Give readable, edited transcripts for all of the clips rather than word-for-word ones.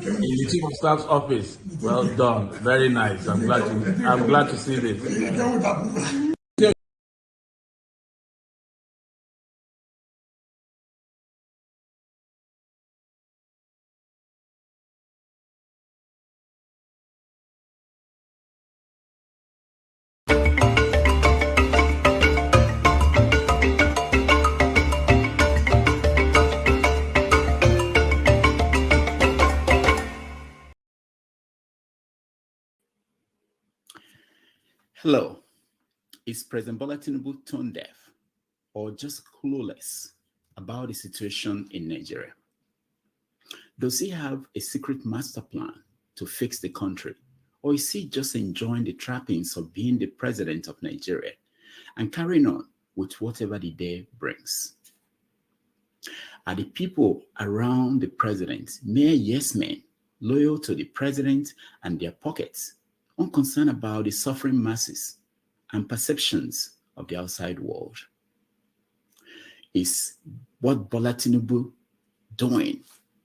In the Chief of Staff's office. Well done. Very nice. I'm glad to see this. Hello. Is President Bola Tinubu tone deaf or just clueless about the situation in Nigeria? Does he have a secret master plan to fix the country, or is he just enjoying the trappings of being the president of Nigeria and carrying on with whatever the day brings? Are the people around the president mere yes men, loyal to the president and their pockets, unconcerned about the suffering masses and perceptions of the outside world? Is what Bola Tinubu doing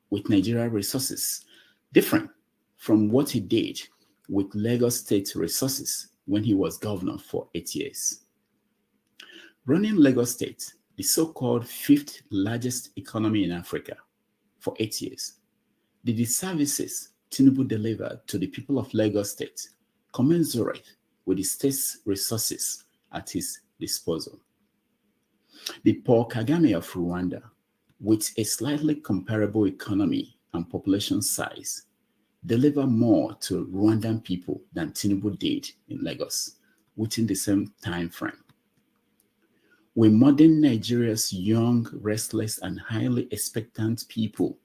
with Nigeria resources different from what he did with Lagos State resources when he was governor for 8 years? Running Lagos State, the so-called 5th largest economy in Africa, for 8 years, did the services Tinubu delivered to the people of Lagos State commensurate with the state's resources at his disposal? The Paul Kagame of Rwanda, with a slightly comparable economy and population size, delivered more to Rwandan people than Tinubu did in Lagos within the same time frame. Will modern Nigeria's young, restless, and highly expectant people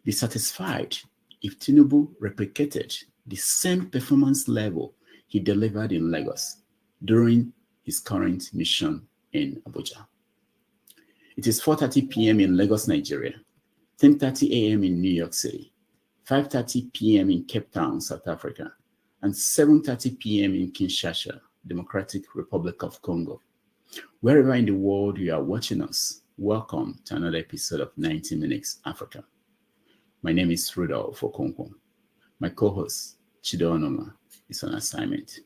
be satisfied if Tinubu replicated the same performance level he delivered in Lagos during his current mission in Abuja? It is 4:30 p.m. in Lagos, Nigeria, 10:30 a.m. in New York City, 5:30 p.m. in Cape Town, South Africa, and 7:30 p.m. in Kinshasa, Democratic Republic of Congo. Wherever in the world you are watching us, welcome to another episode of 90 Minutes Africa. My name is Rudolph Okonkwo. My co-host, Chido Onoma, is on assignment.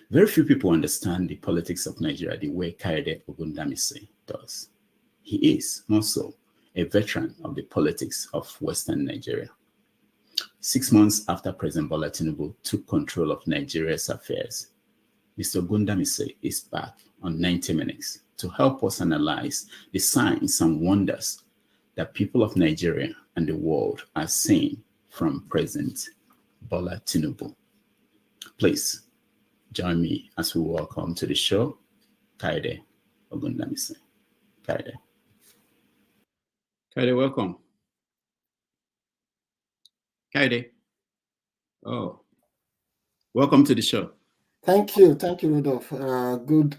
Very few people understand the politics of Nigeria the way Kayode Ogundamisi does. He is also a veteran of the politics of Western Nigeria. 6 months after President Bola Tinubu took control of Nigeria's affairs, Mr. Ogundamisi is back on 90 Minutes to help us analyze the signs and wonders that people of Nigeria and the world are seeing from President Bola Tinubu. Please join me as we welcome to the show Kayode Ogundamisi. Kayode, welcome. Kayode, welcome to the show. Thank you, Rudolph.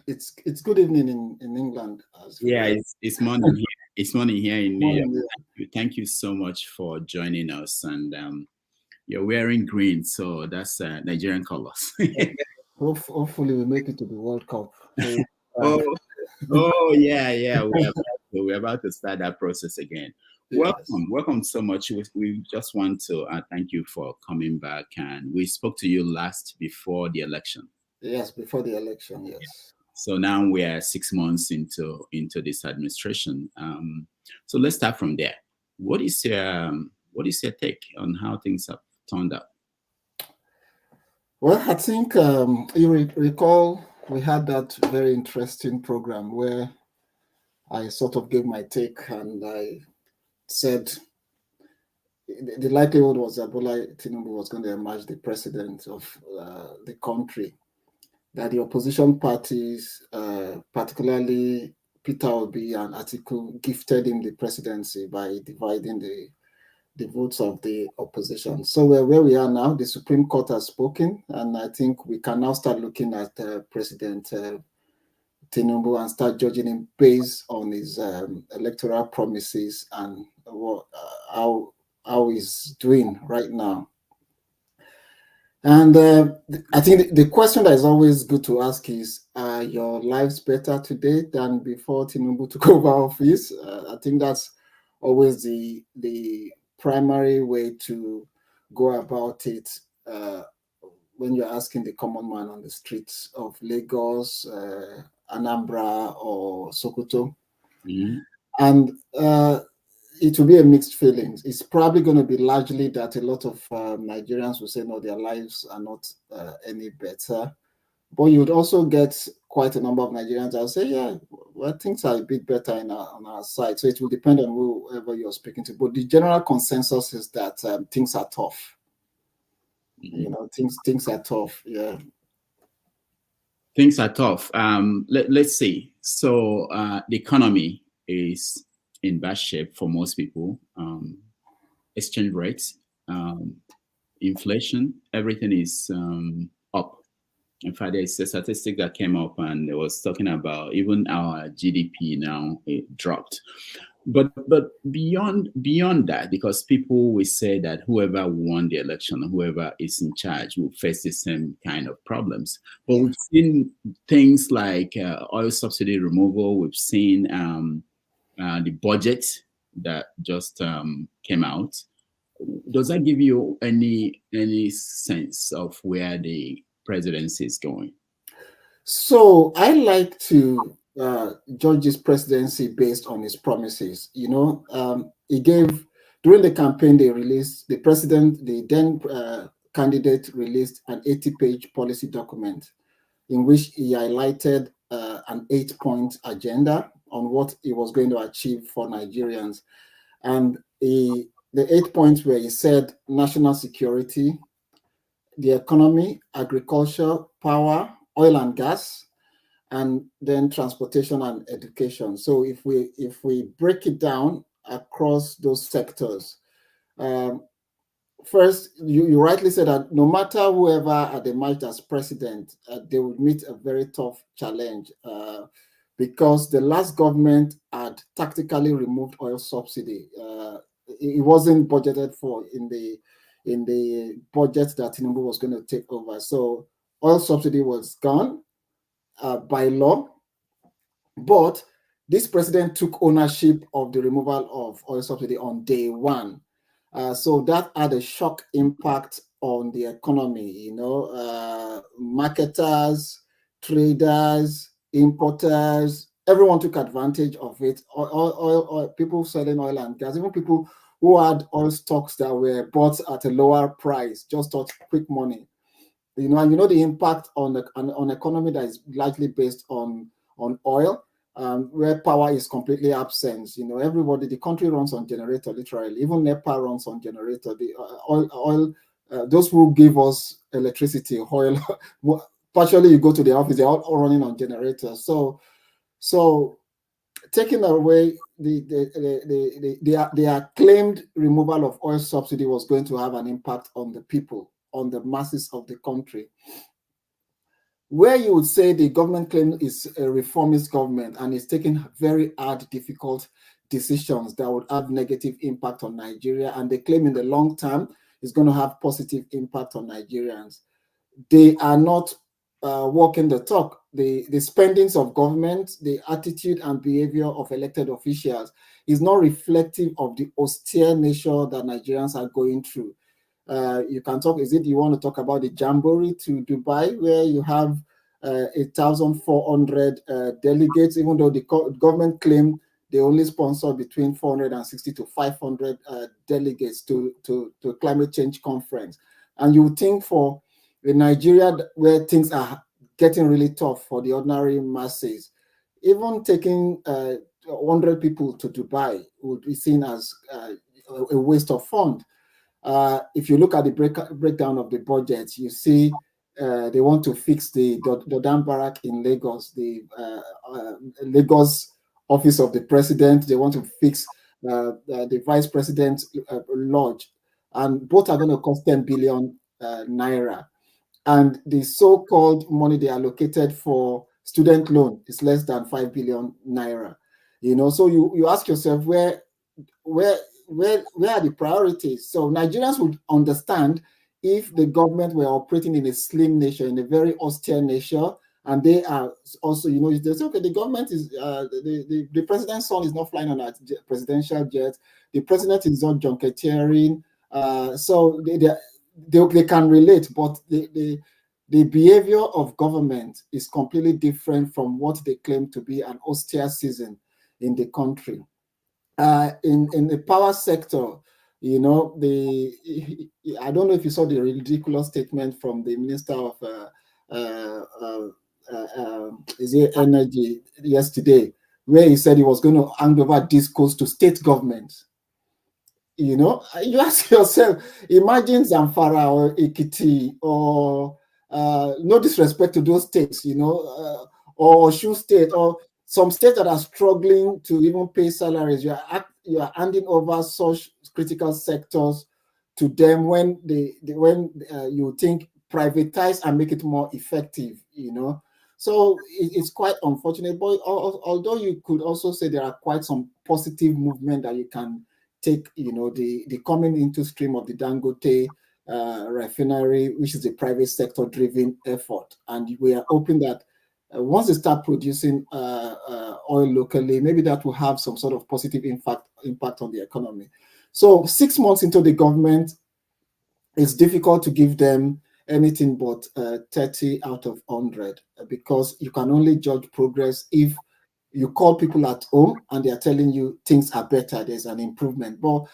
It's good evening in England. It's morning here. It's morning here in New York. Thank you so much for joining us. And you're wearing green, so that's Nigerian colors. Hopefully, we make it to the World Cup. Yeah. We're about to start that process again. Yes. Welcome so much. We just want to thank you for coming back. And we spoke to you last before the election. Yes, before the election, yes. So now we are 6 months into this administration. So let's start from there. What is your take on how things have turned out? Well, I think you recall we had that very interesting program where I sort of gave my take and I said the likelihood was that Bola Tinubu was going to emerge the president of the country, that the opposition parties, particularly Peter Obi and Atiku, gifted him the presidency by dividing the votes of the opposition. So where we are now, the Supreme Court has spoken, and I think we can now start looking at President Tinubu and start judging him based on his electoral promises and how he's doing right now. And I think the question that is always good to ask is, are your lives better today than before Tinubu took over office? I think that's always the primary way to go about it when you're asking the common man on the streets of Lagos, Anambra, or Sokoto. Mm-hmm. And it will be a mixed feelings. It's probably going to be largely that a lot of Nigerians will say, no, their lives are not any better. But you would also get quite a number of Nigerians that will say, yeah, well, things are a bit better on our side. So it will depend on whoever you're speaking to. But the general consensus is that things are tough. Mm-hmm. You know, things are tough. Yeah. Things are tough. Let's see. So the economy is in bad shape for most people. Exchange rates, inflation, everything is up. In fact, there's a statistic that came up and it was talking about even our GDP now, it dropped. But beyond that, because people will say that whoever won the election, whoever is in charge, will face the same kind of problems. But we've seen things like oil subsidy removal. We've seen the budget that just came out. Does that give you any sense of where the presidency is going? So I like to judge his presidency based on his promises. You know, he gave during the campaign. The then candidate released an 80-page policy document in which he highlighted an 8-point agenda on what he was going to achieve for Nigerians. And the 8 points where he said national security, the economy, agriculture, power, oil and gas, and then transportation and education. So if we break it down across those sectors, first, you rightly said that no matter whoever had emerged as president, they would meet a very tough challenge because the last government had tactically removed oil subsidy. It wasn't budgeted for in the budget that Tinubu was going to take over. So oil subsidy was gone by law, but this president took ownership of the removal of oil subsidy on day one. So that had a shock impact on the economy. You know, marketers, traders, importers, everyone took advantage of it. Oil, people selling oil and gas, even people who had oil stocks that were bought at a lower price, just thought quick money. You know, and you know the impact on the economy that is largely based on oil. Where power is completely absent. You know, the country runs on generator, literally. Even NEPA runs on generator. The oil, those who give us electricity, oil, partially you go to the office, they're all running on generators. So taking away the acclaimed removal of oil subsidy was going to have an impact on the people, on the masses of the country. Where you would say the government claim is a reformist government and is taking very hard, difficult decisions that would have negative impact on Nigeria, and they claim in the long term is going to have positive impact on Nigerians. They are not walking the talk. The spendings of government, the attitude and behavior of elected officials is not reflective of the austere nature that Nigerians are going through. You can talk, you want to talk about the Jamboree to Dubai, where you have 1,400 delegates, even though the government claimed they only sponsor between 460 to 500 delegates to climate change conference. And you would think for Nigeria, where things are getting really tough for the ordinary masses, even taking 100 people to Dubai would be seen as a waste of fund. If you look at the breakdown of the budget, you see they want to fix the Dodam Barrack in Lagos, the Lagos office of the president. They want to fix the vice president's lodge, and both are going to cost 10 billion naira. And the so-called money they allocated for student loan is less than 5 billion naira. You know, so you ask yourself where are the priorities? So Nigerians would understand if the government were operating in a slim nature, in a very austere nature, and they are also, you know, they say, okay, the government is, the president's son is not flying on a presidential jet, the president is not junketeering, so they can relate, but the behavior of government is completely different from what they claim to be an austere season in the country. In the power sector, you know, I don't know if you saw the ridiculous statement from the Minister of is it energy yesterday, where he said he was going to hand over discos to state governments. You know, you ask yourself, imagine Zamfara or Ekiti or no disrespect to those states, you know, or Osun State or some states that are struggling to even pay salaries. You are handing over such critical sectors to them when you think privatize and make it more effective, you know. So it's quite unfortunate, but although you could also say there are quite some positive movement that you can take, you know, the coming into stream of the Dangote refinery, which is a private sector driven effort. And we are hoping that once they start producing oil locally, maybe that will have some sort of positive impact on the economy. So 6 months into the government, it's difficult to give them anything but 30 out of 100, because you can only judge progress if you call people at home and they are telling you things are better, there's an improvement. But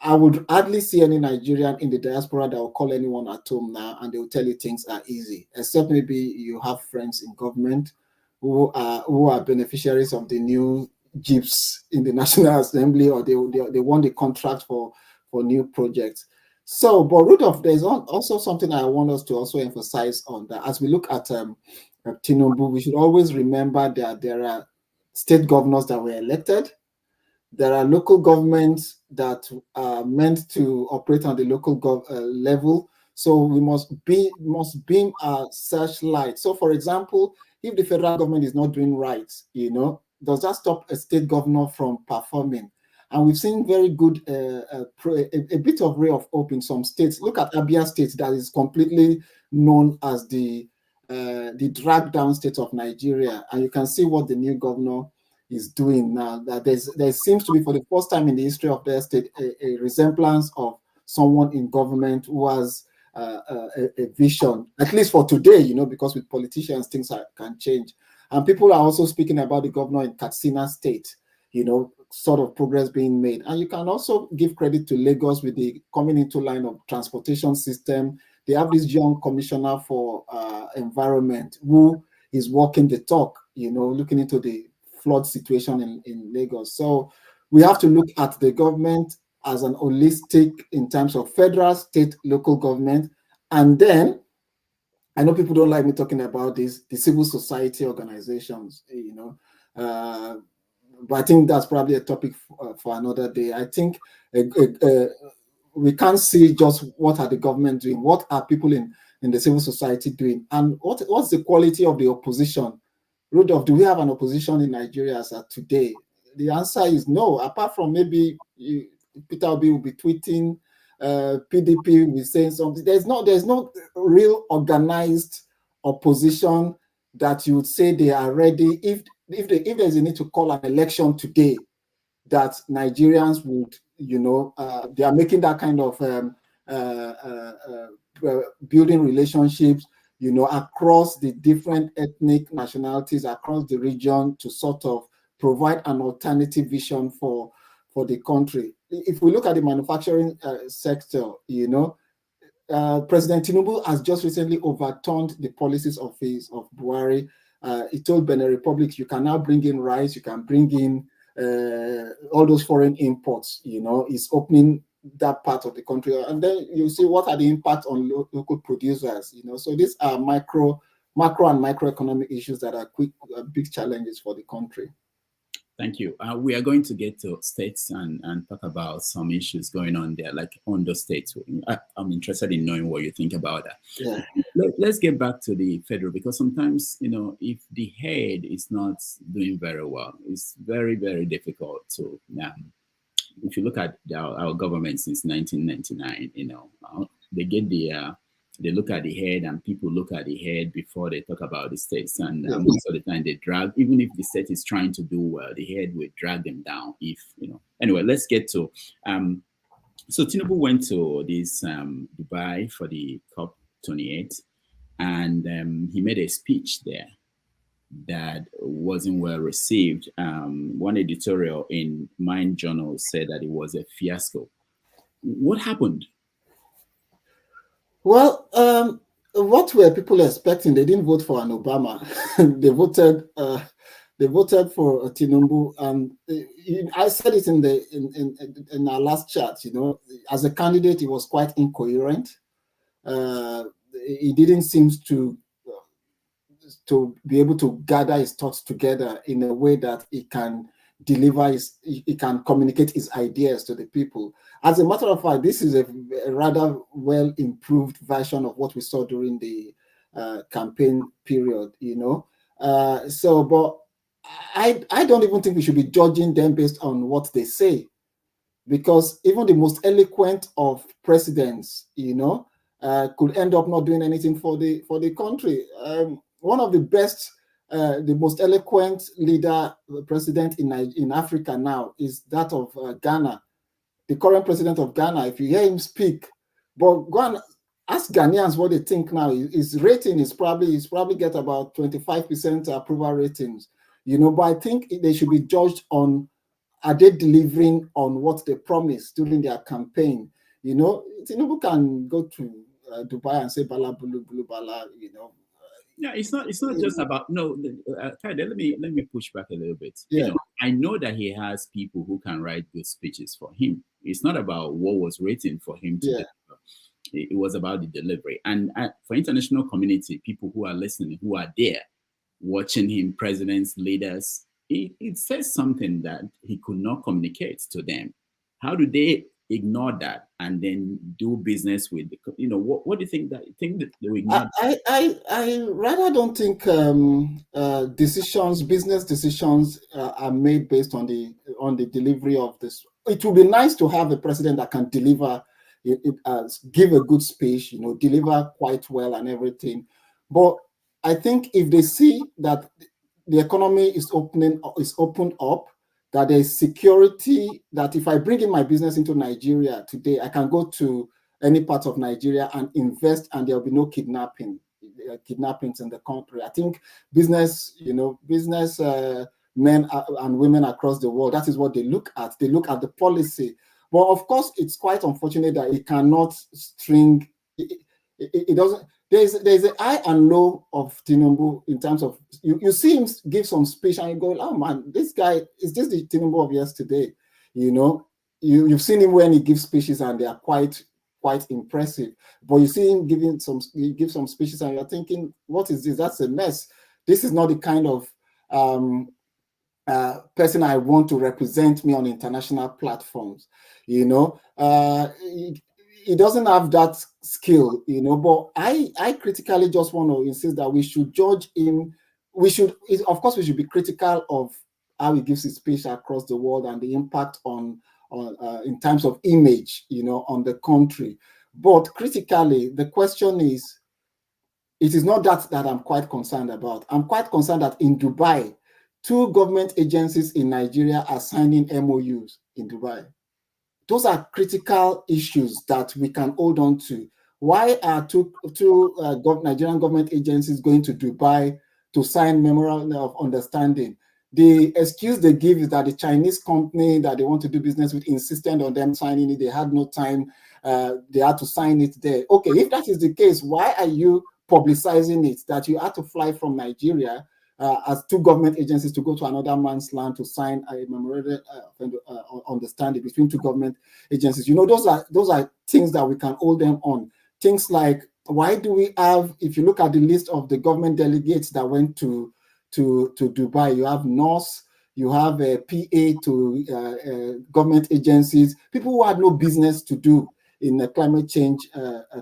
I would hardly see any Nigerian in the diaspora that will call anyone at home now and they will tell you things are easy, except maybe you have friends in government who are beneficiaries of the new jeeps in the National Assembly, or they won the contract for new projects. So, but Rudolph, there's also something I want us to also emphasize on that. As we look at Tinubu, we should always remember that there are state governors that were elected. There are local governments that are meant to operate on the local level. So we must beam our searchlight. So, for example, if the federal government is not doing right, you know, does that stop a state governor from performing? And we've seen very good, a bit of ray of hope in some states. Look at Abia State, that is completely known as the drag down state of Nigeria. And you can see what the new governor is doing now. That there seems to be, for the first time in the history of their state, a resemblance of someone in government who has a vision, at least for today, you know, because with politicians, things can change. And people are also speaking about the governor in Katsina State, you know, sort of progress being made. And you can also give credit to Lagos with the coming into line of transportation system. They have this young commissioner for environment who is walking the talk, you know, looking into the flood situation in Lagos. So we have to look at the government as an holistic in terms of federal, state, local government. And then, I know people don't like me talking about this, the civil society organizations, you know, but I think that's probably a topic for another day. I think we can't see just what are the government doing, what are people in the civil society doing, and what's the quality of the opposition. Rudolph, do we have an opposition in Nigeria as of today? The answer is no, apart from maybe Peter Obi will be tweeting, PDP will be saying something. There's no real organized opposition that you would say they are ready. If there's a need to call an election today, that Nigerians would, you know, they are making that kind of building relationships, you know, across the different ethnic nationalities across the region to sort of provide an alternative vision for the country. If we look at the manufacturing sector, you know, President Tinubu has just recently overturned the policies of Buhari. He told Benin Republic, you can now bring in rice, you can bring in all those foreign imports, you know, is opening that part of the country. And then you see what are the impacts on local producers, you know. So these are macro and microeconomic issues that are big challenges for the country. Thank you. We are going to get to states and talk about some issues going on there, like Ondo State. I'm interested in knowing what you think about that. Yeah. Let's get back to the federal, because sometimes, you know, if the head is not doing very well, it's very, very difficult to, if you look at our government since 1999, you know, they get the they look at the head, and people look at the head before they talk about the states. And most of the time they drag, even if the state is trying to do well, the head will drag them down. If anyway, let's get to so Tinubu went to this Dubai for the COP28, and he made a speech there that wasn't well received. One editorial in Mind Journal said that it was a fiasco. What happened? Well, what were people expecting? They didn't vote for an Obama. They voted. They voted for Tinubu, and I said it in our last chat. As a candidate, he was quite incoherent. He didn't seem to be able to gather his thoughts together in a way that he can deliver he can communicate his ideas to the people. As a matter of fact, this is a rather well improved version of what we saw during the campaign period, but I don't even think we should be judging them based on what they say, because even the most eloquent of presidents, could end up not doing anything for the country. One of the best, the most eloquent president in Africa now is that of Ghana, the current president of Ghana. If you hear him speak, but go and ask Ghanaians what they think now. His rating is probably get about 25% approval ratings, but I think they should be judged on, are they delivering on what they promised during their campaign? Tinubu can go to Dubai and say bala bulu bulu bala, Yeah, it's not just about Kayode, let me push back a little bit. Yeah. I know that he has people who can write good speeches for him. It's not about what was written for him to deliver. It was about the delivery. And for international community, people who are listening, who are there, watching him, presidents, leaders, it says something that he could not communicate to them. How do they ignore that and then do business with what do you think that they will ignore? I rather don't think business decisions are made based on the delivery of this. It would be nice to have a president that can deliver, give a good speech, deliver quite well and everything. But I think if they see that the economy is opened up, that there is security, that if I bring in my business into Nigeria today, I can go to any part of Nigeria and invest, and there will be no kidnappings in the country. I think business men and women across the world, that is what they look at. They look at the policy. But of course, it's quite unfortunate that it cannot string. It doesn't. There's a high and low of Tinubu in terms of you see him give some speech and you go, oh man, this guy, is this the Tinubu of yesterday? You've seen him when he gives speeches and they are quite impressive. But you see him give some speeches and you're thinking, what is this? That's a mess. This is not the kind of person I want to represent me on international platforms. He doesn't have that skill, but I critically just want to insist that we should judge him. Of course, we should be critical of how he gives his speech across the world and the impact on in terms of image, on the country. But critically, the question is, it is not that I'm quite concerned about. I'm quite concerned that in Dubai, 2 government agencies in Nigeria are signing MOUs in Dubai. Those are critical issues that we can hold on to. Why are two Nigerian government agencies going to Dubai to sign memorandum of understanding? The excuse they give is that the Chinese company that they want to do business with insisted on them signing it. They had no time. They had to sign it there. Okay, if that is the case, why are you publicizing it, that you had to fly from Nigeria as 2 government agencies to go to another man's land to sign a memorandum of understanding between 2 government agencies? Those are things that we can hold them on. Things like, why do we have, if you look at the list of the government delegates that went to Dubai, you have NOS, you have a PA to government agencies, people who had no business to do in a climate change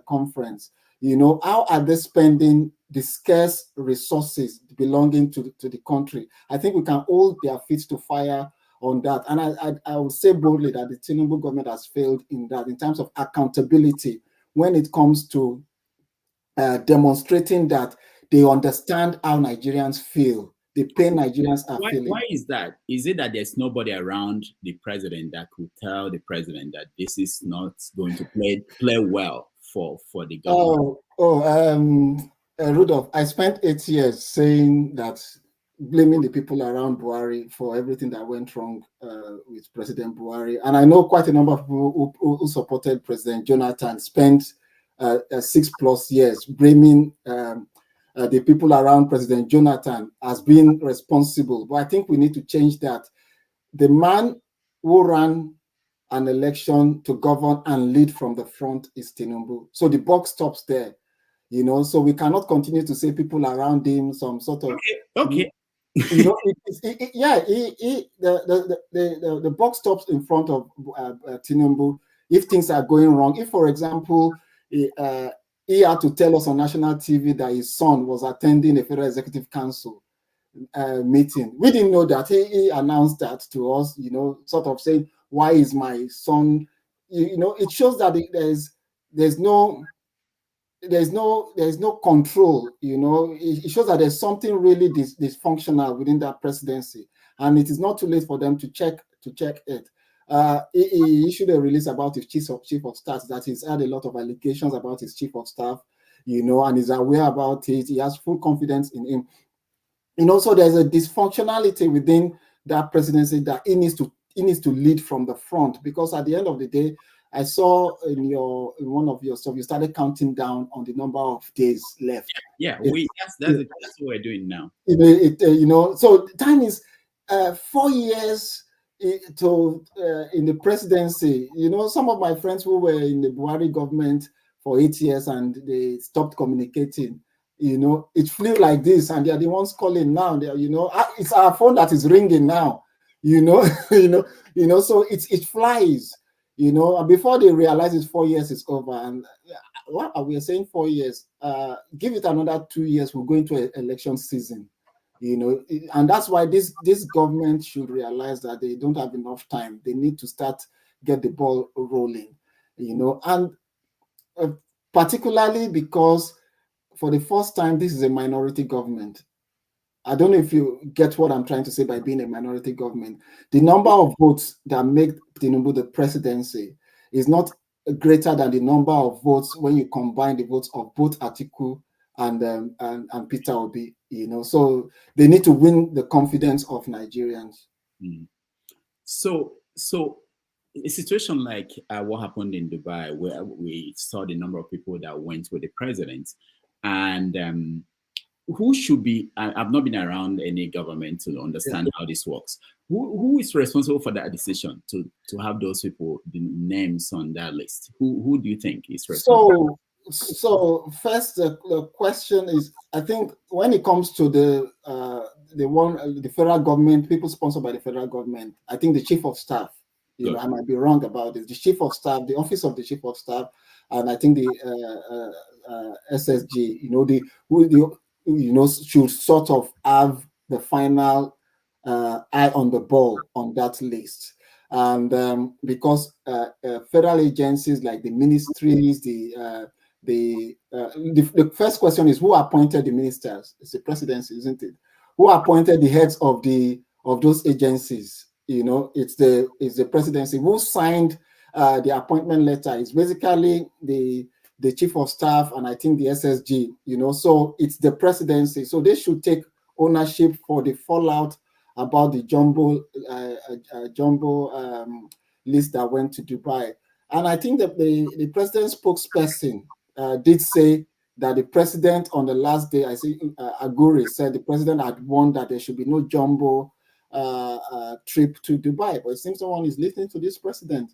conference. How are they spending the scarce resources belonging to the country? I think we can hold their feet to fire on that. And I would say boldly that the Tinubu government has failed in that, in terms of accountability. when it comes to demonstrating that they understand how Nigerians feel, the pain Nigerians are feeling. Why is that? Is it that there's nobody around the president that could tell the president that this is not going to play well for the government? Rudolph, I spent 8 years saying that, blaming the people around Buhari for everything that went wrong with President Buhari. And I know quite a number of people who supported President Jonathan spent 6+ years blaming the people around President Jonathan as being responsible. But I think we need to change that. The man who ran an election to govern and lead from the front is Tinubu. So the buck stops there, so we cannot continue to say people around him, some sort of... Okay. The buck stops in front of Tinubu if things are going wrong. If, for example, he had to tell us on national TV that his son was attending a Federal Executive Council meeting. We didn't know that. He announced that to us, sort of saying, why is my son, it shows that there's no control, it shows that there's something really dysfunctional within that presidency, and it is not too late for them to check it. He issued a release about his chief of staff, that he's had a lot of allegations about his chief of staff, and he's aware about it. He has full confidence in him. So there's a dysfunctionality within that presidency that he needs to lead from the front, because at the end of the day, I saw in one of your stuff, you started counting down on the number of days left. Yeah, that's what we're doing now. So time is 4 years in the presidency. Some of my friends who were in the Buhari government for 8 years and they stopped communicating. It flew like this, and they're the ones calling now. It's our phone that is ringing now. So it flies. And before they realize it's 4 years, it's over. And what are we saying? 4 years? Give it another 2 years, we'll go into an election season. And that's why this government should realize that they don't have enough time. They need to get the ball rolling. And particularly because for the first time, this is a minority government. I don't know if you get what I'm trying to say by being a minority government. The number of votes that make Tinubu the presidency is not greater than the number of votes when you combine the votes of both Atiku and Peter Obi. So they need to win the confidence of Nigerians. So a situation like what happened in Dubai, where we saw the number of people that went with the president, and who should be, I've not been around any government to understand how this works. Who is responsible for that decision to have those people, the names on that list? Who do you think is responsible? So first, the question is, I think when it comes to the federal government, people sponsored by the federal government, I think the chief of staff, I might be wrong about this, the chief of staff, the office of the chief of staff, and I think the SSG, should sort of have the final eye on the ball on that list. And because federal agencies like the ministries, the first question is, who appointed the ministers? It's the presidency, isn't it? Who appointed the heads of those agencies? It's the presidency. Who signed the appointment letter? It's basically the chief of staff, and I think the SSG, so it's the presidency. So they should take ownership for the fallout about the jumbo list that went to Dubai. And I think that the president's spokesperson did say that the president on the last day, I see Aguri said the president had warned that there should be no jumbo trip to Dubai. But it seems someone is listening to this president.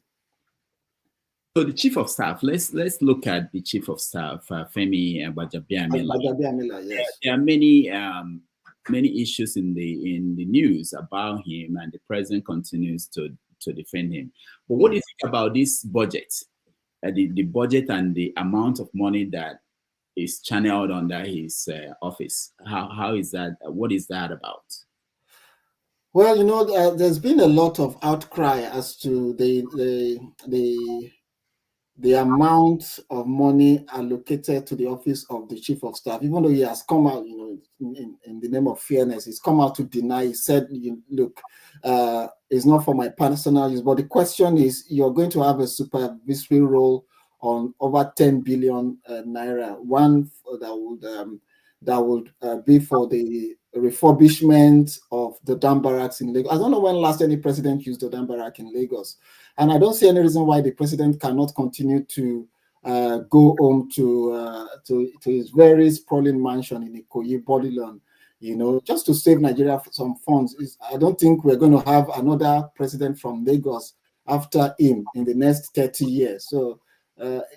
So the chief of staff, let's look at the chief of staff, Femi Gbajabiamila. Yes. There are many issues in the news about him, and the president continues to defend him. But what do you think about this budget, the budget and the amount of money that is channeled under his office? How is that? What is that about? Well, there's been a lot of outcry as to the the amount of money allocated to the office of the chief of staff, even though he has come out, in the name of fairness, he's come out to deny. He said, look, it's not for my personal use. But the question is, you're going to have a supervisory role on over 10 billion naira. One that would be for the refurbishment of the Dam Barracks in Lagos. I don't know when last any president used the Dam Barrack in Lagos. And I don't see any reason why the president cannot continue to go home to his very sprawling mansion in Ikoyi, Bodilon, just to save Nigeria some funds. I don't think we're going to have another president from Lagos after him in the next 30 years. So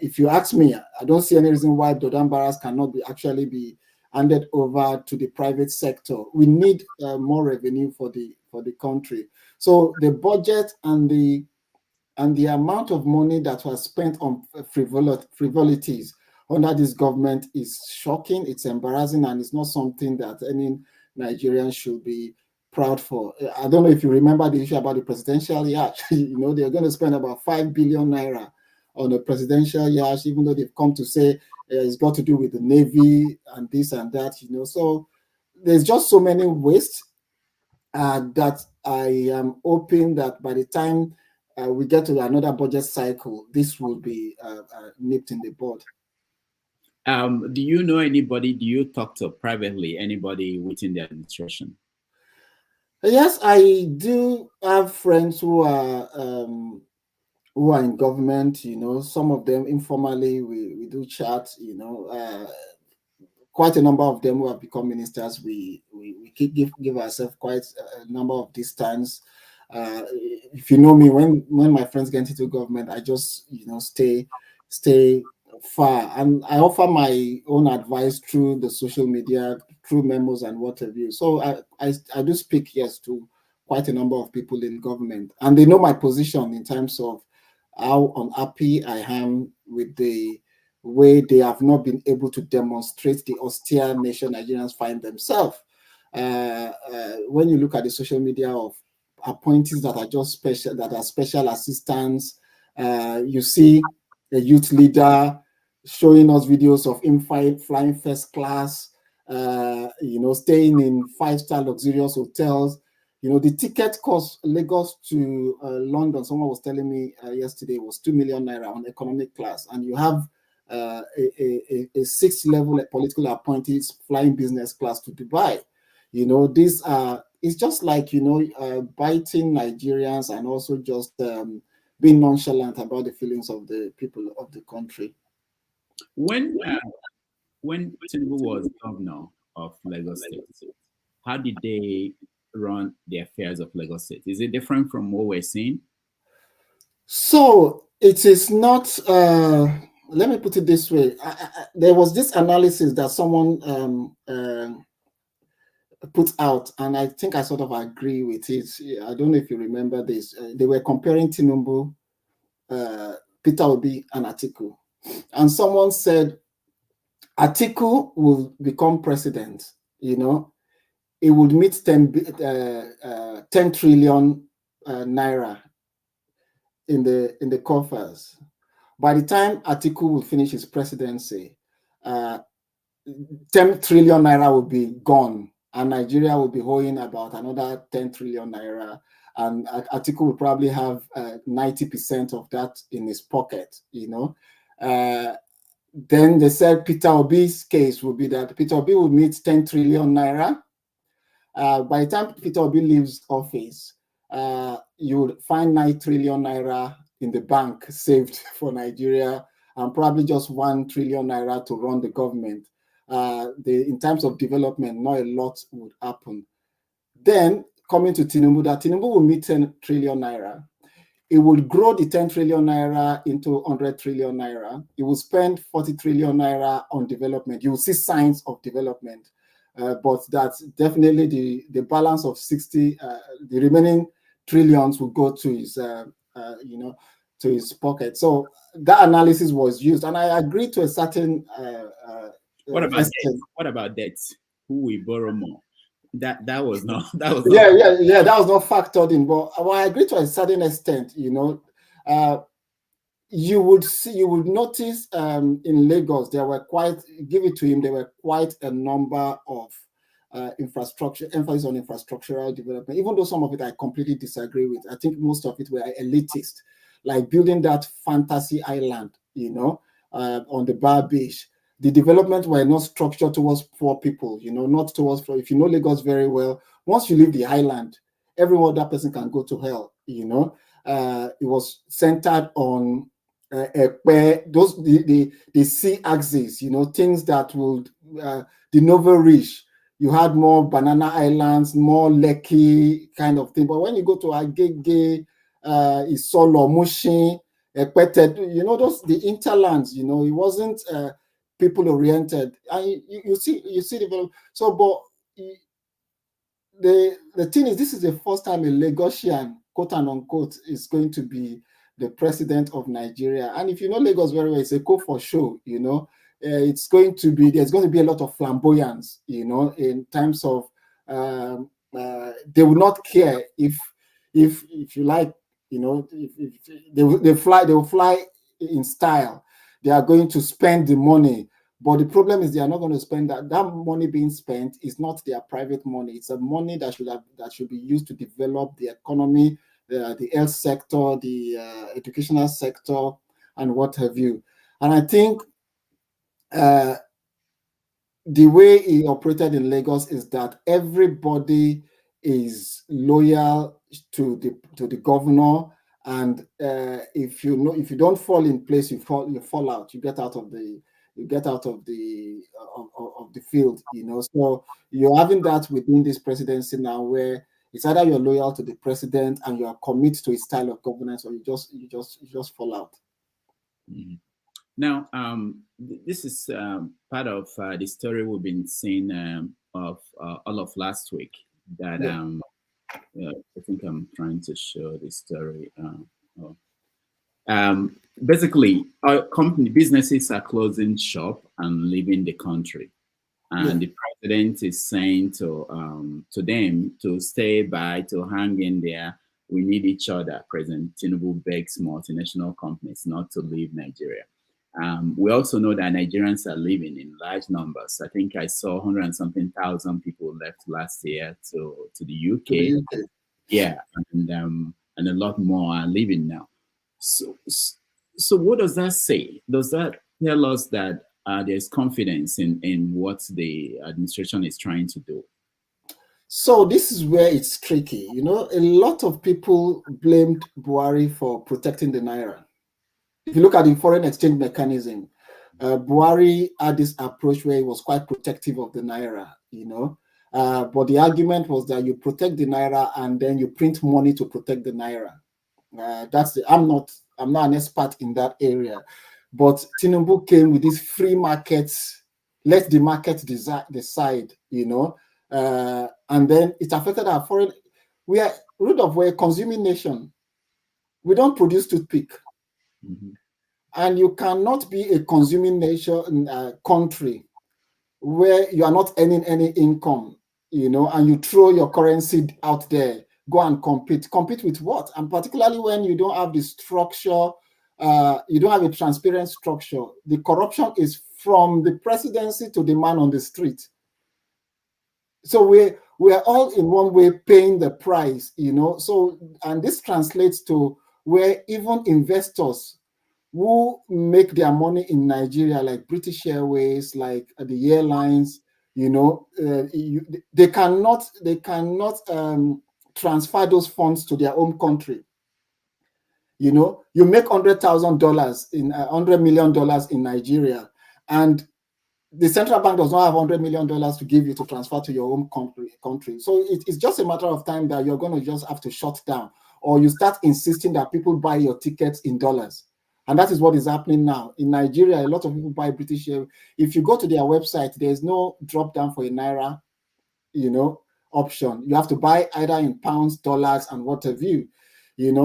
if you ask me, I don't see any reason why the Dam Barracks cannot actually be handed over to the private sector. We need more revenue for the country. So the budget and the amount of money that was spent on frivolities under this government is shocking. It's embarrassing, and it's not something that any Nigerian should be proud for. I don't know if you remember the issue about the presidential yacht. They're going to spend about 5 billion naira on a presidential yacht, even though they've come to say it's got to do with the Navy and this and that. So there's just so many wastes that I am hoping that by the time we get to another budget cycle, this will be nipped in the bud. Do you know anybody? Do you talk to privately anybody within the administration? Yes, I do have friends who are in government. Some of them informally we do chat. Quite a number of them who have become ministers. We give ourselves quite a number of distance. If you know me, when my friends get into government, I just stay far, and I offer my own advice through the social media, through memos and what have you. So I do speak, yes, to quite a number of people in government, and they know my position in terms of how unhappy I am with the way they have not been able to demonstrate the austere nation Nigerians find themselves. When you look at the social media of appointees that are just special, that are special assistants, you see a youth leader showing us videos of him flying first class, staying in 5-star luxurious hotels. The ticket cost Lagos to London, someone was telling me yesterday, was 2 million naira on economic class, and you have a 6th level political appointees flying business class to Dubai. These are, it's just like, biting Nigerians and also just being nonchalant about the feelings of the people of the country. When Tinubu was governor of Lagos State, how did they run the affairs of Lagos State? Is it different from what we're seeing? So it is not. Let me put it this way. There was this analysis that someone put out, and I think I sort of agree with it. I don't know if you remember this. They were comparing Tinubu, Peter Obi, and Atiku. And someone said, Atiku will become president, it would meet 10 trillion naira in the coffers. By the time Atiku will finish his presidency, 10 trillion naira will be gone, and Nigeria will be owing about another 10 trillion naira, and Atiku will probably have 90% of that in his pocket, Then they said Peter Obi's case will be that Peter Obi will meet 10 trillion naira. By the time Peter Obi leaves office, you will find 9 trillion naira in the bank saved for Nigeria, and probably just 1 trillion naira to run the government. In terms of development, not a lot would happen. Then, coming to Tinubu, that Tinubu will meet 10 trillion naira. It will grow the 10 trillion naira into 100 trillion naira. It will spend 40 trillion naira on development. You will see signs of development, but that's definitely the balance of 60, the remaining trillions will go to his, to his pocket. So that analysis was used, and I agree to a certain. What about debt? What about debt? Who will borrow more? That was not. That was that was not factored in. But I agree to a certain extent. you would notice in Lagos, there were give it to him, there were quite a number of infrastructure, emphasis on infrastructural development, even though some of it I completely disagree with. I think most of it were elitist, like building that fantasy island, on the Bar Beach. The development were not structured towards poor people, not towards, if you know Lagos very well, once you leave the island, every other person can go to hell, it was centered on the sea axis, things that would the Novo Rich. You had more banana islands, more Lekki kind of thing. But when you go to Agege, Isolo, Mushin, Ekpete, the interlands, it wasn't people oriented. And you see development. So, but the thing is, this is the first time a Lagosian, quote and unquote, is going to be the president of Nigeria. And if you know Lagos very well, it's a go for show, there's going to be a lot of flamboyance, in terms of they will not care if you like, if they will fly in style. They are going to spend the money. But the problem is they are not going to spend that. That money being spent is not their private money. It's a money that should be used to develop the economy, the health sector, the educational sector, and what have you. And I think the way he operated in Lagos is that everybody is loyal to the governor, and if you don't fall in place, you fall out. You get out of the field, So you're having that within this presidency now, where it's either you're loyal to the president and you are committed to his style of governance, or you just fall out. Mm-hmm. Now, this is part of the story we've been seeing of all of last week. That I think I'm trying to show the story. Basically, our company businesses are closing shop and leaving the country, and the president is saying to them to stay by, to hang in there. We need each other. President Tinubu begs multinational companies not to leave Nigeria. We also know that Nigerians are leaving in large numbers. I think I saw 100 and something thousand people left last year to the UK. Yeah, and a lot more are leaving now. So what does that say? Does that tell us that there's confidence in what the administration is trying to do? So this is where it's tricky. A lot of people blamed Buhari for protecting the Naira. If you look at the foreign exchange mechanism, Buhari had this approach where he was quite protective of the Naira, but the argument was that you protect the Naira and then you print money to protect the Naira. I'm not an expert in that area, but Tinubu came with these free markets, let the market decide, and then it affected our foreign. We're a consuming nation. We don't produce toothpick. Mm-hmm. And you cannot be a consuming nation, country where you are not earning any income, and you throw your currency out there. Go and compete. Compete with what? And particularly when you don't have the structure, you don't have a transparent structure. The corruption is from the presidency to the man on the street. So we are all in one way paying the price, So, and this translates to where even investors who make their money in Nigeria, like British Airways, like the airlines, they cannot transfer those funds to their home country. You make $100,000 in $100 million in Nigeria, and the central bank does not have $100 million to give you to transfer to your home country. So it's just a matter of time that you're going to just have to shut down, or you start insisting that people buy your tickets in dollars. And that is what is happening now. In Nigeria, a lot of people buy British Airways. If you go to their website, there's no drop down for a Naira, option. You have to buy either in pounds, dollars, and what have you.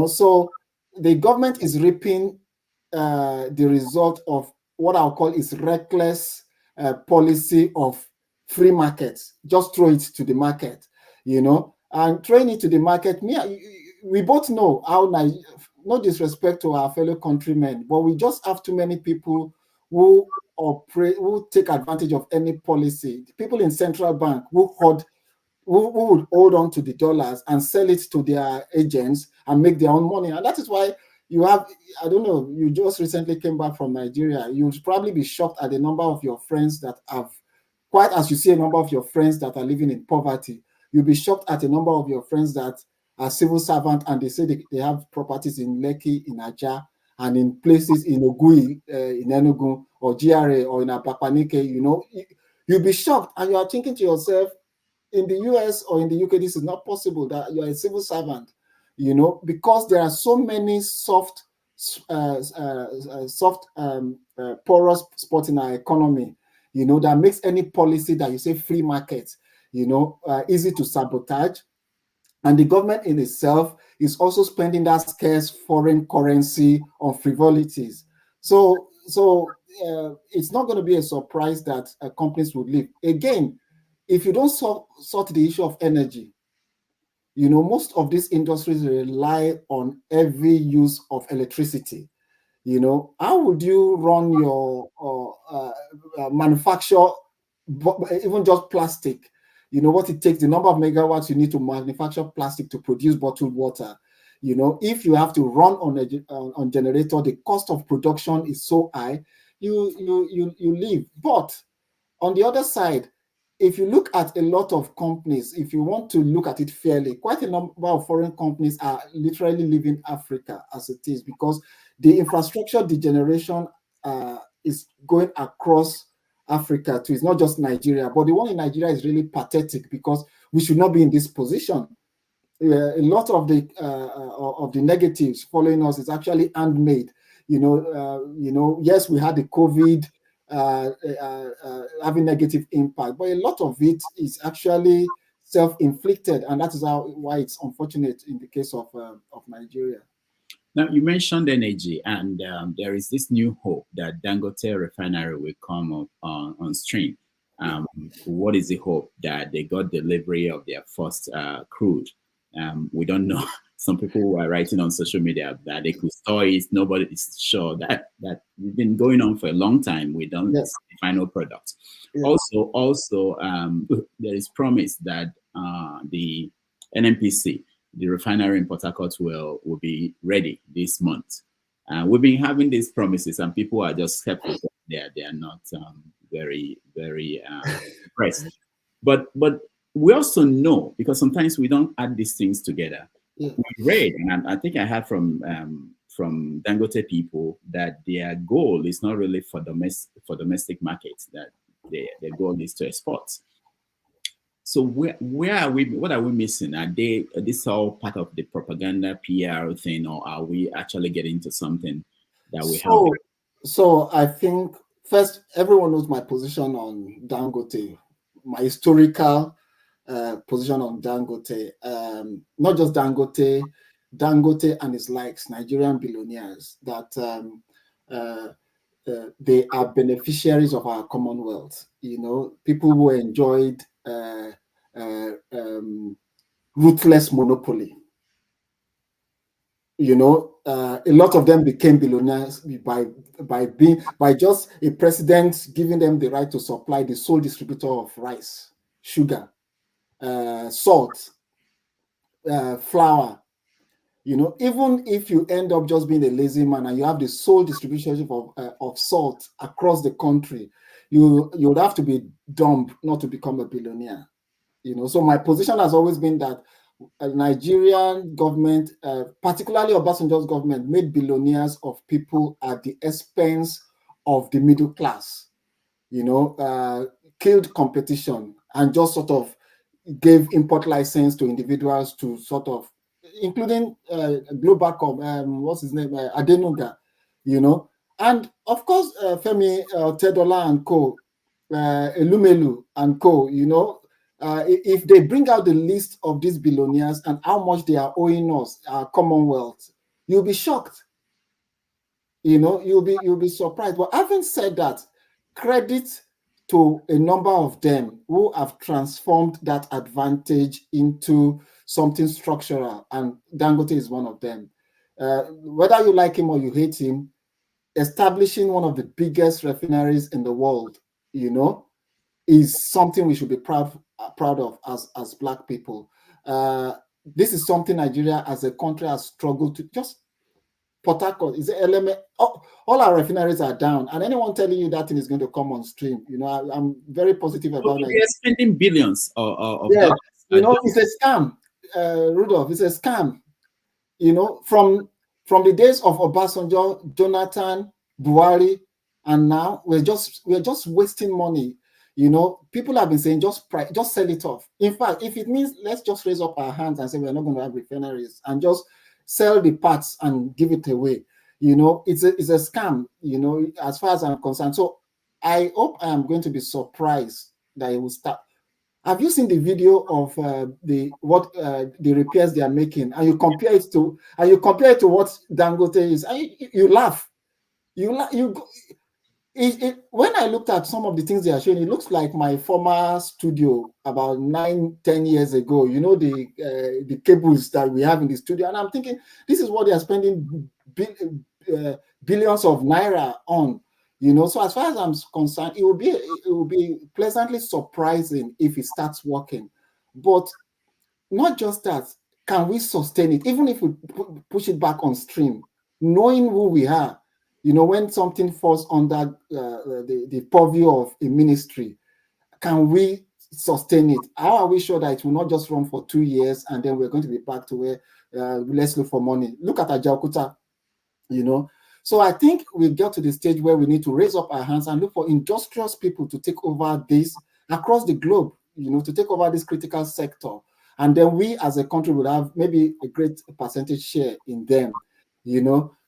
So the government is reaping the result of what I'll call is reckless policy of free markets. Just throw it to the market, and throwing it to the market. We both know how no disrespect to our fellow countrymen, but we just have too many people who operate, who take advantage of any policy. People in central bank who would hold on to the dollars and sell it to their agents and make their own money. And that is why you have, I don't know, you just recently came back from Nigeria. You'd probably be shocked at the number of your friends that have, quite as you see a number of your friends that are living in poverty, you'll be shocked at a number of your friends that are civil servants and they say they have properties in Lekki, in Aja, and in places in Ogui, in Enugu, or GRA, or in Apapanike. You know, you'll be shocked and you are thinking to yourself, in the US or in the UK, this is not possible that you are a civil servant, you know, because there are so many porous spots in our economy, you know, that makes any policy that you say free market, you know, easy to sabotage. And the government in itself is also spending that scarce foreign currency on frivolities. So it's not going to be a surprise that companies would leave. Again, if you don't sort the issue of energy, you know, most of these industries rely on heavy use of electricity. You know, how would you run your manufacture, even just plastic? You know what it takes, the number of megawatts you need to manufacture plastic to produce bottled water. You know, if you have to run on generator, the cost of production is so high, you leave. But on the other side, if you look at a lot of companies, if you want to look at it fairly, quite a number of foreign companies are literally leaving Africa as it is, because the infrastructure degeneration is going across Africa too. It's not just Nigeria, but the one in Nigeria is really pathetic because we should not be in this position. A lot of the negatives following us is actually handmade. You know, yes, we had the COVID having negative impact, but a lot of it is actually self-inflicted, and that is why it's unfortunate in the case of Nigeria. Now, you mentioned energy, and there is this new hope that Dangote Refinery will come up on stream. What is the hope? That they got delivery of their first crude? We don't know. Some people were writing on social media that they could store it. Nobody is sure that it's been going on for a long time. We don't see the final product. Yes. Also, there is promise that the NNPC, the refinery in Port Harcourt, will be ready this month. We've been having these promises, and people are just skeptical. They are not very impressed. But we also know, because sometimes we don't add these things together. Yeah. We read, and I think I heard from Dangote people that their goal is not really for domestic markets, that their goal is to export. So where are we? What are we missing? Are this all part of the propaganda PR thing, or are we actually getting to something that we help? So I think first, everyone knows my position on Dangote, my historical position on Dangote. Not just Dangote and his likes, Nigerian billionaires, that they are beneficiaries of our Commonwealth. You know, people who enjoyed ruthless monopoly. You know, a lot of them became billionaires by just a president giving them the right to supply the sole distributor of rice, sugar, salt, flour. You know, even if you end up just being a lazy man and you have the sole distribution of salt across the country, you would have to be dumb not to become a billionaire. You know, so my position has always been that Nigerian government, particularly Obasanjo's government, made billionaires of people at the expense of the middle class. You know, killed competition and just sort of gave import license to individuals to sort of, including Globacom, what's his name, Adenuga, you know, and of course Femi Tedola and co, Elumelu and co, you know. If they bring out the list of these billionaires and how much they are owing us, our Commonwealth, you'll be shocked. You know, you'll be surprised. But having said that, credit to a number of them who have transformed that advantage into something structural, and Dangote is one of them. whether you like him or you hate him, establishing one of the biggest refineries in the world, is something we should be proud of as Black people. This is something Nigeria as a country has struggled to just. Port Harcourt is an element. All our refineries are down, and anyone telling you that thing is going to come on stream, I'm very positive about it. We are spending billions of yeah, dollars. It's a scam, Rudolph. It's a scam. From the days of Obasanjo, Jonathan, Buhari, and now we're just wasting money. People have been saying just sell it off. In fact, if it means let's just raise up our hands and say we're not going to have refineries and just sell the parts and give it away, it's a scam, as far as I'm concerned. So I hope I am going to be surprised that it will start. Have you seen the video of the repairs they are making, and you compare it to what Dangote is? You laugh. When I looked at some of the things they are showing, it looks like my former studio about 9-10 years ago. The cables that we have in the studio, and I'm thinking this is what they are spending billions of naira on. So as far as I'm concerned, it will be pleasantly surprising if it starts working. But not just that, can we sustain it? Even if we push it back on stream, knowing who we are, when something falls under the purview of a ministry, can we sustain it? How are we sure that it will not just run for 2 years and then we're going to be back to where let's look for money? Look at Ajaokuta, So I think we got to the stage where we need to raise up our hands and look for industrious people to take over this across the globe, to take over this critical sector. And then we as a country would have maybe a great percentage share in them,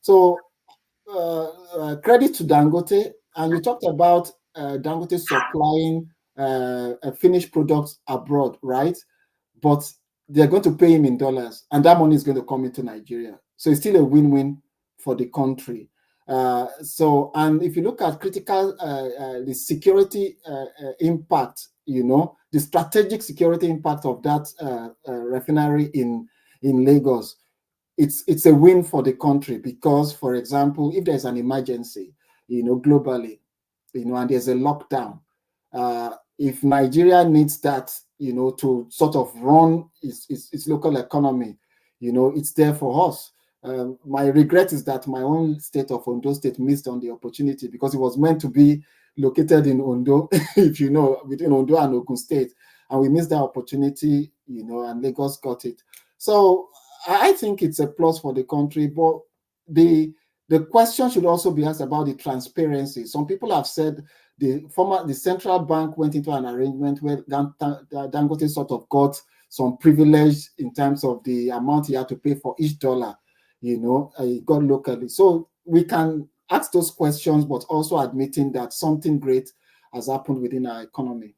So credit to Dangote. And you talked about Dangote supplying finished products abroad, right? But they're going to pay him in dollars, and that money is going to come into Nigeria. So it's still a win-win for the country. And if you look at critical, the security impact, the strategic security impact of that refinery in Lagos, it's a win for the country because, for example, if there's an emergency, globally, and there's a lockdown, if Nigeria needs that, to sort of run its local economy, it's there for us. My regret is that my own state of Ondo State missed on the opportunity because it was meant to be located in Ondo, if you know, between Ondo and Ogun State, and we missed that opportunity, and Lagos got it. So I think it's a plus for the country, but the question should also be asked about the transparency. Some people have said the central bank went into an arrangement where Dangote sort of got some privilege in terms of the amount he had to pay for each dollar. He got locally. So we can ask those questions, but also admitting that something great has happened within our economy.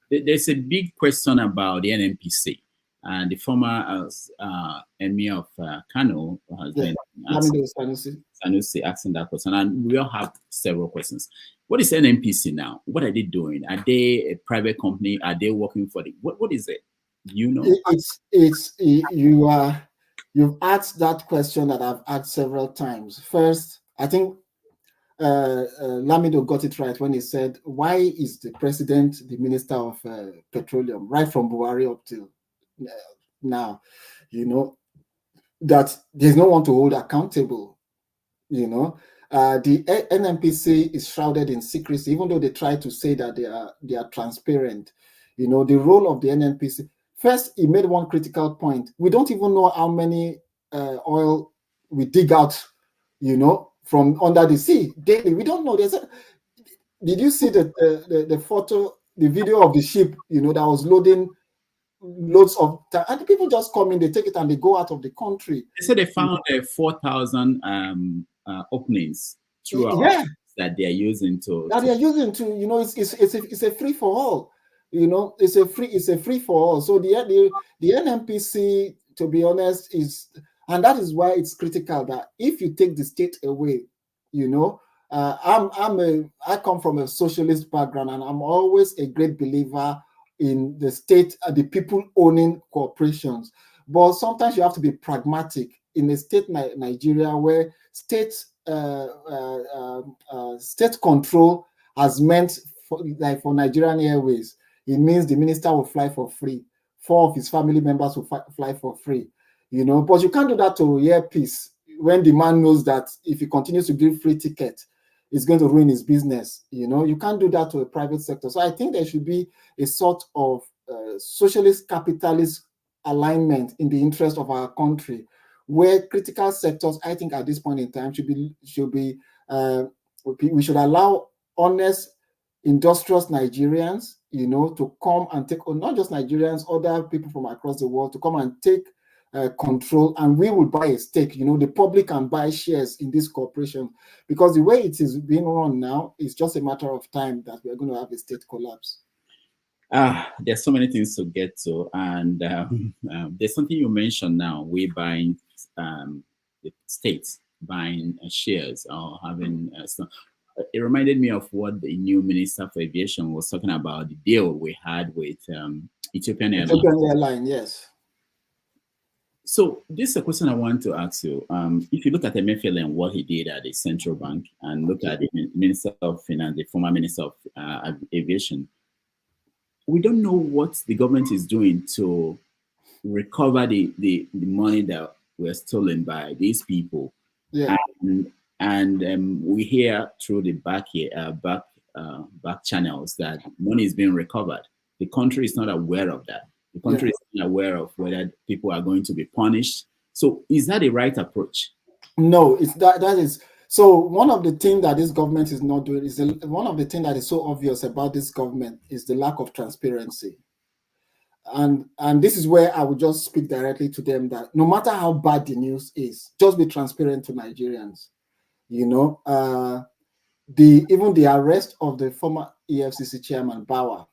There's a big question about the NNPC. And the former emir of Kano has been Sanusi asking that question. And we all have several questions. What is NNPC now? What are they doing? Are they a private company? Are they working for the... What is it? You've asked that question that I've asked several times. First, I think Lamido got it right when he said, why is the president the minister of petroleum, right from Buhari up till now, that there's no one to hold accountable, the NNPC is shrouded in secrecy, even though they try to say that they are transparent. The role of the NNPC. First, he made one critical point. We don't even know how many oil we dig out, from under the sea daily. We don't know. Did you see the photo, the video of the ship, that was loading loads of, and people just come in, they take it and they go out of the country. They said they found 4,000 openings throughout that they are using to. It's a free for all. It's a free for all. So the NNPC, to be honest, and that is why it's critical that if you take the state away, I come from a socialist background, and I'm always a great believer in the state, the people owning corporations. But sometimes you have to be pragmatic. in a state Nigeria where state state control has meant for Nigerian Airways, it means the minister will fly for free. 4 of his family members will fly for free, but you can't do that to Earpiece when the man knows that if he continues to give free ticket, it's going to ruin his business. You can't do that to a private sector. So I think there should be a sort of socialist capitalist alignment in the interest of our country, where critical sectors, I think at this point in time, we should allow honest, industrious Nigerians, to come and take, not just Nigerians, other people from across the world to come and take control, and we will buy a stake. The public can buy shares in this corporation, because the way it is being run now, it's just a matter of time that we are going to have a state collapse. There's so many things to get to, and there's something you mentioned now. We're buying the states buying shares or having it reminded me of what the new Minister for Aviation was talking about, the deal we had with Ethiopian Airlines. Ethiopian Airlines, yes. So this is a question I want to ask you. If you look at Emefiele and what he did at the central bank, and look at the Minister of Finance, the former Minister of Aviation, we don't know what the government is doing to recover the money that were stolen by these people. Yeah. And we hear through the back channels that money is being recovered. The country is not aware of that. The country is not aware of whether people are going to be punished. So is that the right approach? No, it's that is. So one of the things that this government is not doing is one of the things that is so obvious about this government is the lack of transparency. And this is where I would just speak directly to them that no matter how bad the news is, just be transparent to Nigerians. Even the arrest of the former EFCC chairman, Bauer,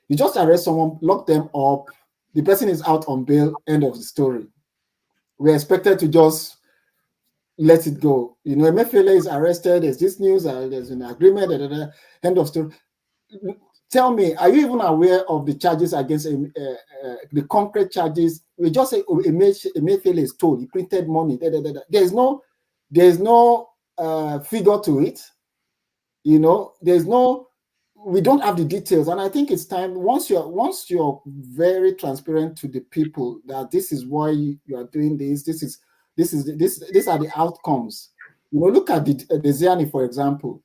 you just arrest someone, lock them up, the person is out on bail, end of the story. We're expected to just let it go. Emefiele is arrested, there's this news, there's an agreement, end of story. Tell me, are you even aware of the charges against the concrete charges? We just say Emefiele is told, he printed money, There's no figure to it. We don't have the details, and I think it's time. Once you're very transparent to the people that this is why you are doing this. These are the outcomes. Look at the Desiani, for example.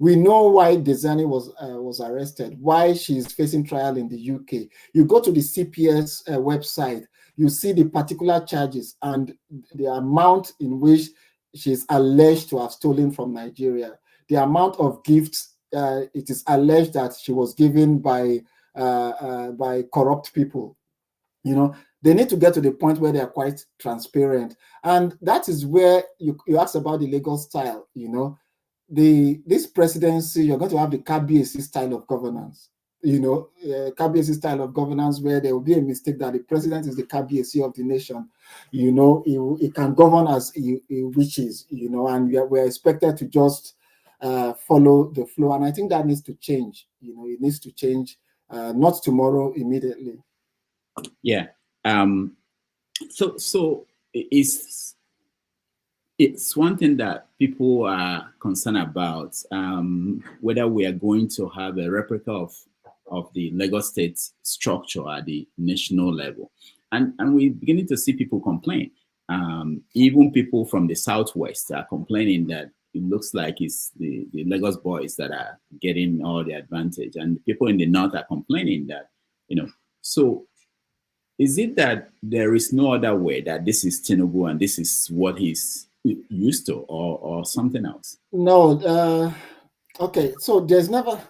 We know why Desiani was arrested, why she's facing trial in the UK. You go to the CPS website, you see the particular charges and the amount in which she's alleged to have stolen from Nigeria, the amount of gifts it is alleged that she was given by corrupt people. They need to get to the point where they are quite transparent, and that is where you asked about the Lagos style. This presidency, you're going to have the KBAC style of governance. KBAC style of governance, where there will be a mistake that the president is the KBAC of the nation. He can govern as he wishes. And we're expected to just follow the flow, and I think that needs to change. It needs to change, not tomorrow, immediately. Yeah. So it's one thing that people are concerned about, whether we are going to have a replica of the Lagos state structure at the national level, and we're beginning to see people complain. Even people from the southwest are complaining that it looks like it's the Lagos boys that are getting all the advantage, and people in the north are complaining that, so is it that there is no other way, that this is Tinubu and this is what he's used to, or something else? No. Okay, so there's never,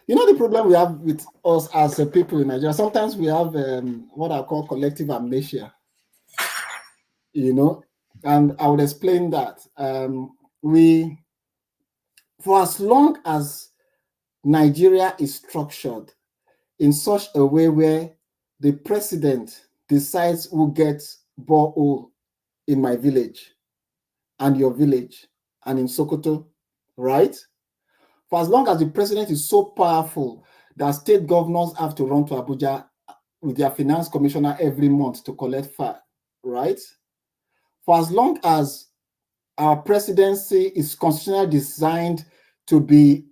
the problem we have with us as a people in Nigeria, sometimes we have what I call collective amnesia, and I would explain that. For as long as Nigeria is structured in such a way where the president decides who gets borehole in my village and your village and in Sokoto, right? For as long as the president is so powerful that state governors have to run to Abuja with their finance commissioner every month to collect VAT, right? For as long as our presidency is constitutionally designed to be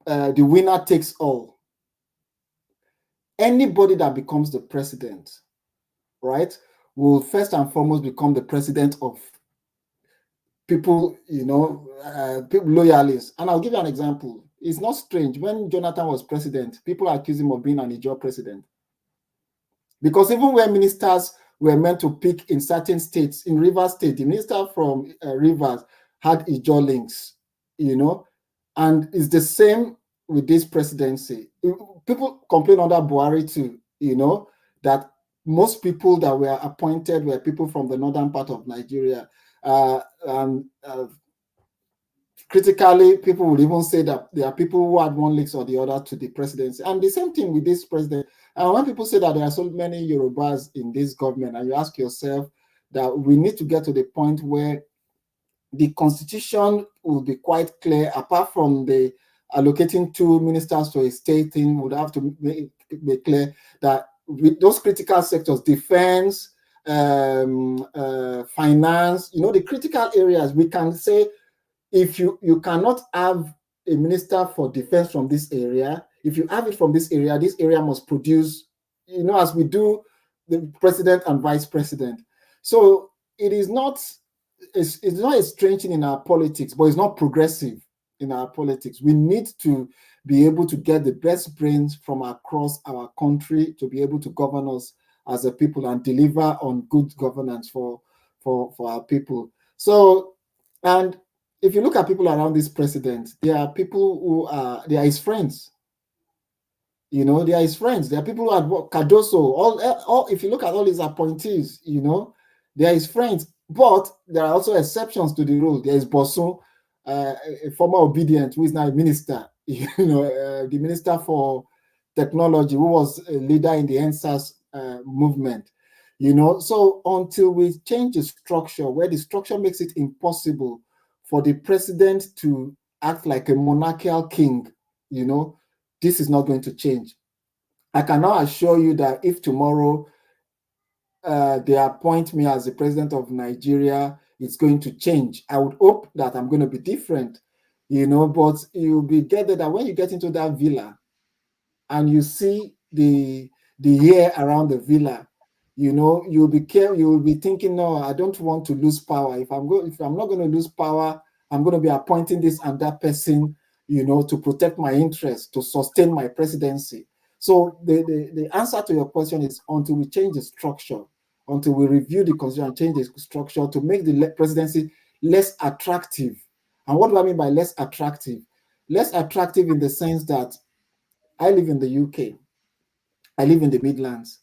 the winner takes all, anybody that becomes the president, right, will first and foremost become the president of people, people loyalists. And I'll give you an example. It's not strange. When Jonathan was president, people accused him of being an Ijaw president. Because even when ministers were meant to pick in certain states, in Rivers State, the minister from Rivers had Ijaw links, and it's the same with this presidency. People complain under Buhari too, that most people that were appointed were people from the northern part of Nigeria. Critically, people would even say that there are people who had one leg or the other to the presidency. And the same thing with this president. And when people say that there are so many Yorubas in this government, and you ask yourself that we need to get to the point where the constitution will be quite clear, apart from the allocating 2 ministers to a state thing, would have to be clear that with those critical sectors, defense, finance, the critical areas, we can say, if you cannot have a minister for defense from this area, if you have it from this area must produce, as we do the president and vice president. So it's not a strange thing in our politics, but it's not progressive in our politics. We need to be able to get the best brains from across our country to be able to govern us as a people and deliver on good governance for our people. So, and if you look at people around this president, there are people they are his friends. They are his friends. There are people who are Cardoso. All if you look at all his appointees, they are his friends. But there are also exceptions to the rule. There is Bosun, a former obedient, who is now a minister. The minister for technology, who was a leader in the NSAS movement. So until we change the structure, where the structure makes it impossible for the president to act like a monarchical king, this is not going to change. I can now assure you that if tomorrow they appoint me as the president of Nigeria, it's going to change. I would hope that I'm going to be different, but you'll be gathered that when you get into that villa and you see the hair around the villa, you'll be careful. You'll be thinking, no, I don't want to lose power. If I'm not going to lose power, I'm going to be appointing this and that person, to protect my interests, to sustain my presidency. So the answer to your question is, until we change the structure, until we review the constitution and change the structure to make the presidency less attractive. And what do I mean by less attractive? Less attractive in the sense that I live in the UK. I live in the Midlands.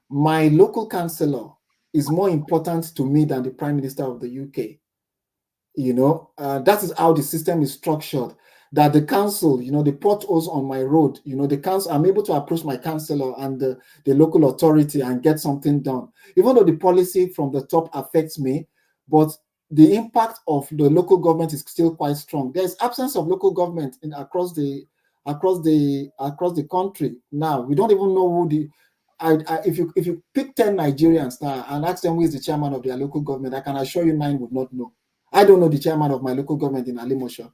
My local councillor is more important to me than the Prime Minister of the UK. That is how the system is structured. That the council, the potholes on my road, the council, I'm able to approach my councillor and the local authority and get something done. Even though the policy from the top affects me, but the impact of the local government is still quite strong. There's absence of local government across the country now. We don't even know who if you pick 10 Nigerians now and ask them who is the chairman of their local government, I can assure you 9 would not know. I don't know the chairman of my local government in Alimosho.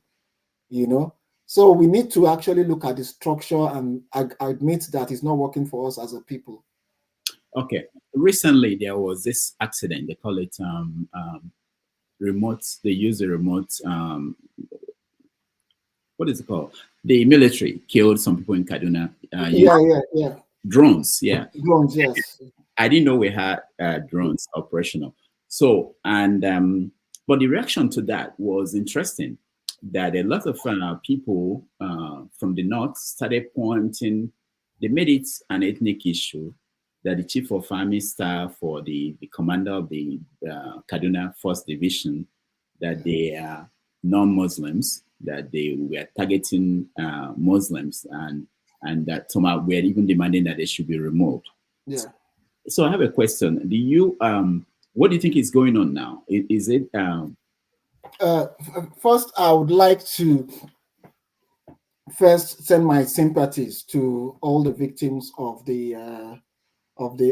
So we need to actually look at the structure and admit that it's not working for us as a people. Okay. Recently, there was this accident. They call it remote. They use the remote. What is it called? The military killed some people in Kaduna. Yeah. Drones. Yeah. Drones. Yes. I didn't know we had drones operational. So but the reaction to that was interesting. That a lot of people from the north started pointing. They made it an ethnic issue that the chief of army staff or the commander of the Kaduna 1st Division, that they are non-Muslims, that they were targeting Muslims, and that some were even demanding that they should be removed. Yeah. So I have a question. Do you what do you think is going on now? Is it first, I would like to first send my sympathies to all the victims of the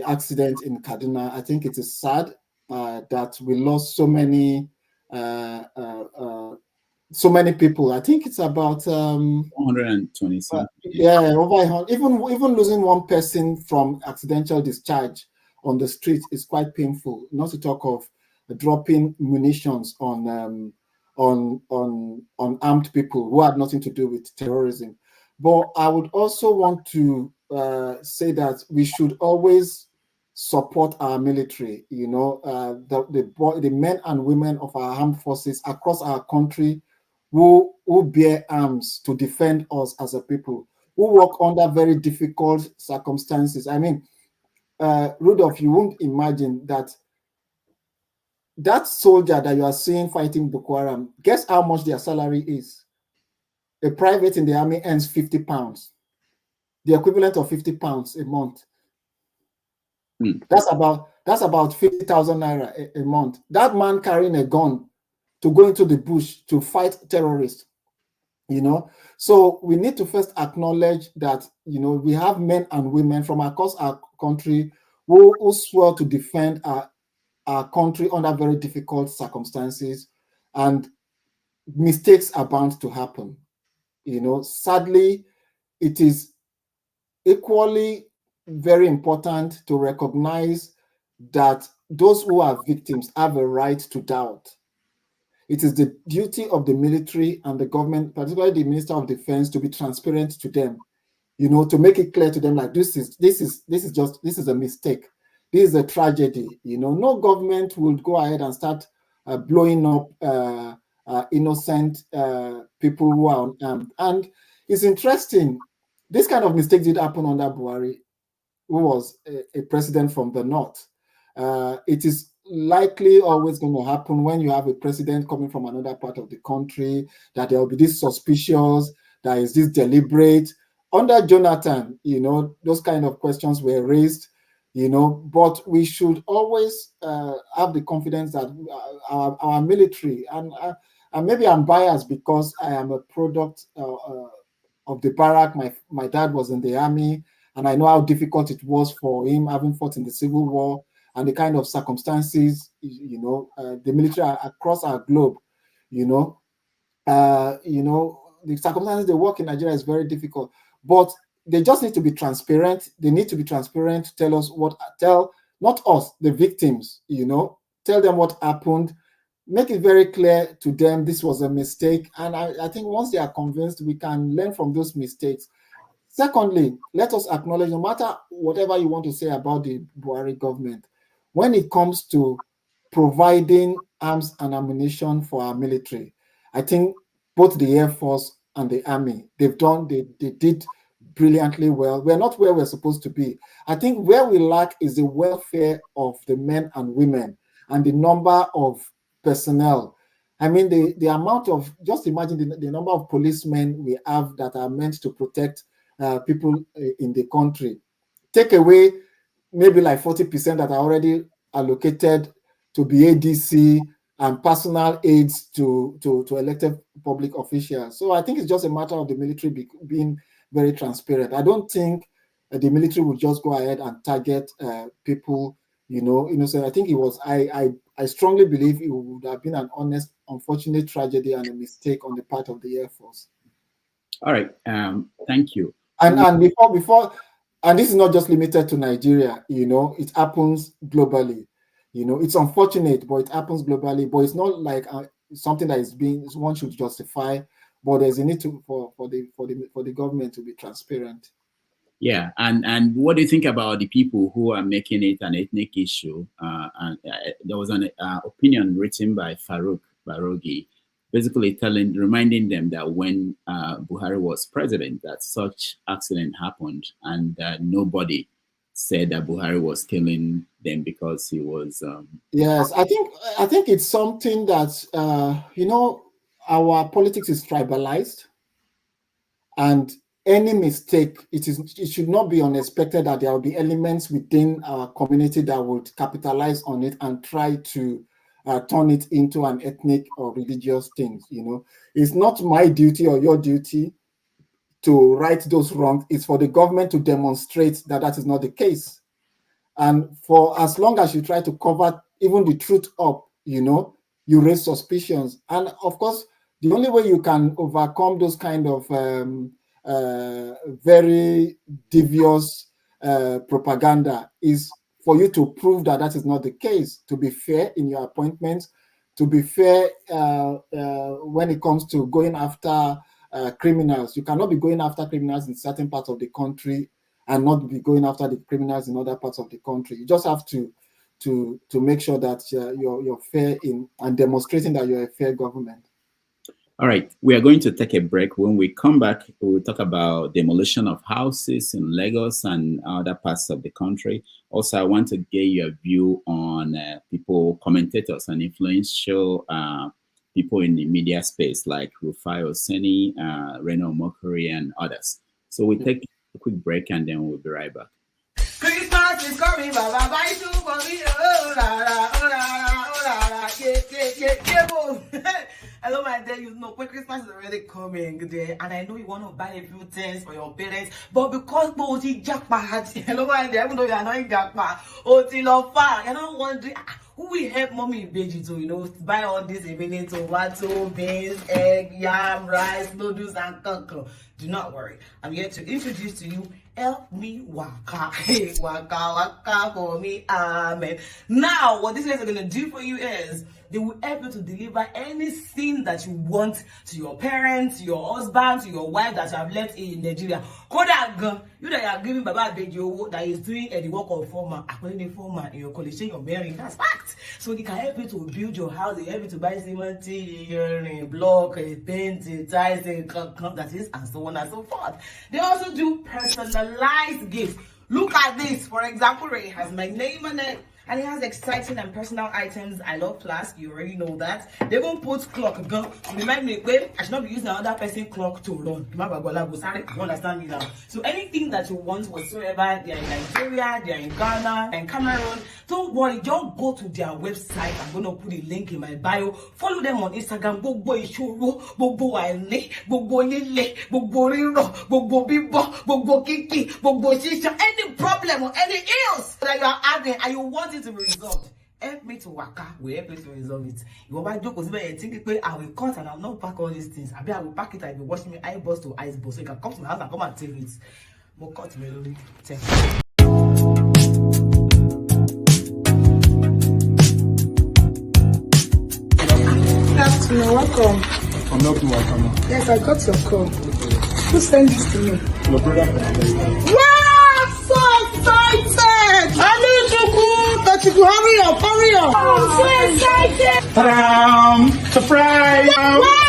accident in Kaduna. I think it is sad. that we lost so many people. I think it's about 120 something. yeah, over 100. Even losing one person from accidental discharge on the street is quite painful. Not to talk of dropping munitions on armed people who had nothing to do with terrorism. But I would also want to say that we should always support our military. You know, the men and women of our armed forces across our country who bear arms to defend us as a people, who work under very difficult circumstances. I mean, Rudolph, you won't imagine that soldier that you are seeing fighting Boko Haram, guess how much their salary is? A private in the army earns £50, the equivalent of £50 a month. That's about 50,000 naira a month. That man carrying a gun to go into the bush to fight terrorists. You know, so we need to first acknowledge that, you know, we have men and women from across our country who swear to defend our country under very difficult circumstances, and mistakes are bound to happen. You know, sadly, it is equally very important to recognize that those who are victims have a right to doubt. It is the duty of the military and the government, particularly the Minister of Defense, to be transparent to them, you know, to make it clear to them, like, this is a mistake. This is a tragedy. You know, no government will go ahead and start blowing up innocent people who are unarmed. And it's interesting, this kind of mistake did happen under Buhari, who was a president from the north. It is likely always going to happen when you have a president coming from another part of the country, that there will be this suspicious, that is this deliberate. Under Jonathan, you know, those kind of questions were raised, you know, but we should always have the confidence that our military, and maybe I'm biased because I am a product of the barrack. My dad was in the army, and I know how difficult it was for him having fought in the Civil War, and the kind of circumstances, you know, the military across our globe, you know, the circumstances they work in Nigeria is very difficult. But they just need to be transparent. They need to be transparent to tell not us, the victims, you know, tell them what happened, make it very clear to them this was a mistake. And I think once they are convinced, we can learn from those mistakes. Secondly, let us acknowledge, no matter whatever you want to say about the Buhari government, when it comes to providing arms and ammunition for our military, I think both the Air Force and the Army, they did brilliantly well. We're not where we're supposed to be. I think where we lack is the welfare of the men and women and the number of personnel. I mean, the amount of, just imagine the number of policemen we have that are meant to protect people in the country. Take away maybe like 40% that are already allocated to be ADC and personal aids to elected public officials. So I think it's just a matter of the military being very transparent. I don't think the military would just go ahead and target people, you know. So I think it was, I strongly believe it would have been an honest, unfortunate tragedy and a mistake on the part of the Air Force. All right, thank you. And before, and this is not just limited to Nigeria, you know, it happens globally. You know, it's unfortunate, but it happens globally. But it's not like something that is one should justify. But there's a need for the government to be transparent. Yeah, and what do you think about the people who are making it an ethnic issue? And there was an opinion written by Farouk Barogi, basically reminding them that when Buhari was president, that such accident happened, and nobody said that Buhari was killing them because he was. Yes, I think it's something that you know, our politics is tribalized, and any mistake, it should not be unexpected that there will be elements within our community that would capitalize on it and try to turn it into an ethnic or religious thing. You know, it's not my duty or your duty to right those wrongs. It's for the government to demonstrate that that is not the case. And for as long as you try to cover even the truth up, you raise suspicions. And of course, the only way you can overcome those kind of very devious propaganda is for you to prove that that is not the case, to be fair in your appointments, to be fair when it comes to going after criminals. You cannot be going after criminals in certain parts of the country and not be going after the criminals in other parts of the country. You just have to make sure that you're fair in and demonstrating that you're a fair government. All right, we are going to take a break. When we come back, we will talk about demolition of houses in Lagos and other parts of the country. Also, I want to get your view on commentators and influential people in the media space like Rufai Oseni, Reno Mokori, and others. So we take a quick break and then we'll be right back. Christmas is coming, Baba, buy two for me. Oh, la, la, oh, la, la, oh, la, la, yeah. Hello, my dear, when Christmas is already coming there, and I know you want to buy a few things for your parents, but because Boji Jackpot, hello, my dear, even though you are not in Jackpot, you're not wondering who will help mommy in Beji to, buy all these remaining tomato, beans, egg, yam, rice, noodles, and cocoa. Do not worry. I'm here to introduce to you Help Me Waka. Hey, waka, waka for me. Amen. Now, what these guys are going to do for you is they will help you to deliver anything that you want to your parents, to your husband, to your wife that you have left in Nigeria. Kodagan, you that are giving Baba Bejo that is doing the work of former, according to former in your college, you're marrying. That's fact. So they can help you to build your house, they help you to buy cement, block, paint, tiles, that is, and so on and so forth. They also do personalized gifts. Look at this. For example, Ray has my name on it. And it has exciting and personal items. I love class. You already know that. They won't put clock gun to remind me, wait, I should not be using another person's clock to run. You understand me now? So anything that you want whatsoever, they are in Nigeria, they are in Ghana, and Cameroon. Don't worry, just go to their website. I'm going to put a link in my bio. Follow them on Instagram. Gbogbo Ishoro, Gbogbo Aine, Gbogbo Lile, Gbogbo Riro, Gbogbo Bibo, Gbogbo Kiki, Gbogbo Shisha. Any problem or any ills that you are having and you want it to be resolved, help me to waka. We help me to resolve it. You want to joke, you think I will cut and I'll not pack all these things. I will pack it. I will wash me eyeballs to eyeballs, so you can come to my house and come and take it. More cut me, Lily. Thank you. You're welcome. I'm not welcome. Yes, I got your call. Who sent this to me? Your brother from America. Wow! So excited! I need to go. That you could hurry up. I'm so excited. Ta-da! Surprise!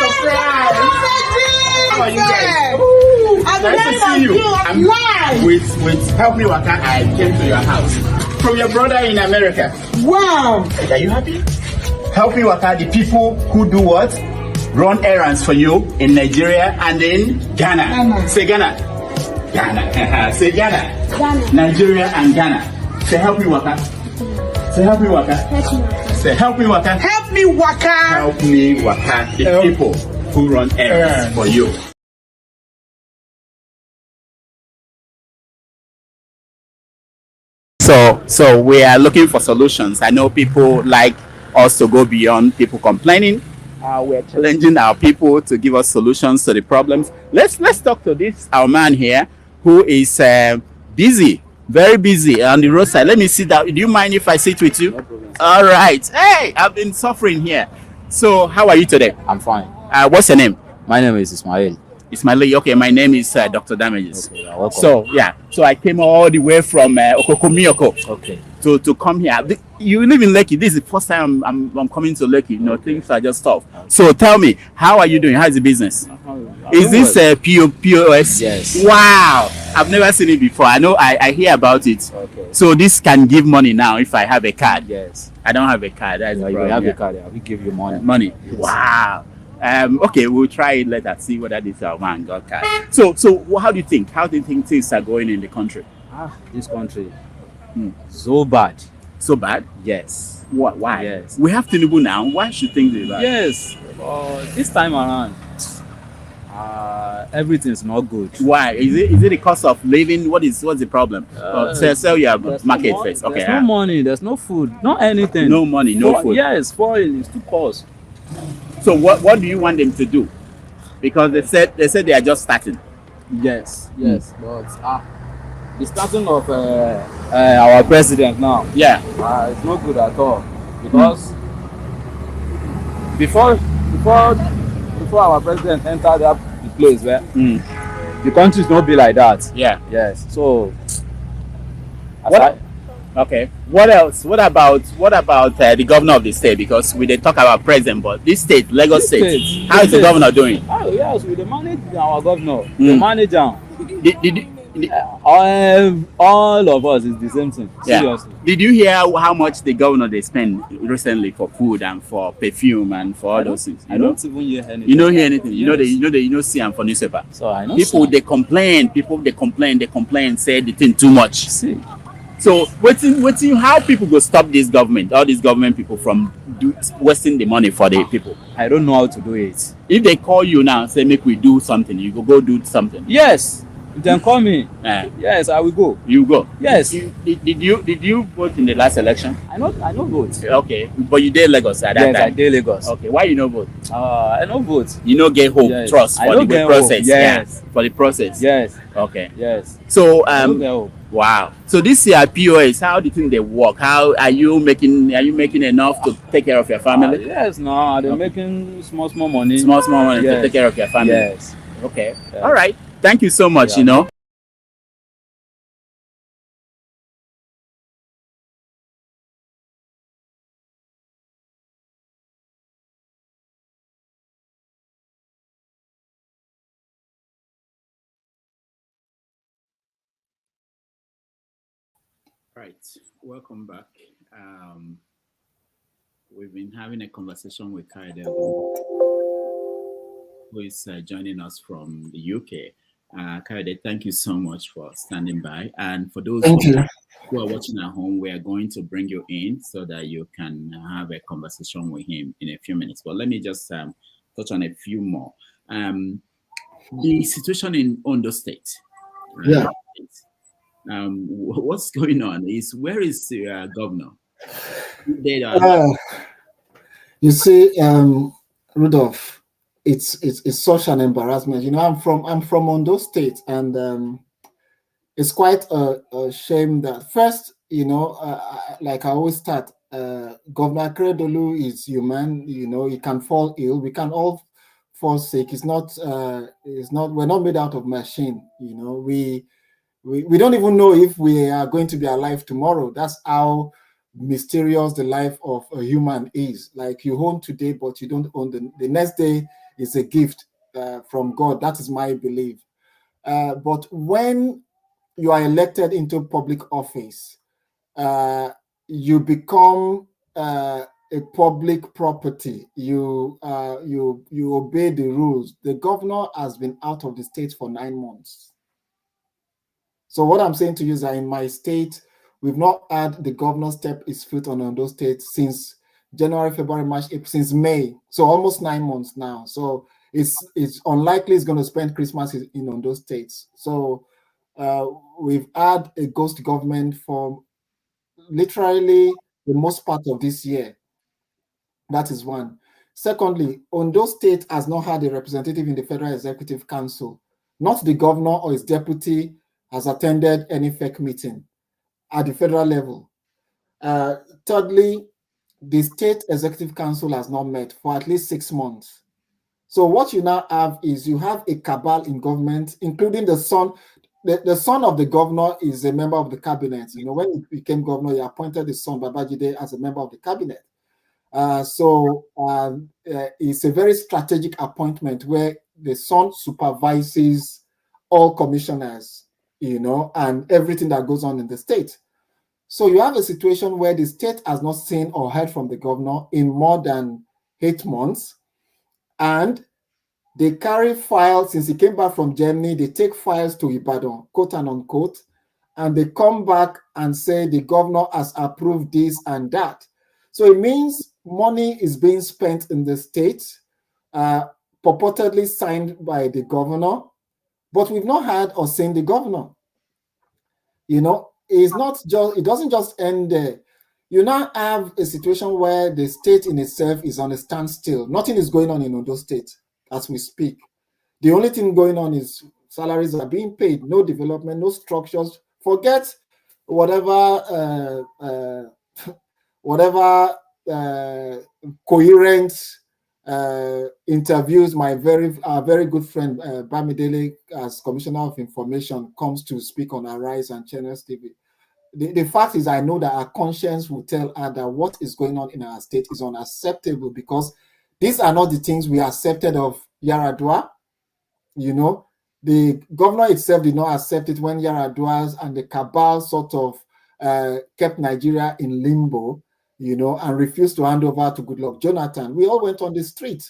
Surprise! How are you guys? I'm nice to see you. I'm live. With Help Me Waka, I came to your house. From your brother in America. Wow! Are you happy? Help Me Waka, the people who do what? Run errands for you in Nigeria and in Ghana. Say Ghana. Ghana. Say Ghana. Ghana. Nigeria and Ghana. Say Help Me Waka. Say Help Me Waka. Say Help Me Waka. Help me waka. Help Me Waka, the people who run errands for you. So we are looking for solutions. I know people like us to go beyond people complaining. We're challenging our people to give us solutions to the problems. Let's talk to this our man here who is busy, very busy on the roadside. Let me sit down. Do you mind if I sit with you? No problem. All right. Hey, I've been suffering here. So how are you today? I'm fine. What's your name? My name is Ismail. Ismail. Okay, my name is Dr. Damages. Okay, you're welcome. So I came all the way from Okokomioko. Okay. To come here. You live in Lekki. This is the first time I'm coming to Lekki. You know, things are just tough. So tell me, how are you doing? How's the business? Is this POS? Yes. Wow. I've never seen it before. I know I hear about it. Okay. So this can give money now if I have a card. Yes. I don't have a card. That's the You problem. have a card. I will give you money. Money. Yes. Wow. Okay, we'll try it later. See whether this our man got card. So how do you think? How do you think things are going in the country? This country, so bad. So bad? Yes. What? Why? Yes. We have Tinubu now. Why should things be bad? Yes. This time around, Everything's not good. Why? Is it the cost of living? What's the problem? Sell your market no first. Okay. There's no money. There's no food. Not anything. No money. No food. Yes, foreign is too cost. So what do you want them to do? Because they said they are just starting. Yes, but the starting of our president now. Yeah. It's not good at all, because before our president entered the place where the country's not be like that. Yeah. Yes. So okay. What else? What about the governor of the state? Because we did talk about president, but this state, Lagos State, how is the governor doing? Oh yes, we manage our governor. The manager. All of us is the same thing. Yeah. Seriously. Did you hear how much the governor they spend recently for food and for perfume and for all those things? I don't even hear anything. You don't hear anything. Yes. You know see them for newspaper. So I know People they complain. Say the thing too much. See. So waiting how people go stop this government, all these government people from wasting the money for the people. I don't know how to do it. If they call you now and say make we do something, you go do something. Yes. You can call me. Yes, I will go. You go. Yes. Did you vote in the last election? I know vote. Okay, but you did Lagos at that time. Yes, I did Lagos. Okay, why you no vote? I no vote. You no get hope, Yes. trust I for no the get process. hope. Yes. Yeah, for the process. Yes. Okay. Yes. So I no get hope. wow. So this year POS, how do you think they work? How are you making enough to take care of your family? Yes, no, they're making small money. Small money to Yes. take care of your family. Yes. Okay. Yes. All right. Thank you so much. Yeah. Right, welcome back. We've been having a conversation with Kayode, who is joining us from the UK. Kayode, thank you so much for standing by. And for those who are watching at home, we are going to bring you in so that you can have a conversation with him in a few minutes. But let me just touch on a few more. The situation in Ondo State. Yeah. What's going on? Where is the governor? You see, Rudolph, it's such an embarrassment. You know, I'm from Ondo State, and it's quite a shame that first, you know, like I always start, Governor Akeredolu is human. You know, he can fall ill. We can all fall sick. It's not. We're not made out of machine. You know, we don't even know if we are going to be alive tomorrow. That's how mysterious the life of a human is. Like you own today, but you don't own the next day is a gift from God. That is my belief. But when you are elected into public office, you become a public property. You obey the rules. The governor has been out of the state for 9 months. So what I'm saying to you is that in my state, we've not had the governor step his foot on Ondo State since January, February, March, April, since May. So almost 9 months now. So it's unlikely he's going to spend Christmas in Ondo State. So we've had a ghost government for literally the most part of this year. That is one. Secondly, Ondo State has not had a representative in the Federal Executive Council. Not the governor or his deputy has attended any FEC meeting at the federal level. Thirdly, the State Executive Council has not met for at least 6 months. So what you now have is you have a cabal in government, including the son. The son of the governor is a member of the cabinet. You know, when he became governor, he appointed his son Babajide as a member of the cabinet. It's a very strategic appointment where the son supervises all commissioners, you know, and everything that goes on in the state. So you have a situation where the state has not seen or heard from the governor in more than 8 months, and they carry files. Since he came back from Germany, they take files to Ibadan, quote and unquote, and they come back and say the governor has approved this and that. So it means money is being spent in the state, purportedly signed by the governor, but we've not heard or seen the governor. You know, it's not just, it doesn't just end there. You now have a situation where the state in itself is on a standstill. Nothing is going on in Ondo State as we speak. The only thing going on is salaries are being paid, no development, no structures. Forget whatever coherent interviews my very good friend Bamidele as Commissioner of Information comes to speak on Arise and Channels TV. The fact is, I know that our conscience will tell her that what is going on in our state is unacceptable, because these are not the things we accepted of Yaradua. You know, the governor itself did not accept it when Yaradua's and the cabal sort of kept Nigeria in limbo, you know, and refused to hand over to Goodluck Jonathan. We all went on the street,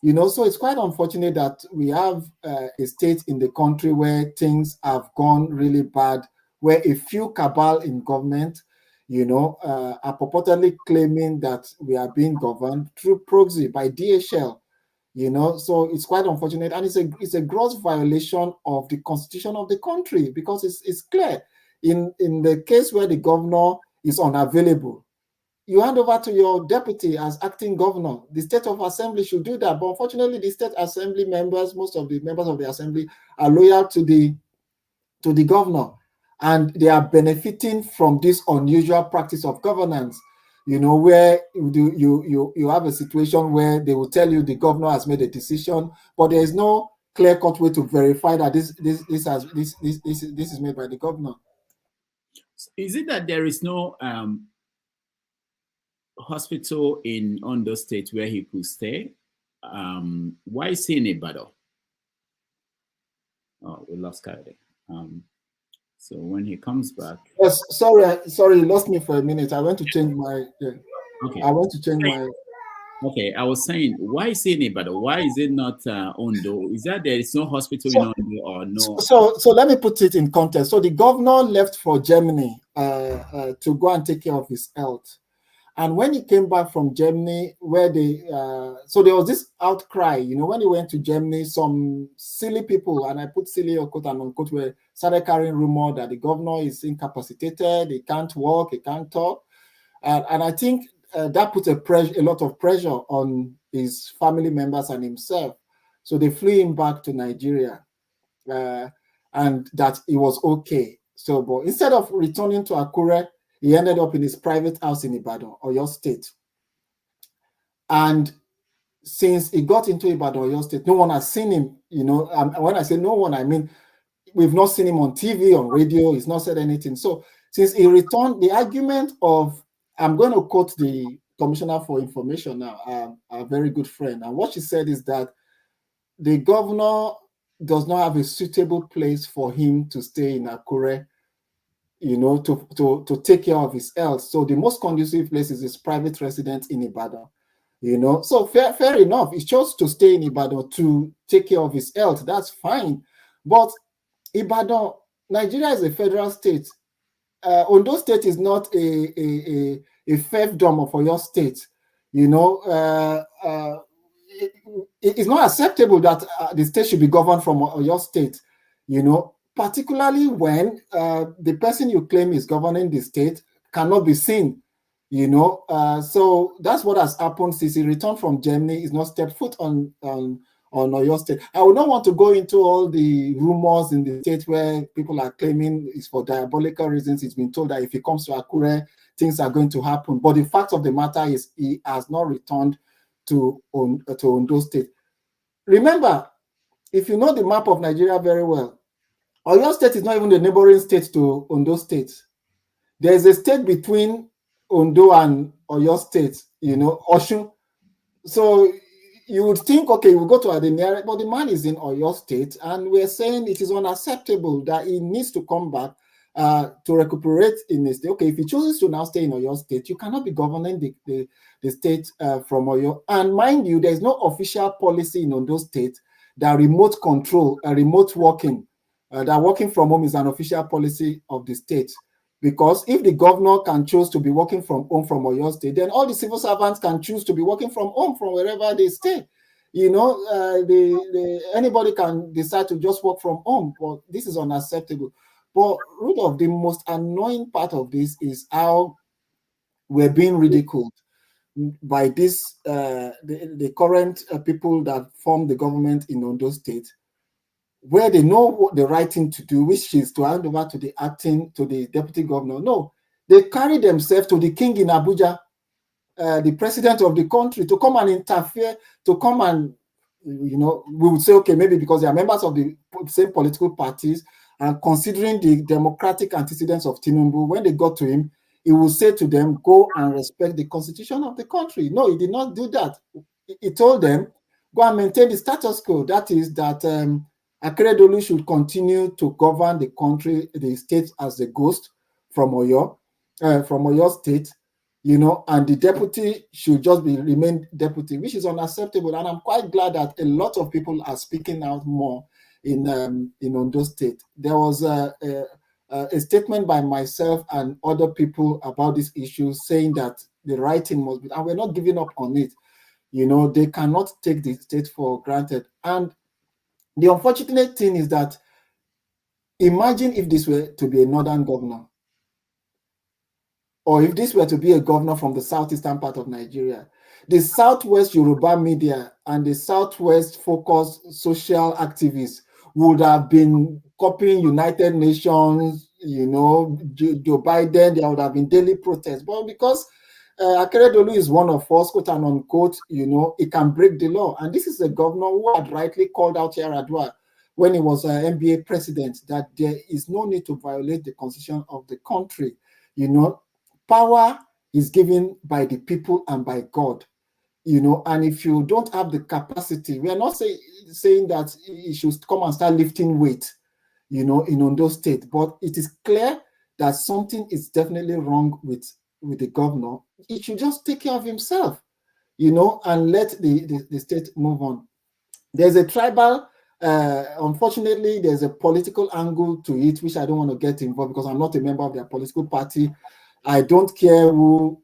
you know, so it's quite unfortunate that we have a state in the country where things have gone really bad, where a few cabal in government, you know, are purportedly claiming that we are being governed through proxy by DHL, you know. So it's quite unfortunate, and it's a gross violation of the constitution of the country, because it's clear in the case where the governor is unavailable, you hand over to your deputy as acting governor. The state of assembly should do that, but unfortunately the state assembly members, most of the members of the assembly, are loyal to the governor, and they are benefiting from this unusual practice of governance, you know, where you have a situation where they will tell you the governor has made a decision, but there is no clear-cut way to verify that this is made by the governor. Is it that there is no hospital in Ondo State where he could stay? Why is he in Ibadan? Oh, we lost Kayode. So when he comes back. Yes, sorry, you lost me for a minute. I went to change my. Okay. I want to change my. Okay, I was saying, why is he in Ibadan? Why is it not Ondo? Is that there is no hospital in Ondo or no? So let me put it in context. So the governor left for Germany to go and take care of his health. And when he came back from Germany, where so there was this outcry, you know, when he went to Germany, some silly people, and I put silly quote and unquote, were started carrying rumor that the governor is incapacitated, he can't walk, he can't talk. And I think that put a lot of pressure on his family members and himself. So they flew him back to Nigeria, and that he was okay. So, but instead of returning to Akure, he ended up in his private house in Ibadan, Oyo State. And since he got into Ibadan, Oyo State, no one has seen him, you know. When I say no one, I mean, we've not seen him on TV, on radio, he's not said anything. So since he returned, the argument of, I'm going to quote the Commissioner for Information now, a very good friend. And what she said is that the governor does not have a suitable place for him to stay in Akure, you know, to take care of his health. So the most conducive place is his private residence in Ibadan, you know. So fair enough. He chose to stay in Ibadan to take care of his health. That's fine. But Ibadan, Nigeria is a federal state. Ondo State is not a fiefdom of Oyo State. You know, it's not acceptable that the state should be governed from Oyo State, you know, particularly when the person you claim is governing the state cannot be seen, you know. So that's what has happened since he returned from Germany. He's not stepped foot on Oyo State. I would not want to go into all the rumors in the state where people are claiming it's for diabolical reasons. It's been told that if he comes to Akure, things are going to happen. But the fact of the matter is he has not returned to Ondo State. Remember, if you know the map of Nigeria very well, Oyo State is not even the neighboring state to Ondo State. There is a state between Ondo and Oyo State, you know, Osun. So you would think, okay, we'll go to Adenere, but the man is in Oyo State, and we're saying it is unacceptable that he needs to come back to recuperate in the state. Okay, if he chooses to now stay in Oyo State, you cannot be governing the state from Oyo. And mind you, there's no official policy in Ondo State that remote control, remote working, that working from home is an official policy of the state. Because if the governor can choose to be working from home from Oyo State, then all the civil servants can choose to be working from home from wherever they stay. You know, anybody can decide to just work from home, but this is unacceptable. But root of the most annoying part of this is how we're being ridiculed by this the current people that form the government in Ondo State, where they know what the right thing to do, which is to hand over to the deputy governor. No, they carry themselves to the king in Abuja, the president of the country, to come and interfere, to come and, you know, we would say, okay, maybe because they are members of the same political parties, and considering the democratic antecedents of Tinubu, when they got to him, he will say to them, go and respect the constitution of the country. No, he did not do that. He told them, go and maintain the status quo. That is that Akeredolu should continue to govern the country, the state as the ghost from Oyo State, you know, and the deputy should just remain deputy, which is unacceptable. And I'm quite glad that a lot of people are speaking out more in Ondo State. There was a statement by myself and other people about this issue, saying that the right thing must be, and we're not giving up on it. You know, they cannot take the state for granted. And the unfortunate thing is that, imagine if this were to be a northern governor, or if this were to be a governor from the southeastern part of Nigeria. The Southwest Yoruba media and the Southwest focused social activists would have been copying United Nations, you know, Joe Biden. There would have been daily protests. But because Akeredolu is one of us, quote and unquote, you know, he can break the law. And this is a governor who had rightly called out Yaradua when he was NBA president, that there is no need to violate the constitution of the country. You know, power is given by the people and by God, you know, and if you don't have the capacity, we are not saying that you should come and start lifting weight, you know, in Ondo State, but it is clear that something is definitely wrong with the governor. He should just take care of himself, you know, and let the state move on. There's a tribal, unfortunately, there's a political angle to it, which I don't want to get involved because I'm not a member of their political party. I don't care who,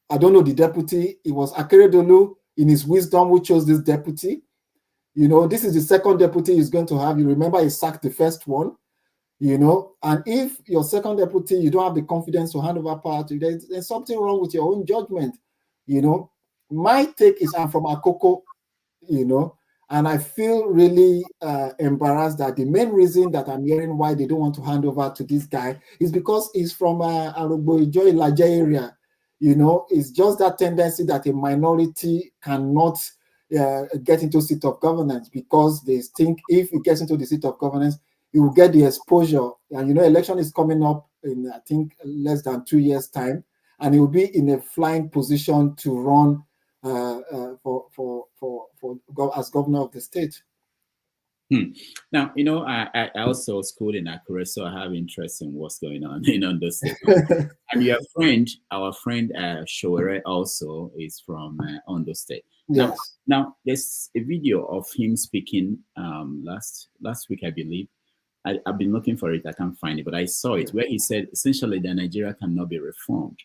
I don't know the deputy. It was Akeredolu in his wisdom who chose this deputy. You know, this is the second deputy he's going to have. You remember he sacked the first one, you know, and if your second deputy, you don't have the confidence to hand over power to, there's something wrong with your own judgment, you know. My take is I'm from Akoko, you know, and I feel really embarrassed that the main reason that I'm hearing why they don't want to hand over to this guy is because he's from Arugbo Ijo Ilaje area. You know, it's just that tendency that a minority cannot get into seat of governance, because they think if he gets into the seat of governance, he will get the exposure. And, you know, election is coming up in, I think, less than 2 years' time, and he will be in a flying position to run as governor of the state. Now, you know, I also schooled in Akure, so I have interest in what's going on in Ondo State. And your friend, our friend Showere, also is from Ondo State. Yes. Now, there's a video of him speaking last week, I believe. I've been looking for it. I can't find it, but I saw it, where he said essentially that Nigeria cannot be reformed.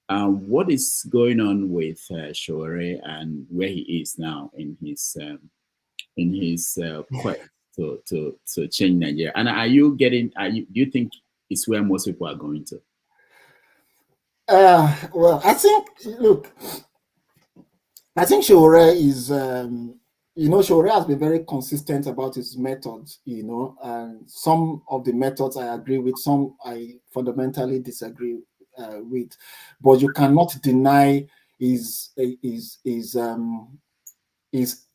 What is going on with Showere and where he is now in his quest to change Nigeria? And do you think it's where most people are going to? Well, I think Showere is, you know, Showere has been very consistent about his methods, you know, and some of the methods I agree with, some I fundamentally disagree with, but you cannot deny his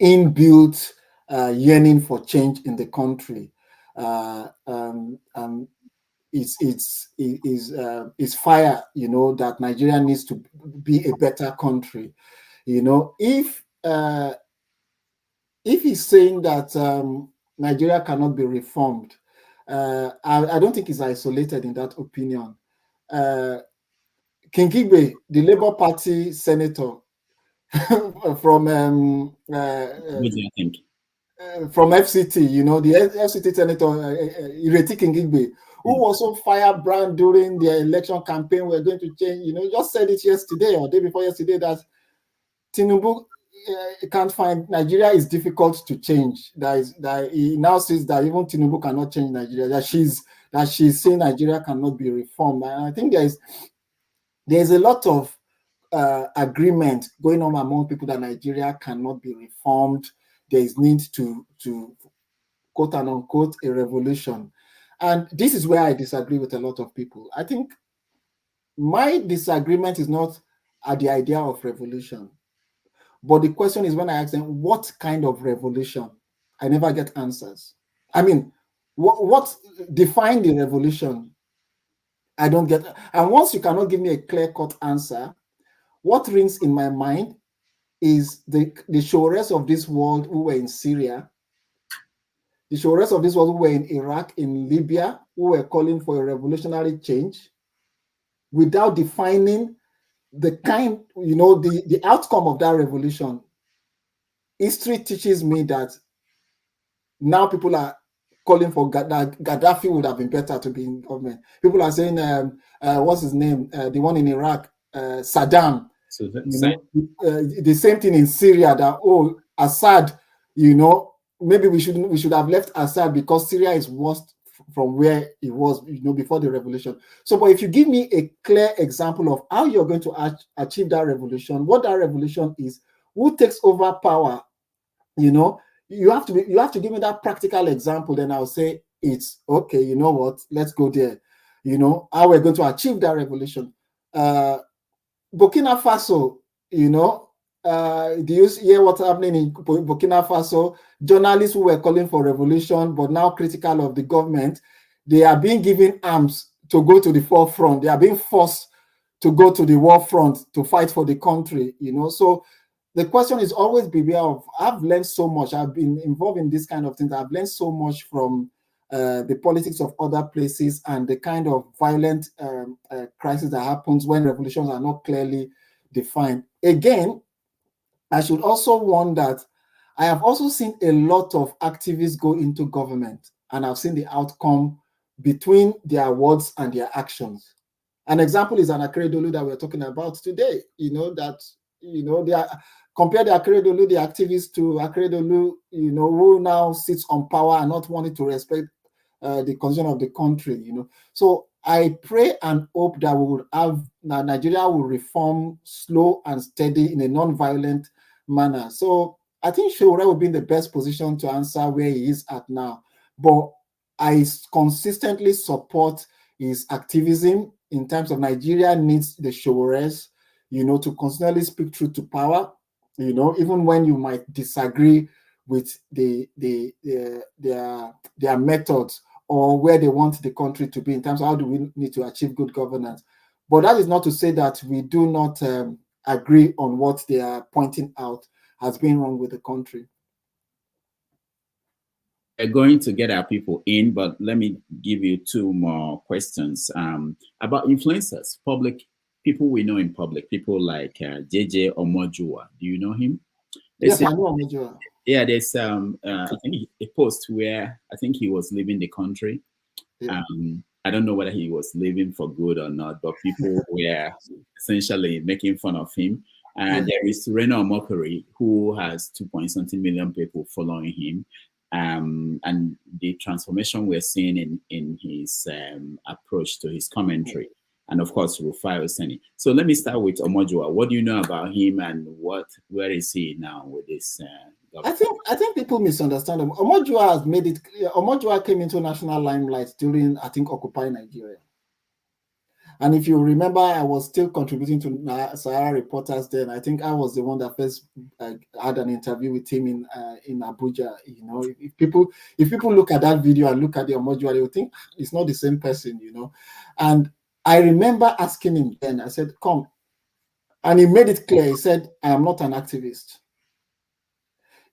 inbuilt yearning for change in the country. It's fire, you know, that Nigeria needs to be a better country. You know, if he's saying that Nigeria cannot be reformed, I don't think he's isolated in that opinion. King Igbe, the Labour Party senator from from FCT, you know, the FCT senator Ireti King Igbe, who was so firebrand during the election campaign, we're going to change, you know, just said it yesterday or day before yesterday that Tinubu can't find Nigeria is difficult to change. That he now says that even Tinubu cannot change Nigeria. That she's saying Nigeria cannot be reformed. And I think there's a lot of agreement going on among people that Nigeria cannot be reformed. There is need to quote and unquote a revolution. And this is where I disagree with a lot of people. I think my disagreement is not at the idea of revolution. But the question is, when I ask them, what kind of revolution? I never get answers. I mean, what define the revolution? I don't get. And once you cannot give me a clear-cut answer, what rings in my mind is the showrest of this world who were in Syria, the showrest of this world who were in Iraq, in Libya, who were calling for a revolutionary change without defining the kind, the outcome of that revolution. History teaches me that now people are calling for Gaddafi would have been better to be in government. People are saying, what's his name? The one in Iraq, Saddam. So the same thing in Syria, that, Assad, maybe we should have left Assad because Syria is worse from where it was, before the revolution. So, but if you give me a clear example of how you're going to achieve that revolution, what that revolution is, who takes over power, you have to give me that practical example. Then I'll say it's okay. You know what? Let's go there. How we're going to achieve that revolution. Burkina Faso, do you hear what's happening in Burkina Faso? Journalists who were calling for revolution, but now critical of the government, they are being given arms to go to the forefront. They are being forced to go to the war front to fight for the country, So the question is always beware of. I've learned so much. I've been involved in this kind of things. I've learned so much from the politics of other places and the kind of violent crisis that happens when revolutions are not clearly defined. Again, I should also warn that I have also seen a lot of activists go into government, and I've seen the outcome between their words and their actions. An example is an Akeredolu that we're talking about today. They are compare the Akeredolu, the activists, to Akeredolu, who now sits on power and not wanting to respect the condition of the country. So I pray and hope that Nigeria will reform slow and steady in a non-violent manner. So I think Showore will be in the best position to answer where he is at now. But I consistently support his activism in terms of Nigeria needs the Showores, to constantly speak truth to power, even when you might disagree with their methods or where they want the country to be in terms of how do we need to achieve good governance. But that is not to say that we do not agree on what they are pointing out has been wrong with the country. We're going to get our people in, but let me give you two more questions about influencers, public people we know in public, people like JJ Omojua. Do you know him? Yes, I know Omojua. Yeah, there's I think a post where I think he was leaving the country. Yeah. I don't know whether he was leaving for good or not, but people were essentially making fun of him. And there is Reno Omokari, who has 2.something million people following him. And the transformation we're seeing in his approach to his commentary. And of course, Rufai Oseni. So let me start with Omojua. What do you know about him, and where is he now with this? I think people misunderstand him. Omojua has made it clear. Omojua came into national limelight during, I think, Occupy Nigeria. And if you remember, I was still contributing to Sahara Reporters then. I think I was the one that first had an interview with him in Abuja. If people look at that video and look at the Omojua, they will think it's not the same person, And I remember asking him then, I said, come. And he made it clear. He said, I am not an activist.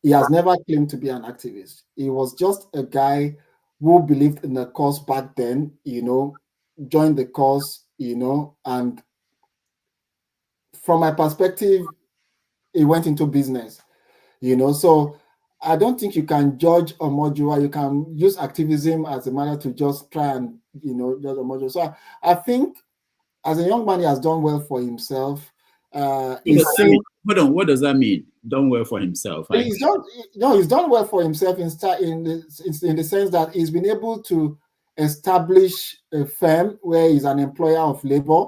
He has never claimed to be an activist. He was just a guy who believed in the cause back then, joined the cause, and from my perspective, he went into business, So I don't think you can judge Omojua. You can use activism as a matter to just try and, judge Omojua. So I think as a young man, he has done well for himself. is saying, hold on, what does that mean? Done well for himself. He's done well for himself in the sense that he's been able to establish a firm where he's an employer of labor,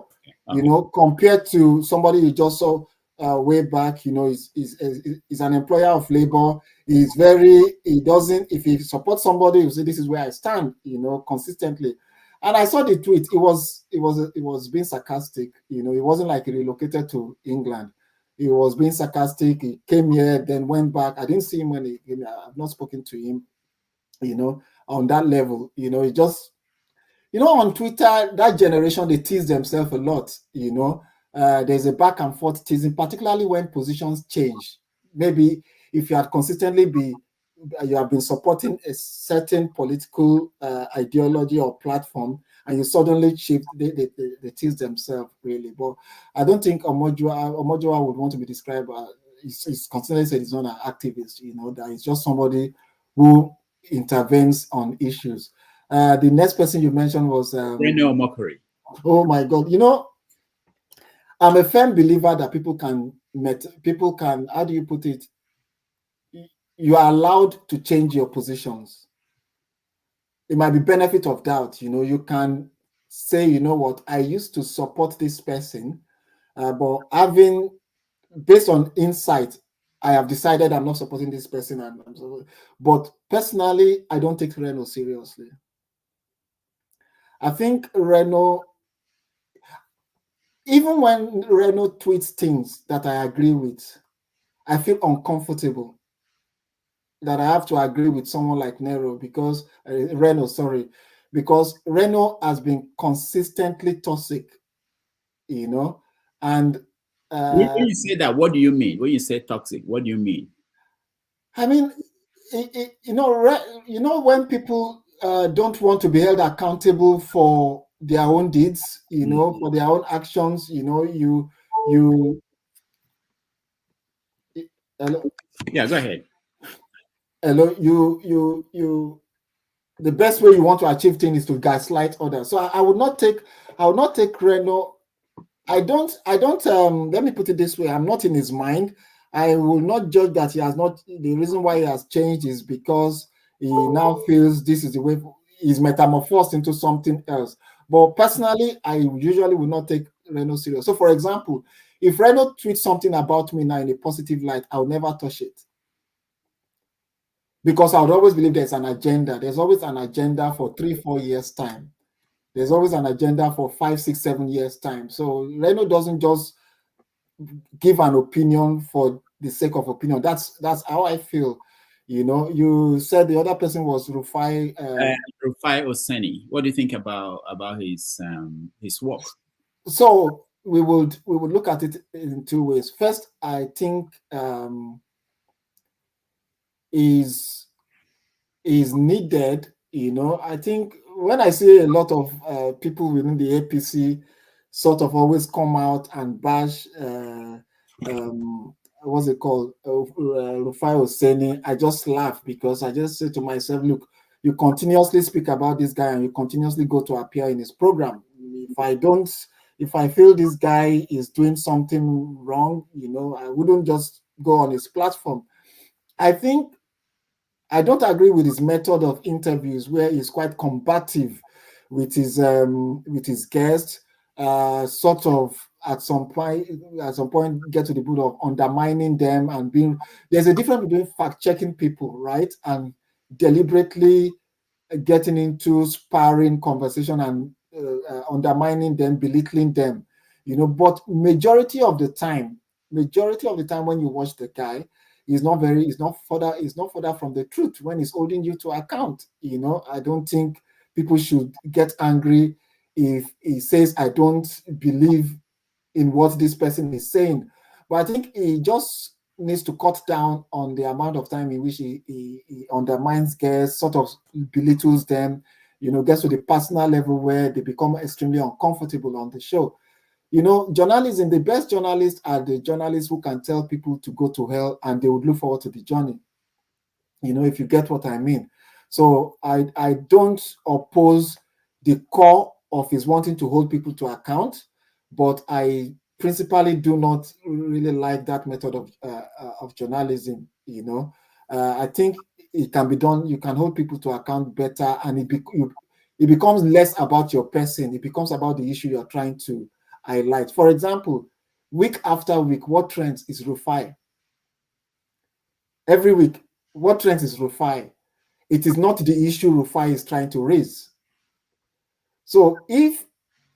compared to somebody you just saw way back. He's an employer of labor. He doesn't, if he supports somebody, you say, this is where I stand, consistently. And I saw the tweet. It was being sarcastic. It wasn't like he relocated to England. He was being sarcastic. He came here, then went back. I didn't see him when I've not spoken to him, on that level. He just, on Twitter, that generation, they tease themselves a lot. There's a back and forth teasing, particularly when positions change. Maybe if you had consistently you have been supporting a certain political ideology or platform, and you suddenly shift, they tease themselves, really. But I don't think Omojoa would want to be described. He's constantly said he's not an activist, that he's just somebody who intervenes on issues. The next person you mentioned was Reno Mockery. Oh my God. I'm a firm believer that people can, how do you put it? You are allowed to change your positions. It might be benefit of doubt. You can say, what, I used to support this person, but based on insight, I have decided I'm not supporting this person. But personally, I don't take Reno seriously. I think Reno, even when Reno tweets things that I agree with, I feel uncomfortable that I have to agree with someone like Reno because Reno has been consistently toxic, and when you say that, what do you mean? When you say toxic, what do you mean? I mean, when people don't want to be held accountable for their own deeds, for their own actions, you yeah, go ahead. Hello, the best way you want to achieve things is to gaslight others. So I would not take Reno. I don't let me put it this way, I'm not in his mind. I will not judge that he has not. The reason why he has changed is because he now feels this is the way he's metamorphosed into something else. But personally, I usually will not take Reno serious. So for example, if Reno tweets something about me now in a positive light, I'll never touch it. Because I would always believe there's an agenda. There's always an agenda for 3-4 years' time. There's always an agenda for 5, 6, 7 years' time. So Reno doesn't just give an opinion for the sake of opinion. That's how I feel. You said the other person was Rufai. Rufai Oseni. What do you think about his work? So we would look at it in two ways. First, I think is needed. I think when I see a lot of people within the APC sort of always come out and bash what's it called, Rufai Oseni, I just laugh because I just say to myself, look, you continuously speak about this guy and you continuously go to appear in his program. If I feel this guy is doing something wrong, I wouldn't just go on his platform. I think I don't agree with his method of interviews where he's quite combative with his guests, sort of at some point get to the point of undermining them and being. There's a difference between fact-checking people, right, and deliberately getting into sparring conversation and undermining them, belittling them, But majority of the time when you watch the guy, He's not further from the truth when he's holding you to account. I don't think people should get angry if he says, I don't believe in what this person is saying. But I think he just needs to cut down on the amount of time in which he undermines guests, sort of belittles them, gets to the personal level where they become extremely uncomfortable on the show. Journalism, the best journalists are the journalists who can tell people to go to hell and they would look forward to the journey. If you get what I mean. So I don't oppose the core of his wanting to hold people to account, but I principally do not really like that method of journalism. I think it can be done. You can hold people to account better, and it becomes less about your person. It becomes about the issue you're trying to highlight. For example, week after week, what trends is Rufai? Every week, what trends is Rufai? It is not the issue Rufai is trying to raise. So if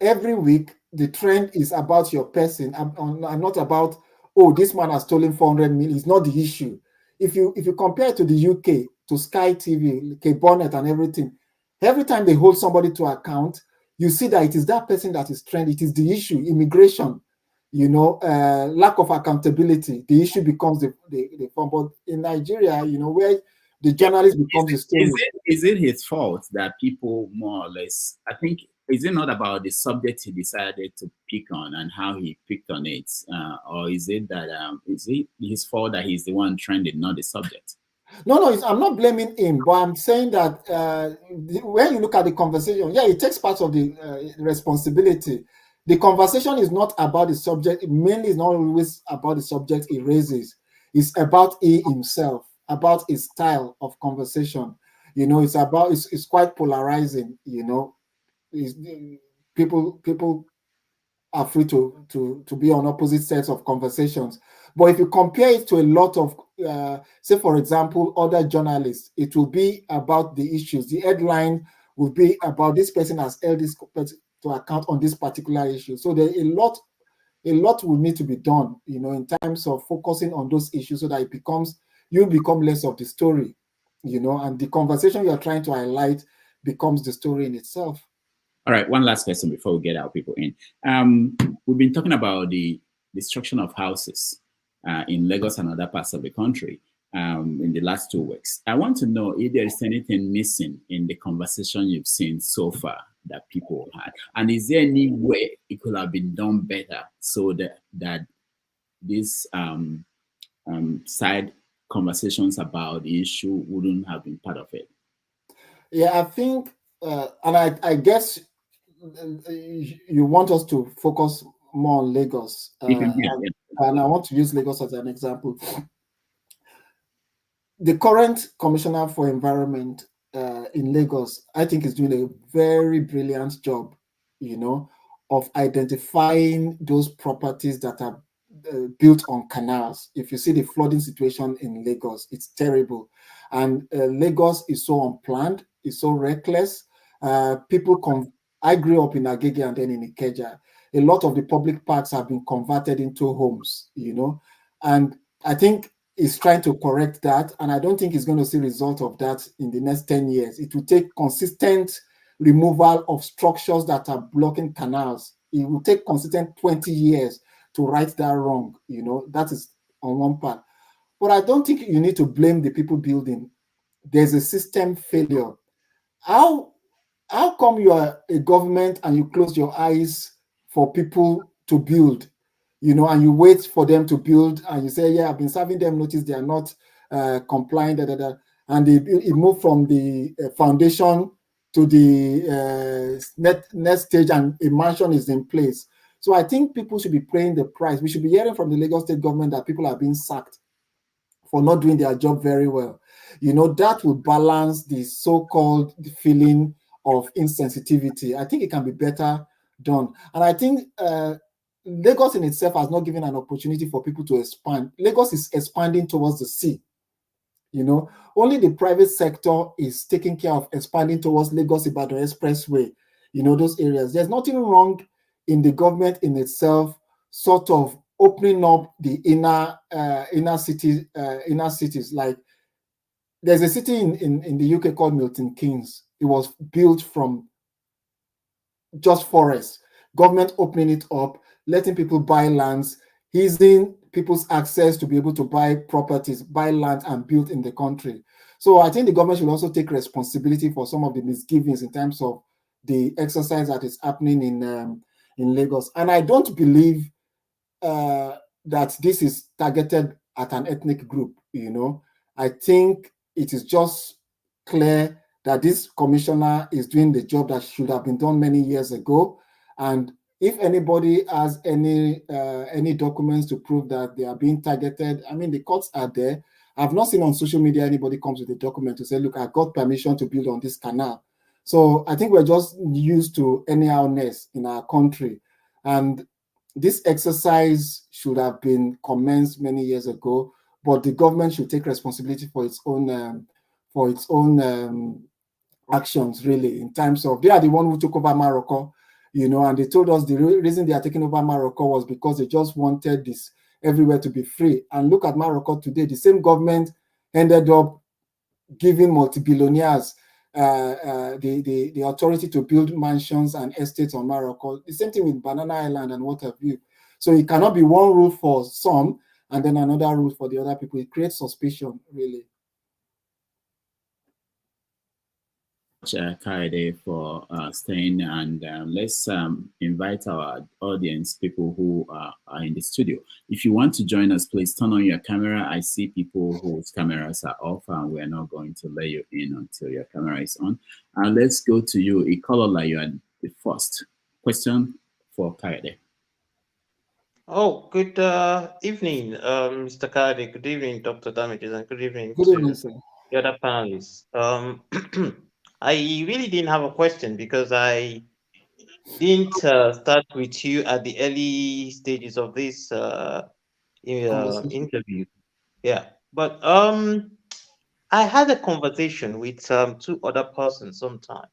every week the trend is about your person and not about, oh, this man has stolen 400 million, it's not the issue. If you compare it to the UK, to Sky TV, K Bonnet and everything, every time they hold somebody to account, you see that it is that person that is trend. It is the issue, immigration, lack of accountability. The issue becomes the form. But in Nigeria, where the journalist becomes the story. Is it his fault that people more or less, I think, is it not about the subject he decided to pick on and how he picked on it? Or is it that, is it his fault that he's the one trending, not the subject? No, I'm not blaming him, but I'm saying that when you look at the conversation, yeah, it takes part of the responsibility. The conversation is not about the subject. It mainly is not always about the subject he raises. It's about he himself, about his style of conversation. It's quite polarizing. People are free to be on opposite sets of conversations. But if you compare it to a lot of, say, for example, other journalists, it will be about the issues. The headline will be about this person has held this to account on this particular issue. So there a lot will need to be done, in terms of focusing on those issues so that you become less of the story, and the conversation you're trying to highlight becomes the story in itself. All right, one last question before we get our people in. We've been talking about the destruction of houses in Lagos and other parts of the country in the last 2 weeks. I want to know if there is anything missing in the conversation you've seen so far that people had. And is there any way it could have been done better so that these side conversations about the issue wouldn't have been part of it? Yeah, I think, and I guess you want us to focus more on Lagos. And I want to use Lagos as an example. The current Commissioner for Environment in Lagos, I think, is doing a very brilliant job, of identifying those properties that are built on canals. If you see the flooding situation in Lagos, it's terrible. And Lagos is so unplanned, it's so reckless. I grew up in Agege and then in Ikeja. A lot of the public parks have been converted into homes, and I think it's trying to correct that. And I don't think it's going to see result of that in the next 10 years. It will take consistent removal of structures that are blocking canals. It will take consistent 20 years to right that wrong. That is on one part. But I don't think you need to blame the people building. There's a system failure. How come you are a government and you close your eyes for people to build, and you wait for them to build and you say, yeah, I've been serving them notice, they are not complying, and it moved from the foundation to the next stage and a mansion is in place. So I think people should be paying the price. We should be hearing from the Lagos state government that people are being sacked for not doing their job very well. That will balance the so-called feeling of insensitivity. I think it can be better done. And I think Lagos in itself has not given an opportunity for people to expand. Lagos is expanding towards the sea. Only the private sector is taking care of expanding towards Lagos-Ibadan Expressway, those areas. There's nothing wrong in the government in itself sort of opening up the inner cities. Like there's a city in the UK called Milton Keynes. It was built from just forest. Government opening it up, letting people buy lands, easing people's access to be able to buy properties, buy land and build in the country. So I think the government should also take responsibility for some of the misgivings in terms of the exercise that is happening in Lagos. And I don't believe that this is targeted at an ethnic group. I think it is just clear that this commissioner is doing the job that should have been done many years ago. And if anybody has any documents to prove that they are being targeted, I mean, the courts are there. I've not seen on social media anybody comes with a document to say, look, I got permission to build on this canal. So I think we're just used to anyhowness in our country. And this exercise should have been commenced many years ago, but the government should take responsibility for its own actions, really, in terms of, they are the one who took over Morocco, you know, and they told us the reason they are taking over Morocco was because they just wanted this everywhere to be free. And look at Morocco today. The same government ended up giving multi-billionaires the authority to build mansions and estates on Morocco. The same thing with Banana Island and what have you. So it cannot be one rule for some and then another rule for the other people. It creates suspicion, really. Kayode, for staying, and let's invite our audience, people who are in the studio. If you want to join us, please turn on your camera. I see people whose cameras are off, and we're not going to let you in until your camera is on. And let's go to you, Ikolola. You are the first question for Kayode. Oh, good evening, Mr. Kayode. Good evening, Dr. Damages, and good evening to the other panelists. I really didn't have a question because I didn't start with you at the early stages of this interview. Yeah, but I had a conversation with two other persons sometime,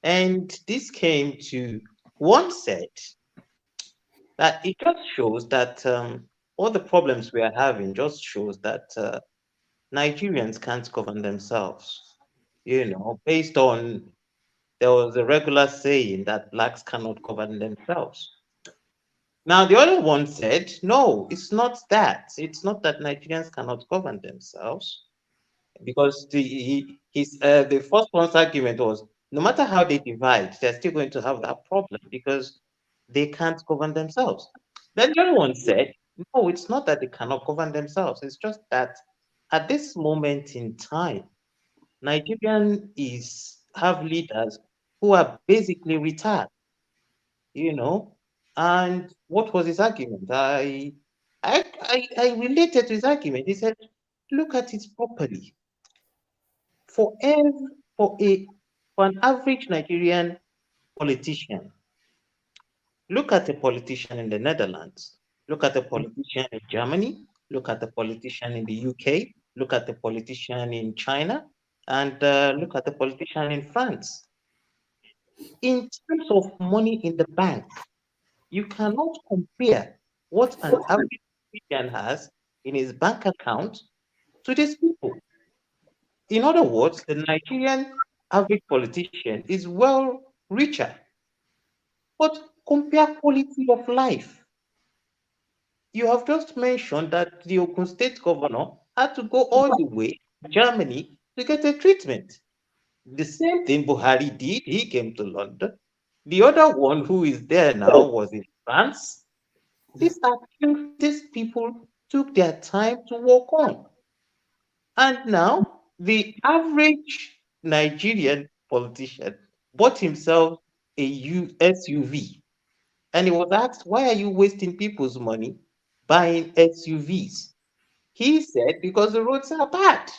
and this came to, one said that it just shows that all the problems we are having just shows that Nigerians can't govern themselves. You know, based on, there was a regular saying that blacks cannot govern themselves. Now, the other one said, no, it's not that. It's not that Nigerians cannot govern themselves, because the first one's argument was, no matter how they divide, they're still going to have that problem because they can't govern themselves. Then the other one said, no, it's not that they cannot govern themselves. It's just that at this moment in time, Nigerians have leaders who are basically retired, you know. And what was his argument? I related to his argument. He said, look at it properly. For an average Nigerian politician, look at a politician in the Netherlands, look at a politician in Germany, look at the politician in the UK, look at the politician in China, and look at the politician in France. In terms of money in the bank, you cannot compare what an average Nigerian has in his bank account to these people. In other words, the Nigerian average politician is well richer. But compare quality of life. You have just mentioned that the Ogun State governor had to go all the way to Germany to get a treatment. The same thing Buhari did. He came to London. The other one who is there now was in France. These people took their time to work on. And now the average Nigerian politician bought himself a SUV. And he was asked, why are you wasting people's money buying SUVs? He said, because the roads are bad.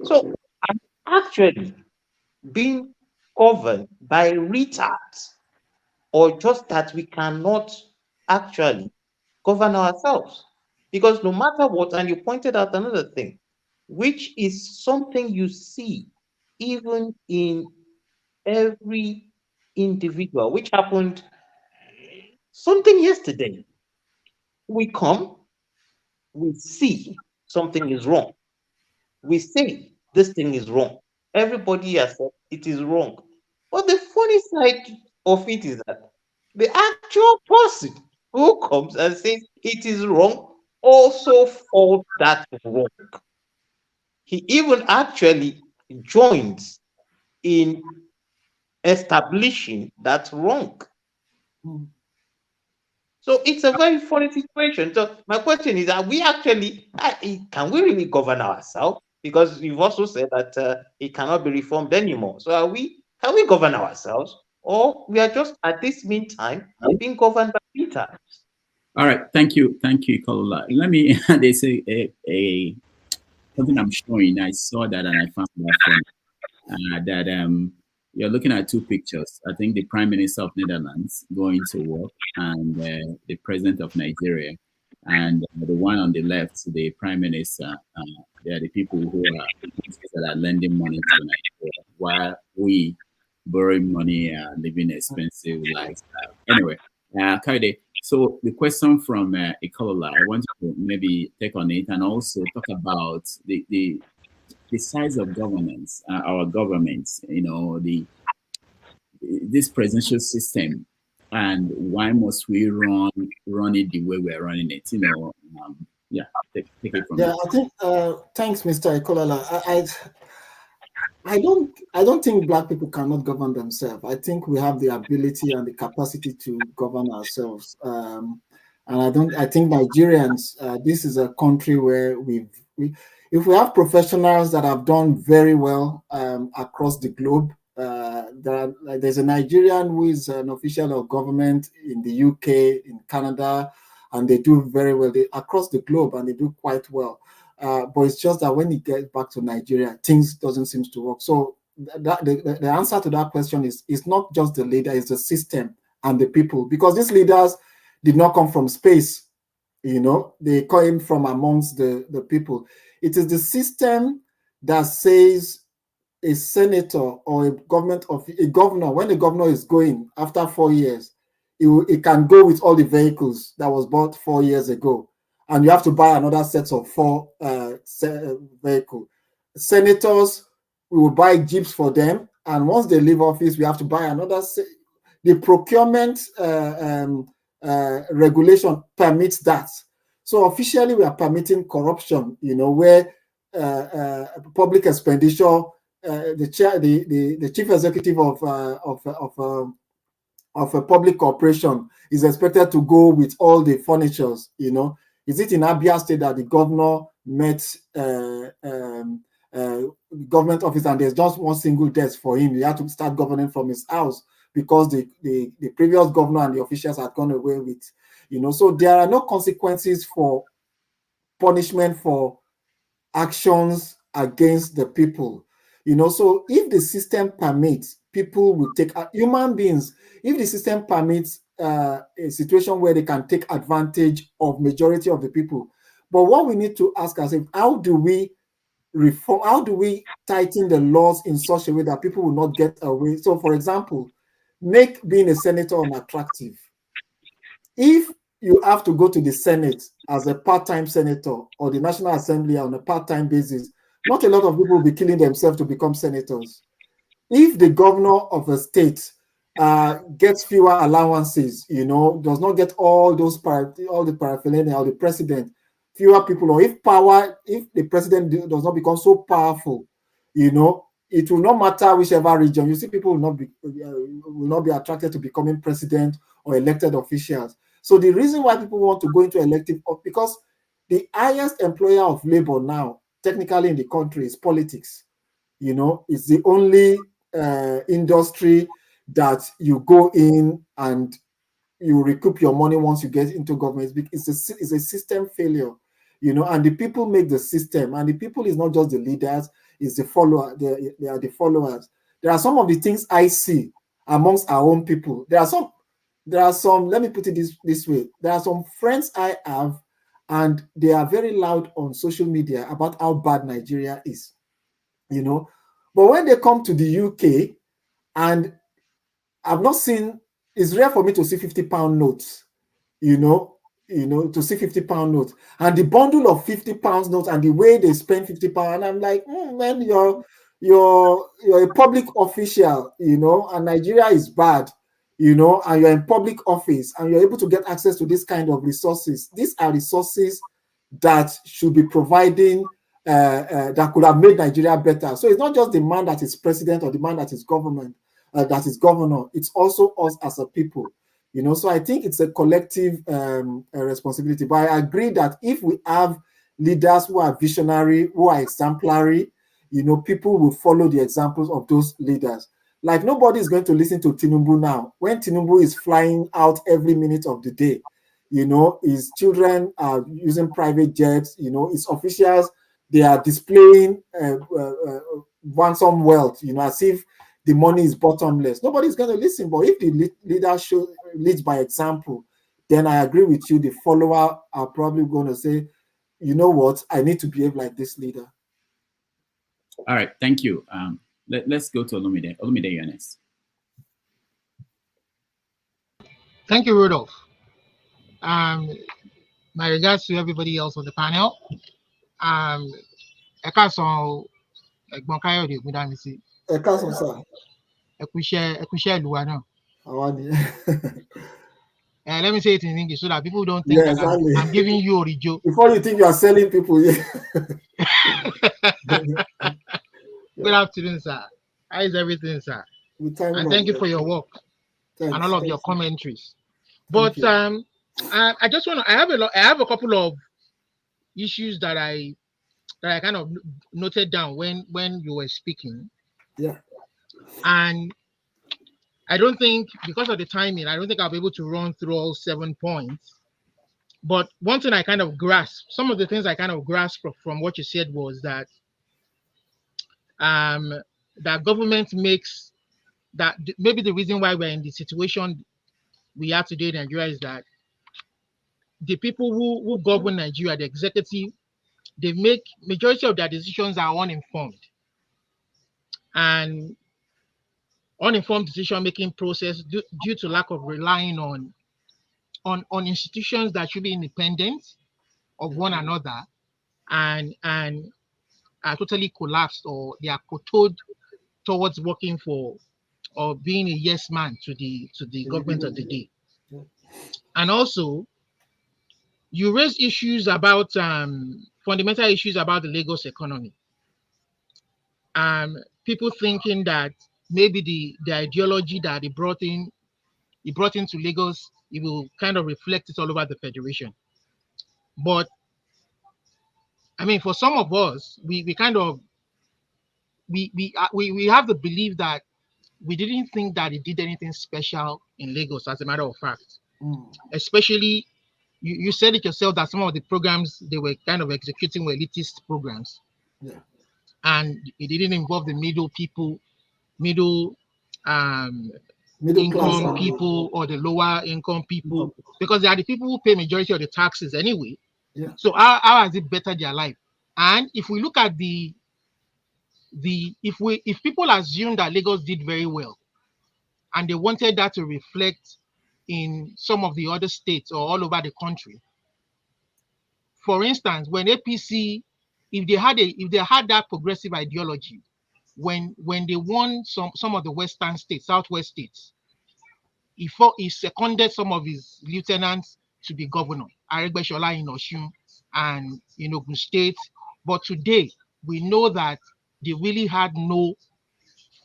So I'm actually being governed by retards, or just that we cannot actually govern ourselves. Because no matter what, and you pointed out another thing, which is something you see even in every individual, which happened something yesterday. We come, we see something is wrong. We say this thing is wrong. Everybody has said it is wrong. But the funny side of it is that the actual person who comes and says it is wrong also falls that wrong. He even actually joins in establishing that wrong. So it's a very funny situation. So my question is, are we actually, can we really govern ourselves? Because you've also said that it cannot be reformed anymore. So can we govern ourselves? or we are just at this meantime being governed by Peter. All right, thank you, Kolola. Let me. They say something I'm showing. I saw that and I found that funny. You're looking at two pictures. I think the Prime Minister of Netherlands going to work and the President of Nigeria, and the one on the left, the Prime Minister. They are the people who are that are lending money to Nigeria, while we borrowing money and living expensive lifestyle. Anyway, Kayode, so the question from Ecolola, I want to maybe take on it and also talk about the size of governance, our governments, this presidential system, and why must we run it the way we're running it? Yeah, take it from there. I think thanks, Mr. Ecolola. I don't think Black people cannot govern themselves. I think we have the ability and the capacity to govern ourselves. And I think Nigerians, this is a country where if we have professionals that have done very well across the globe, there's a Nigerian who is an official of government in the UK, in Canada, and they do very well across the globe, and they do quite well. But it's just that when it gets back to Nigeria, things doesn't seem to work. So the answer to that question is it's not just the leader, it's the system and the people, because these leaders did not come from space. They came from amongst the people. It is the system that says a senator or a governor, when the governor is going after 4 years, it can go with all the vehicles that was bought 4 years ago, and you have to buy another set of 4 vehicles. Senators, we will buy jeeps for them, and once they leave office, we have to buy another. The procurement regulation permits that. So officially, we are permitting corruption. Where public expenditure, the chief executive of a public corporation is expected to go with all the furnitures. Is it in Abia State that the governor met government office and there's just one single desk for him? He had to start governing from his house because the previous governor and the officials had gone away with, so there are no consequences for punishment for actions against the people. So if the system permits, people will take human beings. If the system permits a situation where they can take advantage of majority of the people, but what we need to ask ourselves: how do we reform? How do we tighten the laws in such a way that people will not get away? So, for example, make being a senator unattractive. If you have to go to the Senate as a part-time senator or the National Assembly on a part-time basis, not a lot of people will be killing themselves to become senators. If the governor of a state gets fewer allowances, does not get all the paraphernalia, or the president, fewer people, or if the president does not become so powerful, it will not matter whichever region. You see, people will not be attracted to becoming president or elected officials. So the reason why people want to go into elective, because the highest employer of labor now, technically in the country, is politics. It's the only industry that you go in and you recoup your money once you get into government. It's a system failure, and the people make the system, and the people is not just the leaders, it's the follower. They are the followers. There are some of the things I see amongst our own people. There are some, let me put it this way. There are some friends I have, and they are very loud on social media about how bad Nigeria is, But when they come to the UK, and I've not seen, it's rare for me to see 50-pound notes, to see 50-pound notes, and the bundle of 50 pounds notes and the way they spend 50 pounds, and I'm like, man, you're a public official, and Nigeria is bad, and you're in public office and you're able to get access to this kind of resources. These are resources that should be providing that could have made Nigeria better. So it's not just the man that is president or the man that is government, that is governor. It's also us as a people, So I think it's a collective responsibility. But I agree that if we have leaders who are visionary, who are exemplary, people will follow the examples of those leaders. Like nobody is going to listen to Tinubu now. When Tinubu is flying out every minute of the day, you know, his children are using private jets, you know, his officials, they are displaying ransom wealth, you know, as if the money is bottomless. Nobody's going to listen. But if the leader leads by example, then I agree with you. The follower are probably going to say, you know what, I need to behave like this leader. All right, thank you. Let's go to Olumide. Olumide, you're next. Thank you, Rudolph. My regards to everybody else on the panel. Ekason Kayode Ogundamisi. Ekason, sir. Ekushare Luwano. Awani. Let me say it in English so that people don't think that exactly. I'm giving you a joke. Before you think you are selling people. Yeah. Good afternoon, sir. How is everything, sir? And thank you for your work and all of your commentaries. But I just want to. I have a couple of issues that I kind of noted down when you were speaking. Yeah. And I don't think, because of the timing, I don't think I'll be able to run through all 7 points. But one thing I kind of grasped, some of the things I kind of grasped from what you said was that that government makes that maybe the reason why we're in the situation we are today in Nigeria is that the people who govern Nigeria, the executive, they make majority of their decisions are uninformed. And uninformed decision-making process due to lack of relying on institutions that should be independent of one another and are totally collapsed, or they are kowtowed towards working for or being a yes man to the government of the day. And also, you raise issues about fundamental issues about the Lagos economy. People thinking that maybe the ideology that he brought into Lagos, it will kind of reflect it all over the federation. But I mean, for some of us, we kind of we have the belief that we didn't think that it did anything special in Lagos, as a matter of fact. Especially, you said it yourself that some of the programs they were kind of executing were elitist programs. Yeah. And it didn't involve the middle income people or the lower income people, because they are the people who pay majority of the taxes anyway. Yeah. So how has it bettered their life? And if we look at if people assume that Lagos did very well and they wanted that to reflect in some of the other states or all over the country, for instance, when APC, if they had that progressive ideology, when they won some of the western states, southwest states, he seconded some of his lieutenants to be governor, Aregbesola in Osun and in Ogun State. But today, we know that they really had no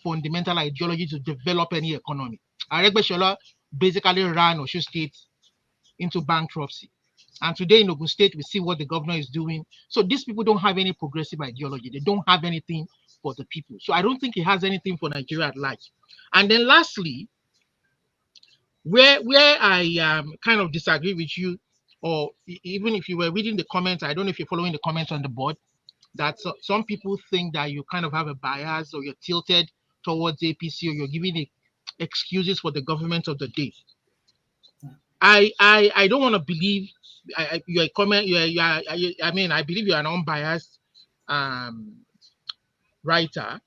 fundamental ideology to develop any economy. Aregbesola basically ran Osun State into bankruptcy. And today in Ogun State, we see what the governor is doing. So these people don't have any progressive ideology. They don't have anything for the people. So I don't think he has anything for Nigeria at large. And then lastly, where I kind of disagree with you, or even if you were reading the comments, I don't know if you're following the comments on the board, that some people think that you kind of have a bias or you're tilted towards APC or you're giving excuses for the government of the day. I don't want to believe your comment. I mean, I believe you're an unbiased writer,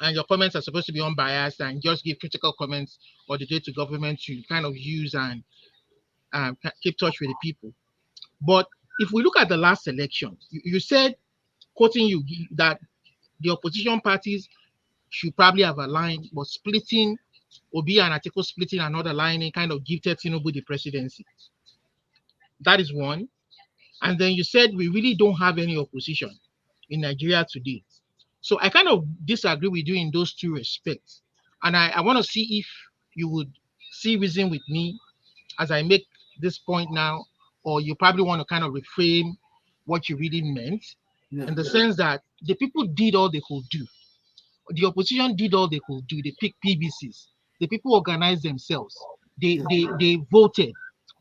and your comments are supposed to be unbiased and just give critical comments or the day to government to kind of use and keep touch with the people. But if we look at the last election, you said, quoting you, that the opposition parties should probably have aligned, but splitting Obi and Atiku splitting and not aligning kind of gifted Tinubu the presidency. That is one. And then you said we really don't have any opposition in Nigeria today. So I kind of disagree with you in those two respects. And I want to see if you would see reason with me as I make this point now, or you probably want to kind of reframe what you really meant, in the sense that the people did all they could do. The opposition did all they could do. They picked PBCs. The people organized themselves. They voted.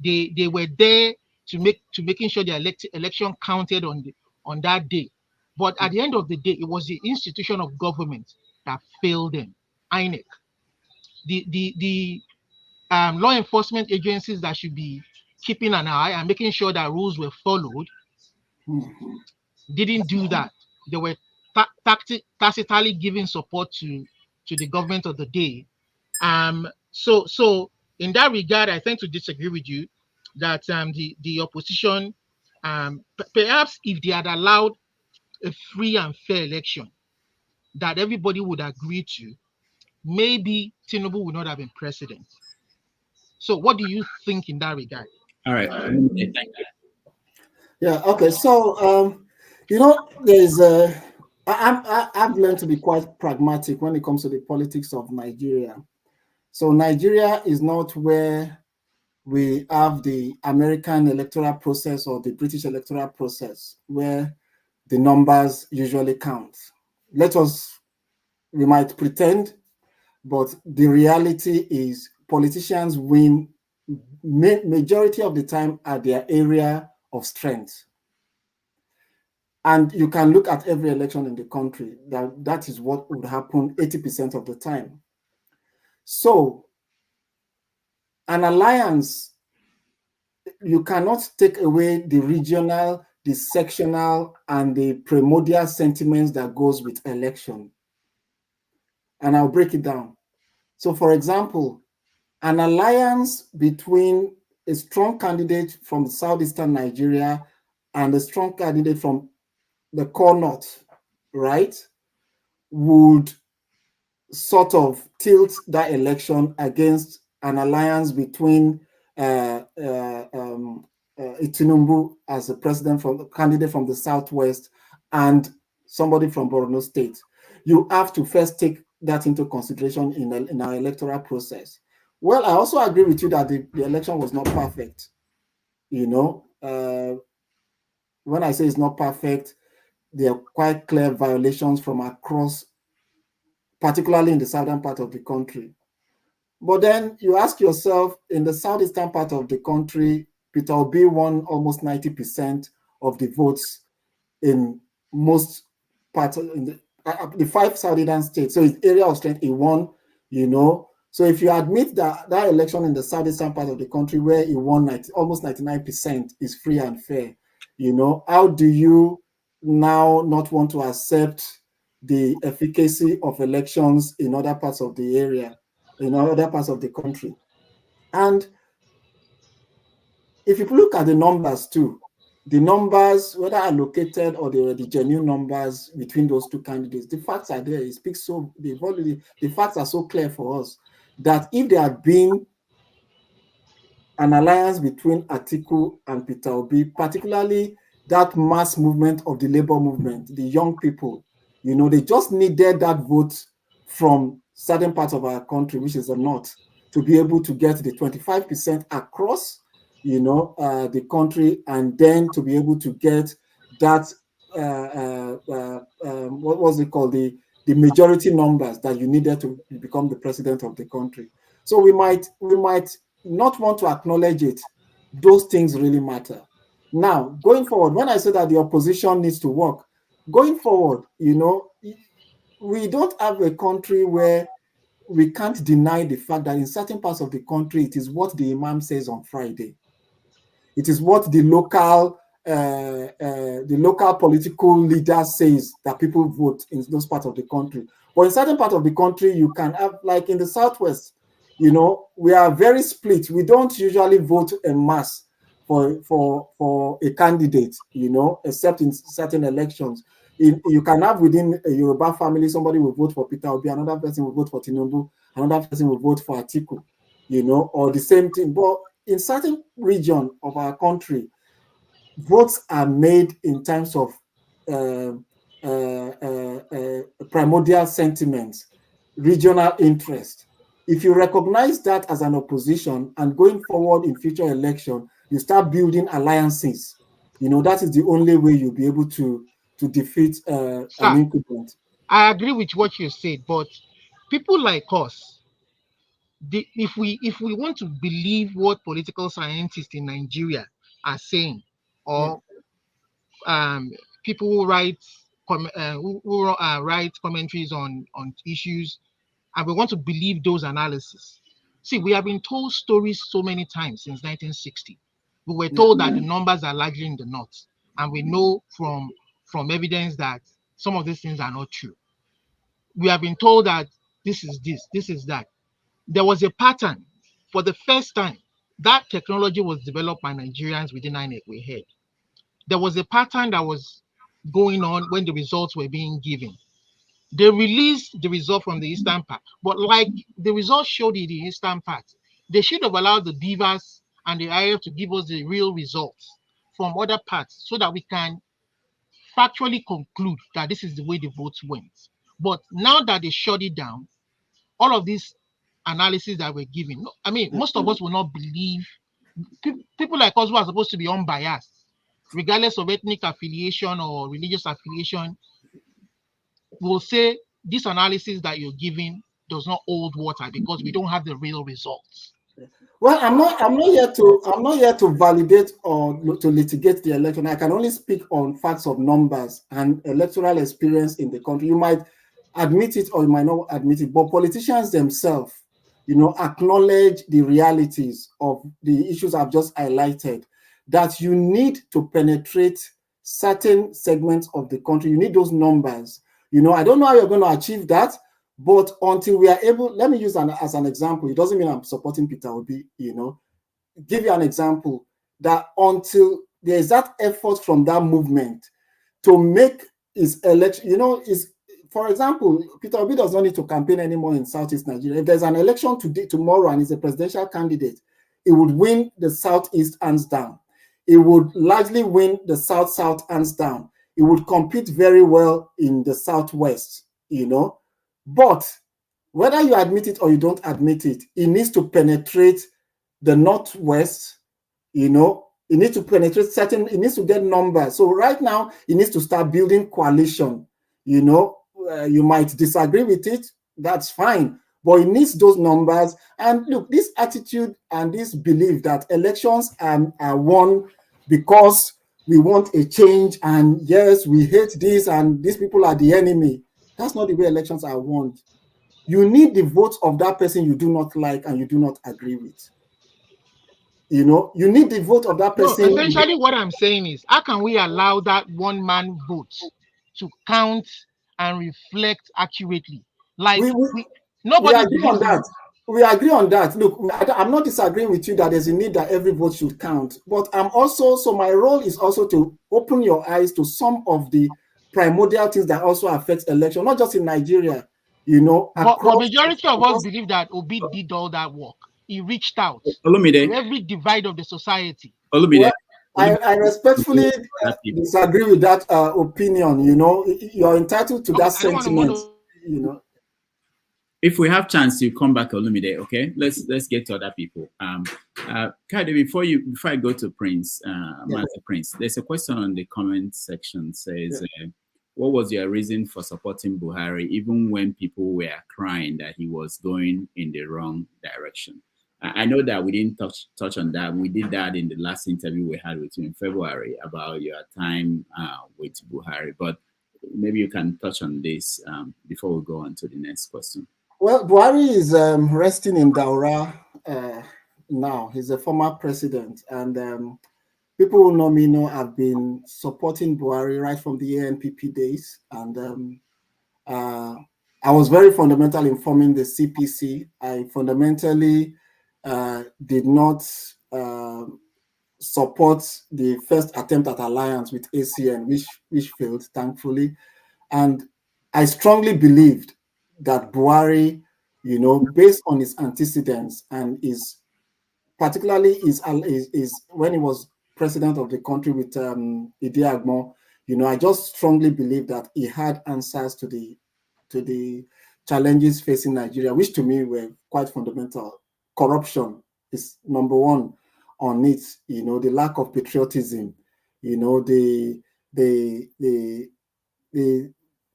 They were there to making sure the election counted on that day. But at the end of the day, it was the institution of government that failed them. INEC. The law enforcement agencies that should be keeping an eye and making sure that rules were followed didn't do that. They were tacitly giving support to the government of the day. So in that regard, I tend to disagree with you that the opposition, perhaps if they had allowed a free and fair election that everybody would agree to, maybe Tinubu would not have been president. So what do you think in that regard? All right. Thank you. Yeah. Okay. So, there's I've learned to be quite pragmatic when it comes to the politics of Nigeria. So Nigeria is not where we have the American electoral process or the British electoral process, where the numbers usually count. We might pretend, but the reality is politicians win majority of the time at their area of strength. And you can look at every election in the country, that is what would happen 80% of the time. So an alliance, you cannot take away the regional, the sectional, and the primordial sentiments that goes with election. And I'll break it down. So for example, an alliance between a strong candidate from southeastern Nigeria and a strong candidate from the core north, right, would sort of tilt that election against an alliance between Tinubu as a candidate from the southwest and somebody from Borno State. You have to first take that into consideration in our electoral process. Well, I also agree with you that the election was not perfect. When I say it's not perfect, there are quite clear violations from across, particularly in the southern part of the country. But then you ask yourself, in the southeastern part of the country, Peter Obi won almost 90% of the votes in most parts of the 5 southern states. So his area of strength, he won, So if you admit that that election in the southeastern part of the country where he won almost 99% is free and fair, how do you now not want to accept the efficacy of elections in other parts of the area, in other parts of the country? And if you look at the numbers too, the numbers, whether allocated or the genuine numbers between those two candidates, the facts are there. It speaks so, the facts are so clear for us that if there had been an alliance between Atiku and Peter Obi, particularly that mass movement of the labor movement, the young people, they just needed that vote from certain parts of our country, which is the north, to be able to get the 25% across, the country, and then to be able to get that, what was it called, the majority numbers that you needed to become the president of the country. So we might not want to acknowledge it. Those things really matter. Now, going forward, when I say that the opposition needs to work, going forward, we don't have a country where we can't deny the fact that in certain parts of the country, it is what the imam says on Friday. It is what the local political leader says that people vote in those parts of the country. But in certain parts of the country, you can have, like in the southwest, we are very split. We don't usually vote en masse for a candidate, except in certain elections. You can have within a Yoruba family, somebody will vote for Peter Obi, another person will vote for Tinubu, another person will vote for Atiku, or the same thing. But in certain region of our country, votes are made in terms of primordial sentiments, regional interest. If you recognize that as an opposition and going forward in future election, you start building alliances. That is the only way you'll be able to defeat an incumbent. I agree with what you said, but people like us, if we want to believe what political scientists in Nigeria are saying, or people who write write commentaries on issues, and we want to believe those analyses. See, we have been told stories so many times since 1960. We were told that the numbers are largely in the north, and we know from evidence that some of these things are not true. We have been told that this is that. There was a pattern. For the first time, that technology was developed by Nigerians within INEC, we heard. There was a pattern that was going on when the results were being given. They released the result from the eastern part, but like the results showed in the eastern part, they should have allowed the beavers and the IF to give us the real results from other parts so that we can factually conclude that this is the way the votes went. But now that they shut it down, all of these analysis that we're giving, I mean, most of us will not believe. People like us who are supposed to be unbiased, regardless of ethnic affiliation or religious affiliation, will say this analysis that you're giving does not hold water because we don't have the real results. Well, I'm not here to validate or to litigate the election. I can only speak on facts of numbers and electoral experience in the country. You might admit it or you might not admit it, but politicians themselves, acknowledge the realities of the issues I've just highlighted, that you need to penetrate certain segments of the country. You need those numbers. I don't know how you're going to achieve that, but until we are able, let me use as an example. It doesn't mean I'm supporting Peter Obi, give you an example that until there's that effort from that movement to make his election, for example, Peter Obi does not need to campaign anymore in Southeast Nigeria. If there's an election tomorrow and he's a presidential candidate, he would win the Southeast hands down. He would largely win the South hands down. He would compete very well in the Southwest, But whether you admit it or you don't admit it, he needs to penetrate the Northwest, he needs to penetrate he needs to get numbers. So right now, he needs to start building coalition, you might disagree with it, that's fine, but he needs those numbers. And look, this attitude and this belief that elections are won because we want a change, and yes, we hate this, and these people are the enemy. That's not the way elections are won. You need the votes of that person you do not like and you do not agree with. You need the vote of that person. No, essentially, what I'm saying is, how can we allow that one man vote to count and reflect accurately? Like nobody we agree on that. We agree on that. Look, I'm not disagreeing with you that there's a need that every vote should count, but so my role is also to open your eyes to some of the primordial things that also affect election, not just in Nigeria, But the majority of us believe that Obi did all that work. He reached out to every divide of the society. Well, I respectfully disagree with that opinion. You're entitled to that sentiment. If we have chance, you come back, Olumide. Okay, let's get to other people. Kayode, before I go to Prince, Master Prince, there's a question on the comment section. Says, what was your reason for supporting Buhari, even when people were crying that he was going in the wrong direction? I know that we didn't touch on that. We did that in the last interview we had with you in February about your time with Buhari, but maybe you can touch on this before we go on to the next question. Well, Buhari is resting in Daura now. He's a former president, and people who know me know I've been supporting Buhari right from the ANPP days, and I was very fundamental in forming the CPC. I fundamentally did not support the first attempt at alliance with ACN, which failed, thankfully, and I strongly believed that Buhari, based on his antecedents and particularly when he was president of the country with Idi Agbo, I just strongly believe that he had answers to the challenges facing Nigeria, which to me were quite fundamental. Corruption is number one on it. The lack of patriotism. The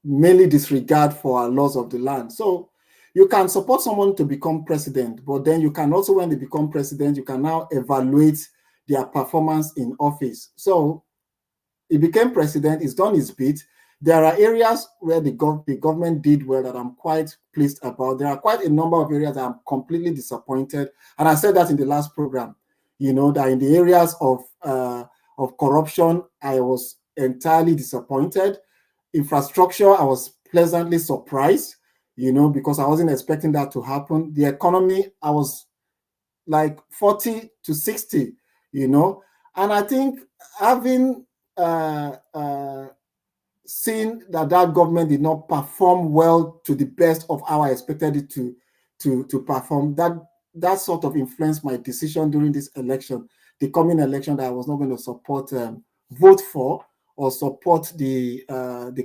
mainly disregard for our laws of the land. So you can support someone to become president, but then you can also, when they become president, you can now evaluate their performance in office. So he became president, he's done his bit. There are areas where the government did well that I'm quite pleased about. There are quite a number of areas that I'm completely disappointed. And I said that in the last program, that in the areas of corruption, I was entirely disappointed. Infrastructure, I was pleasantly surprised, because I wasn't expecting that to happen. The economy, I was like 40 to 60, and I think having seen that government did not perform well to the best of how I expected it to perform, that sort of influenced my decision during this election, the coming election, that I was not going to support, vote for or support the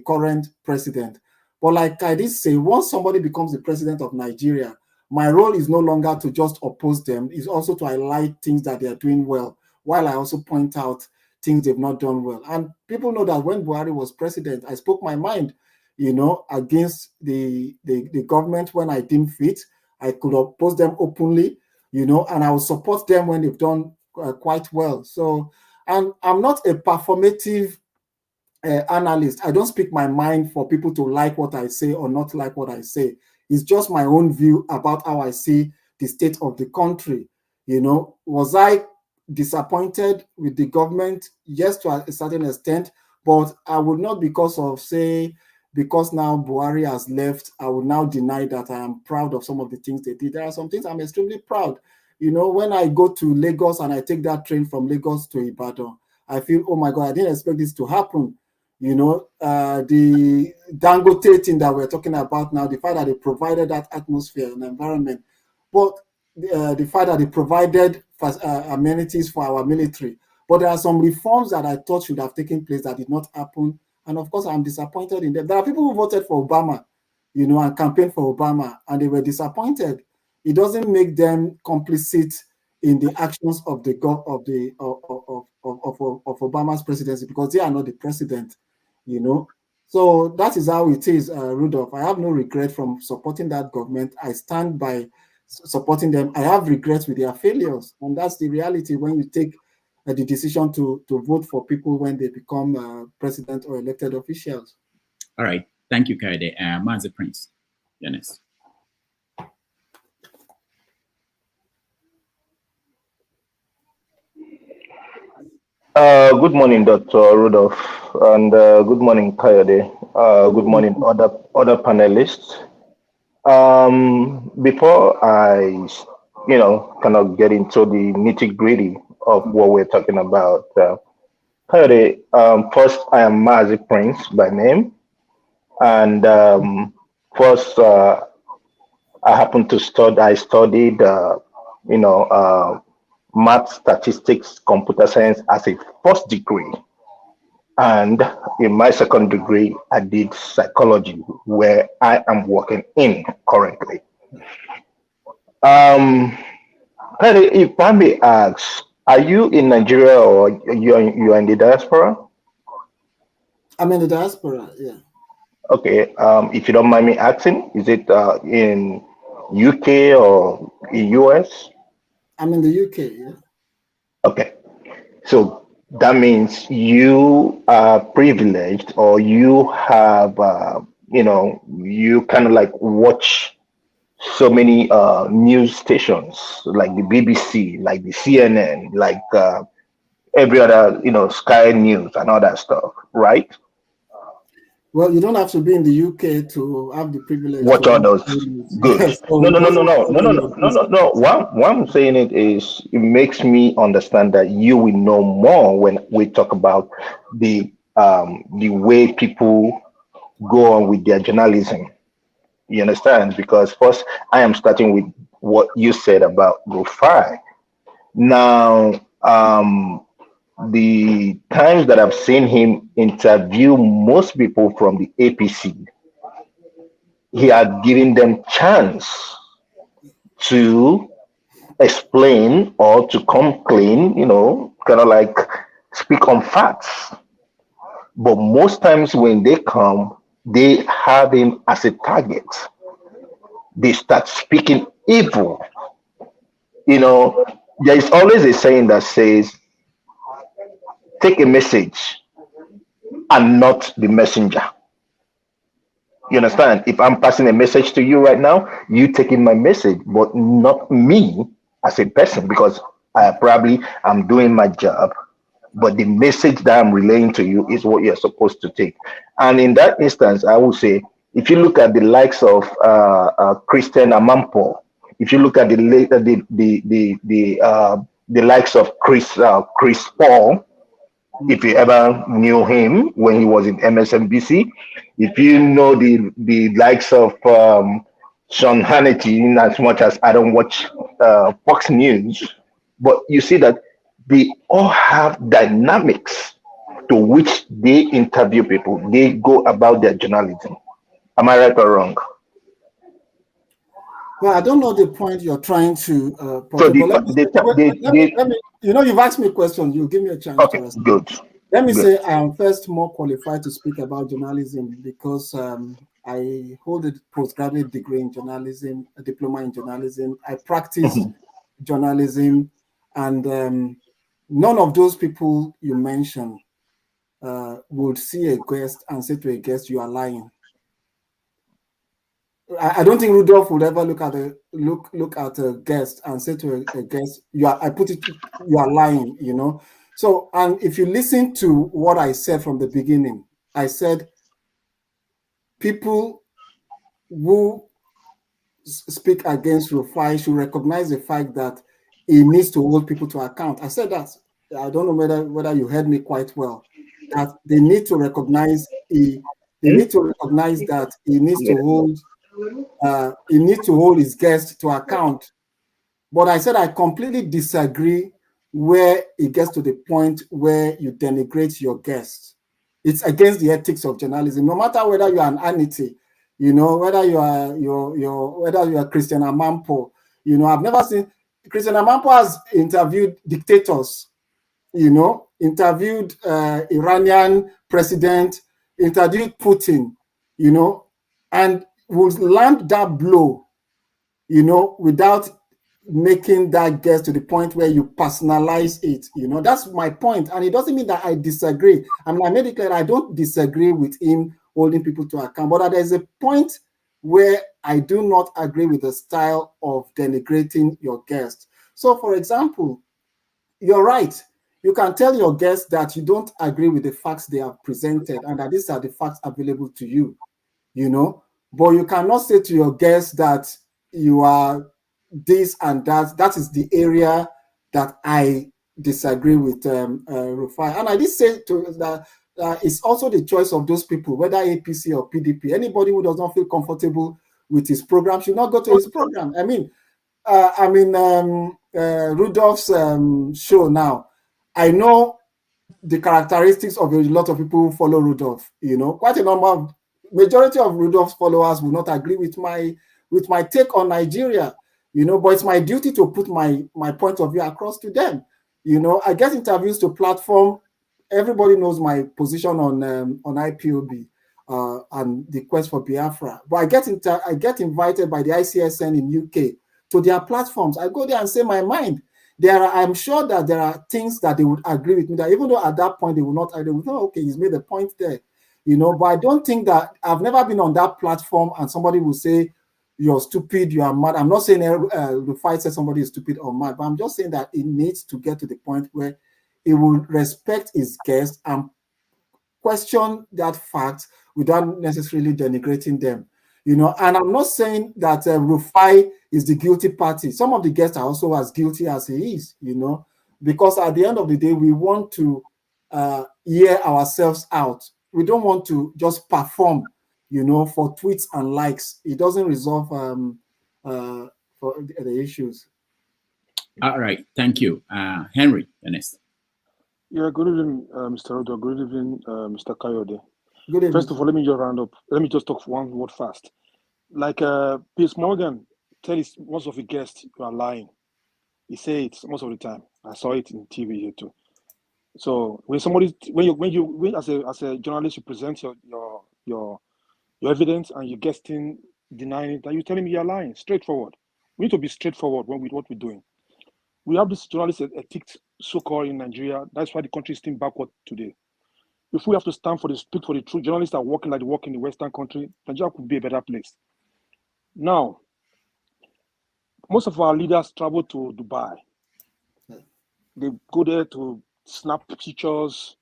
current president. But like I did say, once somebody becomes the president of Nigeria, my role is no longer to just oppose them, it's also to highlight things that they are doing well, while I also point out things they've not done well. And people know that when Buhari was president, I spoke my mind, against the government when I deemed fit. I could oppose them openly, and I will support them when they've done quite well. So, and I'm not a performative analyst. I don't speak my mind for people to like what I say or not like what I say. It's just my own view about how I see the state of the country. Was I disappointed with the government? Yes, to a certain extent, but I would not, because now Buhari has left, I will now deny that I am proud of some of the things they did. There are some things I'm extremely proud. When I go to Lagos and I take that train from Lagos to Ibadan, I feel, oh my God, I didn't expect this to happen. The Dangote thing that we're talking about now, the fact that they provided that atmosphere and environment, but the fact that they provided amenities for our military. But there are some reforms that I thought should have taken place that did not happen. And of course, I'm disappointed in them. There are people who voted for Obama, and campaigned for Obama, and they were disappointed. It doesn't make them complicit in the actions of Obama's presidency, because they are not the president, So that is how it is, Rudolph. I have no regret from supporting that government. I stand by supporting them. I have regrets with their failures, and that's the reality when you take the decision to vote for people when they become president or elected officials. All right, thank you, Kayode. Mazi Prince, Yanis. Good morning, Dr. Rudolph, and good morning, Kayode. Good morning, other panelists. Before I, kind of get into the nitty-gritty of what we're talking about, Kayode, first, I am Mazi Prince by name, and first, I happened to I studied, math, statistics, computer science as a first degree. And in my second degree, I did psychology, where I am working in currently. If I may ask, are you in Nigeria or you are in the diaspora? I'm in the diaspora, yeah. Okay. If you don't mind me asking, is it in UK or in US? I'm in the UK, yeah. Okay. So that means you are privileged, or you have, you kind of like watch so many news stations like the BBC, like the CNN, like every other, Sky News and all that stuff, right? Well, you don't have to be in the UK to have the privilege. Watch all those. Good. Yes, so No. Why I'm saying it is, it makes me understand that you will know more when we talk about the way people go on with their journalism. You understand? Because first, I am starting with what you said about Rufai. Now, the times that I've seen him interview most people from the APC, he had given them chance to explain or to come clean, kind of like speak on facts. But most times when they come, they have him as a target. They start speaking evil. You know, there is always a saying that says, take a message and not the messenger. You understand? If I'm passing a message to you right now, you taking my message, but not me as a person, because I probably am doing my job. But the message that I'm relaying to you is what you're supposed to take. And in that instance, I would say, if you look at the likes of Christian Amampo, if you look at the likes of Chris Paul, if you ever knew him when he was in MSNBC, if you know the likes of Sean Hannity, in as much as I don't watch Fox News, but you see that they all have dynamics to which they interview people. They go about their journalism. Am I right or wrong? Well, I don't know the point you're trying to. So let me, you know, you've asked me a question. You give me a chance okay, to respond. good. Let me Good. say I am first more qualified to speak about journalism because I hold a postgraduate degree in journalism, a diploma in journalism. I practice journalism, and none of those people you mentioned would see a guest and say to a guest, "You are lying." I don't think Rudolph would ever look at a guest and say to a guest, "You are lying," you know. So, and if you listen to what I said from the beginning, I said people who speak against Rufai should recognize the fact that he needs to hold people to account. I said that. I don't know whether you heard me quite well. That they need to recognize that he needs to hold his guests to account. But I said I completely disagree where it gets to the point where you denigrate your guests. It's against the ethics of journalism. No matter whether you are an Anity, you know, whether you are Christian Amampo, you know, I've never seen Christian Amampo has interviewed dictators, you know, interviewed Iranian president, interviewed Putin, you know, and will land that blow, you know, without making that guess to the point where you personalize it. You know, that's my point. And it doesn't mean that I disagree. I mean, I made it clear I don't disagree with him holding people to account, but there's a point where I do not agree with the style of denigrating your guest. So, for example, you're right. You can tell your guests that you don't agree with the facts they have presented and that these are the facts available to you, you know, but you cannot say to your guests that you are this and that. That is the area that I disagree with Rufai. And I did say to that it's also the choice of those people, whether APC or PDP. Anybody who does not feel comfortable with his program should not go to his program. I mean, Rudolph's show now. I know the characteristics of a lot of people who follow Rudolph. You know, quite a number of majority of Rudolph's followers will not agree with my take on Nigeria. You know, but it's my duty to put my point of view across to them. You know, I get interviews to platform. Everybody knows my position on IPOB and the quest for Biafra. But I get invited by the ICSN in UK to their platforms. I go there and say my mind. I'm sure that there are things that they would agree with me that even though at that point they will not agree with, oh, okay, he's made a point there. You know, but I don't think that I've never been on that platform and somebody will say, you're stupid, you are mad. I'm not saying the fight says somebody is stupid or mad, but I'm just saying that it needs to get to the point where it will respect his guests and question that fact without necessarily denigrating them. You know, and I'm not saying that Rufai is the guilty party. Some of the guests are also as guilty as he is, you know, because at the end of the day, we want to hear ourselves out. We don't want to just perform, you know, for tweets and likes. It doesn't resolve for the issues. All right, thank you. Henry, Ernest. Yeah, good evening, Mr. Odo. Good evening, Mr. Kayode. Good evening. First of all, let me just round up. Let me just talk one word fast. Like Piers Morgan tells most of the guests you are lying. He says it most of the time. I saw it in TV here too. So when you as a journalist, you present your your evidence and you're getting denying it, and you're telling me you're lying. Straightforward. We need to be straightforward when we what we're doing. We have this journalist ethics so-called in Nigeria. That's why the country is still backward today. If we have to stand for the speak for the truth, journalists are working like they work in the Western country, Nigeria could be a better place. Now, most of our leaders travel to Dubai. They go there to snap pictures.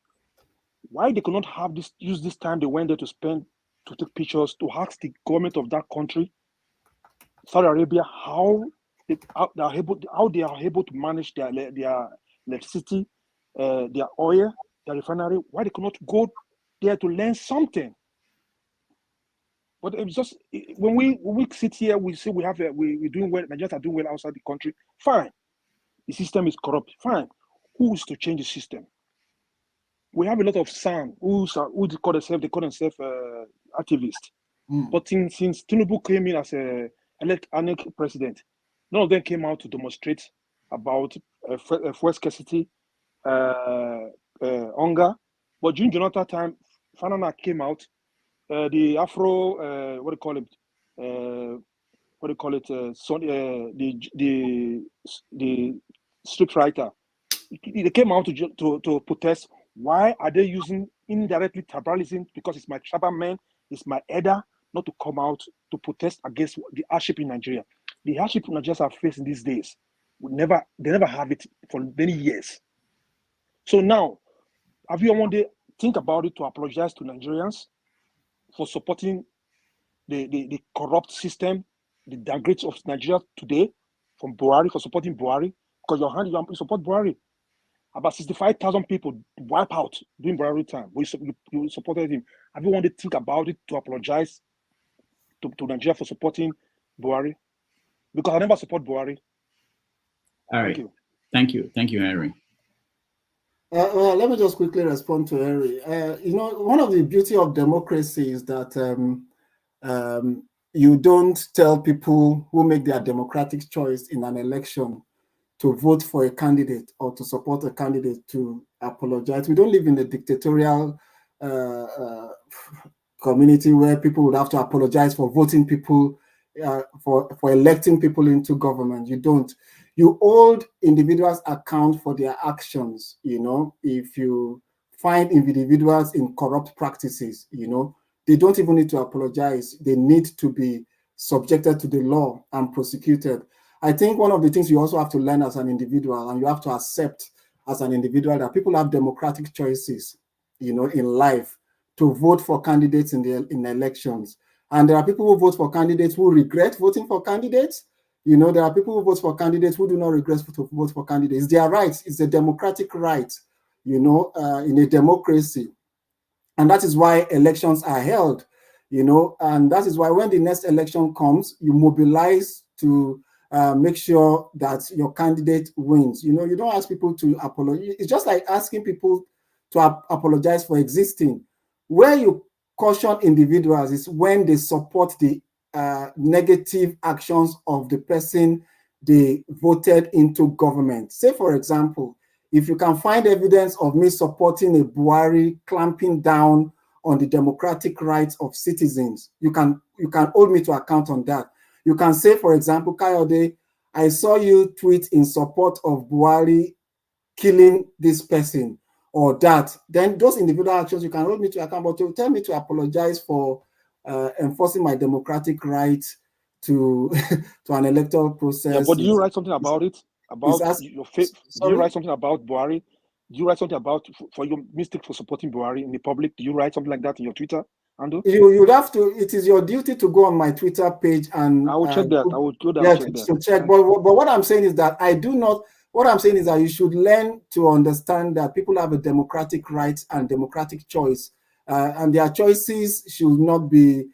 Why they could not have this, use this time they went there to spend to take pictures, to ask the government of that country, Saudi Arabia, how they are able to manage their electricity, their oil, their refinery. Why they could not go there to learn something? But it's just when we sit here, we say we're doing well. Nigerians are doing well outside the country. Fine, the system is corrupt. Fine, who is to change the system? We have a lot of SAN who they call themselves activists. But since Tinubu came in as a elected president, none of them came out to demonstrate about fuel scarcity, hunger. But during Jonathan time, Fanana came out. The Afro, the scriptwriter, they came out to protest. Why are they using indirectly tribalism? Because it's my tribal man, it's my elder, not to come out to protest against the hardship in Nigeria. The hardship Nigerians are facing these days, they never have it for many years. So now, have you one day think about it to apologize to Nigerians for supporting the corrupt system, the downgrades of Nigeria today, from Buhari, for supporting Buhari? Because you support Buhari. About 65,000 people wipe out during Buhari time. You supported him. Have you wanted to think about it to apologize to Nigeria for supporting Buhari? Because I never support Buhari. All right. Thank you, Henry. Well, let me just quickly respond to Henry. One of the beauty of democracy is that you don't tell people who make their democratic choice in an election to vote for a candidate or to support a candidate to apologize. We don't live in a dictatorial community where people would have to apologize for voting people, for electing people into government. You don't. You hold individuals account for their actions. If you find individuals in corrupt practices, they don't even need to apologize. They need to be subjected to the law and prosecuted. I think one of the things you also have to learn as an individual, and you have to accept as an individual, that people have democratic choices, in life, to vote for candidates in elections. And there are people who vote for candidates who regret voting for candidates. There are people who vote for candidates who do not regret to vote for candidates. It's their right. It's a democratic right, in a democracy. And that is why elections are held, and that is why when the next election comes, you mobilize to make sure that your candidate wins. You don't ask people to apologize. It's just like asking people to apologize for existing. Where you caution individuals is when they support the negative actions of the person they voted into government. Say, for example, if you can find evidence of me supporting a Buhari clamping down on the democratic rights of citizens, you can hold me to account on that. You can say, for example, Kayode, I saw you tweet in support of Buhari killing this person or that. Then those individual actions, you can hold me to account, but to tell me to apologize for enforcing my democratic right to an electoral process. Yeah, but do you write something about it? About your faith? Do you write something about Buhari? Do you write something about for your mistake for supporting Buhari in the public? Do you write something like that in your Twitter, Ando? You would have to. It is your duty to go on my Twitter page and I will check that. I will go there. Yeah, to check. But what I'm saying is that I do not. What I'm saying is that you should learn to understand that people have a democratic right and democratic choice, and their choices should not be.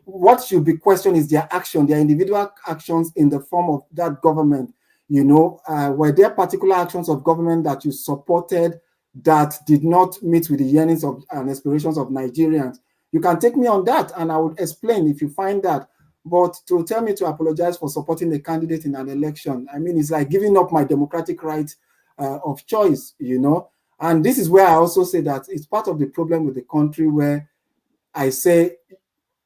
What should be questioned is their action, their individual actions in the form of that government. Were there particular actions of government that you supported that did not meet with the yearnings of and aspirations of Nigerians? You can take me on that, and I would explain if you find that. But to tell me to apologize for supporting a candidate in an election, I mean, it's like giving up my democratic right of choice, And this is where I also say that it's part of the problem with the country, where I say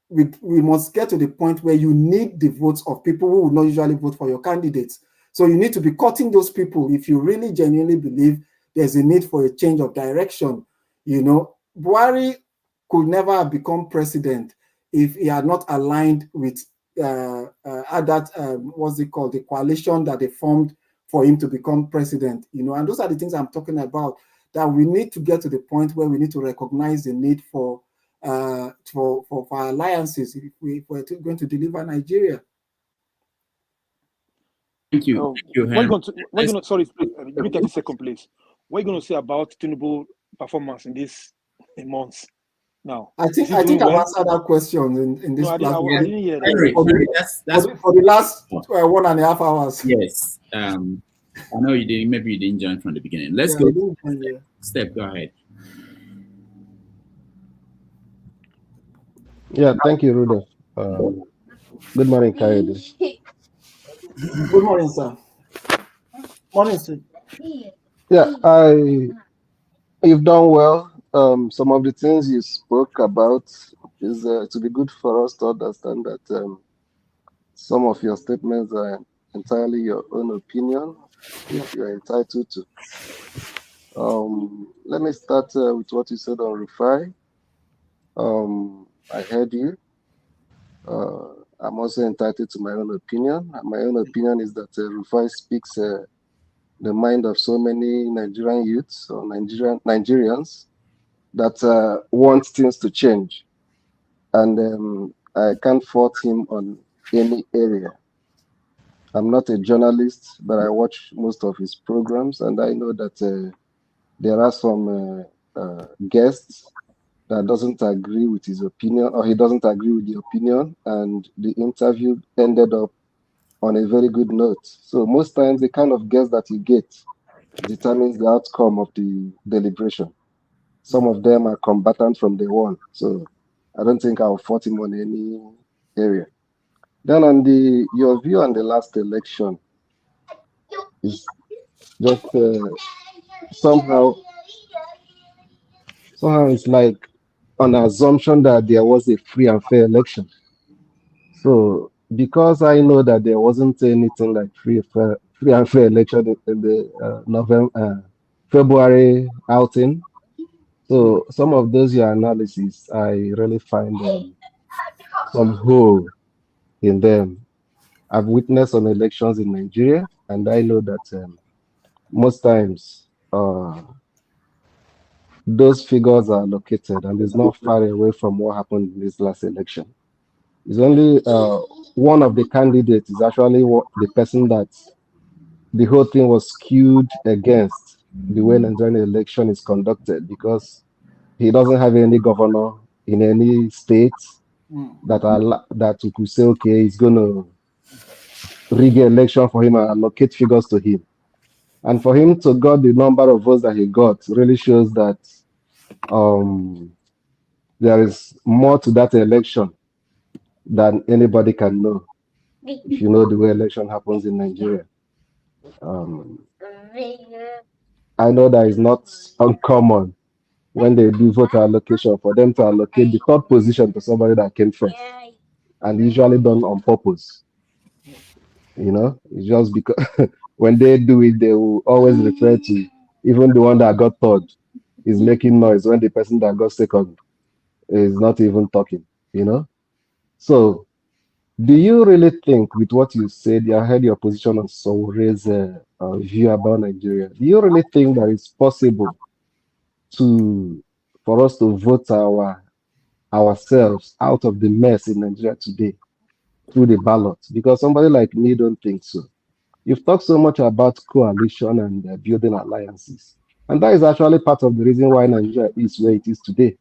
we must get to the point where you need the votes of people who would not usually vote for your candidates. So you need to be cutting those people if you really genuinely believe there's a need for a change of direction. You know, Buhari could never have become president if he had not aligned with what's it called, the coalition that they formed for him to become president. You know, and those are the things I'm talking about, that we need to get to the point where we need to recognize the need for alliances if we're going to deliver Nigeria. Thank you. Oh, Thank you, Henry. Sorry, give me 30 seconds, please. What are you going to say about Tinubu performance in this months now? I think I've answered that question in this platform. I didn't hear that. Henry, for the last 1.5 hours. Yes. I know you didn't. Maybe you didn't join from the beginning. Let's go. Step. Go ahead. Yeah, thank you, Rudolph. Good morning, Kayode. Good morning, sir. Morning, sir. Yeah, you've done well. Some of the things you spoke about is to be good for us to understand that some of your statements are entirely your own opinion, which you're entitled to. Let me start with what you said on Refi. I heard you. I'm also entitled to my own opinion. My own opinion is that Refi speaks the mind of so many Nigerian youths or Nigerians that want things to change. And I can't fault him on any area. I'm not a journalist, but I watch most of his programs, and I know that there are some guests that doesn't agree with his opinion, or he doesn't agree with the opinion, and the interview ended up on a very good note. So most times the kind of guest that you get determines the outcome of the deliberation. Some of them are combatant from day one, so I don't think I'll fault him on any area. Then on your view on the last election is just somehow it's like an assumption that there was a free and fair election. So because I know that there wasn't anything like free and fair election in the February outing, so some of those your analyses, I really find some hole in them. I've witnessed on elections in Nigeria, and I know that most times those figures are located, and it's not far away from what happened in this last election. It's only one of the candidates is actually the person that the whole thing was skewed against the way Nigerian election is conducted, because he doesn't have any governor in any state that you could say, okay, he's going to rig an election for him and allocate figures to him. And for him to get the number of votes that he got really shows that there is more to that election than anybody can know, if you know the way election happens in Nigeria. I know that it's not uncommon when they do voter allocation for them to allocate the third position to somebody that came first, and usually done on purpose. You know, it's just because when they do it, they will always refer to even the one that got third is making noise when the person that got second is not even talking, you know? So do you really think, with what you said, I heard your position on Sowere's view about Nigeria, do you really think that it's possible for us to vote ourselves out of the mess in Nigeria today through the ballot? Because somebody like me don't think so. You've talked so much about coalition and building alliances, and that is actually part of the reason why Nigeria is where it is today.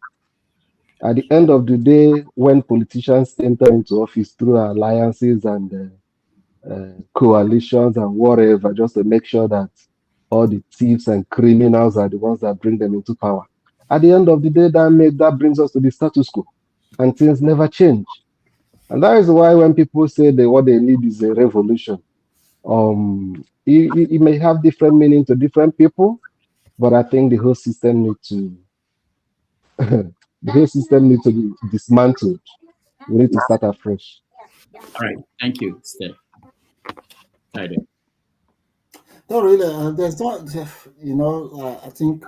At the end of the day, when politicians enter into office through alliances and coalitions and whatever, just to make sure that all the thieves and criminals are the ones that bring them into power. At the end of the day, that brings us to the status quo, and things never change. And that is why when people say that what they need is a revolution, it may have different meaning to different people, but I think the whole system needs to be dismantled. We need to start afresh. All right. Thank you, Steph. Kayode. No, really, there's not, I think,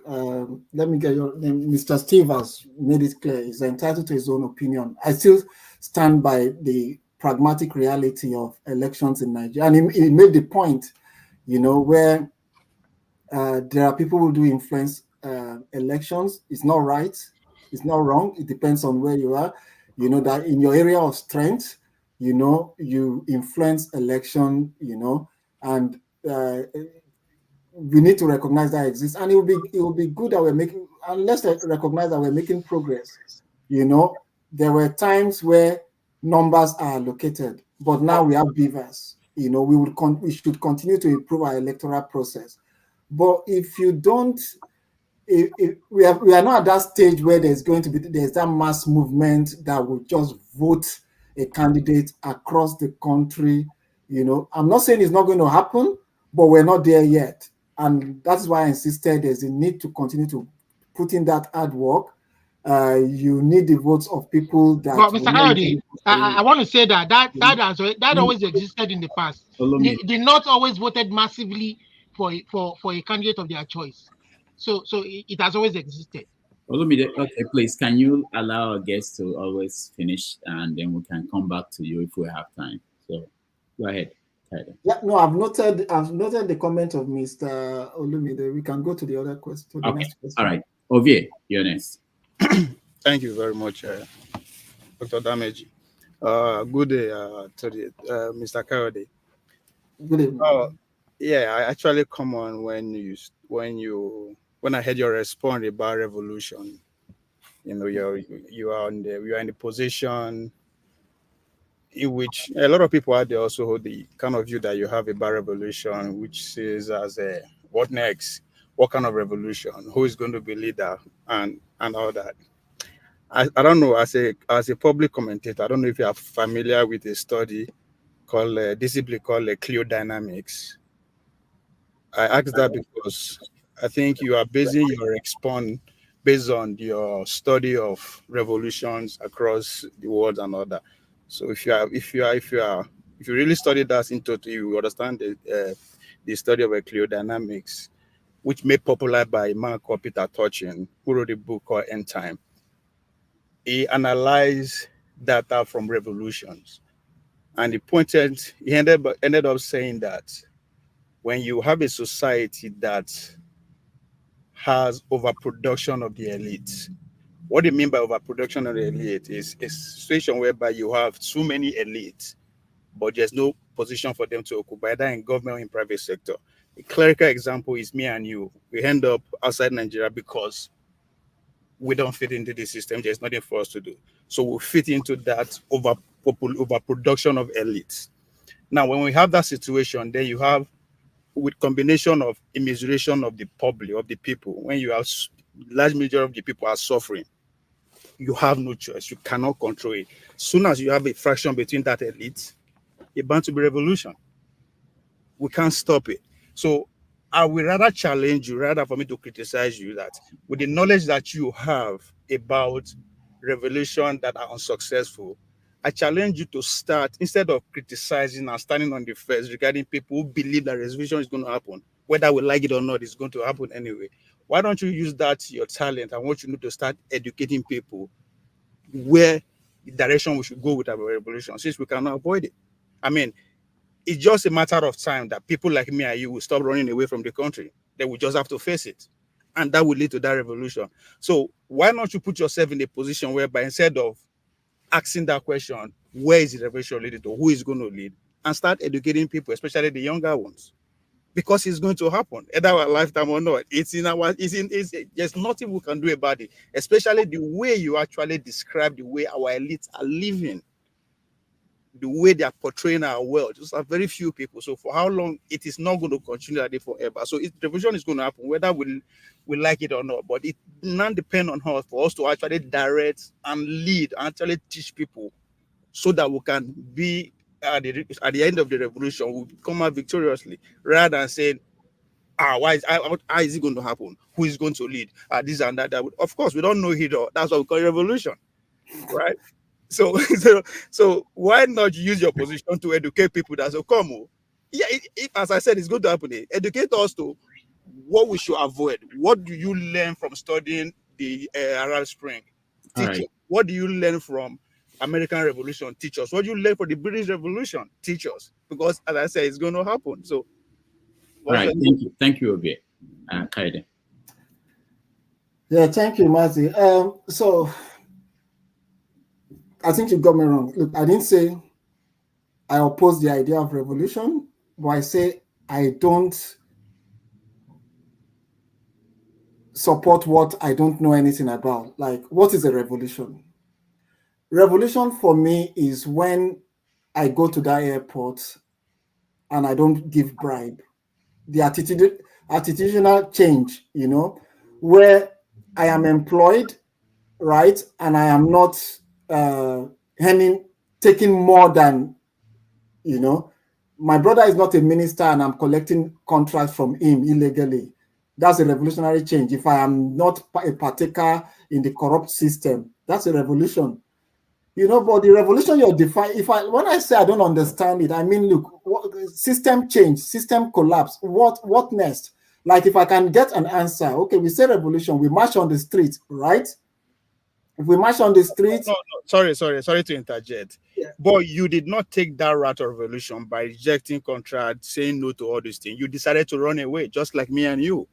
let me get your name. Mr. Steve has made it clear. He's entitled to his own opinion. I still stand by the pragmatic reality of elections in Nigeria. And he made the point, where there are people who do influence elections. It's not right. It's not wrong. It depends on where you are. That in your area of strength, you influence election, and we need to recognize that exists, and it will be good that we're making. And let's recognize that we're making progress. There were times where numbers are allocated, but now we have beavers. We should continue to improve our electoral process. But if you don't, if we are not at that stage where there's that mass movement that will just vote a candidate across the country. I'm not saying it's not going to happen, but we're not there yet. And that's why I insisted there's a need to continue to put in that hard work. You need the votes of people that. But Mr. Kayode, I want to say that always existed in the past. The North always voted massively for a candidate of their choice. So it has always existed. Okay, please, can you allow our guests to always finish, and then we can come back to you if we have time. So go ahead. Yeah, no, I've noted the comment of Mr. Olumide. We can go to the other question. Okay. Next question. All right. Ovie, you're next. Thank you very much, Dr. Dameji. Good day to Mr. Kayode. Good evening. Yeah, I actually come on when I heard your response about revolution. You are in the position in which a lot of people out there also hold the kind of view that you have about revolution, which says what next? What kind of revolution? Who is going to be leader and all that? I don't know, as a public commentator, I don't know if you are familiar with a study called discipline called cliodynamics. I ask that because I think you are basing your response based on your study of revolutions across the world and all that. So if you really study that into, you understand the study of cliodynamics, which made popular by a man called Peter Turchin, who wrote a book called End Time. He analyzed data from revolutions, and he ended up saying that when you have a society that has overproduction of the elite, what do you mean by overproduction of the elite is a situation whereby you have too many elites, but there's no position for them to occupy, either in government or in private sector. A clerical example is me and you. We end up outside Nigeria because we don't fit into the system. There's nothing for us to do. So we fit into that overproduction of elites. Now, when we have that situation, then you have, with combination of immiseration of the public, of the people, when you have large majority of the people are suffering, you have no choice. You cannot control it. Soon as you have a fraction between that elite, it's bound to be revolution. We can't stop it. So I would rather challenge you, rather for me to criticize you, that with the knowledge that you have about revolution that are unsuccessful, I challenge you to start, instead of criticizing and standing on the fence regarding people who believe that revolution is going to happen, whether we like it or not, it's going to happen anyway. Why don't you use that, your talent, and what you need to start educating people where the direction we should go with our revolution, since we cannot avoid it. I mean, it's just a matter of time that people like me and you will stop running away from the country. They will just have to face it. And that will lead to that revolution. So why not you put yourself in a position whereby instead of asking that question, where is the revolution leading to, who is going to lead, and start educating people, especially the younger ones, because it's going to happen, either our lifetime or not. There's nothing we can do about it, especially the way you actually describe the way our elites are living, the way they are portraying our world. Just are very few people. So for how long? It is not going to continue that way forever. So revolution is going to happen, whether we like it or not. But it not depend on us for us to actually direct and lead, and actually teach people, so that we can be at the end of the revolution, we come out victoriously, rather than saying, how is it going to happen? Who is going to lead? This and that. Of course, we don't know it all. That's what we call revolution, right? So why not use your position to educate people that say, come on, yeah, if, as I said, it's going to happen. Educate us to what we should avoid. What do you learn from studying the Arab Spring? Teach us. What do you learn from American Revolution? Teach us. What do you learn from the British Revolution? Teach us. Because as I said, it's going to happen. So, all right. Thank you, Obi. Kayode. Yeah, thank you, Marty. So I think you got me wrong. Look, I didn't say I oppose the idea of revolution, but I say I don't support what I don't know anything about. Like, what is a revolution? Revolution for me is when I go to that airport and I don't give bribe. The attitudinal change, you know, where I am employed, right, and I am not taking more than, you know, my brother is not a minister and I'm collecting contracts from him illegally. That's a revolutionary change. If I am not a partaker in the corrupt system, that's a revolution. You know, but the revolution you're defining, when I say I don't understand it, I mean, look, system change, system collapse, what next? Like, if I can get an answer, okay, we say revolution, we march on the street, right? If we march on the street... No, sorry to interject. Yeah. But you did not take that route of revolution by rejecting contracts, saying no to all these things. You decided to run away, just like me and you.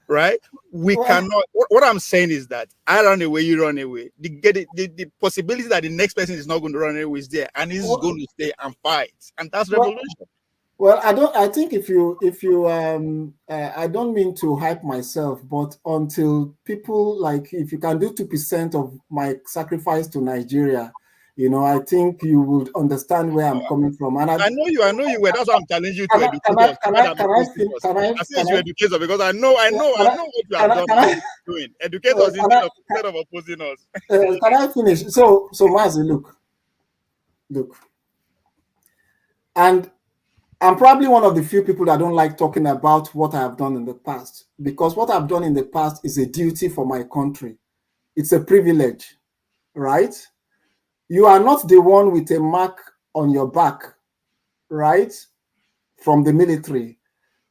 Right? We cannot. What I'm saying is that I run away, you run away. The possibility that the next person is not going to run away is there, and he's going to stay and fight, and that's revolution. Well, I think if you I don't mean to hype myself, but until people, like, if you can do 2% of my sacrifice to Nigeria, you know, I think you would understand where I'm coming from. And I know you. Well, that's why I'm challenging you to educate us. I say you educate us because I know what you have done doing. Educate us instead of opposing us. Can I finish? So Mazi, look. And I'm probably one of the few people that don't like talking about what I have done in the past, because what I've done in the past is a duty for my country. It's a privilege, right? You are not the one with a mark on your back, right? From the military.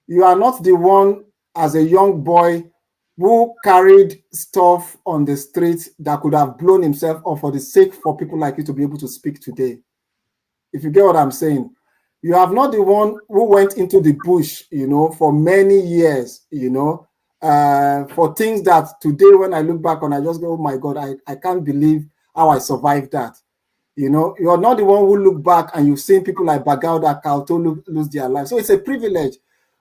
You are not the one as a young boy who carried stuff on the street that could have blown himself up for the sake for people like you to be able to speak today. If you get what I'm saying. You have not the one who went into the bush, you know, for many years, you know, for things that today when I look back on, I just go, oh my God, I can't believe how I survived that. You know, you're not the one who look back and you've seen people like Bagauda, Kauto lose their lives. So it's a privilege.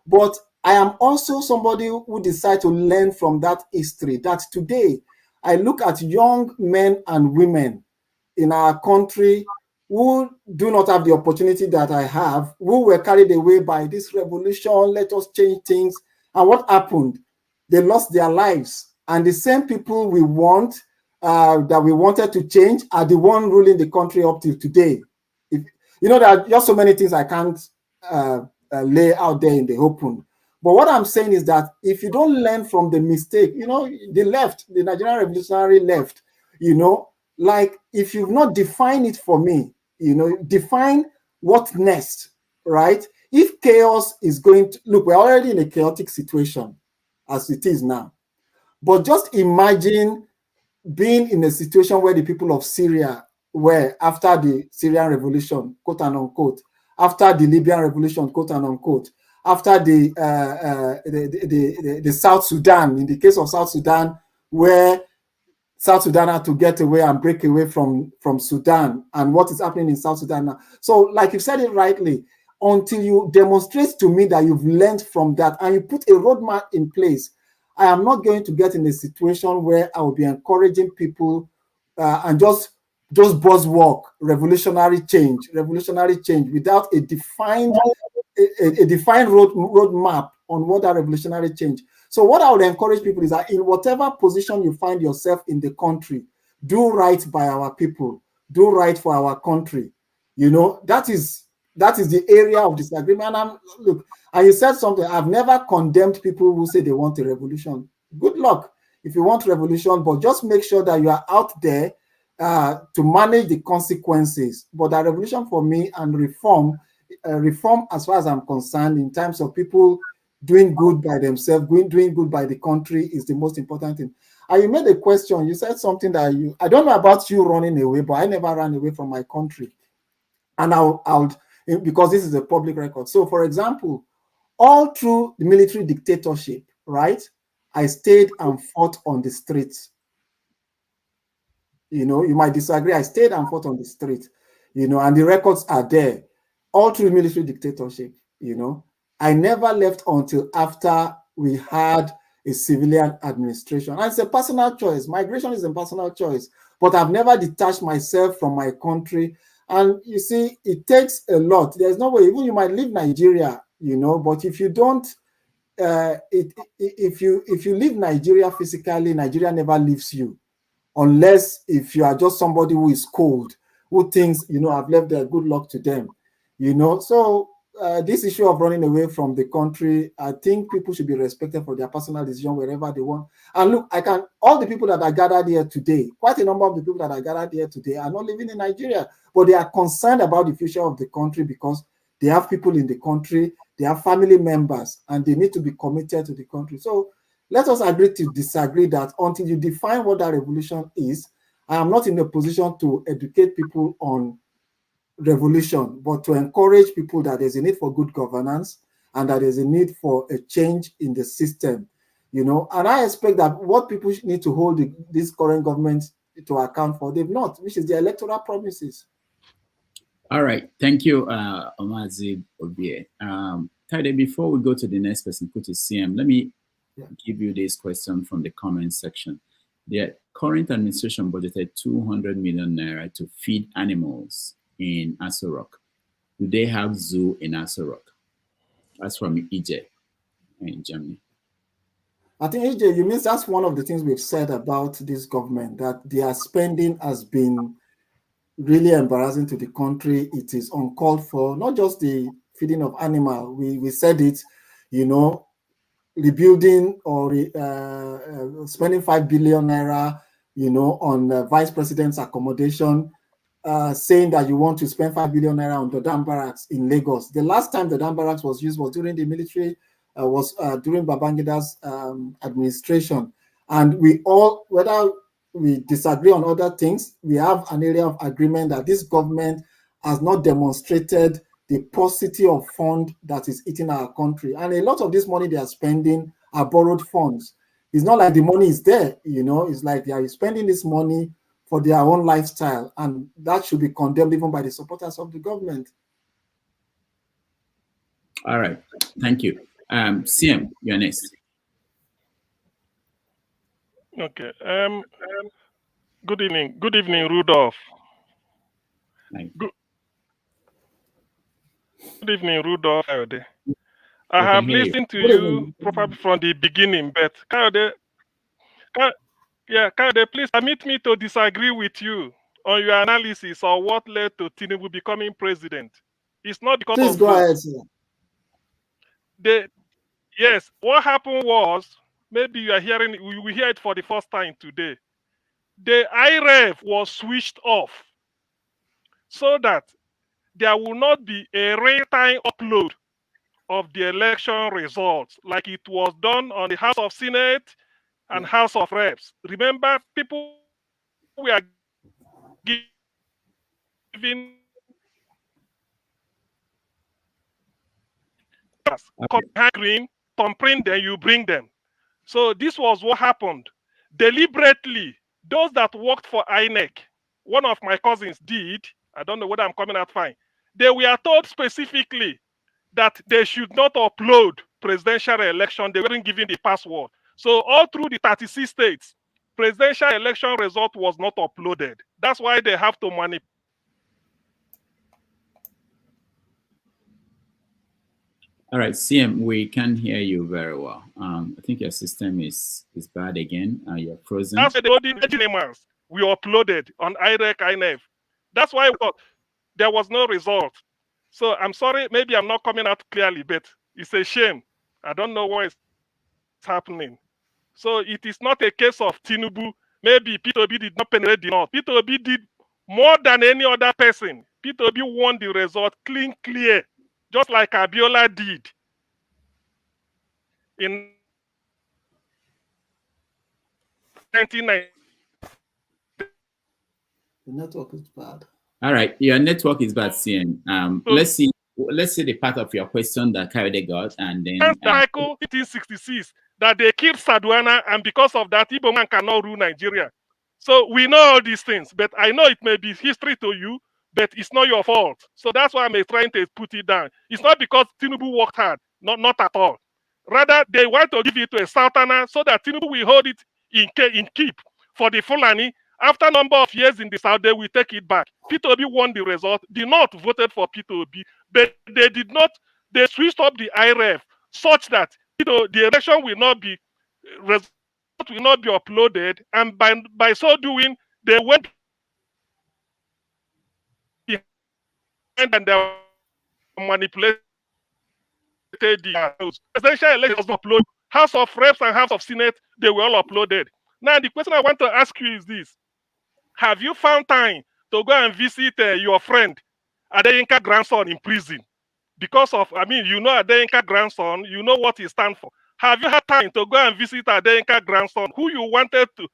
But I am also somebody who decides to learn from that history, that today I look at young men and women in our country who do not have the opportunity that I have, who were carried away by this revolution, let us change things. And what happened? They lost their lives. And the same people we want, that we wanted to change, are the one ruling the country up till today. You know, there are just so many things I can't lay out there in the open. But what I'm saying is that if you don't learn from the mistake, you know, the left, the Nigerian revolutionary left, you know, like, if you've not defined it for me, you know, define what next, right? If chaos is going to, look, we're already in a chaotic situation as it is now. But just imagine being in a situation where the people of Syria were after the Syrian revolution, quote and unquote, after the Libyan revolution, quote and unquote, after the South Sudan, in the case of South Sudan, where South Sudan had to get away and break away from Sudan, and what is happening in South Sudan now. So, like you said it rightly, until you demonstrate to me that you've learned from that and you put a roadmap in place, I am not going to get in a situation where I will be encouraging people and just buzzword revolutionary change without a defined roadmap on what that revolutionary change. So what I would encourage people is that in whatever position you find yourself in the country, do right by our people, do right for our country. You know, that is the area of disagreement. And you said something, I've never condemned people who say they want a revolution. Good luck if you want revolution, but just make sure that you are out there to manage the consequences. But a revolution for me and reform as far as I'm concerned, in terms of people doing good by themselves, doing good by the country, is the most important thing. And you made a question. You said something that I don't know about you running away, but I never ran away from my country. And I'll because this is a public record. So, for example, all through the military dictatorship, right, I stayed and fought on the streets. You know, you might disagree. I stayed and fought on the street, you know, and the records are there. All through military dictatorship, you know. I never left until after we had a civilian administration. And it's a personal choice. Migration is a personal choice. But I've never detached myself from my country. And you see, it takes a lot. There's no way, even you might leave Nigeria, you know, but if you don't, if you leave Nigeria physically, Nigeria never leaves you. Unless if you are just somebody who is cold, who thinks, you know, I've left there, good luck to them, you know. So this issue of running away from the country, I think people should be respected for their personal decision wherever they want. And look, all the people that are gathered here today, quite a number of the people that are gathered here today are not living in Nigeria, but they are concerned about the future of the country because they have people in the country, they have family members, and they need to be committed to the country. So let us agree to disagree that until you define what that revolution is, I am not in a position to educate people on revolution, but to encourage people that there's a need for good governance and that there's a need for a change in the system, you know. And I expect that what people need to hold this current government to account for, they've not, which is the electoral promises. All right, thank you, Omazi Obie. Kayode, before we go to the next person, put his CM, let me give you this question from the comment section. The current administration budgeted 200 million naira to feed animals in Aso Rock. Do they have zoo in Aso Rock? That's from EJ in Germany. I think, EJ, you mean that's one of the things we've said about this government, that their spending has been really embarrassing to the country. It is uncalled for, not just the feeding of animal. We said it, you know, rebuilding or spending 5 billion naira, you know, on vice president's accommodation, saying that you want to spend 5 billion naira on the Dam Barracks in Lagos. The last time the Dam Barracks was used was during the military, during Babangida's administration. And we all, whether we disagree on other things, we have an area of agreement that this government has not demonstrated the paucity of fund that is eating our country. And a lot of this money they are spending are borrowed funds. It's not like the money is there, you know, it's like they are spending this money for their own lifestyle, and that should be condemned even by the supporters of the government. All right, thank you. CM, you're next. Okay. Good evening. Good evening, Rudolph. Good evening, Rudolph. I have listened to you probably from the beginning, but Kayode, please permit me to disagree with you on your analysis of what led to Tinubu becoming president. It's not because please of go ahead, sir. Yes, what happened was, maybe you are hearing, we hear it for the first time today. The IREF was switched off so that there will not be a real-time upload of the election results like it was done on the House of Senate and House of Reps. Remember, people were giving green, thumbprint, then you bring them. So this was what happened. Deliberately, those that worked for INEC, one of my cousins did, I don't know whether I'm coming out fine, they were told specifically that they should not upload presidential election. They weren't given the password. So all through the 36 states, presidential election result was not uploaded. That's why they have to manipulate. All right, CM, we can hear you very well. I think your system is bad again. You're frozen. That's why the we uploaded on IREC, INEF. That's why there was no result. So I'm sorry, maybe I'm not coming out clearly, but it's a shame. I don't know what is happening. So it is not a case of Tinubu maybe P2B did not penetrate the north. P2B did more than any other person. P2B won the result clear, just like Abiola did in 1990. The network is bad. All right, your network is bad, CM. Let's see the part of your question that Kayode got, and then Michael, 1866, that they killed Saduana, and because of that, Igbo man cannot rule Nigeria. So we know all these things, but I know it may be history to you, but it's not your fault. So that's why I'm trying to put it down. It's not because Tinubu worked hard, not at all. Rather, they want to give it to a Southerner so that Tinubu will hold it in keep for the Fulani. After a number of years in the South, they will take it back. P2B won the result. The North voted for P2B, but they did not. They switched up the IRF such that the election will not be uploaded, and by so doing, they went behind and they manipulated the house. Presidential election was uploaded. House of Reps and House of Senate, they were all uploaded. Now, the question I want to ask you is this. Have you found time to go and visit your friend, Adeyinka grandson, in prison? Because of, you know Adeyinka grandson, you know what he stands for. Have you had time to go and visit Adeyinka grandson, who you wanted to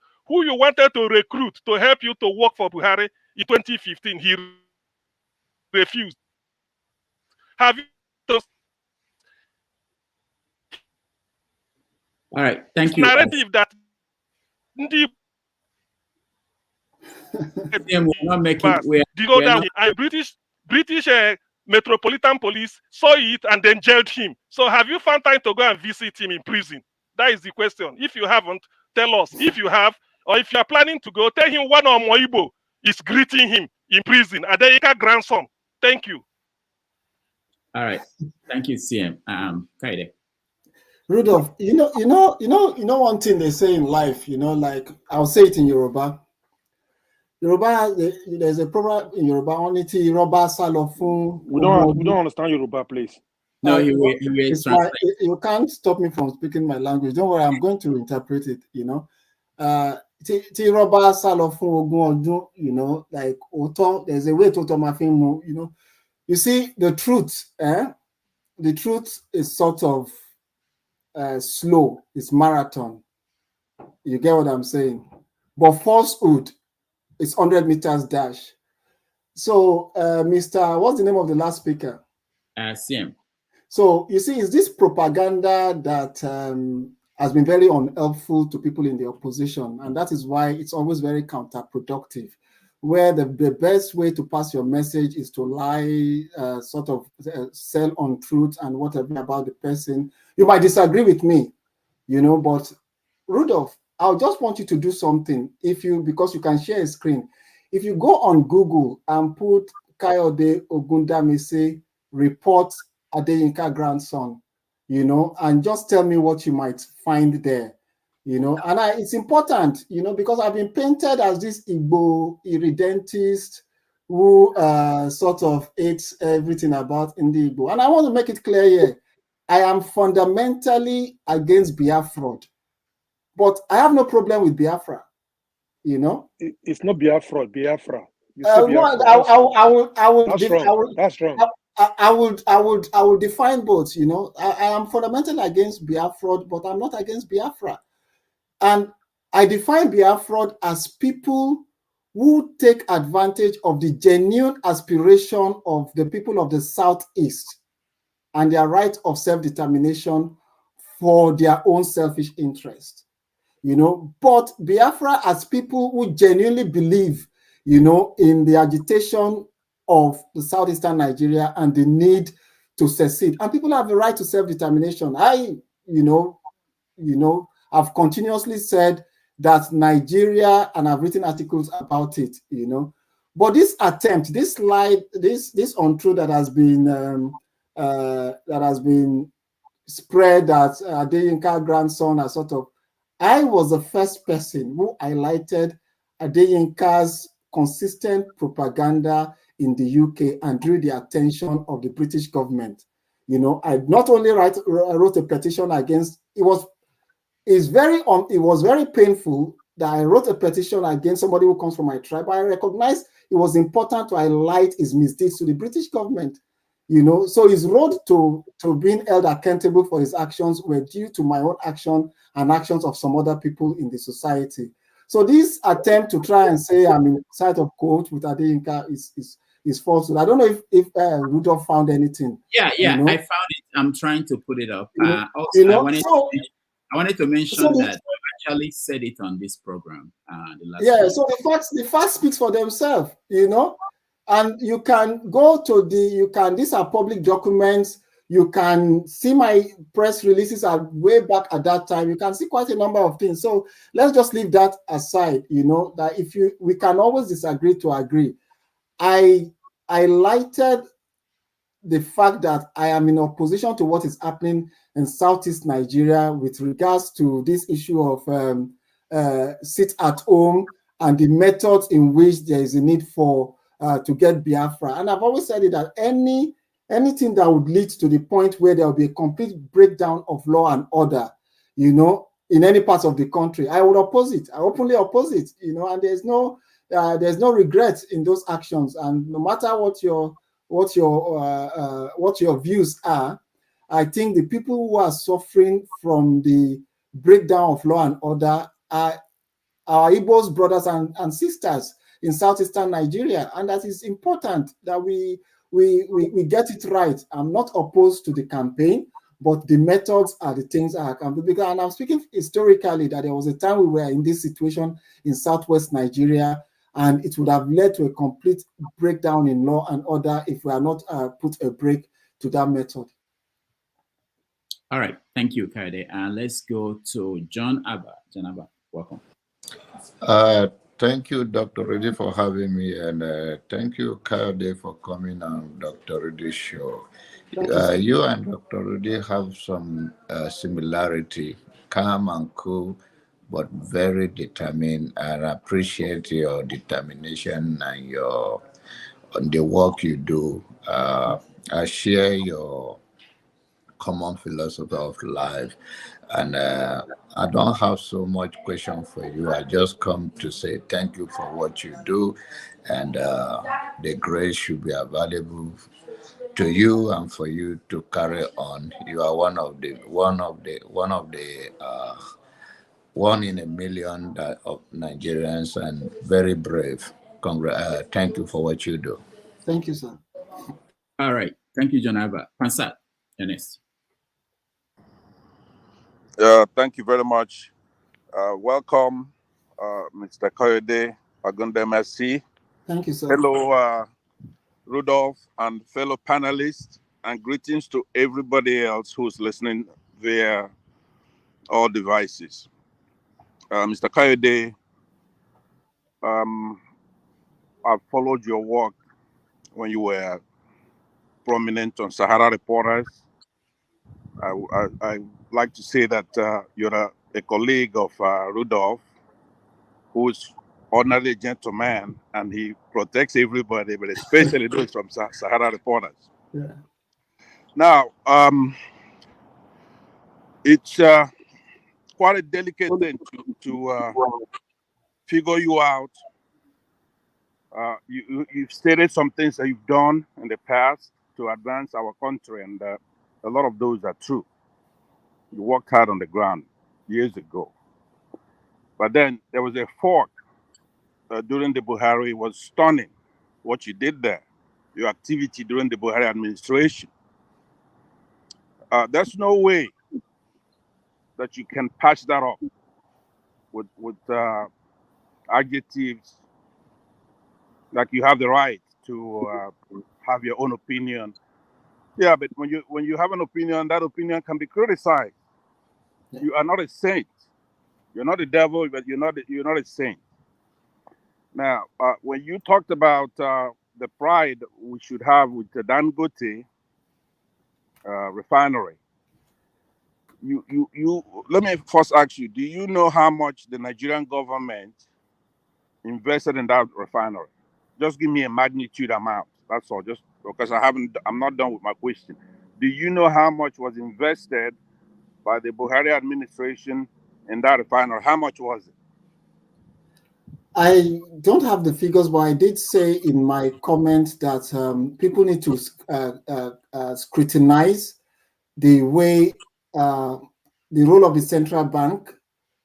recruit to help you to work for Buhari in 2015? He refused. Have you? All right, thank you. Narrative that we're not making. British Metropolitan Police saw it and then jailed him. So have you found time to go and visit him in prison? That is the question. If you haven't, tell us. If you have, or if you are planning to go, tell him one of Moibo is greeting him in prison. Adeyinka grandson. Thank you. All right. Thank you, CM. Kayode. Rudolph, you know one thing they say in life, like I'll say it in Yoruba. There's a proverb in Yoruba, onity Yoruba salofun. We don't understand Yoruba, please. No, you can't stop me from speaking my language. Don't worry, I'm going to interpret it, Ti Yoruba salofun ogun odun, like oto, there's a way to mafin, You see, the truth is sort of slow, it's marathon. You get what I'm saying? But falsehood, it's 100 meters dash. So, what's the name of the last speaker? CM. So, you see, it's this propaganda that has been very unhelpful to people in the opposition. And that is why it's always very counterproductive, where the best way to pass your message is to lie, sell untruth and whatever about the person. You might disagree with me, but Rudolph, I just want you to do something. Because you can share a screen. If you go on Google and put Kayode Ogundamisi report Adeyinka grandson, and just tell me what you might find there, and it's important, because I've been painted as this Igbo irredentist who sort of hates everything about Ndi Igbo. And I want to make it clear here, I am fundamentally against Biafra. But I have no problem with Biafra, It's not Biafra. Biafra. That's wrong. I will define both. I am fundamentally against Biafra, but I'm not against Biafra. And I define Biafra as people who take advantage of the genuine aspiration of the people of the Southeast and their right of self-determination for their own selfish interest. But Biafra as people who genuinely believe, in the agitation of the southeastern Nigeria and the need to secede. And people have a right to self-determination. I, have continuously said that Nigeria, and I've written articles about it, But this attempt, this slide, this untruth that has been spread that Adeyinka grandson as sort of, I was the first person who highlighted Adeyinka's consistent propaganda in the UK and drew the attention of the British government. I not only wrote a petition against, it was very painful that I wrote a petition against somebody who comes from my tribe. I recognized it was important to highlight his misdeeds to the British government. So his road to being held accountable for his actions were due to my own action and actions of some other people in the society. So this attempt to try and say I'm in sight of court with Adeyinka is false. I don't know if Rudolph found anything. Yeah, I found it. I'm trying to put it up. Also, I wanted to mention that I actually said it on this program. So the facts speaks for themselves, and you can go to these are public documents. You can see my press releases are way back at that time. You can see quite a number of things. So let's just leave that aside, that we can always disagree to agree. I highlighted the fact that I am in opposition to what is happening in Southeast Nigeria with regards to this issue of sit at home and the methods in which there is a need for to get Biafra. And I've always said it that anything that would lead to the point where there will be a complete breakdown of law and order, in any part of the country, I would oppose it. I openly oppose it, and there's no regret in those actions. And no matter what your views are, I think the people who are suffering from the breakdown of law and order are our Igbos brothers and sisters in southeastern Nigeria, and that is important that we get it right. I'm not opposed to the campaign, but the methods are the things I can do. And I'm speaking historically that there was a time we were in this situation in southwest Nigeria, and it would have led to a complete breakdown in law and order if we are not put a break to that method. All right, thank you, Kayode. And let's go to John Abba. John Abba, welcome. Thank you, Dr. Rudy, for having me, and thank you, Kayode, for coming on Dr. Rudy's show. You and Dr. Rudy have some similarity, calm and cool, but very determined, and I appreciate your determination and the work you do. I share your common philosophy of life, and I don't have so much question for you. I just come to say thank you for what you do, and the grace should be available to you and for you to carry on. You are one in a million of Nigerians, and very brave. Thank you for what you do. Thank you, sir. All right. Thank you, John Abba. Pansat, Ernest. Thank you very much. Welcome, Mr. Kayode Ogundamisi. Thank you, sir. Fellow Rudolph and fellow panelists, and greetings to everybody else who's listening via all devices. Mr. Kayode, I've followed your work when you were prominent on Sahara Reporters. I like to say that you're a colleague of Rudolph, who's ordinarily a gentleman, and he protects everybody, but especially those from Sahara Reporters. Yeah. Now, it's quite a delicate thing to figure you out. You've stated some things that you've done in the past to advance our country, and a lot of those are true. You worked hard on the ground years ago. But then there was a fork during the Buhari. It was stunning what you did there, your activity during the Buhari administration. There's no way that you can patch that up with adjectives, like you have the right to have your own opinion. Yeah, but when you have an opinion, that opinion can be criticized. Yeah. You are not a saint. You're not a devil, but you're not a saint. Now, when you talked about the pride we should have with the Dangote refinery, let me first ask you: do you know how much the Nigerian government invested in that refinery? Just give me a magnitude amount. That's all. Just because I'm not done with my question. Do you know how much was invested by the Buhari administration in that refinery? How much was it? I don't have the figures, but I did say in my comment that people need to scrutinize the way the role of the central bank,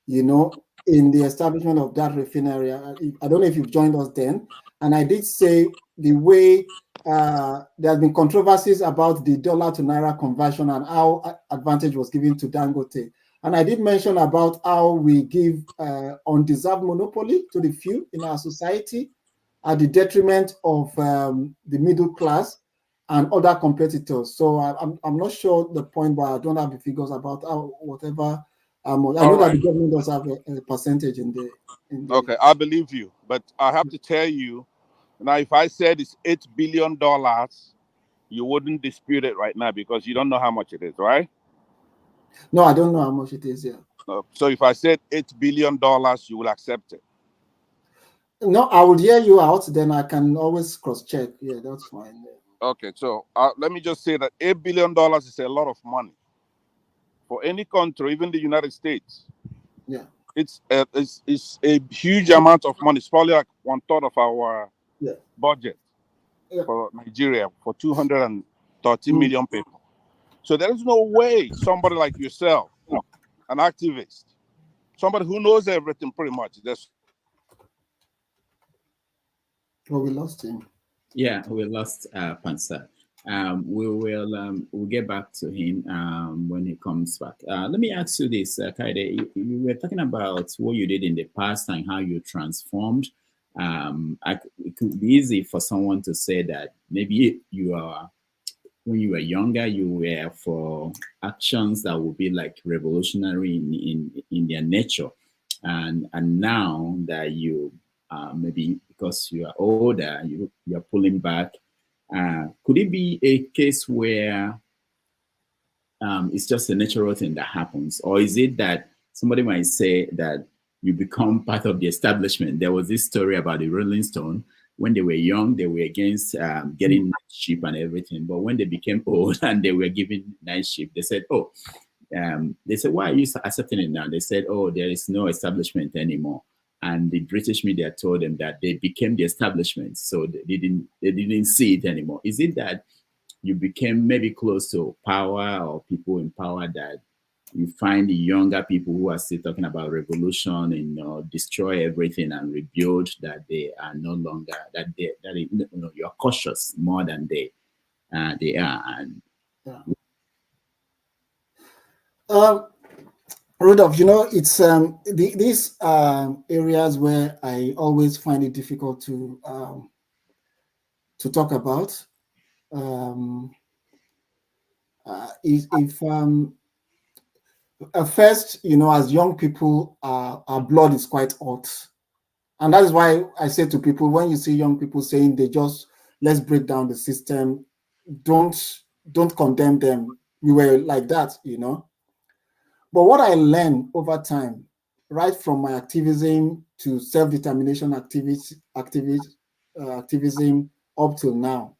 you know, in the establishment of that refinery. I don't know if you've joined us then. And I did say the way there have been controversies about the dollar to naira conversion and how advantage was given to Dangote. And I did mention about how we give undeserved monopoly to the few in our society at the detriment of the middle class and other competitors. So I'm not sure the point, but I don't have the figures about how whatever. I know that the government does have a percentage in the. Okay, I believe you, but I have to tell you now. If I said it's $8 billion, you wouldn't dispute it right now because you don't know how much it is, right? No, I don't know how much it is. Yeah. So if I said $8 billion, you will accept it. No, I would hear you out. Then I can always cross-check. Yeah, that's fine. Yeah. Okay, so let me just say that $8 billion is a lot of money for any country, even the United States. Yeah. It's a huge amount of money. It's probably like 1/3 of our budget for Nigeria, for 230 million people. So there is no way somebody like yourself, an activist, somebody who knows everything pretty much. Well, we lost him. Yeah, we lost Pansa. We'll get back to him when he comes back. Let me ask you this, Kayode. You were talking about what you did in the past and how you transformed. It could be easy for someone to say that maybe when you were younger, you were for actions that would be like revolutionary in their nature, and now that you maybe because you are older, you're pulling back. Could it be a case where it's just a natural thing that happens? Or is it that somebody might say that you become part of the establishment? There was this story about the Rolling Stone. When they were young, they were against getting night shift and everything. But when they became old and they were given night shift, they said, they said, why are you accepting it now? They said, there is no establishment anymore. And the British media told them that they became the establishment, so they didn't see it anymore. Is it that you became maybe close to power or people in power that you find the younger people who are still talking about revolution and destroy everything and rebuild, that they are no longer you're cautious more than they are? And Rudolph, it's these areas where I always find it difficult to talk about. First, as young people, our blood is quite hot, and that is why I say to people, when you see young people saying let's break down the system, don't condemn them. We were like that, But what I learned over time, right from my activism to self-determination activism up till now,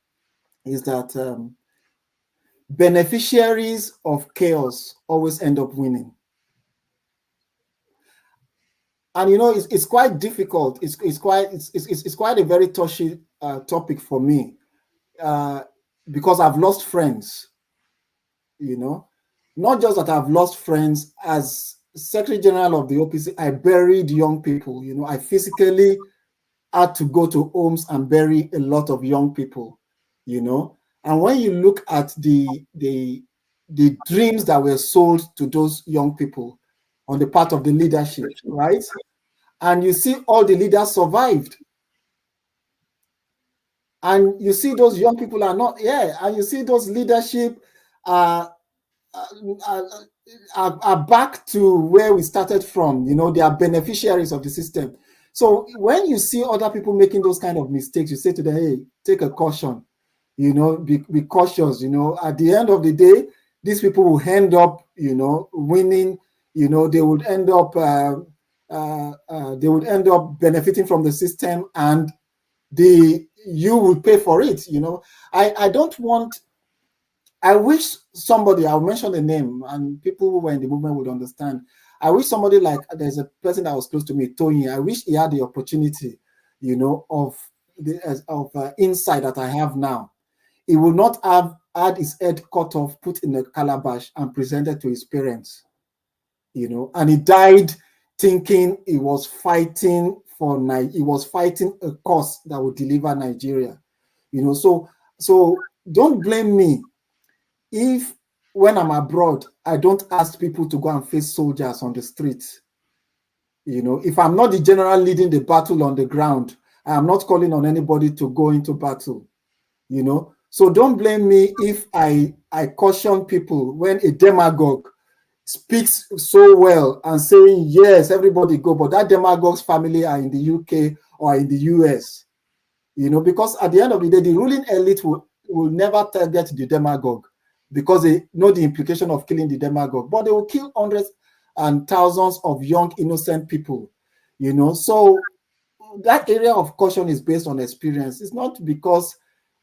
is that beneficiaries of chaos always end up winning. And it's quite difficult. It's quite a very touchy topic for me because I've lost friends. Not just that I've lost friends. As Secretary General of the OPC, I buried young people. I physically had to go to homes and bury a lot of young people. And when you look at the dreams that were sold to those young people on the part of the leadership, right? And you see all the leaders survived. And you see those young people are not, and you see those leadership are back to where we started from. They are beneficiaries of the system. So when you see other people making those kind of mistakes, you say to them, hey, take a caution, be cautious. At the end of the day, these people will end up, winning. They would end up benefiting from the system, and you would pay for it. I wish somebody, I'll mention the name, and people who were in the movement would understand. I wish somebody like, there's a person that was close to me, Tony. I wish he had the opportunity, you know, of the insight that I have now. He would not have had his head cut off, put in a calabash, and presented to his parents, you know. And he died thinking he was fighting a cause that would deliver Nigeria, you know. So don't blame me if when I'm abroad, I don't ask people to go and face soldiers on the streets. You know, if I'm not the general leading the battle on the ground, I am not calling on anybody to go into battle, you know. So don't blame me if I caution people when a demagogue speaks so well and saying, yes, everybody go, but that demagogue's family are in the UK or in the US, you know, because at the end of the day, the ruling elite will never target the demagogue because they know the implication of killing the demagogue, but they will kill hundreds and thousands of young, innocent people, you know. So that area of caution is based on experience. It's not because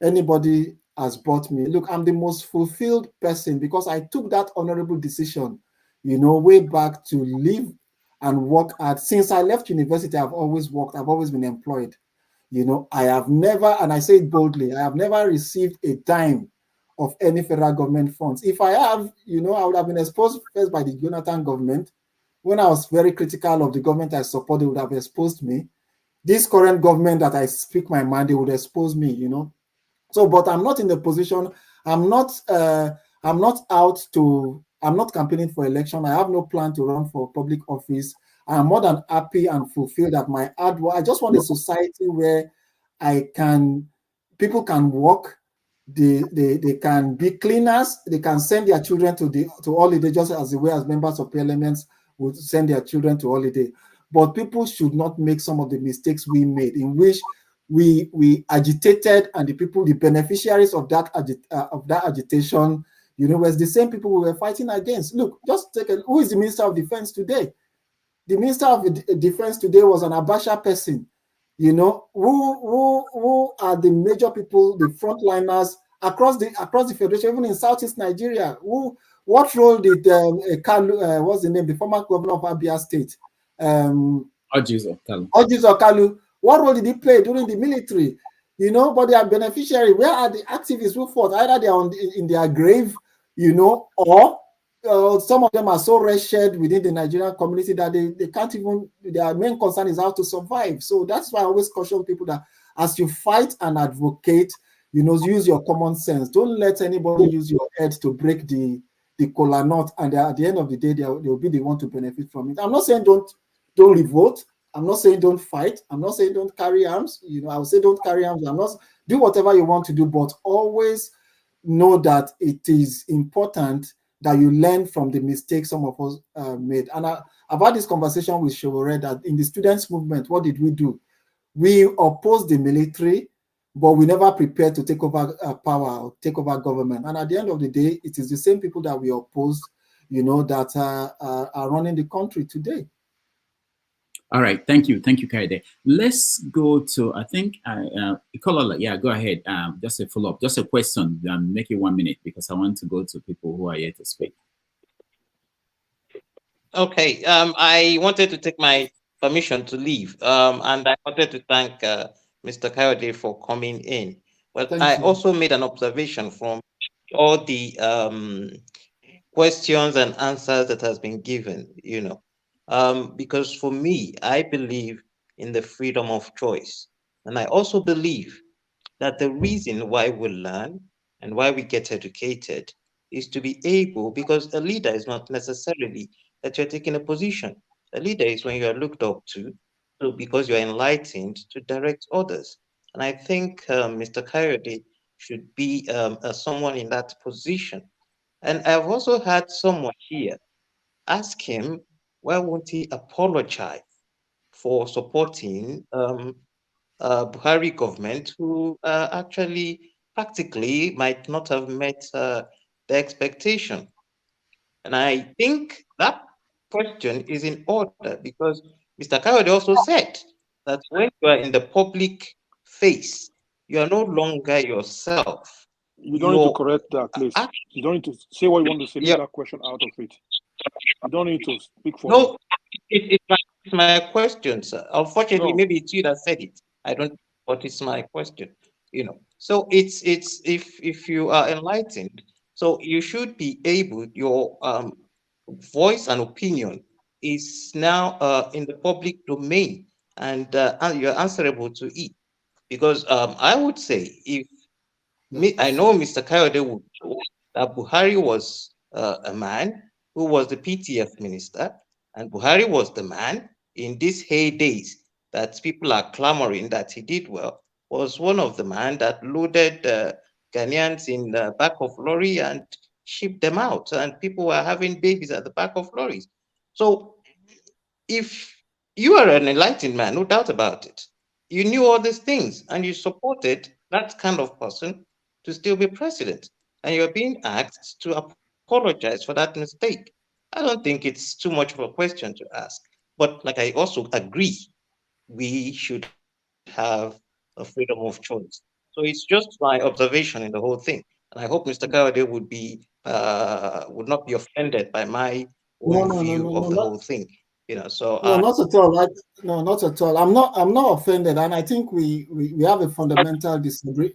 anybody has bought me. Look, I'm the most fulfilled person because I took that honorable decision, you know, way back to live and work hard. Since I left university, I've always worked. I've always been employed. You know, I have never, and I say it boldly, I have never received a dime of any federal government funds. If I have, you know, I would have been exposed first by the Jonathan government. When I was very critical of the government I support, they would have exposed me. This current government that I speak my mind, they would expose me, you know. So, but I'm not in the position, I'm not campaigning for election. I have no plan to run for public office. I'm more than happy and fulfilled that my hard work. I just want a society where people can work, they can be cleaners, they can send their children to holiday, just as the way as members of parliament would send their children to holiday. But people should not make some of the mistakes we made, in which we agitated, and the beneficiaries of that agitation, you know, was the same people we were fighting against. Look, just take who is the Minister of Defense today? The Minister of Defense today was an Abacha person. You know, who are the major people, the frontliners across the federation, even in Southeast Nigeria? What role did what's the name, the former governor of Abia State, Ojizo Kalu, what role did he play during the military? You know, but they are beneficiary. Where are the activists who fought? Either they are in their grave, you know, or some of them are so wretched within the Nigerian community that they can't even, their main concern is how to survive. So that's why I always caution people that as you fight and advocate, you know, use your common sense. Don't let anybody use your head to break the kola nut, and at the end of the day, they'll be the one to benefit from it. I'm not saying don't revolt. I'm not saying don't fight. I'm not saying don't carry arms. You know, I would say don't carry arms. I'm not, do whatever you want to do, but always know that it is important that you learn from the mistakes some of us made. And I've had this conversation with Chevrolet that in the students' movement, what did we do? We opposed the military, but we never prepared to take over power or take over government. And at the end of the day, it is the same people that we opposed, you know, that are running the country today. All right, thank you, Kayode. Let's go to, I think, Ikola, yeah, go ahead. Just a follow-up, just a question. Make it 1 minute because I want to go to people who are here to speak. Okay, I wanted to take my permission to leave, and I wanted to thank Mr. Kayode for coming in. But I also made an observation from all the questions and answers that has been given, you know. Because for me, I believe in the freedom of choice. And I also believe that the reason why we learn and why we get educated is to be able, because a leader is not necessarily that you're taking a position. A leader is when you are looked up to, so because you're enlightened to direct others. And I think Mr. Kayode should be someone in that position. And I've also had someone here ask him, why won't he apologize for supporting Buhari government, who actually practically might not have met the expectation? And I think that question is in order because Mr. Kayode also said that when you are in the public face, you are no longer yourself. You don't need to correct that, please. You don't need to say what you want to say. Leave that question out of it. You don't need to speak for No, it's my question, sir. Unfortunately, No. maybe it's you that said it. I don't, but it's my question. So it's if you are enlightened, so you should be able, your voice and opinion is now in the public domain, and you're answerable to it. Because I would say, I know Mr. Kayode would know that Buhari was a man who was the PTF minister, and Buhari was the man in these heydays that people are clamoring that he did well, was one of the men that loaded Ghanaians in the back of lorry and shipped them out, and people were having babies at the back of lorries. So if you are an enlightened man, no doubt about it, you knew all these things and you supported that kind of person to still be president, and you're being asked to apologize for that mistake. I don't think it's too much of a question to ask. But like, I also agree, we should have a freedom of choice. So it's just my observation in the whole thing. And I hope Mr. Kayode would not be offended by my own view of the whole thing. So no, not at all. No, not at all. I'm not offended, and I think we have a fundamental disagreement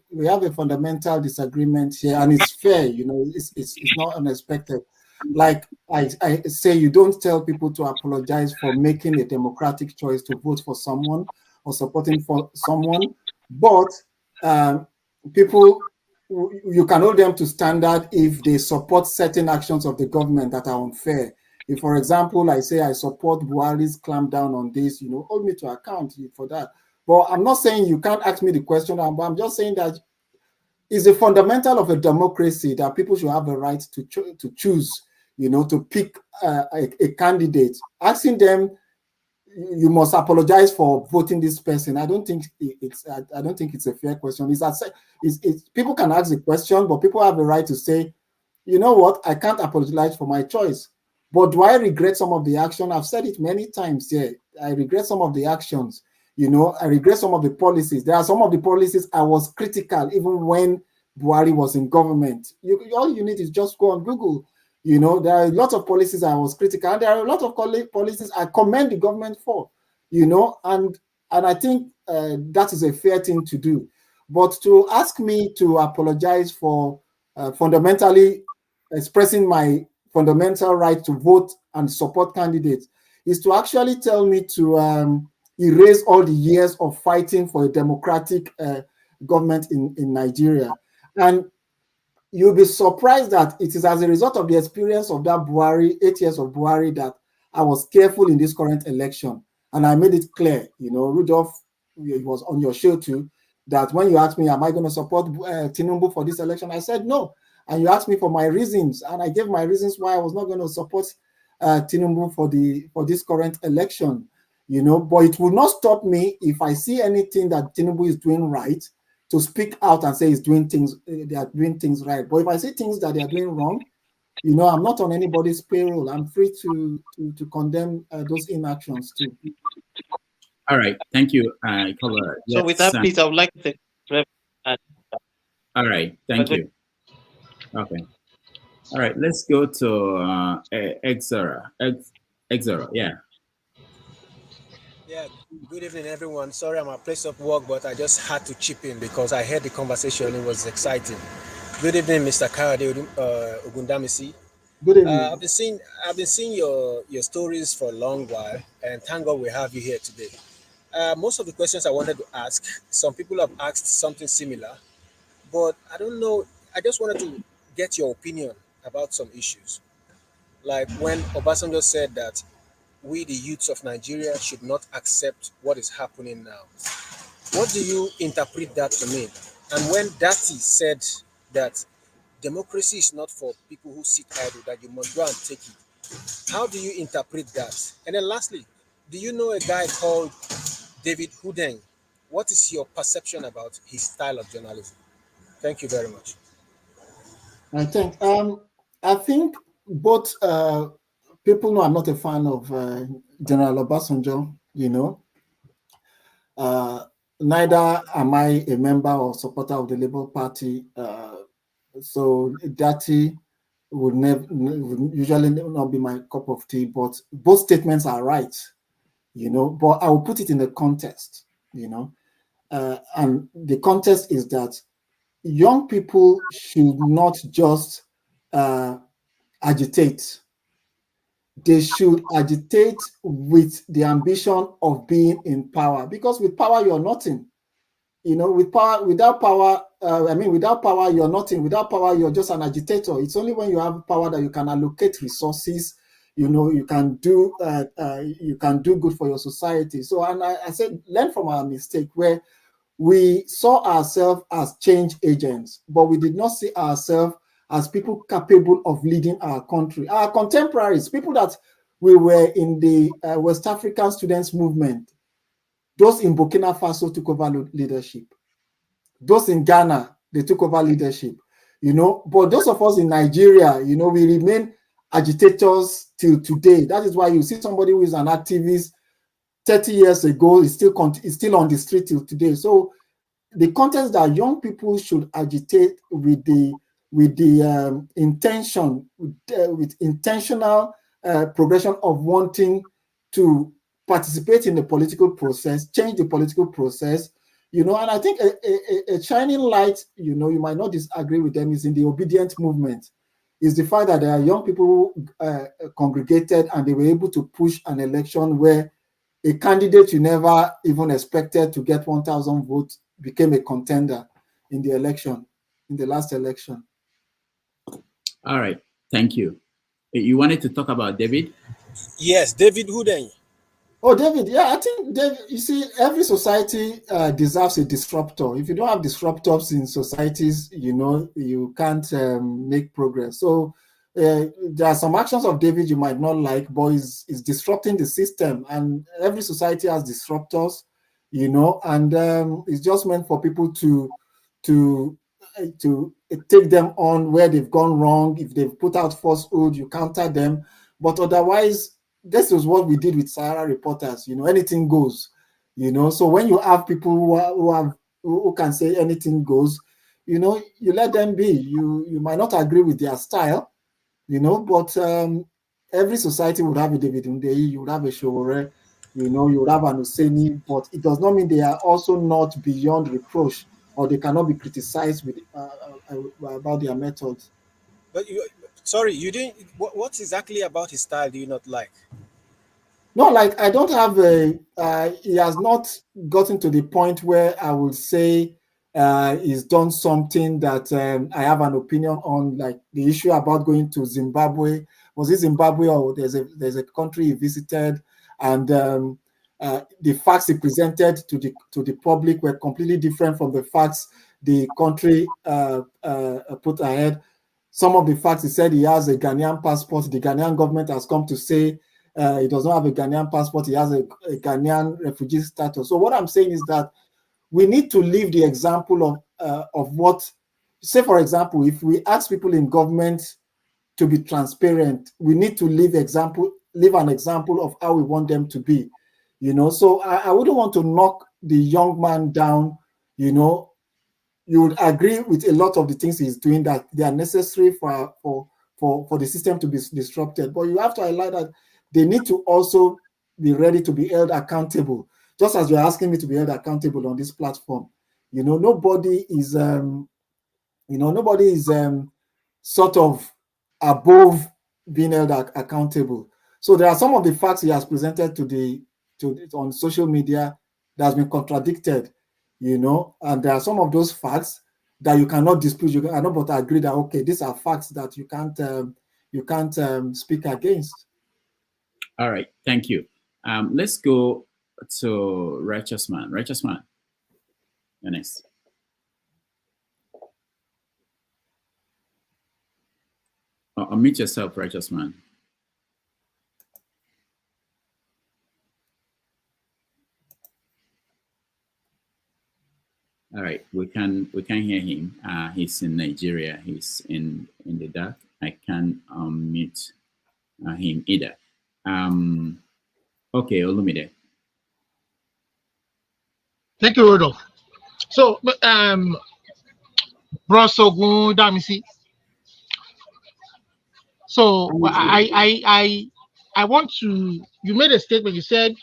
here, and it's fair. It's not unexpected. Like I say, you don't tell people to apologize for making a democratic choice to vote for someone or supporting for someone, but people, you can hold them to standard if they support certain actions of the government that are unfair. If, for example, I say I support Buhari's clamp down on this, hold me to account for that. But I'm not saying you can't ask me the question, but I'm just saying that it's a fundamental of a democracy that people should have a right to choose, to pick a candidate. Asking them, you must apologize for voting this person. I don't think it's a fair question. People can ask the question, but people have a right to say, you know what, I can't apologize for my choice. But do I regret some of the action? I've said it many times here. I regret some of the actions. I regret some of the policies. There are some of the policies I was critical even when Buhari was in government. All you need is just go on Google. There are a lot of policies I was critical, and there are a lot of policies I commend the government for. And I think that is a fair thing to do. But to ask me to apologize for fundamentally expressing my fundamental right to vote and support candidates is to actually tell me to erase all the years of fighting for a democratic government in Nigeria. And you'll be surprised that it is as a result of the experience of that Buhari, 8 years of Buhari, that I was careful in this current election. And I made it clear, Rudolph, it was on your show too, that when you asked me, am I going to support Tinubu for this election? I said no. And you asked me for my reasons, and I gave my reasons why I was not going to support Tinubu for this current election. But it will not stop me if I see anything that Tinubu is doing right to speak out and say they are doing things right. But if I see things that they are doing wrong, I'm not on anybody's payroll. I'm free to condemn those inactions too. All right, thank you. So with that, please, I would like to. All right, thank you. Okay. All right, let's go to Exera. Exera, yeah. Yeah, good evening, everyone. Sorry, I'm at a place of work, but I just had to chip in because I heard the conversation. It was exciting. Good evening, Mr. Kayode Ogundamisi. Good evening. I've been seeing your stories for a long while, and thank God we have you here today. Most of the questions I wanted to ask, some people have asked something similar, but I don't know. I just wanted to get your opinion about some issues. Like when Obasanjo said that we, the youths of Nigeria, should not accept what is happening now. What do you interpret that to mean? And when Dati said that democracy is not for people who sit idle, that you must go and take it, how do you interpret that? And then lastly, do you know a guy called David Hudeng? What is your perception about his style of journalism? Thank you very much. I think both people know I'm not a fan of General Obasanjo, neither am I a member or supporter of the Labour Party. So Dati would usually not be my cup of tea, but both statements are right, but I will put it in the context, and the context is that young people should not just agitate. They should agitate with the ambition of being in power, because with power, you're nothing. With power, without power, without power, you're nothing. Without power, you're just an agitator. It's only when you have power that you can allocate resources. You can do good for your society. So, and I said, learn from our mistake where we saw ourselves as change agents, but we did not see ourselves as people capable of leading our country. Our contemporaries, people that we were in the West African students movement, those in Burkina Faso took over leadership. Those in Ghana, they took over leadership. But those of us in Nigeria, we remain agitators till today. That is why you see somebody who is an activist 30 years ago is still on the street till today. So the context that young people should agitate with intentional progression of wanting to participate in the political process, change the political process, and I think a shining light, you might not disagree with them, is in the obedient movement, is the fact that there are young people who congregated and they were able to push an election where a candidate you never even expected to get 1,000 votes became a contender in the election, in the last election. All right, thank you. You wanted to talk about David? Yes, David, who then? Oh, David, yeah, I think, David, you see, every society deserves a disruptor. If you don't have disruptors in societies, you can't make progress. So there are some actions of David you might not like, but is disrupting the system. And every society has disruptors, and it's just meant for people to take them on where they've gone wrong. If they've put out falsehood, you counter them. But otherwise, this is what we did with Sahara reporters. Anything goes. So when you have people who can say anything goes, you let them be. You might not agree with their style, but every society would have a David Ndeyi, you would have a Showore, you would have an Husseini, but it does not mean they are also not beyond reproach, or they cannot be criticized with about their methods. But you didn't. What exactly about his style do you not like? No, like I don't have he has not gotten to the point where I would say he's done something that I have an opinion on, like the issue about going to Zimbabwe. Was it Zimbabwe, or there's a country he visited, and the facts he presented to the public were completely different from the facts the country put ahead. Some of the facts, he said he has a Ghanaian passport. The Ghanaian government has come to say he does not have a Ghanaian passport. He has a Ghanaian refugee status. So what I'm saying is that we need to leave the example of what, say for example, if we ask people in government to be transparent, we need to leave an example of how we want them to be. So I wouldn't want to knock the young man down. You would agree with a lot of the things he's doing, that they are necessary for the system to be disrupted. But you have to highlight that they need to also be ready to be held accountable, just as you're asking me to be held accountable on this platform. Nobody is sort of above being held accountable. So there are some of the facts he has presented on social media that has been contradicted, and there are some of those facts that you cannot dispute. You cannot but agree that, okay, these are facts that you can't speak against. All right, thank you. Let's go to Righteous Man. Righteous Man, you're next. Unmute yourself, Righteous Man. All right, we can hear him. He's in Nigeria. He's in the dark. I can't unmute him either. Okay, Olumide. Thank you, Rodolph. So, Pres Ogundamisi, So I want to. You made a statement. You said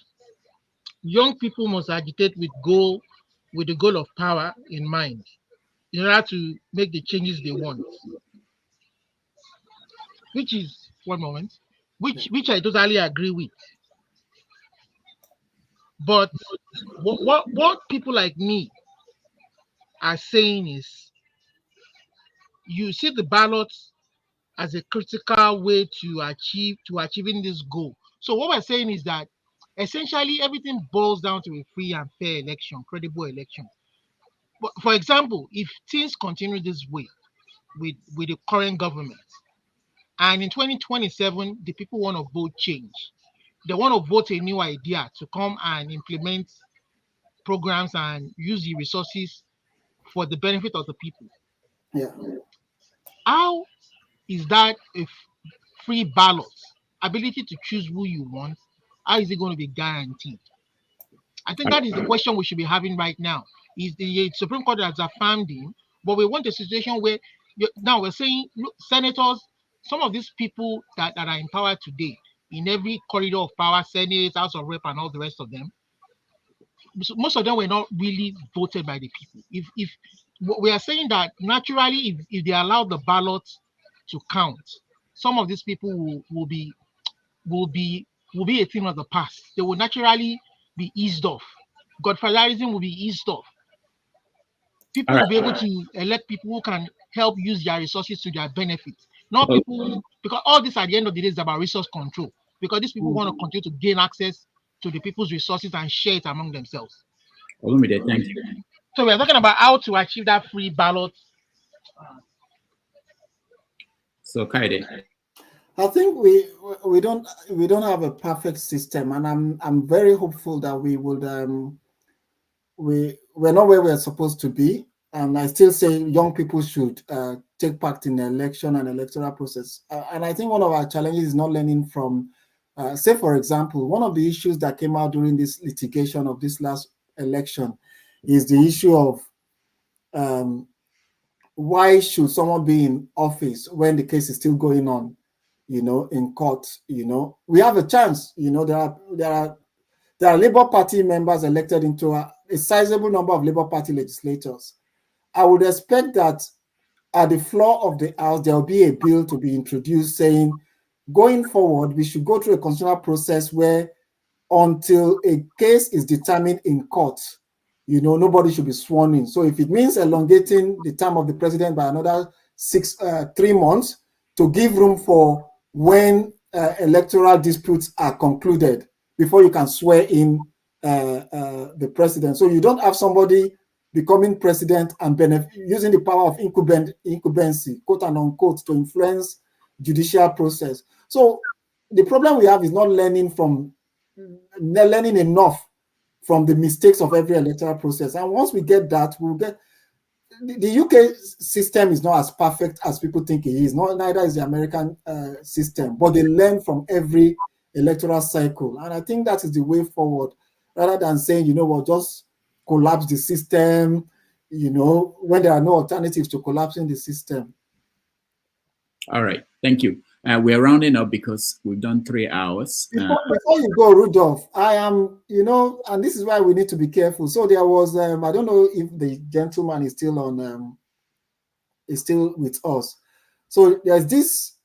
young people must agitate with the goal of power in mind in order to make the changes they want. Which is one moment, which I totally agree with. But what people like me are saying is, you see the ballots as a critical way to achieving this goal. So what we're saying is that essentially everything boils down to a free and fair election, credible election. But for example, if things continue this way with the current government, and in 2027 the people want to vote change, they want to vote a new idea to come and implement programs and use the resources for the benefit of the people. Yeah. How is that a free ballot, ability to choose who you want? How is it going to be guaranteed? I think that is the question we should be having right now. Is the Supreme Court has affirmed him, but we want a situation where now we're saying, look, senators, some of these people that are in power today, in every corridor of power, Senate, House of Rep, and all the rest of them, most of them were not really voted by the people. If we are saying that naturally, if they allow the ballots to count, some of these people will be a thing of the past. They will naturally be eased off. Godfatherism will be eased off. People will be able to elect people who can help use their resources to their benefit. Not people, because all this at the end of the day is about resource control. Because these people want to continue to gain access to the people's resources and share it among themselves. Olumide, thank you. So we are talking about how to achieve that free ballot. So Kayode, I think we don't have a perfect system, and I'm very hopeful that we would we're not where we're supposed to be. And I still say young people should take part in the election and electoral process. And I think one of our challenges is not learning from, say, for example, one of the issues that came out during this litigation of this last election is the issue of why should someone be in office when the case is still going on, in court. We have a chance. There are Labour Party members elected into a sizable number of Labour Party legislators. I would expect that at the floor of the House, there will be a bill to be introduced saying, going forward, we should go through a constitutional process where until a case is determined in court, nobody should be sworn in. So if it means elongating the term of the president by another 3 months to give room for when electoral disputes are concluded before you can swear in the president. So you don't have somebody becoming president and using the power of incumbency, quote and unquote, to influence judicial process. So the problem we have is not learning enough from the mistakes of every electoral process. And once we get that, we'll get the UK system is not as perfect as people think it is. Neither is the American system, but they learn from every electoral cycle. And I think that is the way forward, rather than saying, just collapse the system, when there are no alternatives to collapsing the system. All right, thank you. We're rounding up because we've done 3 hours. Before you go, Rudolph, I am, and this is why we need to be careful. So there was, I don't know if the gentleman is still on, is still with us. So there's this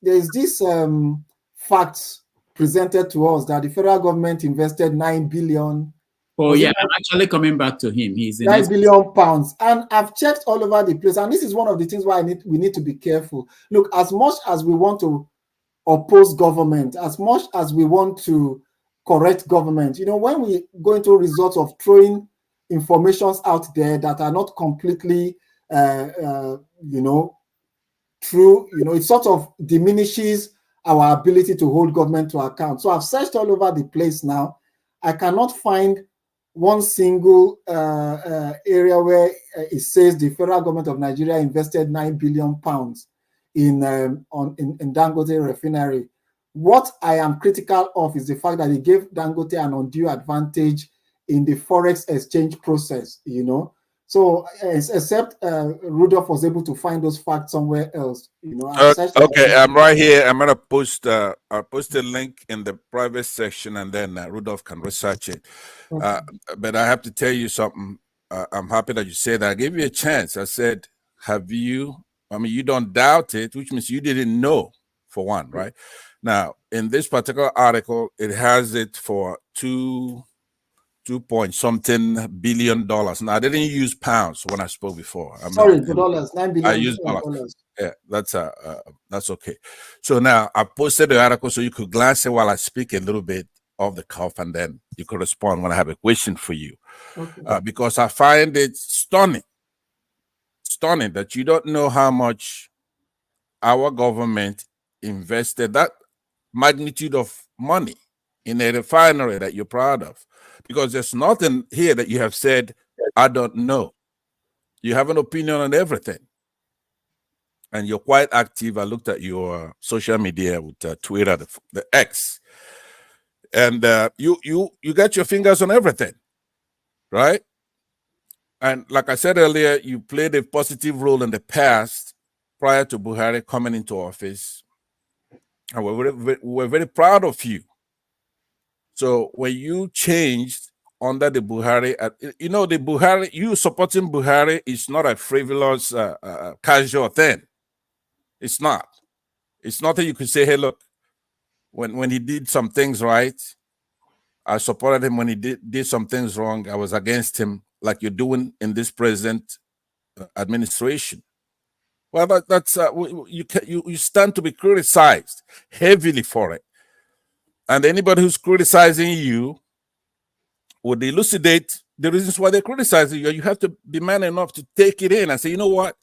fact presented to us that the federal government invested 9 billion. Oh yeah, I'm actually coming back to him. He's in 9 billion pounds, and I've checked all over the place. And this is one of the things why we need to be careful. Look, as much as we want to oppose government, as much as we want to correct government, when we go into results of throwing informations out there that are not completely, true, it sort of diminishes our ability to hold government to account. So I've searched all over the place now. I cannot find one single area where it says the federal government of Nigeria invested 9 billion pounds in Dangote Refinery. What I am critical of is the fact that it gave Dangote an undue advantage in the Forex exchange process, So except Rudolph was able to find those facts somewhere else, you know. I searched Okay, I'm right here. I'm gonna post. I'll post a link in the private section, and then Rudolph can research it. Okay. But I have to tell you something. I'm happy that you said that. I gave you a chance. I said, "Have you?" I mean, you don't doubt it, which means you didn't know, for one, right? Now, in this particular article, it has it for $2 point something billion. Now, I didn't use pounds when I spoke before. Sorry, dollars, $9 billion. I use dollars. Yeah, that's okay. So now I posted the article so you could glance it while I speak a little bit off the cuff, and then you could respond when I have a question for you. Okay. Because I find it stunning that you don't know how much our government invested, that magnitude of money in a refinery that you're proud of. Because there's nothing here that you have said, I don't know. You have an opinion on everything. And you're quite active. I looked at your social media with Twitter, the X. And you got your fingers on everything, right? And like I said earlier, you played a positive role in the past prior to Buhari coming into office. And we're very proud of you. So when you changed under the Buhari, you know, the Buhari, you supporting Buhari is not a frivolous, casual thing. It's not. It's nothing you could say, hey, look, when he did some things right, I supported him. When he did some things wrong, I was against him, like you're doing in this present administration. Well, that's you stand to be criticized heavily for it. And anybody who's criticizing you would elucidate the reasons why they're criticizing you. You have to be man enough to take it in and say, you know what?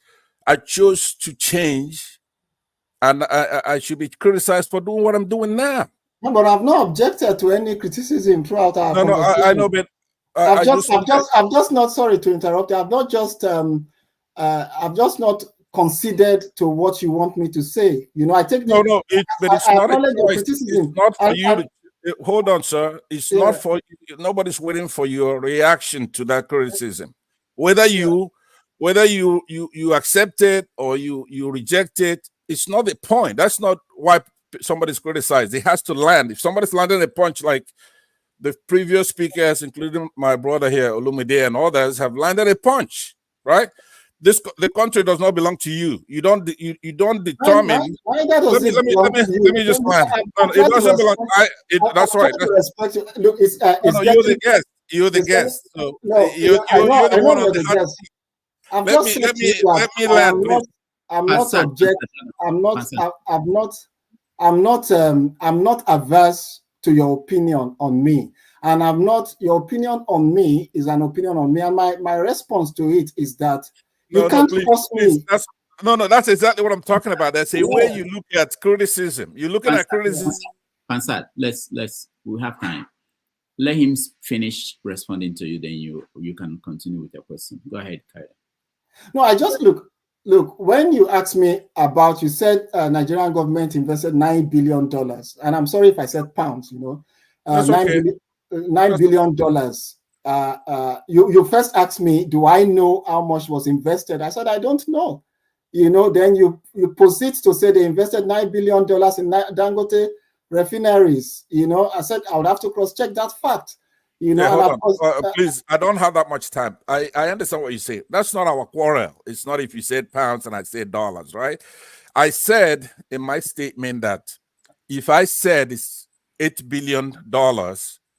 I chose to change, and I should be criticized for doing what I'm doing now. No, but I've not objected to any criticism throughout our No, conversation. I know, but I'm just not, sorry to interrupt you. I've just not conceded to what you want me to say. You know, I take but it's not a choice. It's not for you to hold on, sir. It's not for you. Nobody's waiting for your reaction to that criticism. Whether you accept it or you reject it, it's not the point. That's not why somebody's criticized. It has to land. If somebody's landing a punch like the previous speakers, including my brother here, Olumide, and others, have landed a punch, right? The country does not belong to you. You don't determine. Let me just land. It doesn't belong. That's right. Look, you're the guest. You're the guest. So you're the one on the hot seat. Let me land, please. I'm not averse to your opinion on me, and your opinion on me is an opinion on me, and my response to it is that you can't force me. That's exactly what I'm talking about. That's a way you look at criticism. You're looking at criticism. Pansat, we have time. Let him finish responding to you, then you can continue with your question. Go ahead, Kayode. No, I just look, when you asked me about, you said Nigerian government invested $9 billion. And I'm sorry if I said pounds, you know. $9 billion. You first asked me, do I know how much was invested? I said, I don't know. You know, then you proceed to say they invested $9 billion in Dangote Refineries. You know, I said I would have to cross-check that fact. You know, please, I don't have that much time. I understand what you say. That's not our quarrel. It's not if you said pounds and I said dollars, right? I said in my statement that if I said it's $8 billion,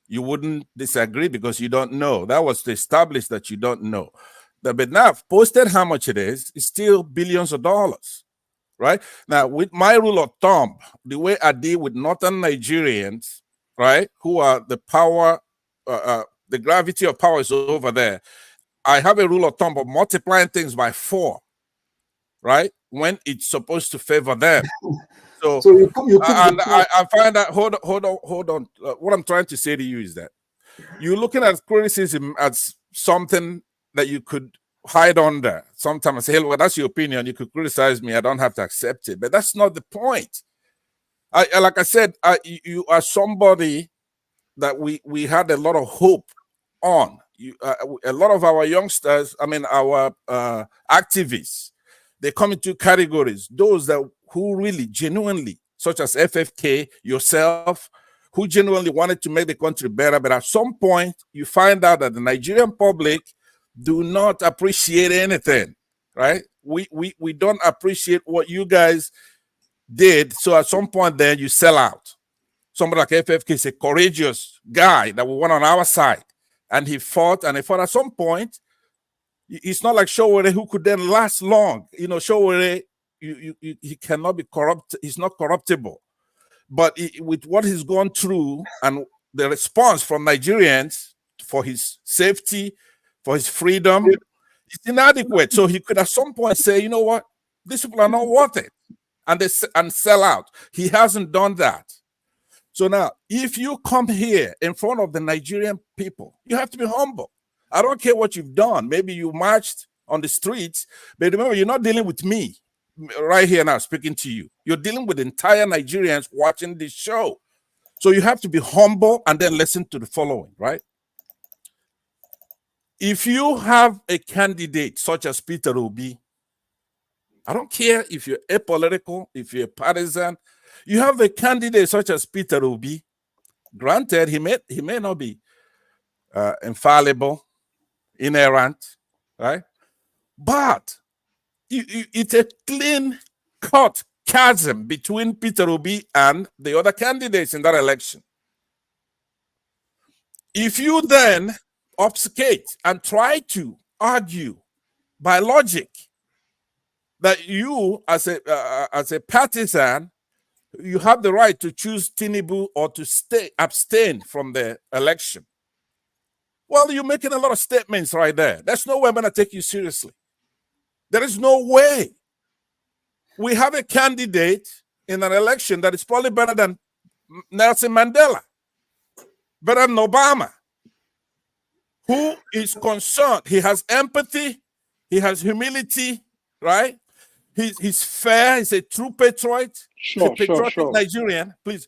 you wouldn't disagree because you don't know. That was to establish that you don't know. But now I've posted how much it is. It's still billions of dollars, right? Now, with my rule of thumb, the way I deal with northern Nigerians, right, who are the power, the gravity of power is over there. I have a rule of thumb of multiplying things by 4, right, when it's supposed to favor them. So I find that, hold on. What I'm trying to say to you is that you're looking at criticism as something that you could hide under. Sometimes I say, hey, well, that's your opinion. You could criticize me. I don't have to accept it. But that's not the point. Like I said, you are somebody that we had a lot of hope on. a lot of our youngsters, I mean, our activists, they come into categories. Those that who really genuinely, such as FFK, yourself, who genuinely wanted to make the country better, but at some point you find out that the Nigerian public do not appreciate anything, right? We don't appreciate what you guys did, so at some point then you sell out. Somebody like FFK is a courageous guy that we want on our side, and he fought and he fought. At some point, it's not like Showore who could then last long. You know, Showore, he cannot be corrupt. He's not corruptible. But with what he's gone through and the response from Nigerians for his safety, for his freedom, it's inadequate. So he could at some point say, you know what, these people are not worth it, and sell out. He hasn't done that. So now, if you come here in front of the Nigerian people, you have to be humble. I don't care what you've done. Maybe you marched on the streets, but remember, you're not dealing with me right here now speaking to you. You're dealing with entire Nigerians watching this show. So you have to be humble and then listen to the following, right? If you have a candidate such as Peter Obi, I don't care if you're apolitical, if you're partisan, you have a candidate such as Peter Obi. Granted, he may not be infallible, inerrant, right? But it's a clean-cut chasm between Peter Obi and the other candidates in that election. If you then obfuscate and try to argue by logic that you, as a partisan, you have the right to choose Tinubu or to abstain from the election, well, you're making a lot of statements right there. There's no way I'm going to take you seriously. There is no way. We have a candidate in an election that is probably better than Nelson Mandela, better than Obama, who is concerned. He has empathy. He has humility, right? He's fair. He's a true patriot. He's a patriotic Nigerian. Please.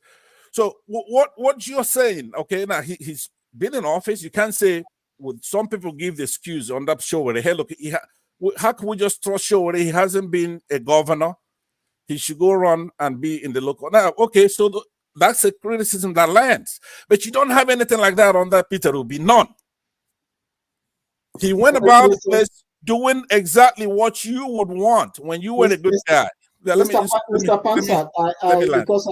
So what you're saying, okay, now he's been in office. You can't say, would some people give the excuse on that show where, hey, look, how can we just trust Showore? He hasn't been a governor. He should go run and be in the local. Now, okay, so that's a criticism that lands. But you don't have anything like that on that Peter Obi. None. He went about the place doing exactly what you would want when you were a good guy. Mr. Pansat, because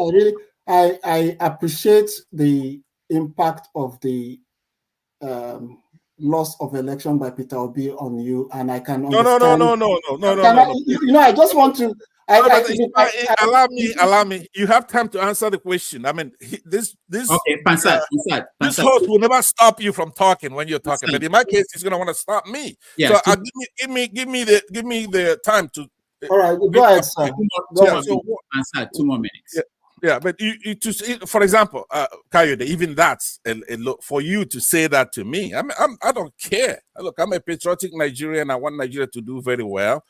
I appreciate the impact of the loss of election by Peter Obi on you, and I can understand. No. You know, I just want to. Allow me. You have time to answer the question. I mean, this. Okay, Pansat. This host will never stop you from talking when you're talking, but in my case, he's going to want to stop me. Yeah. So give me the time to. All right, go ahead, sir. 2 more minutes. Yeah, but for example, Kayode, even that's a look for you to say that to me. I don't care. Look, I'm a patriotic Nigerian. I want Nigeria to do very well.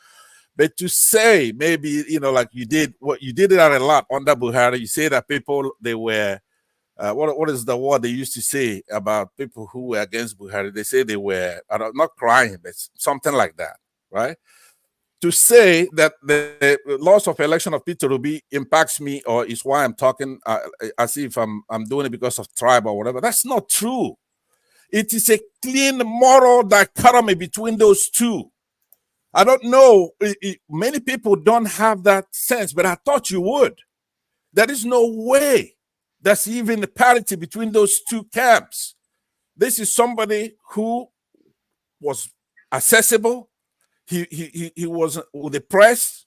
But to say maybe, like you did that a lot under Buhari, you say that people, they were, what is the word they used to say about people who were against Buhari? They say they were, not crying, but something like that, right? To say that the loss of election of Peter Obi impacts me or is why I'm talking as if I'm doing it because of tribe or whatever, that's not true. It is a clean moral dichotomy between those two. I don't know, many people don't have that sense, but I thought you would. There is no way there's even a parity between those two camps. This is somebody who was accessible. He was with the press.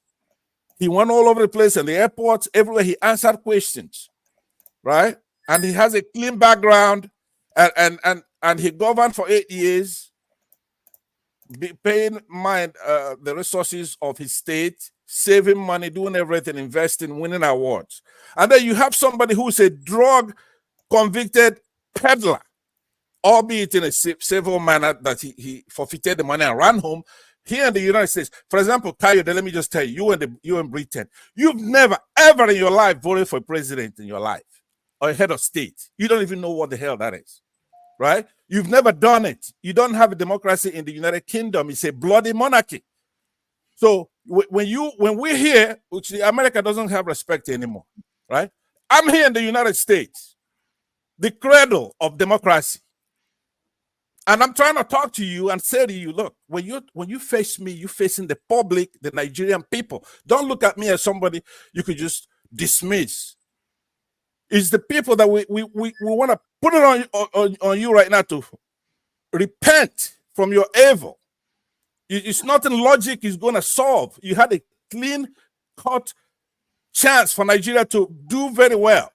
He went all over the place in the airports, everywhere. He answered questions, right? And he has a clean background, and he governed for 8 years, paying the resources of his state, saving money, doing everything, investing, winning awards. And then you have somebody who's a drug-convicted peddler, albeit in a civil manner that he forfeited the money and ran home. Here in the United States, for example, Kayode, let me just tell you, you in Britain, you've never, ever in your life voted for a president in your life or a head of state. You don't even know what the hell that is. right? You've never done it. You don't have a democracy in the United Kingdom. It's a bloody monarchy. So when we're here, which America doesn't have respect anymore, right? I'm here in the United States, the cradle of democracy. And I'm trying to talk to you and say to you, look, when you face me, you're facing the public, the Nigerian people. Don't look at me as somebody you could just dismiss. It's the people that we want to put it on you right now to repent from your evil. It's nothing logic is going to solve. You had a clean-cut chance for Nigeria to do very well.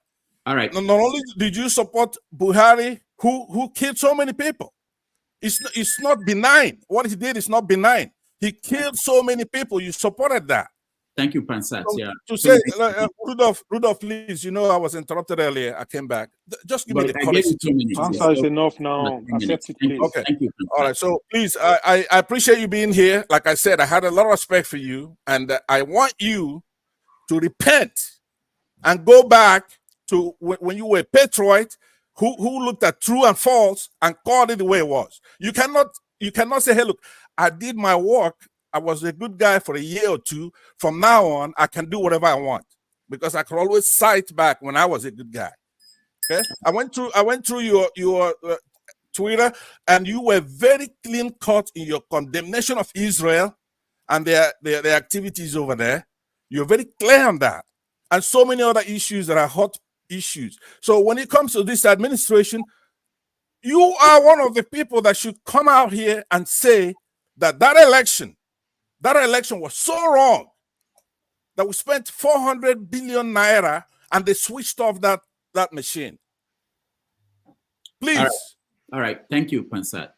All right. Not only did you support Buhari, who killed so many people. It's not benign. What he did is not benign. He killed so many people. You supported that. Thank you, Pansat. So, Yeah. to say, Rudolph, please, you know I was interrupted earlier. I came back. Just give me the courtesy. Answer is enough now. Accept it, please. Okay. Thank you. All right. So please, I appreciate you being here. Like I said, I had a lot of respect for you, and I want you to repent and go back to when you were a patriot who looked at true and false and called it the way it was. You cannot say, hey, look, I did my work. I was a good guy for a year or two. From now on, I can do whatever I want because I could always cite back when I was a good guy. Okay, I went through your Twitter, and you were very clean cut in your condemnation of Israel and their activities over there. You're very clear on that, and so many other issues that are hot issues. So when it comes to this administration, you are one of the people that should come out here and say that election was so wrong that we spent 400 billion naira and they switched off that machine. Please. All right. Thank you, Pansat.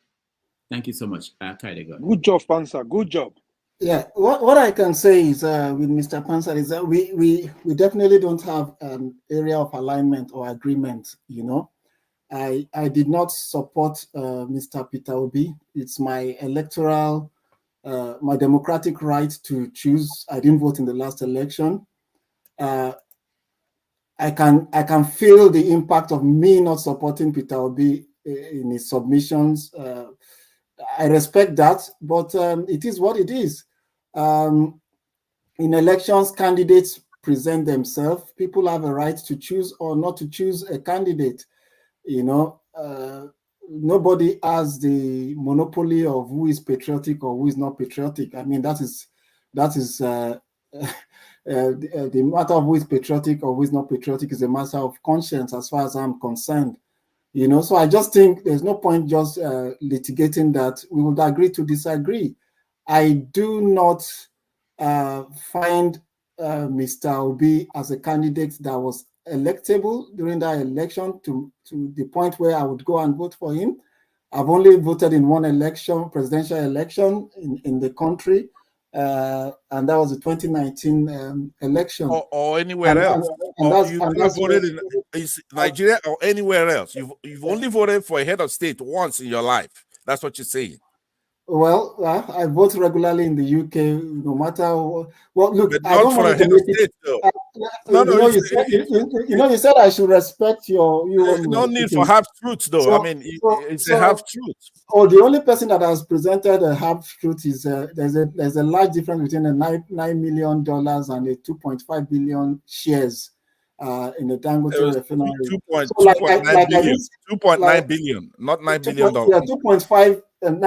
Thank you so much. Good job, Pansat. Good job. Yeah, what I can say is with Mr. Pansat is that we definitely don't have an area of alignment or agreement. You know, I did not support Mr. Peter Obi. It's my electoral, my democratic right to choose. I didn't vote in the last election. I can feel the impact of me not supporting Peter Obi in his submissions. I respect that, but it is what it is. In elections, candidates present themselves. People have a right to choose or not to choose a candidate. You know, nobody has the monopoly of who is patriotic or who is not patriotic. I mean, that is the matter of who is patriotic or who is not patriotic is a matter of conscience as far as I'm concerned. You know, so I just think there's no point just litigating that. We would agree to disagree. I do not find Mr. Obi as a candidate that was electable during that election to the point where I would go and vote for him. I've only voted in one election, presidential election in the country, and that was the 2019 election. Or anywhere else. You've voted in Nigeria or anywhere else. You've only voted for a head of state once in your life. That's what you're saying. Well, I vote regularly in the UK, no matter what. Well, look, but I don't want to make it. You said I should respect your. No need for half truths, though. So, I mean, it's a half truth. Oh, the only person that has presented a half truth is there's a large difference between a $9 million and a 2.5 billion shares in the Dangote refinery. 2.9 billion, not $9 billion. Yeah, 2.5 and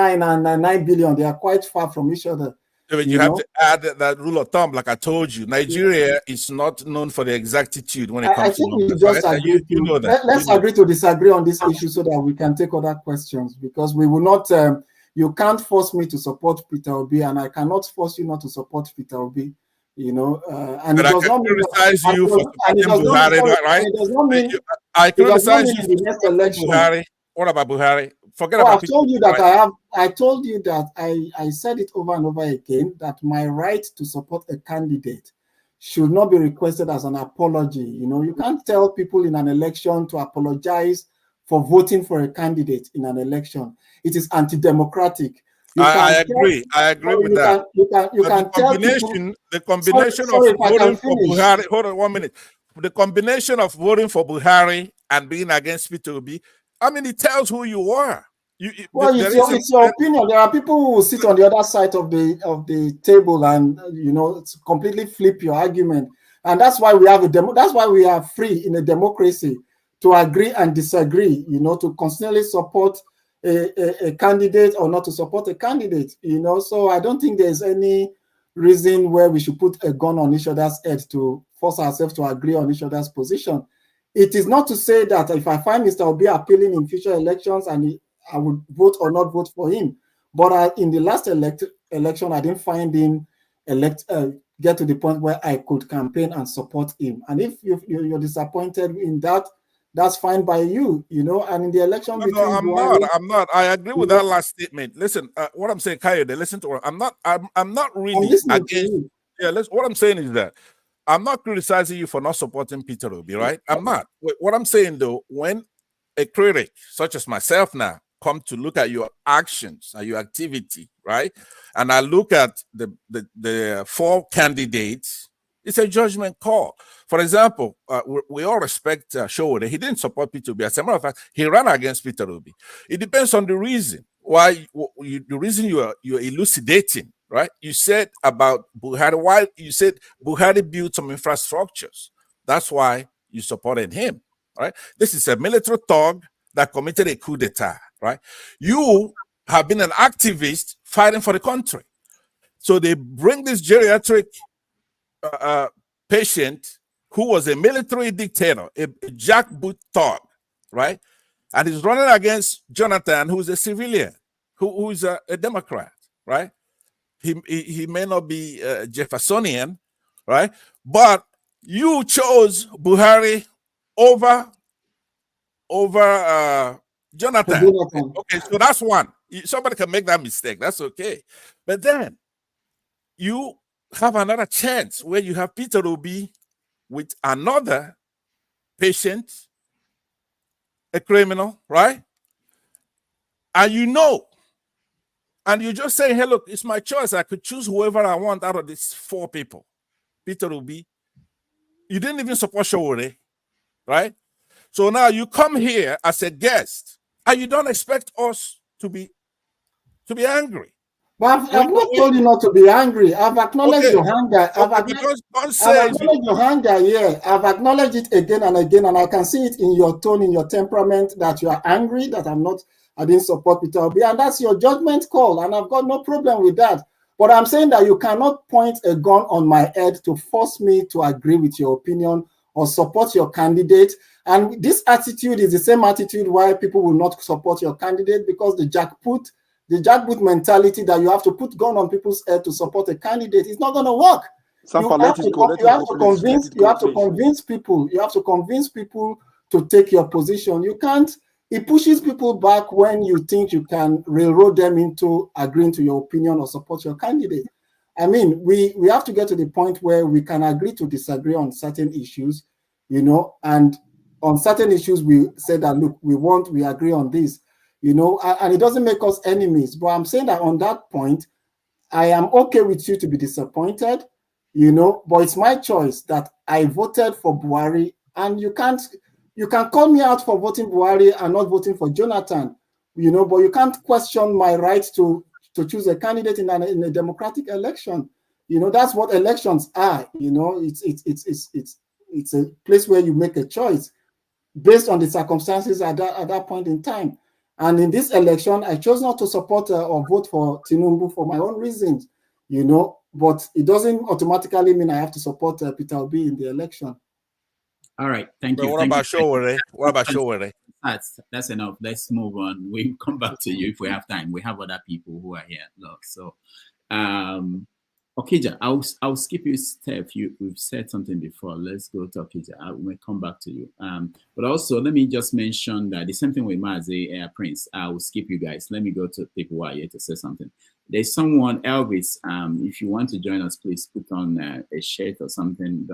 9 billion. They are quite far from each other. But you have to add that rule of thumb, like I told you. Nigeria is not known for the exactitude when it comes to numbers. Let's agree to disagree on this issue so that we can take other questions, because we will not. You can't force me to support Peter Obi, and I cannot force you not to support Peter Obi. You know, and but it does not criticize you for supporting Buhari, right? It does not mean I criticize you for the next election. Buhari. What about Buhari? Forget about. I told you that I told you that I said it over and over again that my right to support a candidate should not be requested as an apology. You know, you can't tell people in an election to apologize for voting for a candidate in an election. It is anti-democratic. I agree with that. The combination of voting for Buhari. Hold on 1 minute. The combination of voting for Buhari and being against Peter Obi, I mean, it tells who you are. Well, it's your opinion. There are people who will sit on the other side of the table and completely flip your argument, and that's why we have that's why we are free in a democracy to agree and disagree. To constantly support a candidate or not to support a candidate. So I don't think there's any reason where we should put a gun on each other's head to force ourselves to agree on each other's position. It is not to say that if I find Mr. Obi appealing in future elections and I would vote or not vote for him. But in the last election, I didn't find him get to the point where I could campaign and support him. And if you're disappointed in that, that's fine by you, And in the election between I'm not. I agree with that last statement. Listen, what I'm saying, Kayode, listen to what I'm not really against. Yeah, what I'm saying is that I'm not criticizing you for not supporting Peter Obi, right? I'm not. What I'm saying though, when a critic such as myself now come to look at your actions and your activity, right? And I look at the 4 candidates, it's a judgment call. For example, we all respect Showore. He didn't support Peter Obi. As a matter of fact, he ran against Peter Obi. It depends on the reason why the reason you're elucidating, right? You said about Buhari, why you said Buhari built some infrastructures. That's why you supported him, right? This is a military thug that committed a coup d'etat, right? You have been an activist fighting for the country. So they bring this geriatric patient who was a military dictator, a jackboot thug, right? And he's running against Jonathan, who's a civilian, who's a Democrat, right? He may not be Jeffersonian, right? But you chose Buhari over Jonathan. Okay, so that's one. Somebody can make that mistake. That's okay. But then you have another chance where you have Peter Obi with another patient, a criminal, right? And and you just say, hey, look, it's my choice. I could choose whoever I want out of these 4 people. Peter Obi. You didn't even support Showore, right? So now you come here as a guest, and you don't expect us to be angry. But I've not told you not to be angry. I've acknowledged your anger. I've acknowledged your anger, yeah. I've acknowledged it again and again, and I can see it in your tone, in your temperament, that you are angry, that I didn't support Peter Obi, and that's your judgment call, and I've got no problem with that. But I'm saying that you cannot point a gun on my head to force me to agree with your opinion or support your candidate. And this attitude is the same attitude why people will not support your candidate, because the jackboot mentality that you have to put gun on people's head to support a candidate is not going to work. You have to convince people to take your position. You can't. It pushes people back when you think you can railroad them into agreeing to your opinion or support your candidate. I mean, we have to get to the point where we can agree to disagree on certain issues, and on certain issues we say that, look, we agree on this, and it doesn't make us enemies. But I'm saying that on that point, I am okay with you to be disappointed, but it's my choice that I voted for Buhari, and you can call me out for voting Buhari and not voting for Jonathan, but you can't question my right to choose a candidate in a democratic election. That's what elections are. It's a place where you make a choice based on the circumstances at that point in time. And in this election, I chose not to support or vote for Tinubu for my own reasons, but it doesn't automatically mean I have to support Peter Obi in the election. All right, thank you. What about Showore? That's enough. Let's move on. We'll come back to you if we have time. We have other people who are here. Look, so Okija, I'll skip you, Steph. We've said something before. Let's go to Okija. I will come back to you. But also, let me just mention that the same thing with Mazi Prince. I will skip you guys. Let me go to people who are here to say something. There's someone, Elvis. If you want to join us, please put on a shirt or something.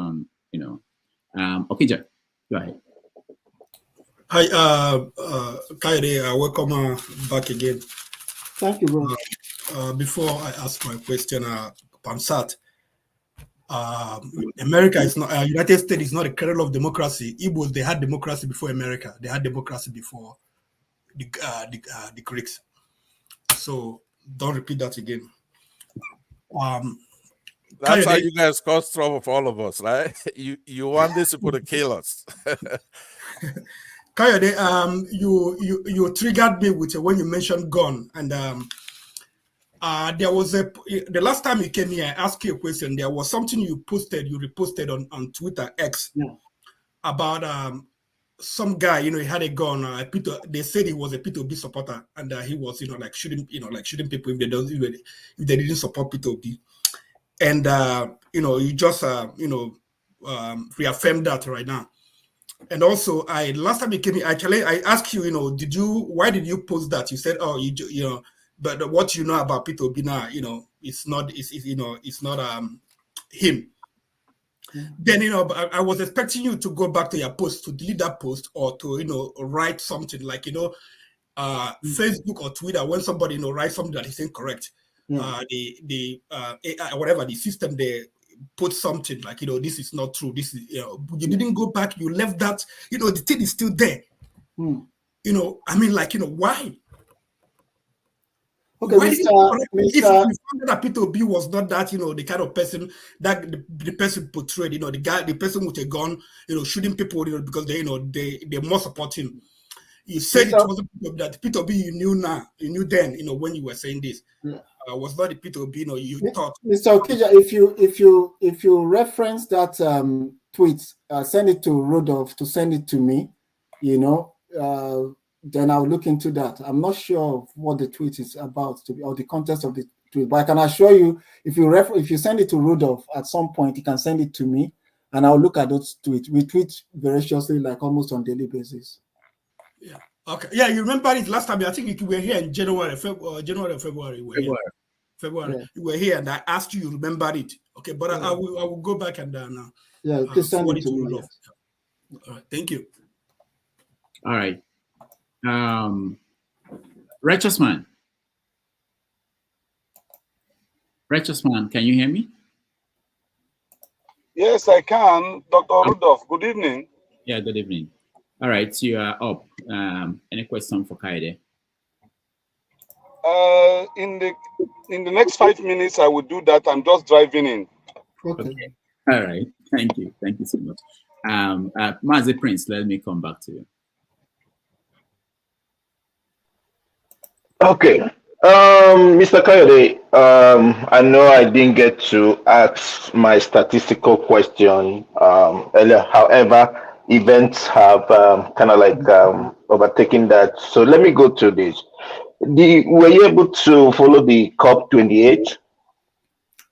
Okija, go ahead. Hi, Kayode, welcome back again. Thank you, bro. Before I ask my question, Pamsat, America is not, United States is not a kernel of democracy. Igbos, they had democracy before America. They had democracy before the Greeks. So don't repeat that again. That's how Kayode, you guys cause trouble for all of us, right? You want these people to kill us. Kayode, you triggered me with when you mentioned gun, and there was the last time you came here, I asked you a question. There was something you reposted on Twitter X about some guy, he had a gun. They said he was a P2B supporter, and he was, like shooting people if they didn't support P2B. And you just reaffirmed that right now. And also, last time you came here, I asked you, why did you post that? You said, oh, but what you know about P2B now, it's not him. Then I was expecting you to go back to your post, to delete that post, or to write something like Facebook or Twitter, when somebody writes something that is incorrect. Whatever the system, they put something like this is not true. This is you didn't go back. You left that. The thing is still there. Why? Okay, Why Mr. if you found that P2B was not that the kind of person that the person portrayed, the person with a gun, shooting people, because they more support him. You said it wasn't that P2B you knew then, when you were saying this. Was not the P2B, you thought. Mr. Okija, if you reference that tweet, send it to Rudolph to send it to me, then I'll look into that. I'm not sure of what the tweet is about, or the context of the tweet, but I can assure you, if you send it to Rudolph at some point, he can send it to me, and I'll look at those tweets. We tweet voraciously, like almost on a daily basis. Yeah. Okay. Yeah, you remember it last time? I think you were here in January, February. February. Yeah. You were here, and I asked you. You remembered it? Okay, but I will go back and now. Yeah, please send it to me. Rudolph. Yes. All right. Thank you. All right. Righteous man, can you hear me? Yes, I can. Dr. Rudolph, good evening. Yeah, good evening. All right, so you are up. Any question for Kayode? In the next 5 minutes, I will do that. I'm just driving in. Okay. All right. Thank you. Thank you so much. Mazi Prince, let me come back to you. Okay. Mr. Kayode, I know I didn't get to ask my statistical question earlier. However, events have kind of like overtaken that. So let me go to this. Were you able to follow the COP28?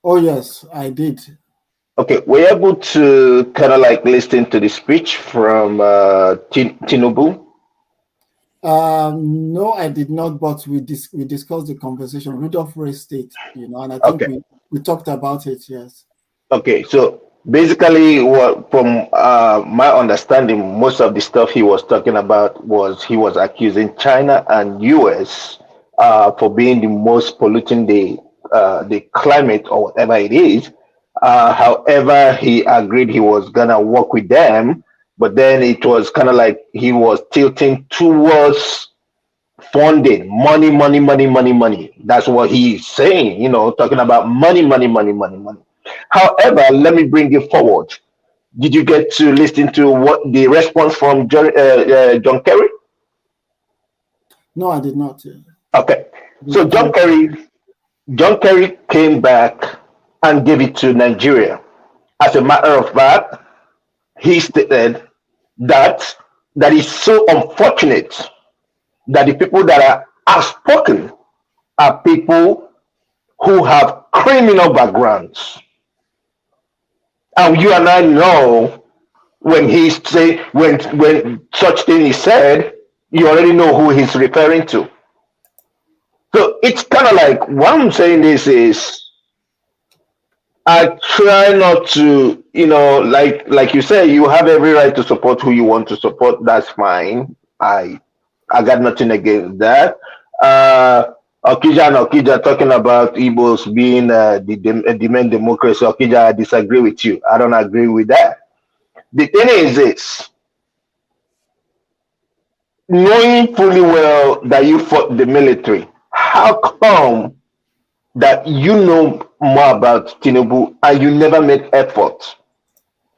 Oh, yes, I did. Okay. Were you able to kind of like listen to the speech from Tinubu? No, I did not, but we discussed the conversation. Rudolph raised it, and I think we talked about it, yes. Okay, so basically from my understanding, most of the stuff he was talking about was he was accusing China and US for being the most polluting the climate or whatever it is. However, he agreed he was gonna work with them, but then it was kind of like he was tilting towards funding, money. That's what he's saying, talking about money. However, let me bring it forward. Did you get to listen to what the response from John Kerry? No, I did not. Okay, so John Kerry came back and gave it to Nigeria. As a matter of fact, he stated that is so unfortunate that the people that are outspoken are people who have criminal backgrounds. And you and I know when when such thing is said, you already know who he's referring to. So it's kind of like what I'm saying is I try not to, like you say, you have every right to support who you want to support. That's fine. I got nothing against that. Okija talking about Igbos being the main democracy. Okija, I disagree with you. I don't agree with that. The thing is this. knowing fully well that you fought the military, how come that you know more about Tinubu and you never made effort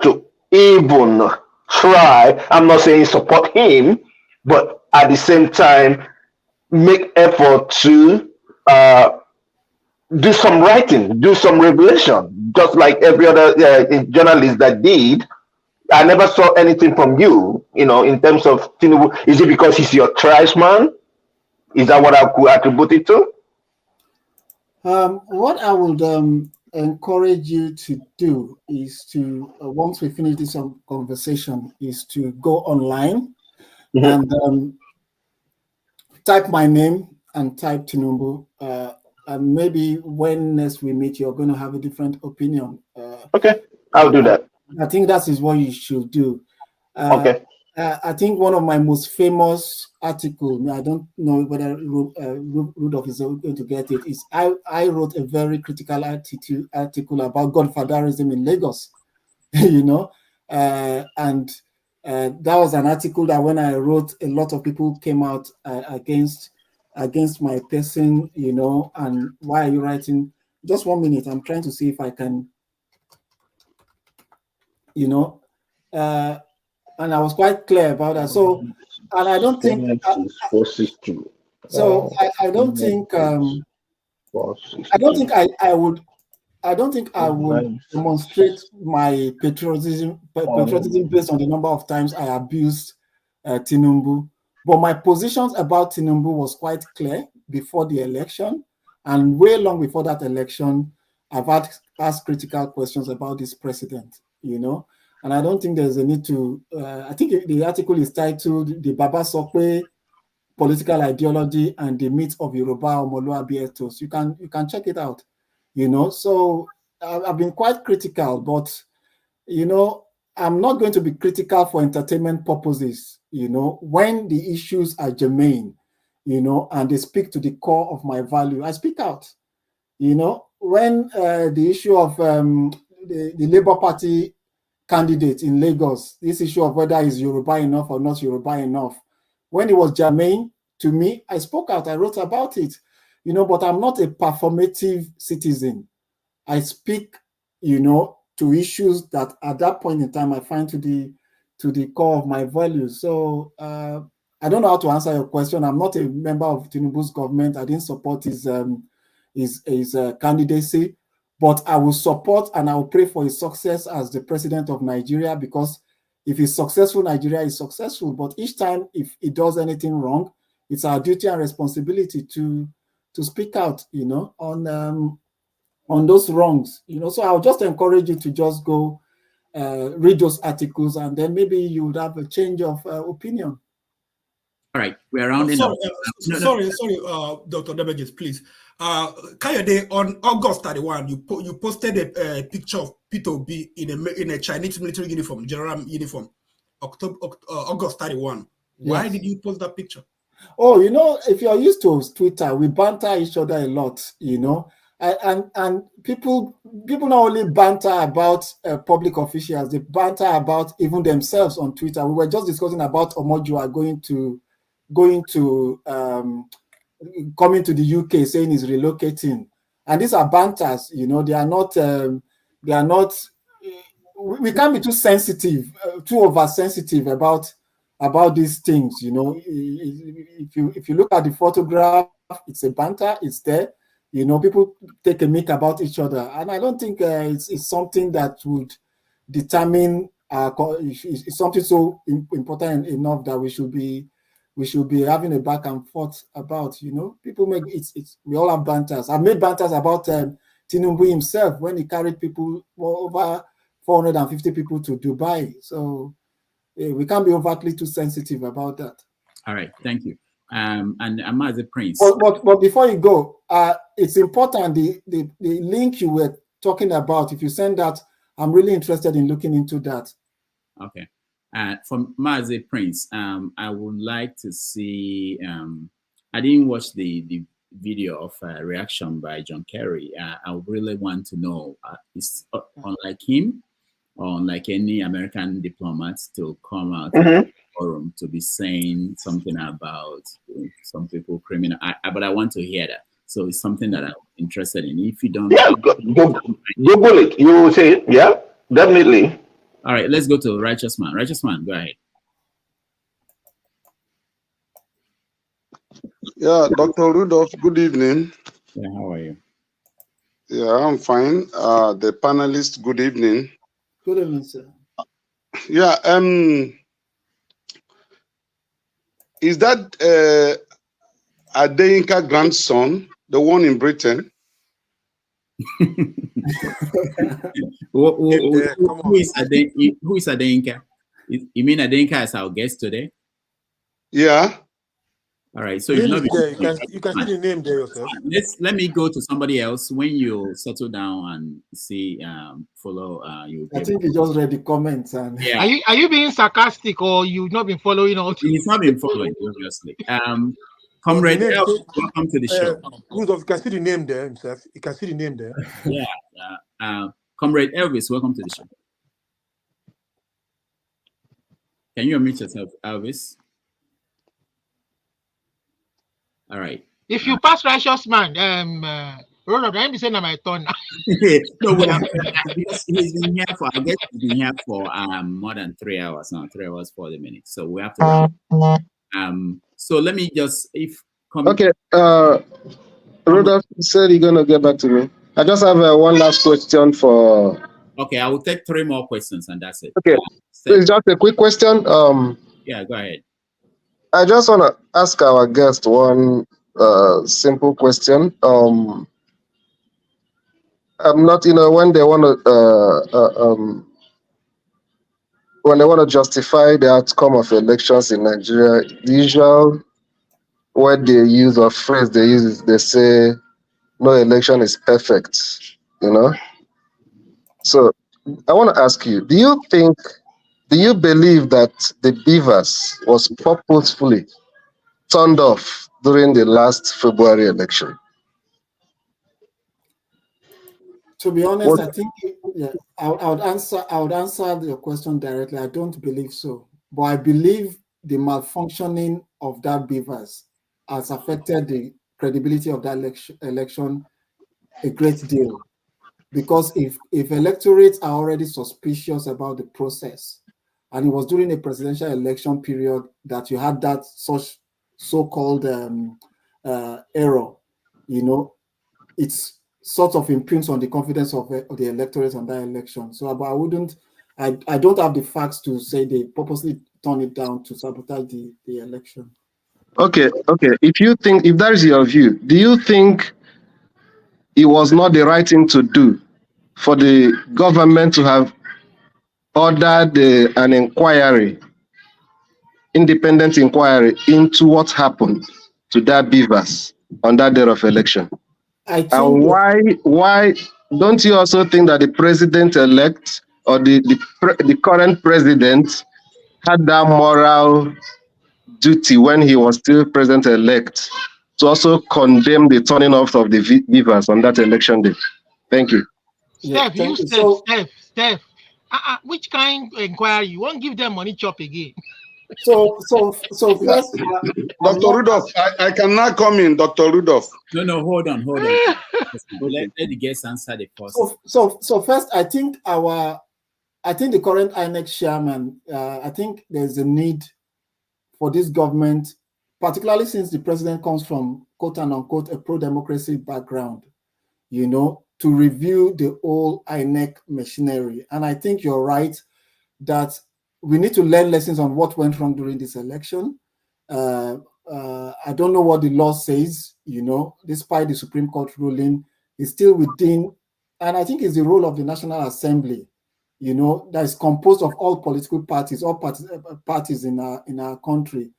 to even try? I'm not saying support him, but at the same time, make effort to do some writing, do some revelation, just like every other journalist that did. I never saw anything from you, in terms of Tinubu. Is it because he's your tribesman? Is that what I could attribute it to? What I would encourage you to do is to, once we finish this conversation, is to go online and type my name and type Tinubu. And maybe when next we meet, you're going to have a different opinion. Okay, I'll do that. I think that is what you should do. Okay. I think one of my most famous articles, I don't know whether Rudolph is going to get it, is I wrote a very critical article about godfatherism in Lagos, and that was an article that when I wrote, a lot of people came out against my person, and why are you writing? Just 1 minute, I'm trying to see if I can, and I was quite clear about that. So, and I don't think, I don't think I would demonstrate my patriotism based on the number of times I abused Tinubu. But my positions about Tinubu was quite clear before the election, and way long before that election, I've asked critical questions about this president, and I don't think there's a need to, I think the article is titled The Baba Sokwe Political Ideology and the Myth of Yoruba Omoluabi Ethos. You can check it out, So I've been quite critical, but, I'm not going to be critical for entertainment purposes, when the issues are germane, and they speak to the core of my value, I speak out, when the issue of the Labour Party candidate in Lagos, this issue of whether is Yoruba enough or not Yoruba enough, when it was germane to me, I spoke out, I wrote about it, but I'm not a performative citizen. I speak, to issues that at that point in time I find to the core of my values. So I don't know how to answer your question. I'm not a member of Tinubu's government. I didn't support his candidacy, but I will support and I will pray for his success as the president of Nigeria, because if he's successful, Nigeria is successful. But each time if he does anything wrong, it's our duty and responsibility to speak out, on those wrongs, So I'll just encourage you to just go read those articles, and then maybe you would have a change of opinion. All right, we're rounding up. Sorry, Dr. Debegis, please. Kayode, on August 31, you posted a picture of Peter Obi in a Chinese military uniform, general uniform, August 31. Why did you post that picture? Oh, if you're used to Twitter, we banter each other a lot, and people not only banter about public officials, they banter about even themselves on Twitter. We were just discussing about Omojua coming to the UK, saying he's relocating, and these are banters. They are not. We can't be too sensitive, too oversensitive about these things. If you look at the photograph, it's a banter. It's there. People take a mick about each other, and I don't think it's something that would determine. It's something so important enough that we should be having a back and forth about. People make it's we all have banters. I've made banters about Tinubu himself when he carried people over 450 people to Dubai. So we can't be overtly too sensitive about that. All right, thank you. And Amaze Prince. But before you go, it's important the link you were talking about. If you send that, I'm really interested in looking into that. Okay. From Maze Prince, I would like to see. I didn't watch the video of reaction by John Kerry. I really want to know, is unlike him or unlike any American diplomat to come out forum to be saying something about some people criminal. But I want to hear that. So it's something that I'm interested in. If you don't, Yeah, Google it. You will say it. Yeah, definitely. All right, let's go to Righteous Man. Righteous Man, go ahead. Yeah, Dr. Rudolph, good evening. Yeah, how are you? Yeah, I'm fine. The panelists, good evening. Good evening, sir. Yeah, is that Adeyinka grandson, the one in Britain? Who is Adeyinka? You mean Adeyinka is our guest today? Yeah. All right. So you've not been, you can see the name there yourself. Let me go to somebody else. When you settle down and see follow you. I think you just read the comments and yeah. Are you being sarcastic or you've not been following all? He's not been following, obviously. Comrade, welcome to the show. Rudolph, you can see the name there himself. You can see the name there. Yeah. Comrade Elvis, welcome to the show. Can you unmute yourself, Elvis? All right. If you pass Righteous Man, Ronald, I'm saying my turn now. No, he's been here for, I guess he's been here for more than 3 hours now, 3 hours, 40 minutes. So we have to so let me just okay. Rudolph said you're gonna get back to me. I just have one last question for. Okay, I will take 3 more questions and that's it. Okay, so it's just a quick question. Yeah, go ahead. I just want to ask our guest one simple question. I'm not, when they want to justify the outcome of elections in Nigeria, the usual word they use or phrase they use is they say no election is perfect. So I want to ask you: do you believe that the beavers was purposefully turned off during the last February election? To be honest, I think I would answer your question directly. I don't believe so, but I believe the malfunctioning of that beavers has affected the credibility of that election a great deal. Because if electorates are already suspicious about the process, and it was during a presidential election period that you had that such so-called error, it's sort of imprints on the confidence of the electorate on that election. So I don't have the facts to say they purposely turn it down to sabotage the election. Okay. If that is your view, do you think it was not the right thing to do for the government to have ordered an inquiry, independent inquiry into what happened to that beavers on that day of election? And why don't you also think that the president-elect or the current president had that moral duty when he was still president-elect to also condemn the turning off of the beavers on that election day? Thank you. Steph. Which kind of inquiry? You won't give them money chop again. So first, Dr. Rudolph, I cannot come in, Dr. Rudolph. No, hold on. Let the guests answer the first. So first, I think the current INEC chairman, I think there's a need for this government, particularly since the president comes from quote and unquote a pro-democracy background, to review the whole INEC machinery. And I think you're right that we need to learn lessons on what went wrong during this election. I don't know what the law says, despite the Supreme Court ruling, it's still within, and I think it's the role of the National Assembly, that is composed of all political parties, all parties in our country,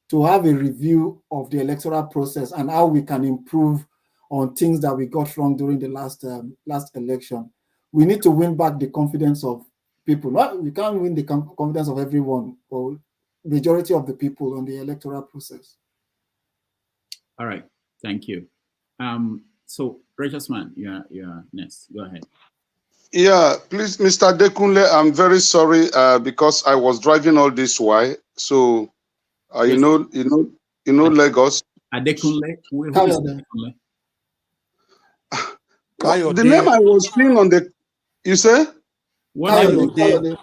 to have a review of the electoral process and how we can improve on things that we got wrong during the last election. We need to win back the confidence of people. We can't win the confidence of everyone or majority of the people on the electoral process. All right, thank you. So, Righteous Man, you're next. Go ahead. Yeah, please, Mr. Dekunle, I'm very sorry because I was driving all this while. So you Yes. know Lagos. Adekunle. Who is Kayode. Well, the name I was seeing on the, you say? What name? Kayode.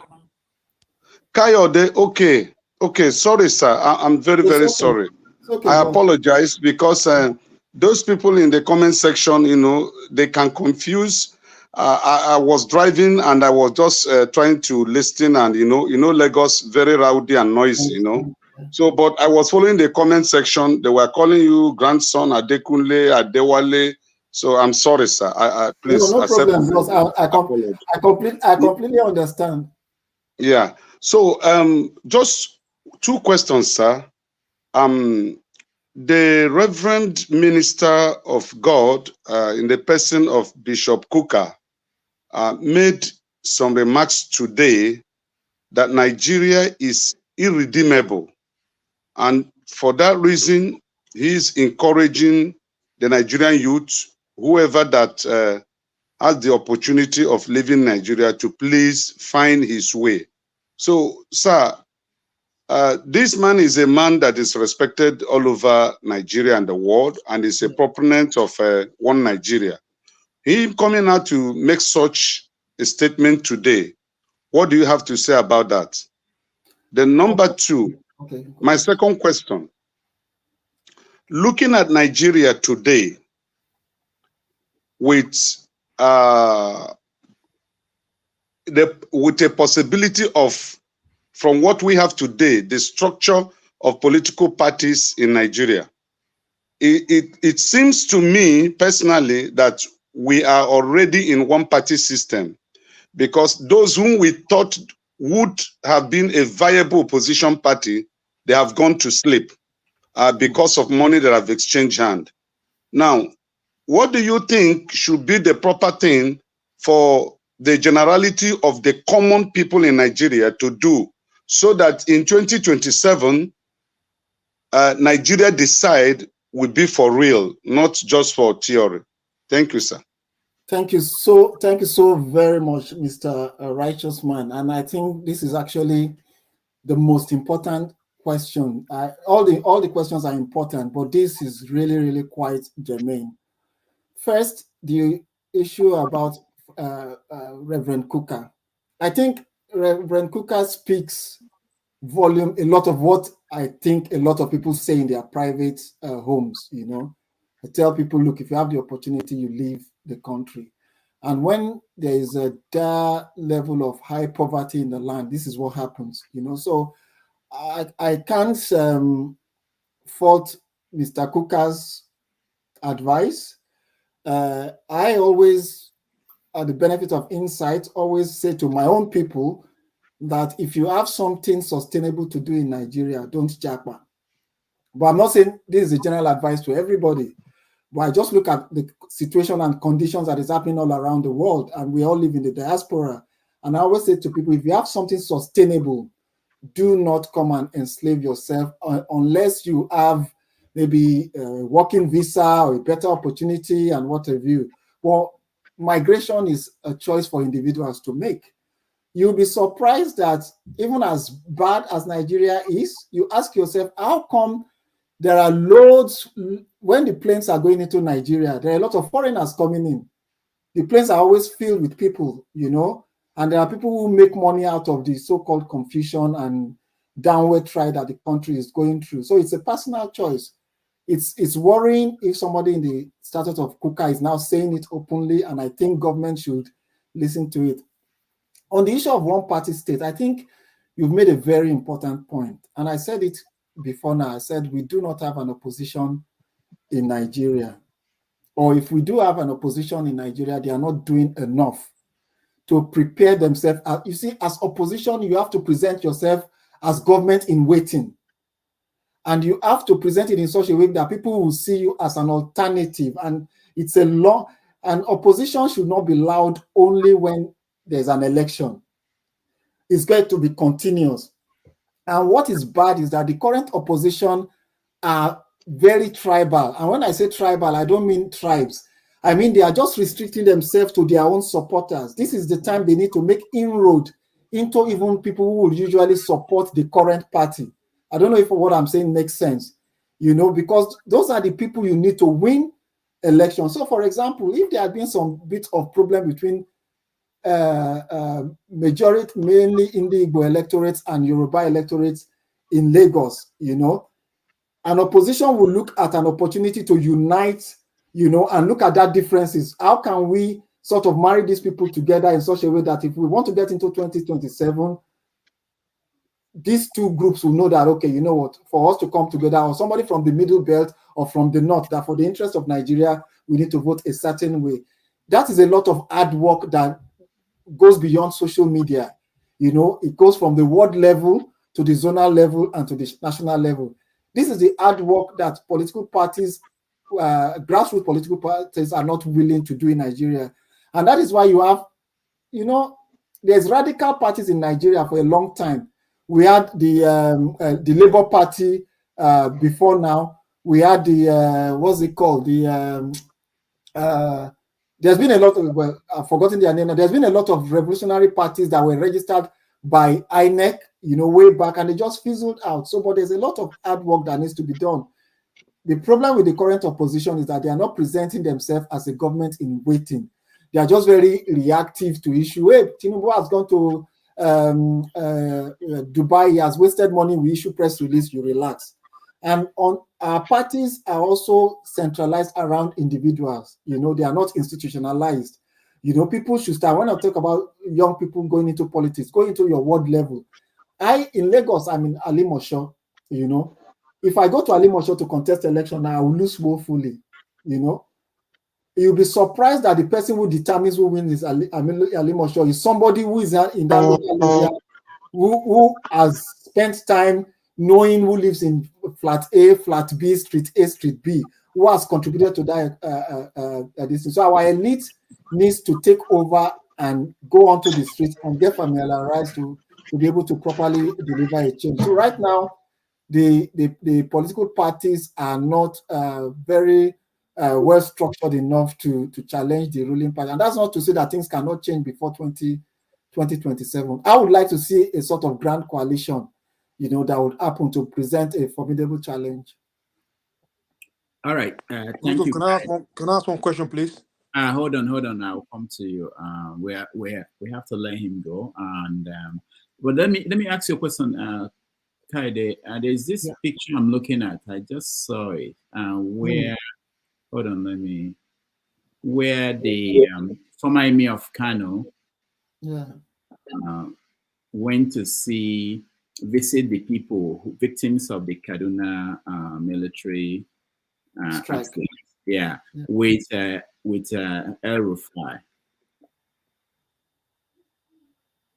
Kayode. Okay. Sorry, sir. I'm very, It's very okay. sorry. It's okay, I boss. apologize because those people in the comment section, they can confuse. I was driving and I was just trying to listen, and Lagos very rowdy and noisy, So, but I was following the comment section. They were calling you grandson Adekunle, Adewale. So I'm sorry, sir. I please No accept problem, boss. I completely understand. Yeah. So just two questions, sir. The Reverend Minister of God, in the person of Bishop Kuka, made some remarks today that Nigeria is irredeemable. And for that reason, he is encouraging the Nigerian youth, whoever that has the opportunity of leaving Nigeria, to please find his way. So, sir, this man is a man that is respected all over Nigeria and the world, and is a proponent of one Nigeria. Him coming out to make such a statement today, what do you have to say about that? Then number two, my second question, looking at Nigeria today with a possibility of, from what we have today, the structure of political parties in Nigeria, it seems to me personally that we are already in one party system, because those whom we thought would have been a viable opposition party, they have gone to sleep because of money that have exchanged hand. Now, what do you think should be the proper thing for the generality of the common people in Nigeria to do, so that in 2027, Nigeria decide will be for real, not just for theory? Thank you, sir. Thank you so very much, Mr. Righteous Man. And I think this is actually the most important question. All the questions are important, but this is really, really quite germane. First, the issue about Reverend Kuka. I think Reverend Kuka speaks volume, a lot of what I think a lot of people say in their private homes. I tell people, look, if you have the opportunity, you leave the country. And when there is a level of high poverty in the land, this is what happens. So I can't fault Mr. Kuka's advice. I always, at the benefit of insight, always say to my own people that if you have something sustainable to do in Nigeria, don't japa. But I'm not saying this is a general advice to everybody, but I just look at the situation and conditions that is happening all around the world, and we all live in the diaspora. And I always say to people, if you have something sustainable, do not come and enslave yourself unless you have maybe a working visa or a better opportunity and what have you. Well, migration is a choice for individuals to make. You'll be surprised that even as bad as Nigeria is, you ask yourself, how come there are loads, when the planes are going into Nigeria, there are a lot of foreigners coming in. The planes are always filled with people, and there are people who make money out of the so-called confusion and downward trend that the country is going through. So it's a personal choice. It's worrying if somebody in the status of Kuka is now saying it openly, and I think government should listen to it. On the issue of one-party state, I think you've made a very important point. And I said it before now. I said we do not have an opposition in Nigeria. Or if we do have an opposition in Nigeria, they are not doing enough to prepare themselves. You see, as opposition, you have to present yourself as government in waiting. And you have to present it in such a way that people will see you as an alternative. And it's an opposition should not be loud only when there's an election. It's going to be continuous. And what is bad is that the current opposition are very tribal. And when I say tribal, I don't mean tribes. I mean, they are just restricting themselves to their own supporters. This is the time they need to make inroad into even people who would usually support the current party. I don't know if what I'm saying makes sense, because those are the people you need to win elections. So, for example, if there had been some bit of problem between majority, mainly in the Igbo electorates and Yoruba electorates in Lagos, an opposition will look at an opportunity to unite, and look at that differences. How can we sort of marry these people together in such a way that if we want to get into 2027, these two groups will know that, okay, you know what, for us to come together, or somebody from the middle belt or from the north, that for the interest of Nigeria, we need to vote a certain way. That is a lot of hard work that goes beyond social media. It goes from the world level to the zonal level and to the national level. This is the hard work that political parties, grassroots political parties, are not willing to do in Nigeria. And that is why you have, there's radical parties in Nigeria for a long time. We had the Labour Party before now. We had the, what's it called? There's been a lot of, well, I've forgotten their name now. There's been a lot of revolutionary parties that were registered by INEC, way back, and they just fizzled out. So, but there's a lot of hard work that needs to be done. The problem with the current opposition is that they are not presenting themselves as a government in waiting. They are just very reactive to issue. Hey, Tinubu has gone to Dubai, he has wasted money, we issue press release, you relax. And on our parties are also centralized around individuals. They are not institutionalized. People should start, when I talk about young people going into politics, go into your ward level. In Lagos, I'm in Alimosho, If I go to Alimosho to contest election, I will lose woefully, You'll be surprised that the person who determines who wins Alimosho is somebody who is in that local area, who has spent time knowing who lives in flat A, flat B, street A, street B, who has contributed to that. So our elite needs to take over and go onto the streets and get familiarized to be able to properly deliver a change. So right now, the political parties are not very well structured enough to challenge the ruling party. And that's not to say that things cannot change before 2027. I would like to see a sort of grand coalition, that would happen to present a formidable challenge. All right. Thank you. Can I ask one question, please? Hold on. I'll come to you. We have to let him go. And but let me ask you a question, Kayode. There's this picture I'm looking at. I just saw it. Where hold on, where the former Emir of Kano went to visit the people, victims of the Kaduna military strike. With El-Rufai.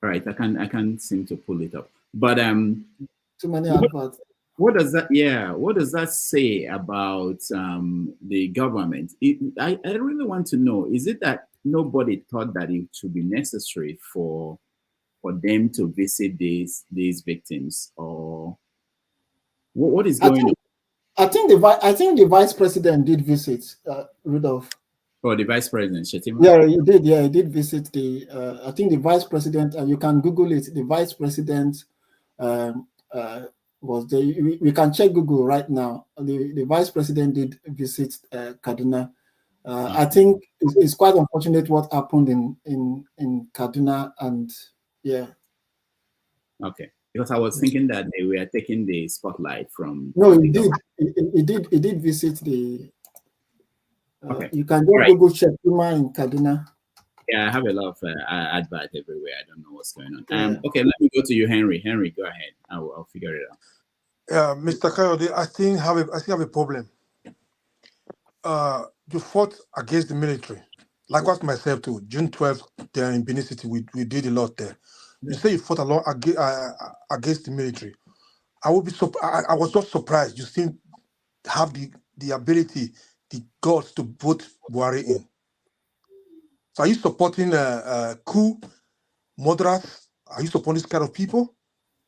Right, I can't seem to pull it up. But too many adverts. What does that say about the government? I really want to know, is it that nobody thought that it should be necessary for them to visit these victims, or what is going on? I think the vice president did visit Rudolph. Oh, the vice president, Shetima? Yeah, he did. Yeah, he did visit I think the vice president, you can Google it. The vice president was there. We can check Google right now. The vice president did visit Kaduna. I think it's quite unfortunate what happened in Kaduna, and yeah. Okay, because I was thinking that they were taking the spotlight from. No, he did. He did visit the. Okay. You can just Google Shetima in Kaduna. Yeah, I have a lot of adverts everywhere. I don't know what's going on. Okay, let me go to you, Henry. Henry, go ahead. I'll figure it out. Mr. Kayode, I think I have a problem. You fought against the military, likewise myself too. June 12th, there in Benin City, we did a lot there. You say you fought a lot against the military. I would be I was just surprised you still have the ability, the guts to vote Buhari in. So are you supporting coup, moderate? Are you supporting this kind of people?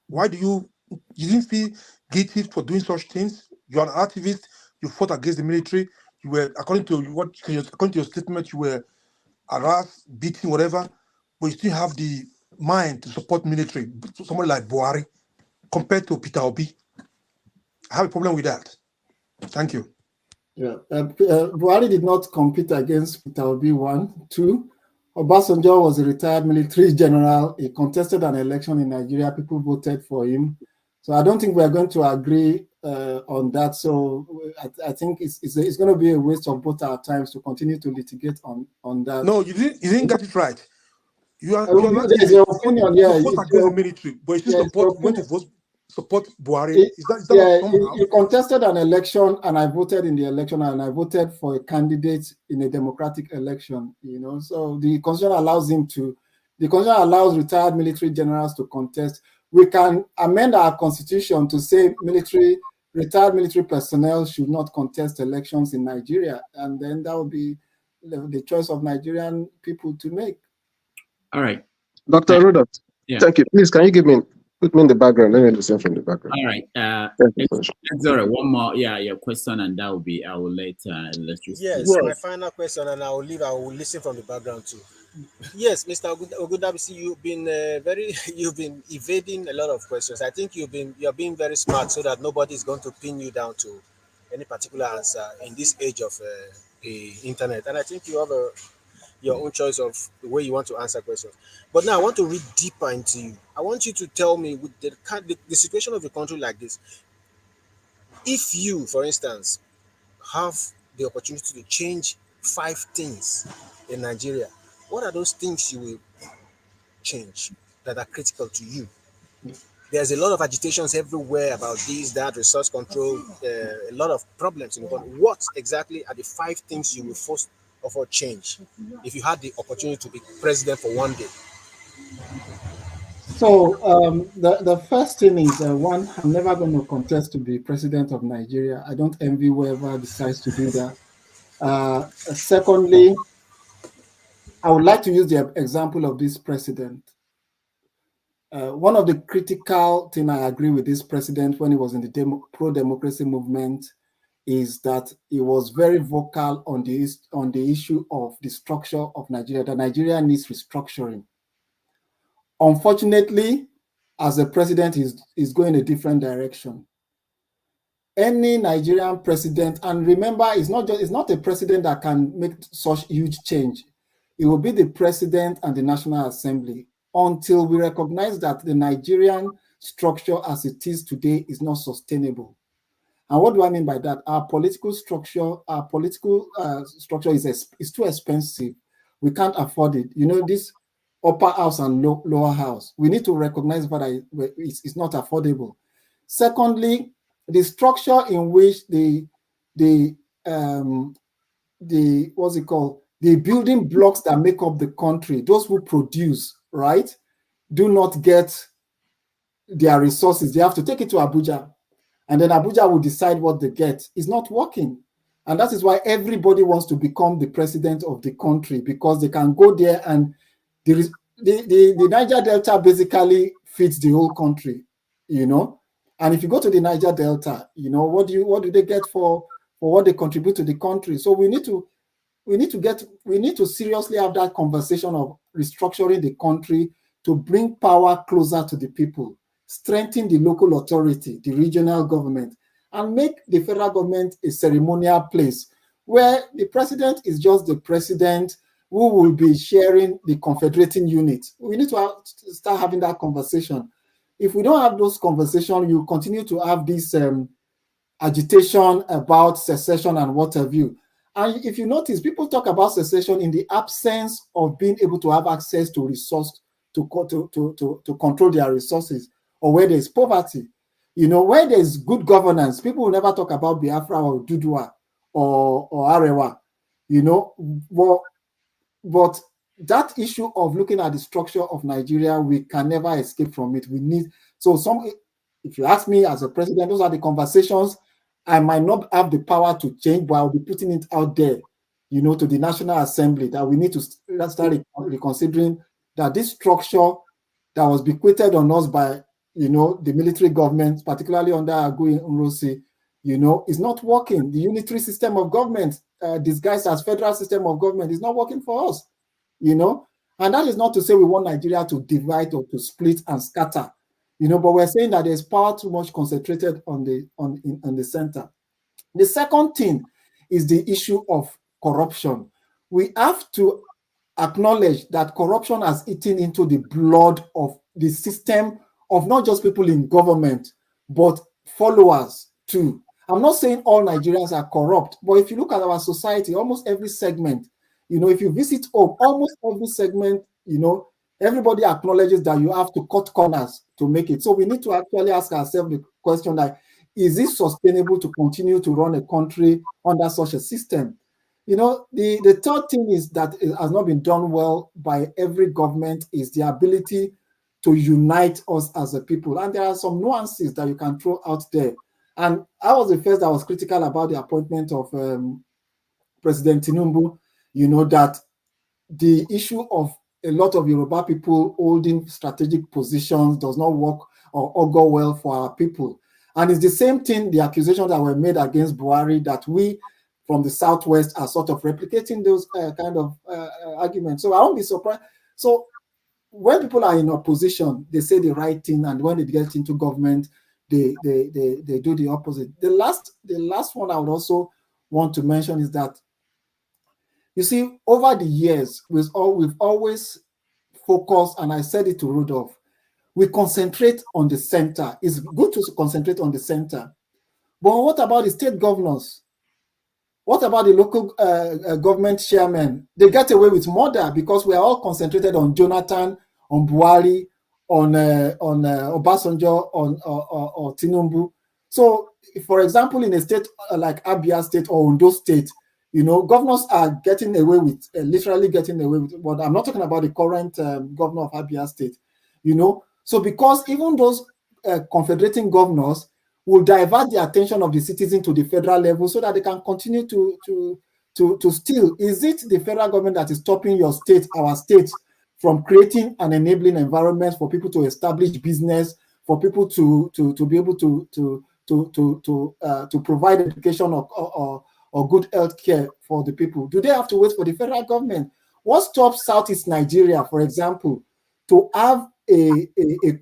Why do you didn't feel guilty for doing such things? You're an activist. You fought against the military. You were, according to your statement, you were harassed, beaten, whatever. But you still have the mind to support military. Somebody like Buhari, compared to Peter Obi. I have a problem with that. Thank you. Yeah, Buhari did not compete against Peter Obi, 1. 2, Obasanjo was a retired military general. He contested an election in Nigeria. People voted for him. So I don't think we're going to agree on that. So I think it's going to be a waste of both our times to continue to litigate on that. No, you didn't get it right. You are there's your opinion, yeah. Support against the military, but you still support Buhari. Is that somehow? He contested an election, and I voted in the election, and I voted for a candidate in a democratic election. So the constitution allows allows retired military generals to contest. We can amend our constitution to say retired military personnel should not contest elections in Nigeria, and then that would be the choice of Nigerian people to make. All right. Dr. Rudolph, thank you. Please, can you put me in the background? Let me listen from the background. All right. One more, your question, and that will be, I will let you. Yes, my final question, and I will listen from the background too. Yes, Mr. Ogundamisi, you've been evading a lot of questions. I think you're being very smart so that nobody is going to pin you down to any particular answer in this age of the internet. And I think you have your own choice of the way you want to answer questions. But now I want to read deeper into you. I want you to tell me, with the situation of a country like this, if you, for instance, have the opportunity to change 5 things in Nigeria, what are those things you will change that are critical to you? There's a lot of agitations everywhere about this, that, resource control, a lot of problems in the country. What exactly are the 5 things you will first of all change if you had the opportunity to be president for one day? So the first thing is, one, I'm never going to contest to be president of Nigeria. I don't envy whoever decides to do that. Secondly, I would like to use the example of this president. One of the critical things I agree with this president when he was in the pro-democracy movement is that he was very vocal on the issue of the structure of Nigeria, that Nigeria needs restructuring. Unfortunately, as a president, he's going a different direction. Any Nigerian president, and remember, it's not a president that can make such huge change. It will be the president and the National Assembly until we recognize that the Nigerian structure as it is today is not sustainable. And what do I mean by that? Our political structure is too expensive. We can't afford it. This upper house and lower house. We need to recognize that it's not affordable. Secondly, the structure in which the building blocks that make up the country, those who produce, right, do not get their resources. They have to take it to Abuja, and then Abuja will decide what they get. It's not working. And that is why everybody wants to become the president of the country, because they can go there, and the Niger Delta basically feeds the whole country, And if you go to the Niger Delta, what do they get for what they contribute to the country? So we need to seriously have that conversation of restructuring the country to bring power closer to the people, strengthen the local authority, the regional government, and make the federal government a ceremonial place where the president is just the president who will be sharing the confederating unit. We need to start having that conversation. If we don't have those conversations, you continue to have this agitation about secession and what have you. And if you notice, people talk about secession in the absence of being able to have access to resource to control their resources, or where there's poverty. Where there's good governance, people will never talk about Biafra or Dudua or Arewa. But that issue of looking at the structure of Nigeria, we can never escape from it. If you ask me as a president, those are the conversations. I might not have the power to change, but I'll be putting it out there, to the National Assembly, that we need to start reconsidering that this structure that was bequeathed on us by, the military government, particularly under Agui Nrosi, is not working. The unitary system of government, disguised as federal system of government, is not working for us, And that is not to say we want Nigeria to divide or to split and scatter. but we're saying that there's power too much concentrated on the center. The second thing is the issue of corruption. We have to acknowledge that corruption has eaten into the blood of the system of not just people in government, but followers too. I'm not saying all Nigerians are corrupt, but if you look at our society, almost every segment, if you visit home, almost every segment, everybody acknowledges that you have to cut corners to make it. So we need to actually ask ourselves the question like, is it sustainable to continue to run a country under such a system? The third thing is that it has not been done well by every government is the ability to unite us as a people. And there are some nuances that you can throw out there. And I was the first that was critical about the appointment of President Tinubu, that the issue of a lot of Yoruba people holding strategic positions does not work or go well for our people. And it's the same thing, the accusations that were made against Buhari, that we from the Southwest are sort of replicating those kind of arguments. So I won't be surprised. So when people are in opposition, they say the right thing, and when they get into government, they do the opposite. The last one I would also want to mention is that, you see, over the years, we've always focused, and I said it to Rudolph, we concentrate on the center. It's good to concentrate on the center. But what about the state governors? What about the local government chairmen? They get away with murder because we are all concentrated on Jonathan, on Buhari, on Obasanjo, or Tinubu. So, for example, in a state like Abia State or Ondo State, governors are getting away with, literally getting away with, but I'm not talking about the current governor of Abia State, So because even those confederating governors will divert the attention of the citizen to the federal level so that they can continue to steal. Is it the federal government that is stopping your state, our state, from creating an enabling environment for people to establish business, for people to be able to provide education or good health care for the people? Do they have to wait for the federal government? What stops Southeast Nigeria, for example, to have a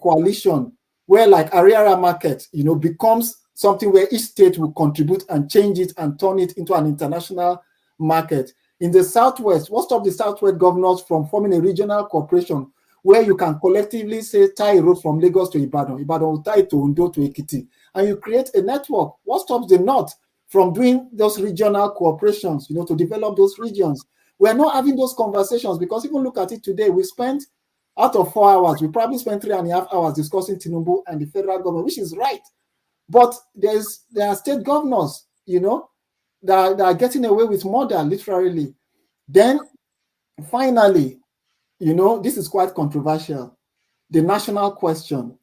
coalition where, like Ariara Market, becomes something where each state will contribute and change it and turn it into an international market? In the Southwest, what stops the Southwest governors from forming a regional corporation where you can collectively say tie a road from Lagos to Ibadan, Ibadan will tie to Ondo to Ekiti, and you create a network? What stops the North from doing those regional cooperations, to develop those regions? We're not having those conversations because even look at it today, we spent, out of 4 hours, we probably spent 3.5 hours discussing Tinubu and the federal government, which is right. But there are state governors, that are getting away with murder, literally. Then, finally, this is quite controversial. The national question,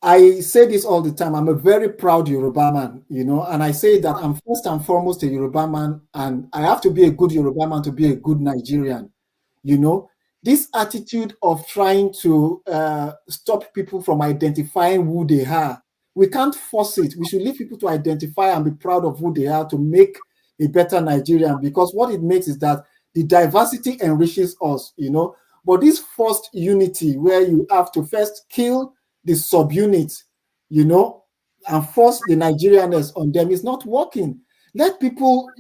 I say this all the time. I'm a very proud Yoruba man, and I say that I'm first and foremost a Yoruba man, and I have to be a good Yoruba man to be a good Nigerian, This attitude of trying to stop people from identifying who they are, we can't force it. We should leave people to identify and be proud of who they are to make a better Nigerian, because what it makes is that the diversity enriches us, But this forced unity where you have to first kill the subunit, and force the Nigerianness on them is not working. Let people,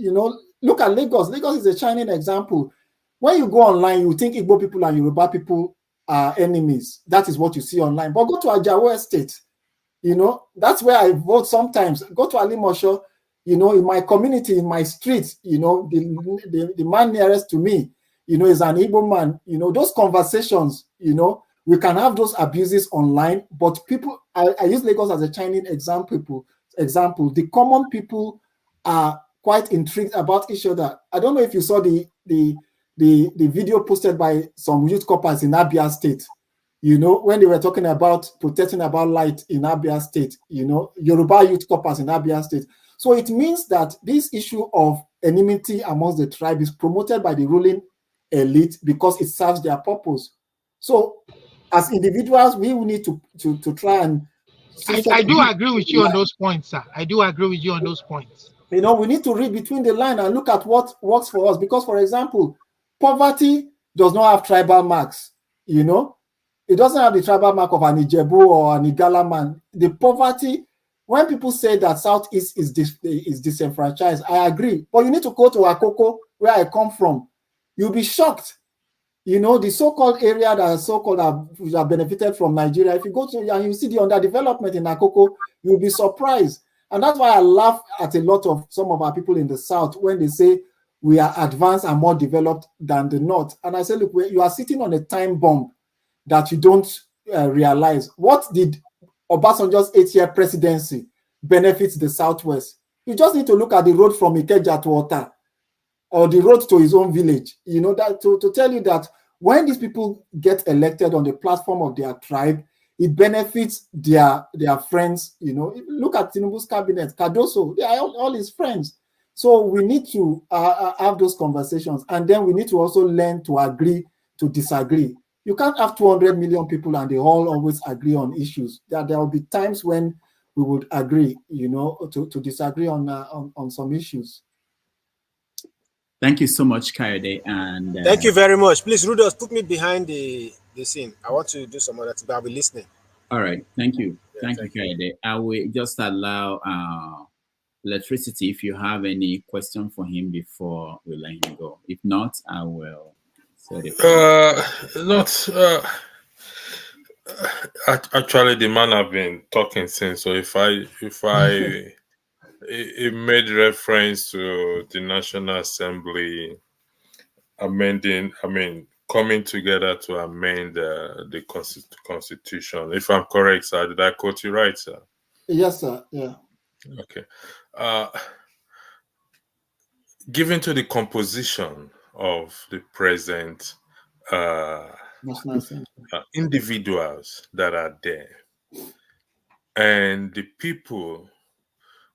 look at Lagos. Lagos is a shining example. When you go online, you think Igbo people and Yoruba people are enemies. That is what you see online. But go to Ajawo Estate, that's where I vote sometimes. Go to Alimosho, in my community, in my street, the man nearest to me, is an Igbo man. Those conversations, we can have those abuses online, but people, I use Lagos as a shining example. The common people are quite intrigued about each other. I don't know if you saw the video posted by some youth corpers in Abia State, when they were talking about protecting about light in Abia State, Yoruba youth corpers in Abia State. So it means that this issue of enmity amongst the tribe is promoted by the ruling elite because it serves their purpose. So as individuals, we will need to try and... I do agree with you on those points, sir. I do agree with you on those points. We need to read between the lines and look at what works for us. Because, for example, poverty does not have tribal marks, It doesn't have the tribal mark of an Ijebu or an Igala man. The poverty, when people say that Southeast is disenfranchised, I agree. But you need to go to Akoko, where I come from. You'll be shocked. You know, the so-called area that so-called have benefited from Nigeria. If you go to and you see the underdevelopment in Akoko, you'll be surprised. And that's why I laugh at a lot of some of our people in the South when they say we are advanced and more developed than the North. And I say, look, you are sitting on a time bomb that you don't realize. What did Obasanjo's 8-year presidency benefit the Southwest? You just need to look at the road from Ikeja to Ota, or the road to his own village. You know, that to tell you that when these people get elected on the platform of their tribe, it benefits their friends. You know, look at Tinubu's cabinet, Cardoso, they are all his friends. So we need to have those conversations, and then we need to also learn to agree to disagree. You can't have 200 million people and they all always agree on issues. There will be times when we would agree, you know, to disagree on some issues. Thank you so much, Kayode. And thank you very much. Please, Rudolph, put me behind the scene. I want to do some other things, but I'll be listening. All right. Thank you. Thank you, Kayode. I will just allow Electricity if you have any question for him before we let him go. If not, I will set it. Actually, the man have been talking since. So if it made reference to the National Assembly coming together to amend the Constitution. If I'm correct, sir, did I quote you right, sir? Yes, sir. Yeah. Okay. Given to the composition of the present individuals that are there, and the people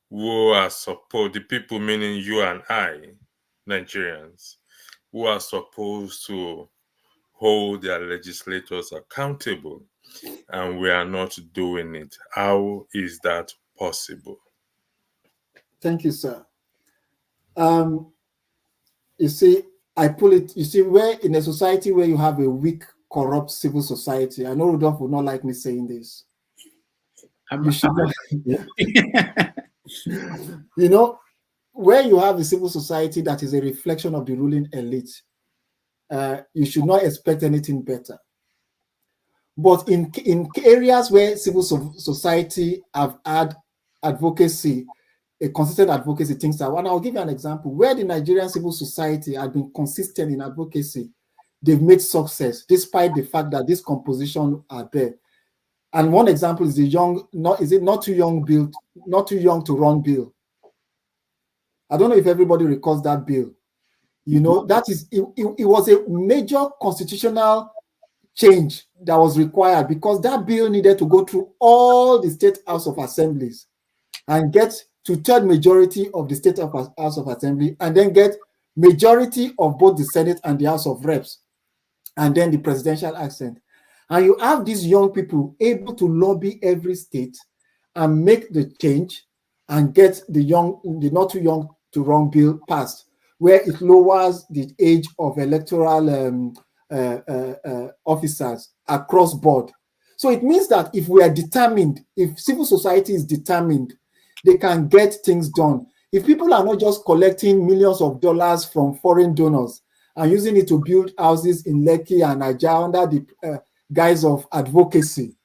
who are the people meaning you and I, Nigerians, who are supposed to hold their legislators accountable, and we are not doing it. How is that possible? Thank you, sir. You see, where in a society where you have a weak, corrupt civil society, I know Rudolph would not like me saying this. You know, where you have a civil society that is a reflection of the ruling elite, you should not expect anything better. But in areas where civil society have had advocacy, a consistent advocacy, things that, and I'll give you an example where the Nigerian civil society has been consistent in advocacy, they've made success despite the fact that this composition are there. And one example is the not too young to run bill. I don't know if everybody recalls that bill. You know, it was a major constitutional change that was required because that bill needed to go through all the state house of assemblies and get two-thirds majority of the state house of assembly, and then get majority of both the Senate and the House of Reps, and then the presidential accent. And you have these young people able to lobby every state and make the change and get the not too young to run bill passed, where it lowers the age of electoral officers across board. So it means that if we are determined, if civil society is determined, they can get things done. If people are not just collecting millions of dollars from foreign donors and using it to build houses in Lekki and Nigeria under the guise of advocacy,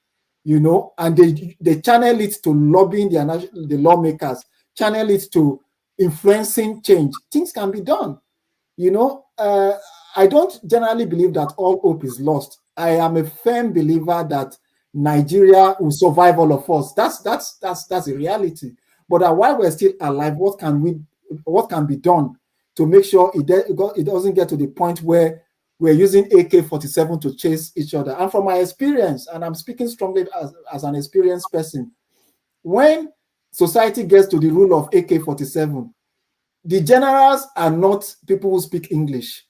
you know, and they channel it to lobbying the lawmakers, channel it to influencing change, things can be done. You know, I don't generally believe that all hope is lost. I am a firm believer that Nigeria will survive all of us. That's a reality. But while we're still alive, what can be done to make sure it doesn't get to the point where we're using AK-47 to chase each other? And from my experience, and I'm speaking strongly as an experienced person, when society gets to the rule of AK-47, the generals are not people who speak English.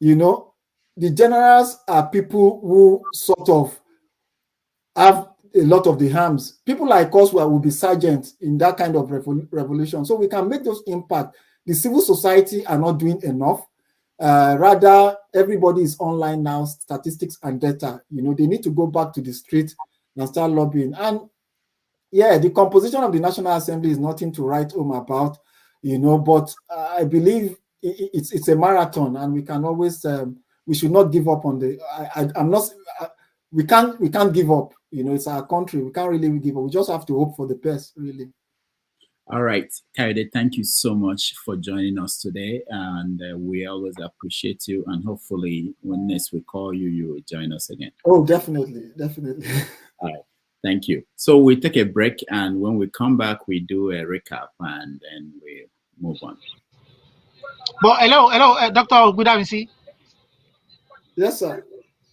You know, the generals are people who sort of have a lot of the harms. People like us will be sergeants in that kind of revolution. So we can make those impact. The civil society are not doing enough. Rather, everybody is online now, statistics and data. They need to go back to the street and start lobbying. And yeah, the composition of the National Assembly is nothing to write home about, but I believe it's a marathon, and we can always, we should not give up on we can't give up. It's our country. We can't really give up. We just have to hope for the best, really. All right, Kayode, thank you so much for joining us today, and we always appreciate you, and hopefully when next we call you, you will join us again. Oh, definitely. All right, thank you. So we take a break, and when we come back, we do a recap, and then we move on. But hello, Dr. Ogundamisi. Yes, sir.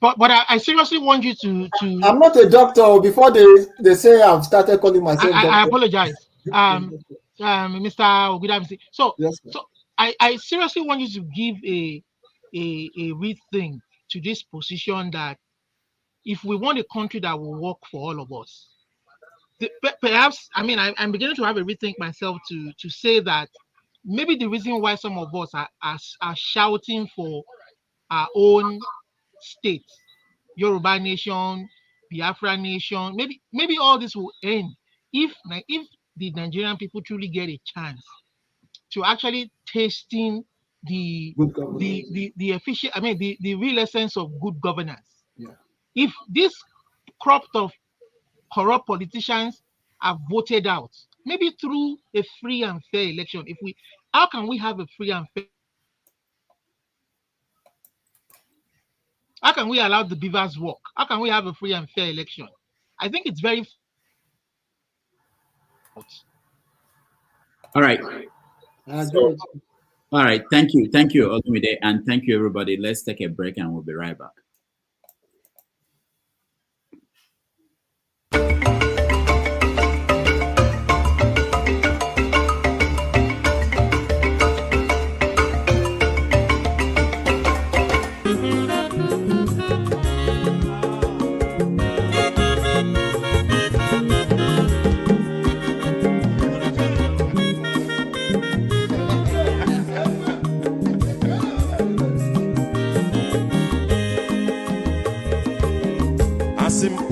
But I seriously want you to. I'm not a doctor. Before they say I've started calling myself doctor. I apologize. Mr. Ogundamisi. So, yes, so I seriously want you to give a rethink to this position that if we want a country that will work for all of us, perhaps, I'm beginning to have a rethink myself to say that maybe the reason why some of us are shouting for our own state, Yoruba nation, Biafra nation, maybe all this will end if the Nigerian people truly get a chance to actually tasting the efficient, the real essence of good governance. Yeah. If this crop of corrupt politicians are voted out, maybe through a free and fair election, how can we have a free and fair? How can we allow the beavers work? How can we have a free and fair election? I think it's very. All right. All right. Thank you, Olumide, and thank you, everybody. Let's take a break, and we'll be right back.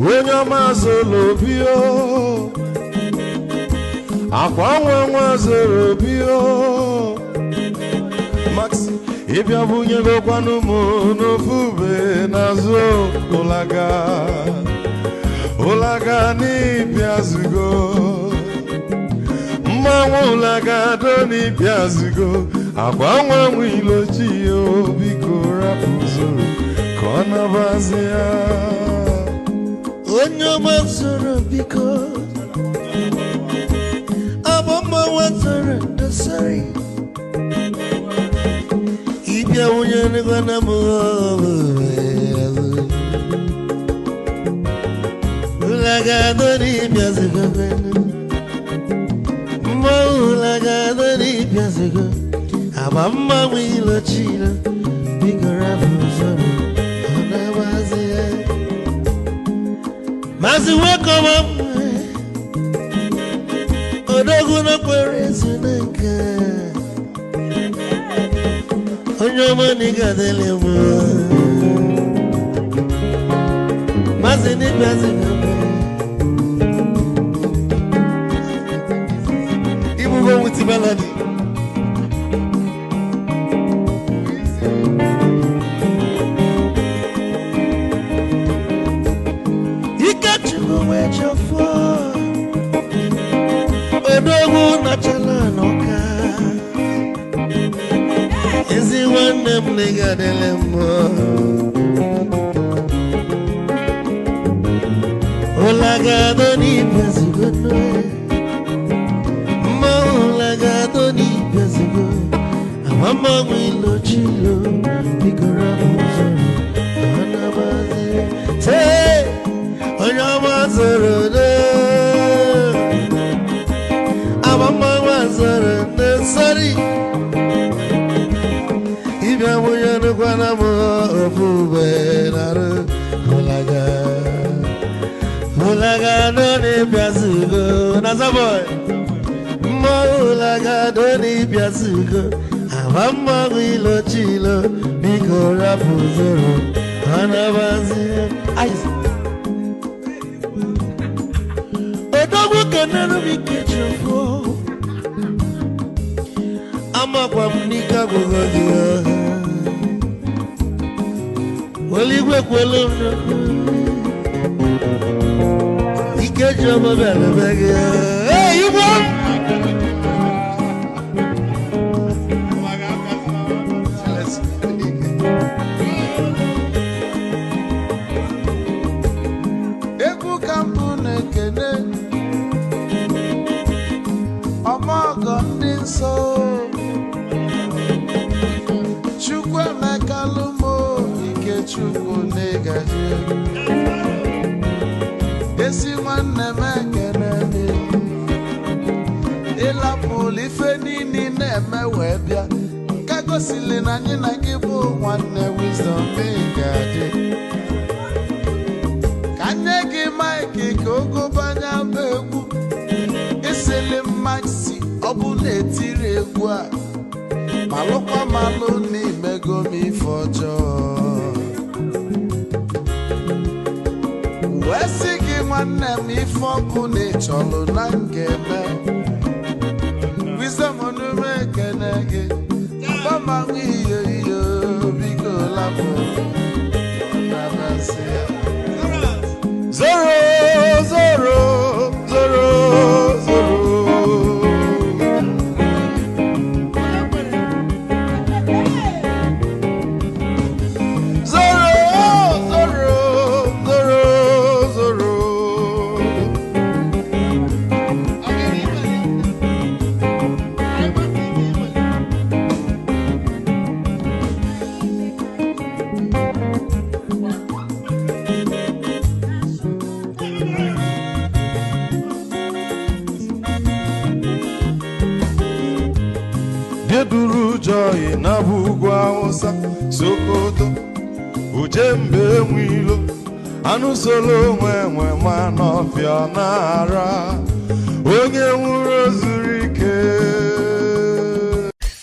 Onye ọma zoro obi o, akwa nwa zoro obi o, Max ịbịa bunye gokwanụ m n'ofube n'azụ ụlaga n'ịbịa zugo, mmanwụ ụlaga do n'ịbịa zugo, akwa nwa ilochi o, biko rapụ zoro ka ọ nabazi ya. Onye ọma zoro biko, abọmma watara ndasari, ịbịa wunye n'ịgwana m ụlagado n'ịbịa zigo, mma ụlagado n'ịbịa zigo, abọmma nwe ilochila, biko rapụ zoro ọ na-abazi ya. Mazi weko mamwe Odogu no kwerezi neka Onyoma niga dele mo Mazi ni bazi kame Ibu go wuti baladi Odogu na chala noka Ezi wane mliga dele mo Olagado ni bezigo noe Ma olagado ni bezigo Amama mwilo chilo Bigora muzoro Anabazi Te Onyama zoro de Sorry, if I were to go on a fool, Olaga, don't if Yazugo, Nazaboy, Molaga, don't if Yazugo, Mama Wilo Chilo, Miko Rapuzoro, Hanabazi. Odogo Canary be kitchen for. I'm a Quamnica Gogodia. Well, you work well. You get your mobile bag. Hey, you want? So Chukwu Mekalumo Ike Chukwu Negaji Esi nwanne m ekene Ịla polife nini na-eme wee bịa Nke gosili na anyị na gị bụ nwanne wisdom Negaji Ka nye gị maịkị ka ogobanya bụ egwu Isili maxi Obu na-etiri egwu a malụkwa malụ n'imego m ife ọjọọ wee sị gị nwanne m ife ọkụ na ịchọlụ na ngeme wisdom onume ekene gị gbamanwụ iyo iyo biko lapụ na-amasị ya zoro zoro zoro zoro Joy na bugwa osa Sokoto Ujembe mwilo Anu solo mwe manofia nara Onye nwuro zurike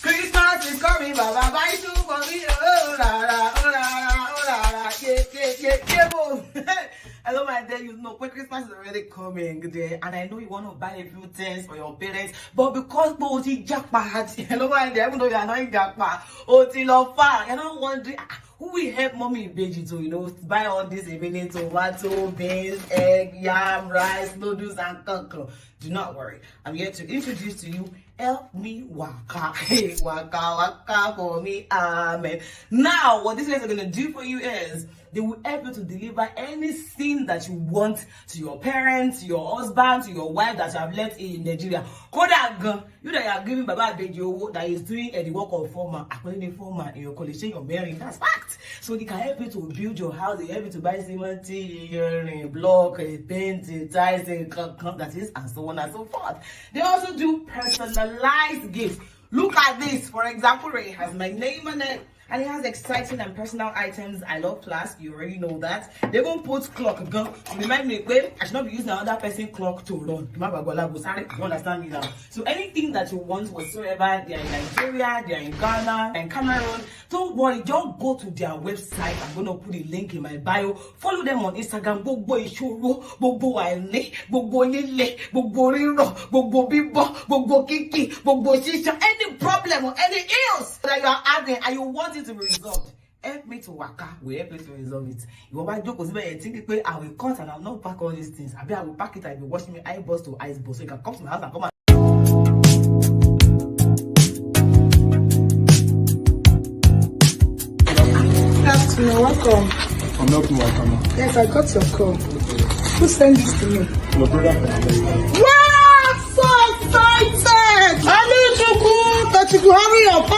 Christmas is coming, baba, buy two for me. Oh la la, oh la la, oh la la, yeah, boom. Hello, my dear, you know, when Christmas is already coming there, and I know you want to buy a few things for your parents, but because Boti jackpot, hello, my dear, even though you are not in jackpot, Otilofa, you're not wondering who will help mommy in Beji to, you know, buy all this evening tomato, beans, egg, yam, rice, noodles, and cocoa. Do not worry. I'm here to introduce to you Help Me Waka. Hey, waka, waka for me. Amen. Now, what these guys are going to do for you is they will help you to deliver anything that you want to your parents, to your husband, to your wife that you have left in Nigeria. Koda, you that are giving Baba Bejo that is doing the work of former, according to former in your college, you're marrying. That's fact. So they can help you to build your house, they help you to buy cement, block, paint, tiles, that is, and so on and so forth. They also do personalized gifts. Look at this. For example, Ray has my name on it. And it has exciting and personal items. I love class. You already know that. They're going to put clock. Remind me, wait, I should not be using another person's clock to run. You understand me now? So anything that you want whatsoever, they are in Nigeria, they are in Ghana, and Cameroon. Don't worry, just go to their website. I'm going to put a link in my bio. Follow them on Instagram. Gbogbo Ishoro, Gbogbo Aile, Gbogbo Nile, Gbogbo Riro, Gbogbo Bibo, Gbogbo Kiki, Gbogbo Shisha. Any problem or any ills that you are having and you want it to be resolved, help me to waka. We help you to resolve it. You want my joke? You think I will cut and I will not pack all these things. I will pack it. I will wash me eyeballs to eyeballs. So you can come to my house and come and You're welcome. I'm not welcome. Yes, I got your call. Who sent this to me? My brother from America. Wow, so excited! Tachiku, hurry up!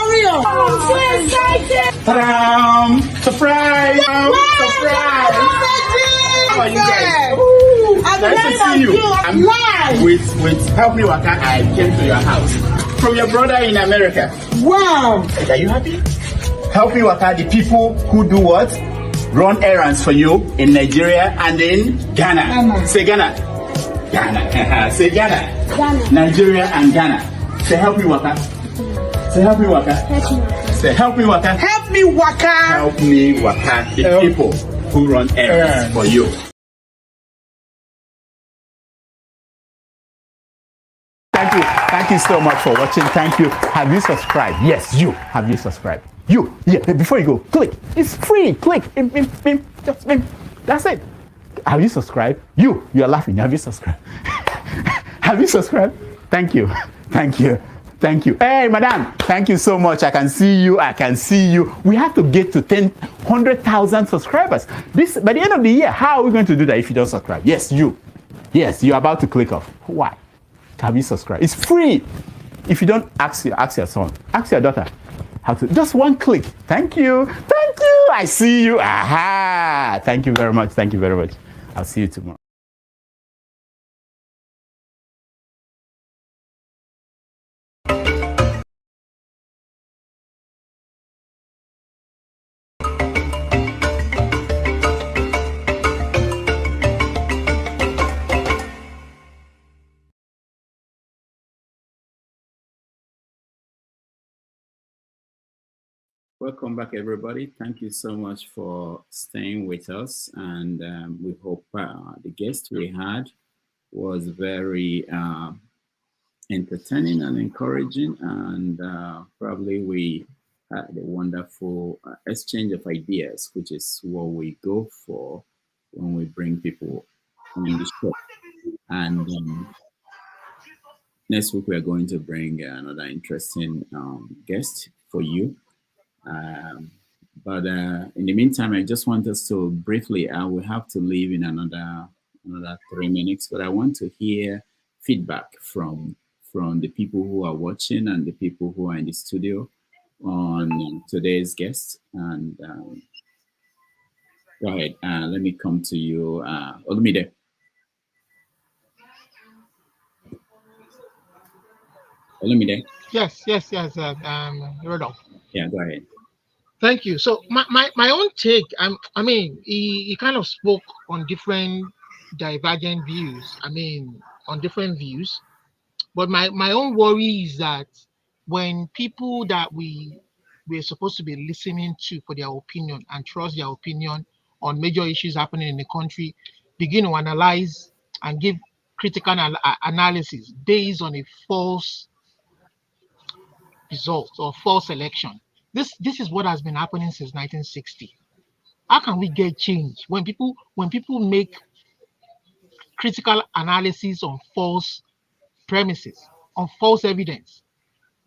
I'm so excited! Ta-da! Surprise! Surprise! How are you guys? Nice to see you. I'm live. With Help Me Waka, I came to your house from your brother in America. Wow! Are you happy? Help Me Waka, the people who do what? Run errands for you in Nigeria and in Ghana. Say Ghana. Ghana. Say Ghana. Ghana. Nigeria and Ghana. Say Help Me Waka. Say help me waka. Say help me waka. Help me, Waka. Help me waka. The people who run errands for you. Thank you so much for watching. Thank you. Have you subscribed? Yes, you. Have you subscribed? You. Yeah, before you go, click. It's free. Click. Just that's it. Have you subscribed? You are laughing. Have you subscribed? Have you subscribed? Thank you. Thank you. Thank you. Hey, madam. Thank you so much. I can see you. I can see you. We have to get to 100,000 subscribers. This by the end of the year. How are we going to do that if you don't subscribe? Yes, you. Yes, you're about to click off. Why? Have you subscribed? It's free. If you don't, ask your son, ask your daughter how to. Just one click. Thank you. Thank you. I see you. Aha. Thank you very much. Thank you very much. I'll see you tomorrow. Welcome back, everybody. Thank you so much for staying with us. And we hope the guest we had was very entertaining and encouraging. And probably we had a wonderful exchange of ideas, which is what we go for when we bring people on the show. And next week, we are going to bring another interesting guest for you. But in the meantime, I just want us to briefly, I will have to leave in another 3 minutes, but I want to hear feedback from the people who are watching and the people who are in the studio on today's guest. And go ahead, let me come to you, Olumide. Olumide. Yes, Rodolph. Yeah, go ahead. Thank you. So my own take, I mean, he kind of spoke on different divergent views. I mean, on different views. But my own worry is that when people that we're supposed to be listening to for their opinion and trust their opinion on major issues happening in the country begin to analyze and give critical analysis based on a false result or false election. This is what has been happening since 1960. How can we get change when people make critical analysis on false premises, on false evidence?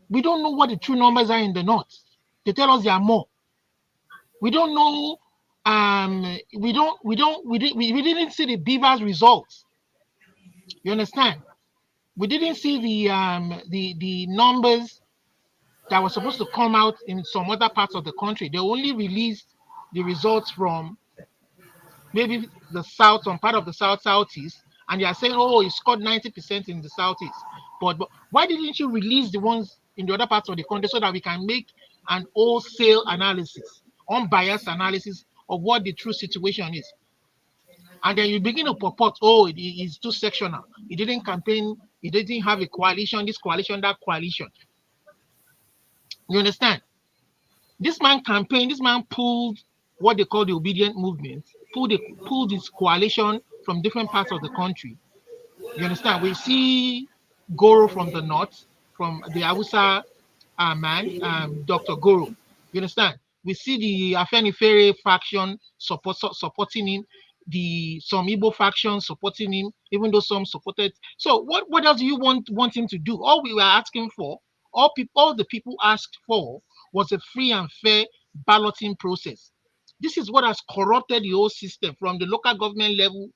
We don't know what the true numbers are in the north. They tell us there are more. We don't know. We didn't see the Beavers results. You understand? We didn't see the numbers that were supposed to come out in some other parts of the country. They only released the results from maybe the south, some part of the southeast, and they are saying, oh, it scored 90% in the southeast. But why didn't you release the ones in the other parts of the country so that we can make an wholesale analysis, unbiased analysis of what the true situation is? And then you begin to purport, oh, it is too sectional. It didn't campaign, it didn't have a coalition, this coalition, that coalition. You understand? This man campaigned, this man pulled what they call the obedient movement, pulled his coalition from different parts of the country. You understand? We see Goro from the north, from the Hausa man, Dr. Goro. You understand? We see the Afenifere faction supporting him, some Igbo faction supporting him, even though some supported. So what else do you want him to do? All we were asking for, all the people asked for was a free and fair balloting process. This is what has corrupted the whole system from the local government level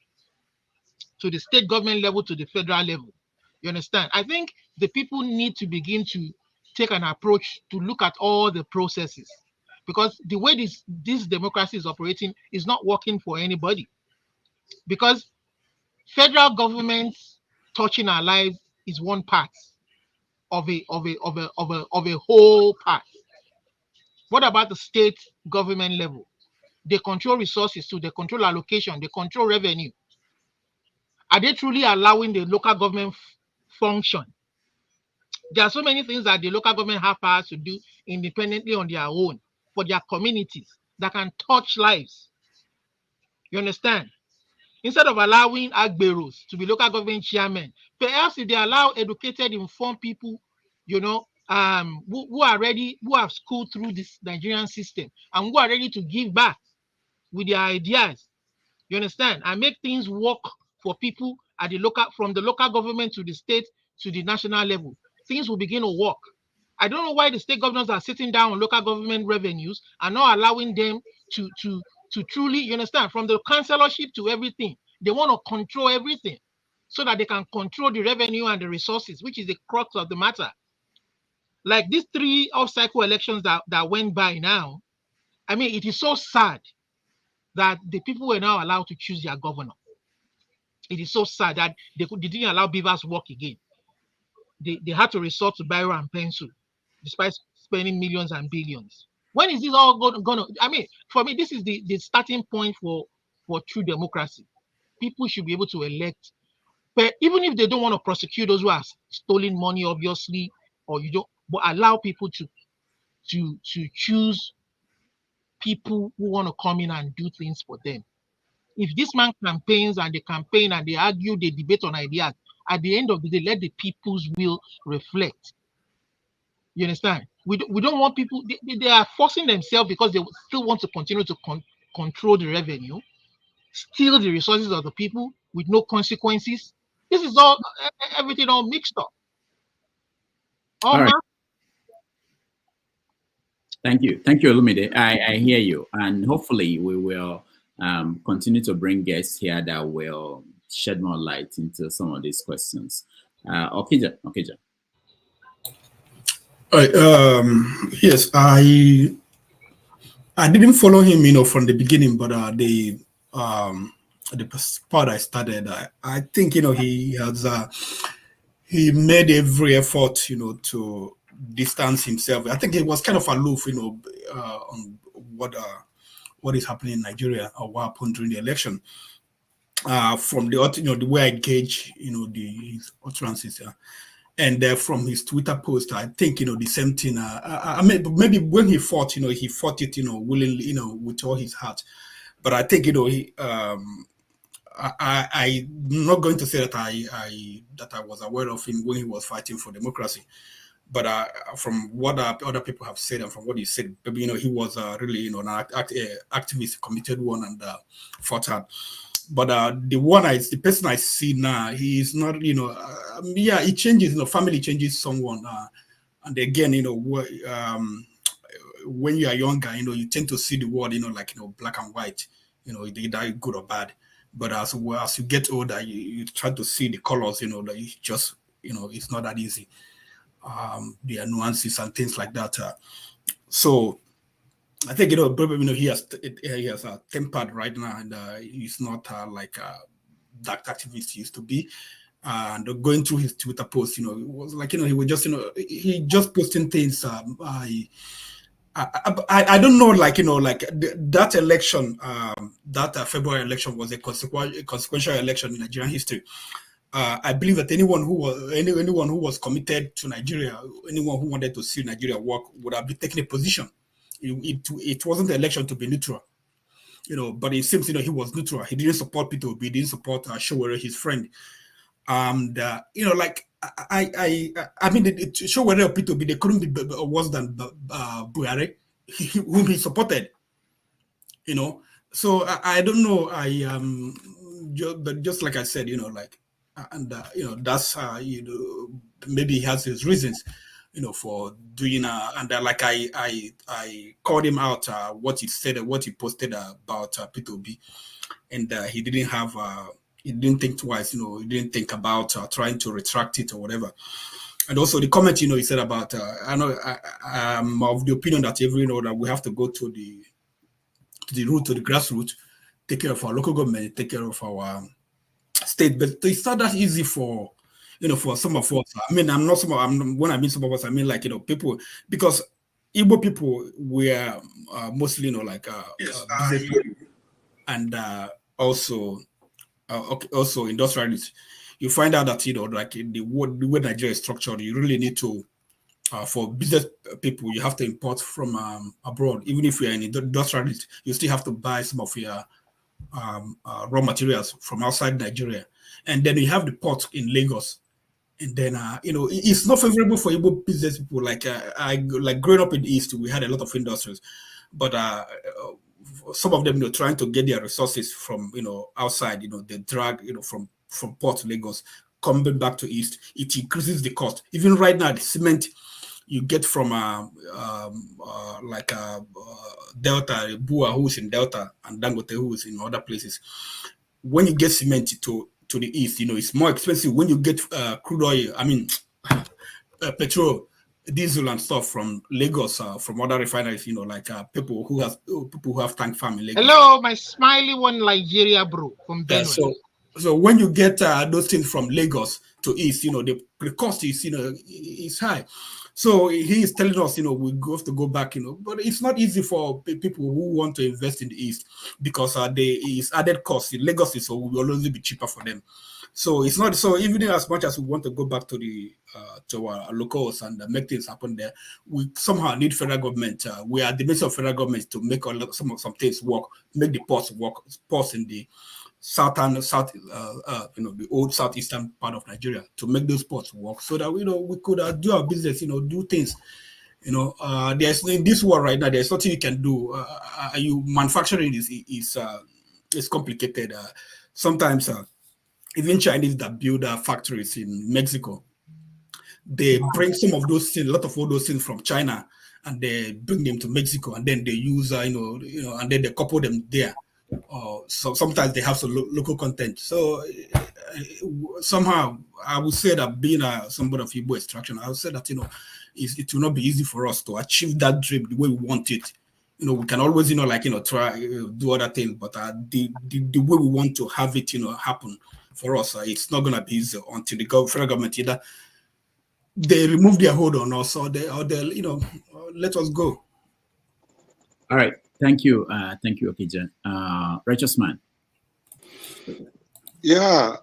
to the state government level to the federal level. You understand? I think the people need to begin to take an approach to look at all the processes, because the way this democracy is operating is not working for anybody. Because federal government touching our lives is one part of a whole part. What about the state government level? They control resources too, they control allocation, they control revenue. Are they truly allowing the local government function? There are so many things that the local government have powers to do independently on their own for their communities that can touch lives. You understand? Instead of allowing Agberos to be local government chairmen, perhaps if they allow educated, informed people, you know, who are ready, who have schooled through this Nigerian system and who are ready to give back with their ideas, you understand, and make things work for people at the local, from the local government to the state to the national level, things will begin to work. I don't know why the state governors are sitting down on local government revenues and not allowing them to truly, you understand, from the councillorship to everything. They want to control everything so that they can control the revenue and the resources, which is the crux of the matter. Like these 3 off-cycle elections that went by now, I mean, it is so sad that the people were now allowed to choose their governor. It is so sad that they didn't allow beavers work again. They had to resort to biro and pencil, despite spending millions and billions. When is this all going to, I mean, for me, this is the starting point for true democracy. People should be able to elect, but even if they don't want to prosecute those who have stolen money, obviously, or you don't, but allow people to choose people who want to come in and do things for them. If this man campaigns and they campaign and they argue, they debate on ideas, at the end of the day, let the people's will reflect. You understand? We don't want people, they are forcing themselves because they still want to continue to control the revenue, steal the resources of the people with no consequences. This is all, everything all mixed up. All right. Thank you, Olumide. I hear you, and hopefully we will continue to bring guests here that will shed more light into some of these questions. Okija. All right. Yes, I didn't follow him, from the beginning, but the part I started, I think he has he made every effort, to distance himself. I think he was kind of aloof, on what is happening in Nigeria or what happened during the election. From the way I gauge, his utterances, and from his Twitter post, I think the same thing. I mean, maybe when he fought, he fought it, willingly, with all his heart. But I think I'm not going to say that I was aware of him when he was fighting for democracy. But from what other people have said and from what he said, maybe he was really an activist, committed one, and fought hard. But the person I see now, he is not, it changes, family changes someone. And again, when you are younger, you tend to see the world, like, black and white, either good or bad. But as you get older, you try to see the colors, that it's just, it's not that easy. There are nuances and things like that. So I think probably he has tempered right now, and he's not like that activist he used to be. And going through his Twitter posts, it was like he was just he just posting things. I don't know, like that election, that February election was a consequential election in Nigerian history. I believe that anyone who was committed to Nigeria, anyone who wanted to see Nigeria work, would have been taking a position. It wasn't the election to be neutral, but it seems he was neutral. He didn't support Peter Obi, he didn't support Showore, his friend. And like I mean, Showore or Peter Obi, they couldn't be worse than Buhari, whom he supported. So I don't know. But just like I said, and that's maybe he has his reasons, for doing and like I called him out what he said, what he posted about Peter Obi, and he didn't think twice, he didn't think about trying to retract it or whatever. And also the comment, he said about I know I'm of the opinion that that we have to go to the root, to the grassroots, take care of our local government, take care of our state. But it's not that easy for for some of us. I mean, when I mean some of us, I mean like people, because Igbo people were mostly business and also industrialists. you find out that, like in the way Nigeria is structured, you really need to, for business people, you have to import from abroad. Even if you're an industrialist, you still have to buy some of your raw materials from outside Nigeria. And then you have the port in Lagos. And then, it's not favorable for Igbo business people. Like growing up in the East, we had a lot of industries, but some of them, trying to get their resources from, outside, they drag, from port to Lagos, coming back to East, it increases the cost. Even right now, the cement you get from Delta, Bua, who's in Delta, and Dangote, who's in other places. When you get cement to the East, it's more expensive. When you get crude oil, petrol, diesel and stuff from Lagos, from other refineries, people who have tank farm in Lagos. Hello, my smiley one Nigeria bro from Benue. So when you get those things from Lagos to East, the cost is, is high. So he is telling us, we have to go back, but it's not easy for people who want to invest in the East because it's added cost. In Lagos, so will always be cheaper for them. So it's not so even as much as we want to go back to our locals and make things happen there, we somehow need federal government. We are the base of federal government to make some things work, make the ports work, ports in the the old southeastern part of Nigeria, to make those ports work, so that we could do our business, do things. There's in this world right now, there's nothing you can do. Manufacturing is complicated. Sometimes even Chinese that build factories in Mexico, they bring some of those things, a lot of all those things from China, and they bring them to Mexico, and then they use and then they couple them there. So sometimes they have some local content. So somehow I would say that being somebody of Igbo extraction, I would say that it will not be easy for us to achieve that dream the way we want it. We can always try do other things, but the way we want to have it happen for us, it's not gonna be easy until the federal government either they remove their hold on us or they let us go. All right. Thank you, Okija. Righteous Man. Yeah,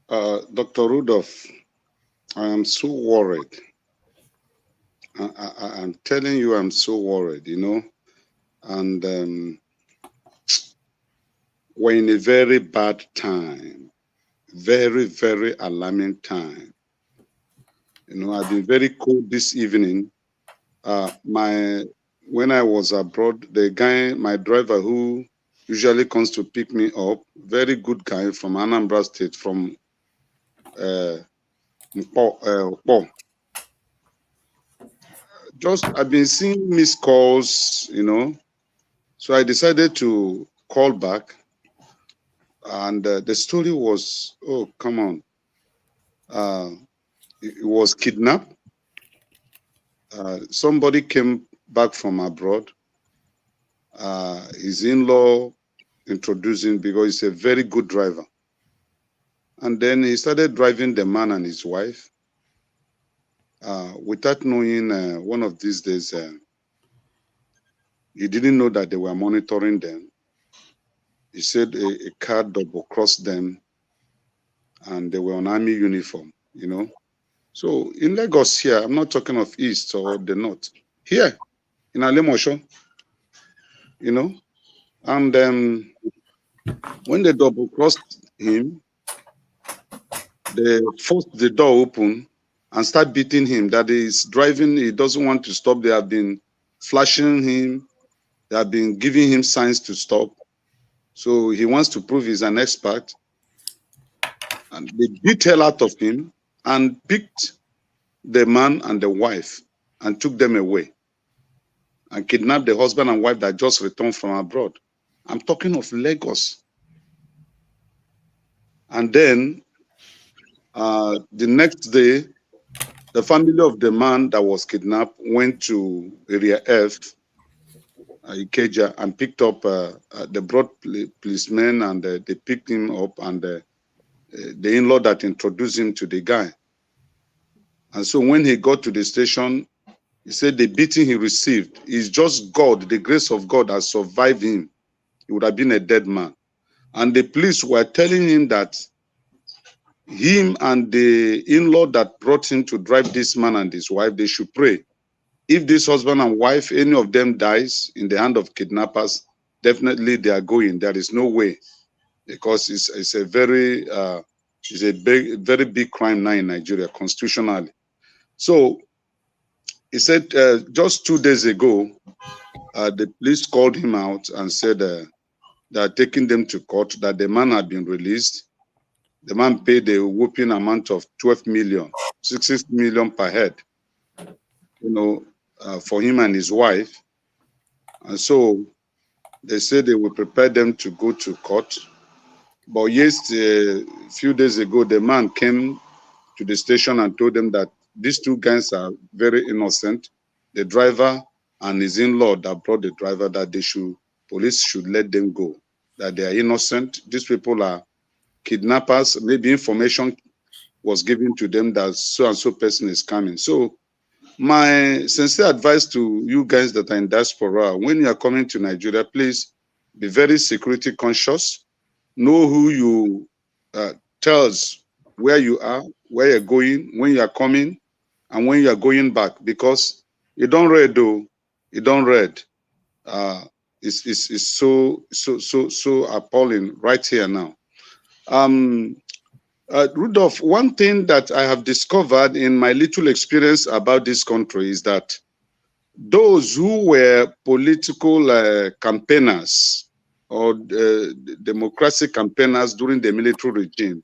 Dr. Rudolph, I am so worried. I'm telling you, I'm so worried, and we're in a very bad time, very, very alarming time. I've been very cold this evening. When I was abroad, the guy, my driver who usually comes to pick me up, very good guy from Anambra State, from Mpo. I've been seeing missed calls, so I decided to call back, and the story was, oh, come on. It was kidnapped. Somebody came back from abroad. His in-law introduced him because he's a very good driver. And then he started driving the man and his wife. Without knowing, one of these days, he didn't know that they were monitoring them. He said a car double-crossed them, and they were on army uniform, So in Lagos here, I'm not talking of East or the North. Here, in Alemosho, and when they double-crossed him, they forced the door open and start beating him, that he's driving, he doesn't want to stop. They have been flashing him. They have been giving him signs to stop. So he wants to prove he's an expert. And they beat hell out of him and picked the man and the wife and took them away and kidnapped the husband and wife that just returned from abroad. I'm talking of Lagos. And then the next day, the family of the man that was kidnapped went to Area F, Ikeja, and picked up the brought policemen, and they picked him up, and the in-law that introduced him to the guy. And so when he got to the station, he said the beating he received is just God, the grace of God has survived him. He would have been a dead man. And the police were telling him that him and the in-law that brought him to drive this man and his wife, they should pray. If this husband and wife, any of them dies in the hand of kidnappers, definitely they are going. There is no way, because it's a very very big crime now in Nigeria constitutionally. So he said just 2 days ago, the police called him out and said they are taking them to court, that the man had been released. The man paid a whopping amount of 12 million, 6 million per head, for him and his wife. And so they said they will prepare them to go to court. But yesterday, a few days ago, the man came to the station and told them that these two guys are very innocent. The driver and his in-law that brought the driver, that police should let them go, that they are innocent. These people are kidnappers. Maybe information was given to them that so-and-so person is coming. So my sincere advice to you guys that are in diaspora, when you are coming to Nigeria, please be very security conscious. Know who you tells where you are, where you're going, when you are coming, and when you are going back, because you don't read though. You don't read. It's so appalling right here now. Rudolph, one thing that I have discovered in my little experience about this country is that those who were political campaigners or democratic campaigners during the military regime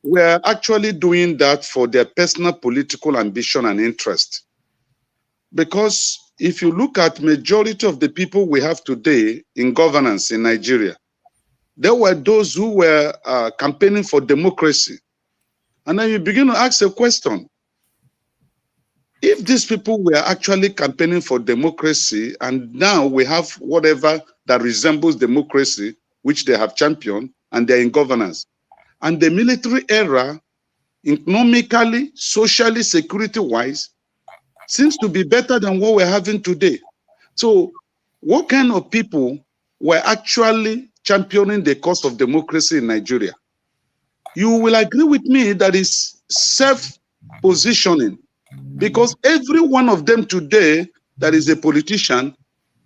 were actually doing that for their personal political ambition and interest. Because if you look at majority of the people we have today in governance in Nigeria, there were those who were campaigning for democracy. And then you begin to ask a question. If these people were actually campaigning for democracy, and now we have whatever that resembles democracy, which they have championed, and they're in governance, and the military era, economically, socially, security-wise, seems to be better than what we're having today. So what kind of people were actually championing the cause of democracy in Nigeria? You will agree with me that is self-positioning, because every one of them today that is a politician,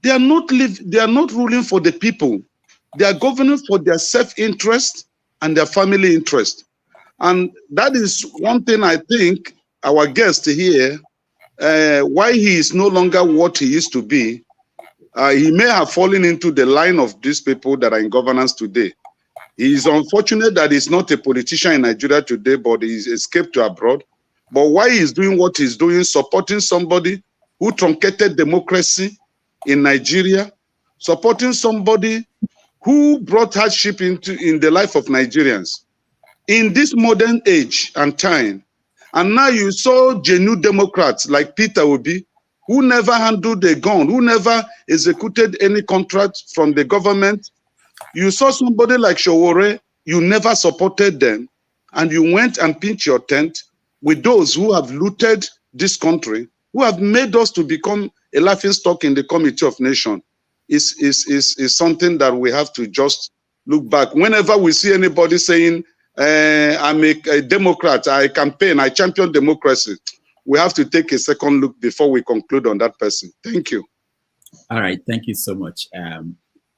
they are not ruling for the people. They are governing for their self-interest and their family interest. And that is one thing I think our guest here, why he is no longer what he used to be, he may have fallen into the line of these people that are in governance today. He is unfortunate that he's not a politician in Nigeria today, but he's escaped to abroad. But why he's doing what he's doing, supporting somebody who truncated democracy in Nigeria, supporting somebody who brought hardship in the life of Nigerians in this modern age and time. And now you saw genuine Democrats like Peter Obi, who never handled a gun, who never executed any contract from the government. You saw somebody like Showore, you never supported them, and you went and pitched your tent with those who have looted this country, who have made us to become a laughingstock in the Committee of Nations. Is something that we have to just look back. Whenever we see anybody saying, I'm a Democrat, I campaign, I champion democracy, we have to take a second look before we conclude on that person. Thank you. All right, thank you so much.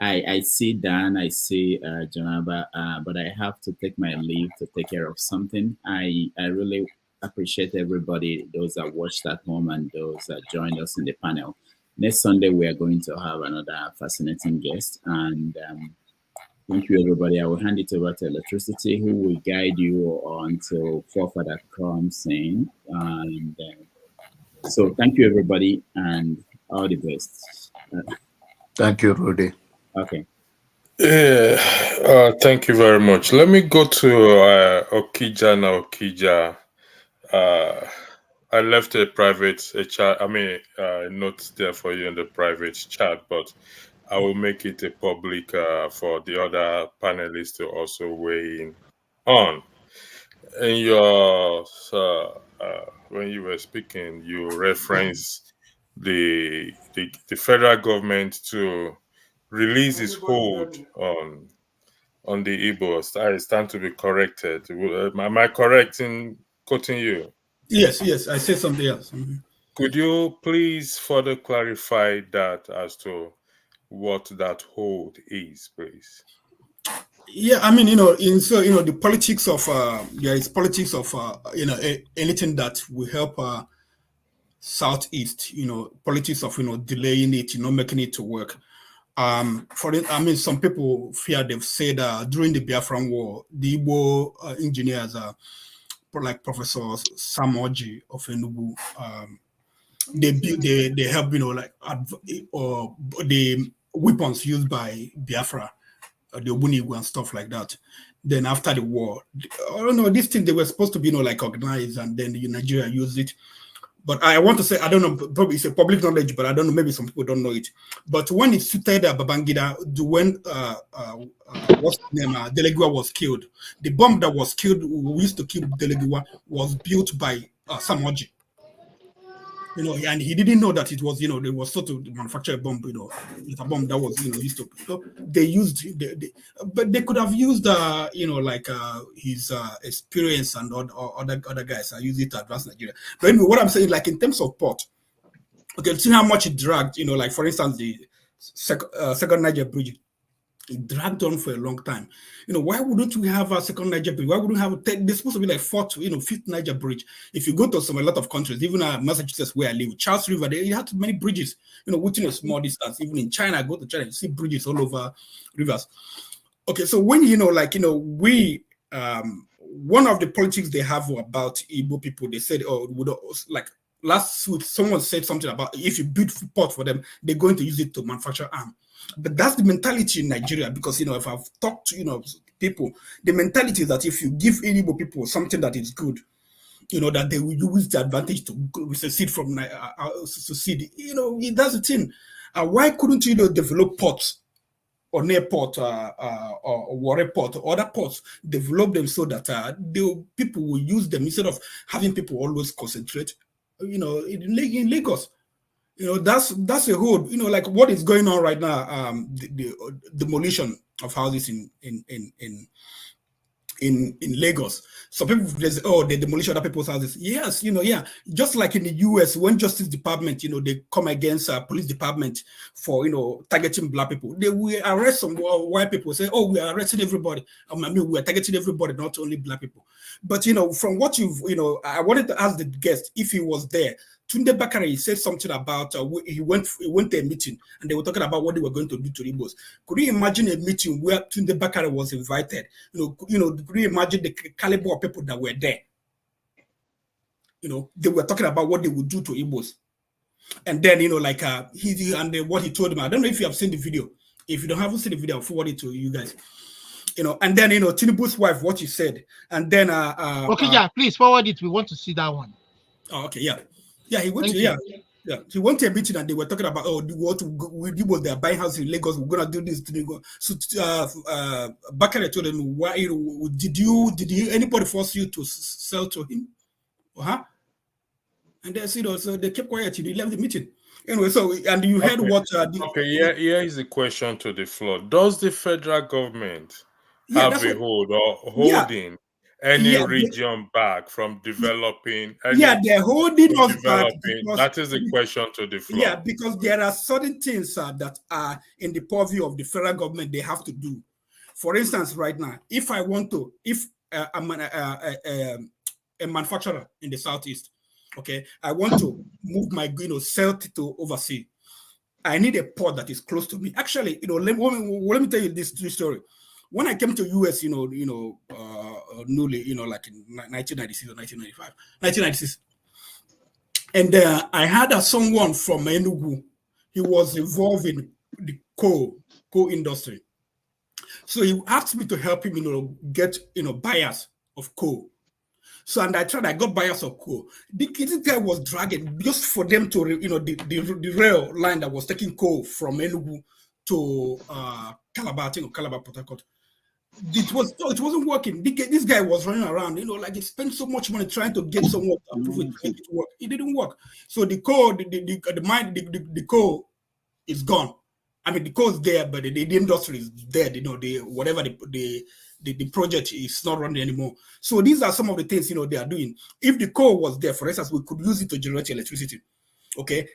I see Dan, I see Janaba, but I have to take my leave to take care of something. I really appreciate everybody, those that watched at home and those that joined us in the panel. Next Sunday, we are going to have another fascinating guest. And thank you, everybody. I will hand it over to Electricity, who will guide you until Forefather comes in. And so thank you, everybody, and all the best. Thank you, Rudy. Okay. Yeah, thank you very much. Let me go to Okija now. Okija. I left a private note there for you in the private chat, but I will make it a public for the other panelists to also weigh in on. In your when you were speaking, you referenced the federal government to release its hold on on the Igbos. I stand to be corrected. Am I correct in quoting you? Yes, I said something else. Mm-hmm. Could you please further clarify that as to what that hold is, please? Yeah, I mean, the politics of there is politics of anything that will help Southeast, politics of delaying it, making it to work. Some people fear, they've said during the Biafran War, the Igbo engineers, like Professor Sam Oji of Enugu, they help, the weapons used by Biafra, the Obunigu and stuff like that. Then after the war, I don't know, these things, they were supposed to be, organized, and then Nigeria used it. But I want to say, I don't know, probably it's a public knowledge, but I don't know, maybe some people don't know it. But when it suited Babangida, when what's the name, Delegua was killed, the bomb that was killed, we used to kill Delegua, was built by Samoji. And he didn't know that it was, they were sort of manufacture a bomb, it's a bomb that was, used to. So they used, but they could have used, his experience and other guys are using it to advance Nigeria. But anyway, what I'm saying, like in terms of port, okay, see how much it dragged, like for instance, the second Niger bridge, it dragged on for a long time. Why wouldn't we have a second Niger bridge? Why wouldn't we have there's supposed to be like fourth, fifth Niger bridge? If you go to a lot of countries, even Massachusetts where I live, Charles River, they had many bridges, within a small distance. Even in China, I go to China, you see bridges all over rivers. Okay, so when we one of the politics they have about Igbo people, they said, last week, someone said something about if you build port for them, they're going to use it to manufacture arms. But that's the mentality in Nigeria, because, if I've talked to, people, the mentality is that if you give Igbo people something that is good, that they will use the advantage to secede from secede. That's the thing. Why couldn't you develop ports or near port or Warri port or other ports, develop them so that the people will use them instead of having people always concentrate, in Lagos. That's a whole, like what is going on right now, the demolition of houses in Lagos. So people, the demolition of other people's houses. Yes, just like in the US, when Justice Department, they come against police department for, targeting black people, they will arrest some white people, say, oh, we are arresting everybody. We are targeting everybody, not only black people. But, from what I wanted to ask the guest if he was there. Tunde Bakare said something about he went to a meeting and they were talking about what they were going to do to Igbos. Could you imagine a meeting where Tunde Bakare was invited? Could you imagine the caliber of people that were there? They were talking about what they would do to Igbos. And then, what he told them, I don't know if you have seen the video. If you haven't seen the video, I'll forward it to you guys. And then, Tinubu's wife, what she said. And then... please forward it. We want to see that one. Oh, okay, yeah. Yeah, he went he went to a meeting and they were talking about, they are buying houses in Lagos, we're gonna do this. So Bakare told them, why did anybody force you to sell to him? And they said, so they kept quiet till he left the meeting. Anyway, and you heard what here is the question to the floor. Does the federal government have a hold or holding any region back from developing? They're holding us back. That is the question to the floor. Yeah, because there are certain things that are in the purview of the federal government they have to do. For instance, right now, if I'm a manufacturer in the Southeast, okay, I want to move my sell to overseas. I need a port that is close to me. Actually, let me tell you this story. When I came to US, newly, like in 1996 or 1996, and I had someone from Enugu. He was involved in the coal industry, so he asked me to help him, get buyers of coal. So and I got buyers of coal. The guy was dragging just for them to, the rail line that was taking coal from Enugu to Calabar, Port Harcourt. It wasn't working. This guy was running around, he spent so much money trying to get someone to approve it to make it work. It didn't work. So the coal, the coal is gone. I mean, the coal is there, but the industry is dead. Whatever the project is not running anymore. So these are some of the things they are doing. If the coal was there, for instance, we could use it to generate electricity. Okay,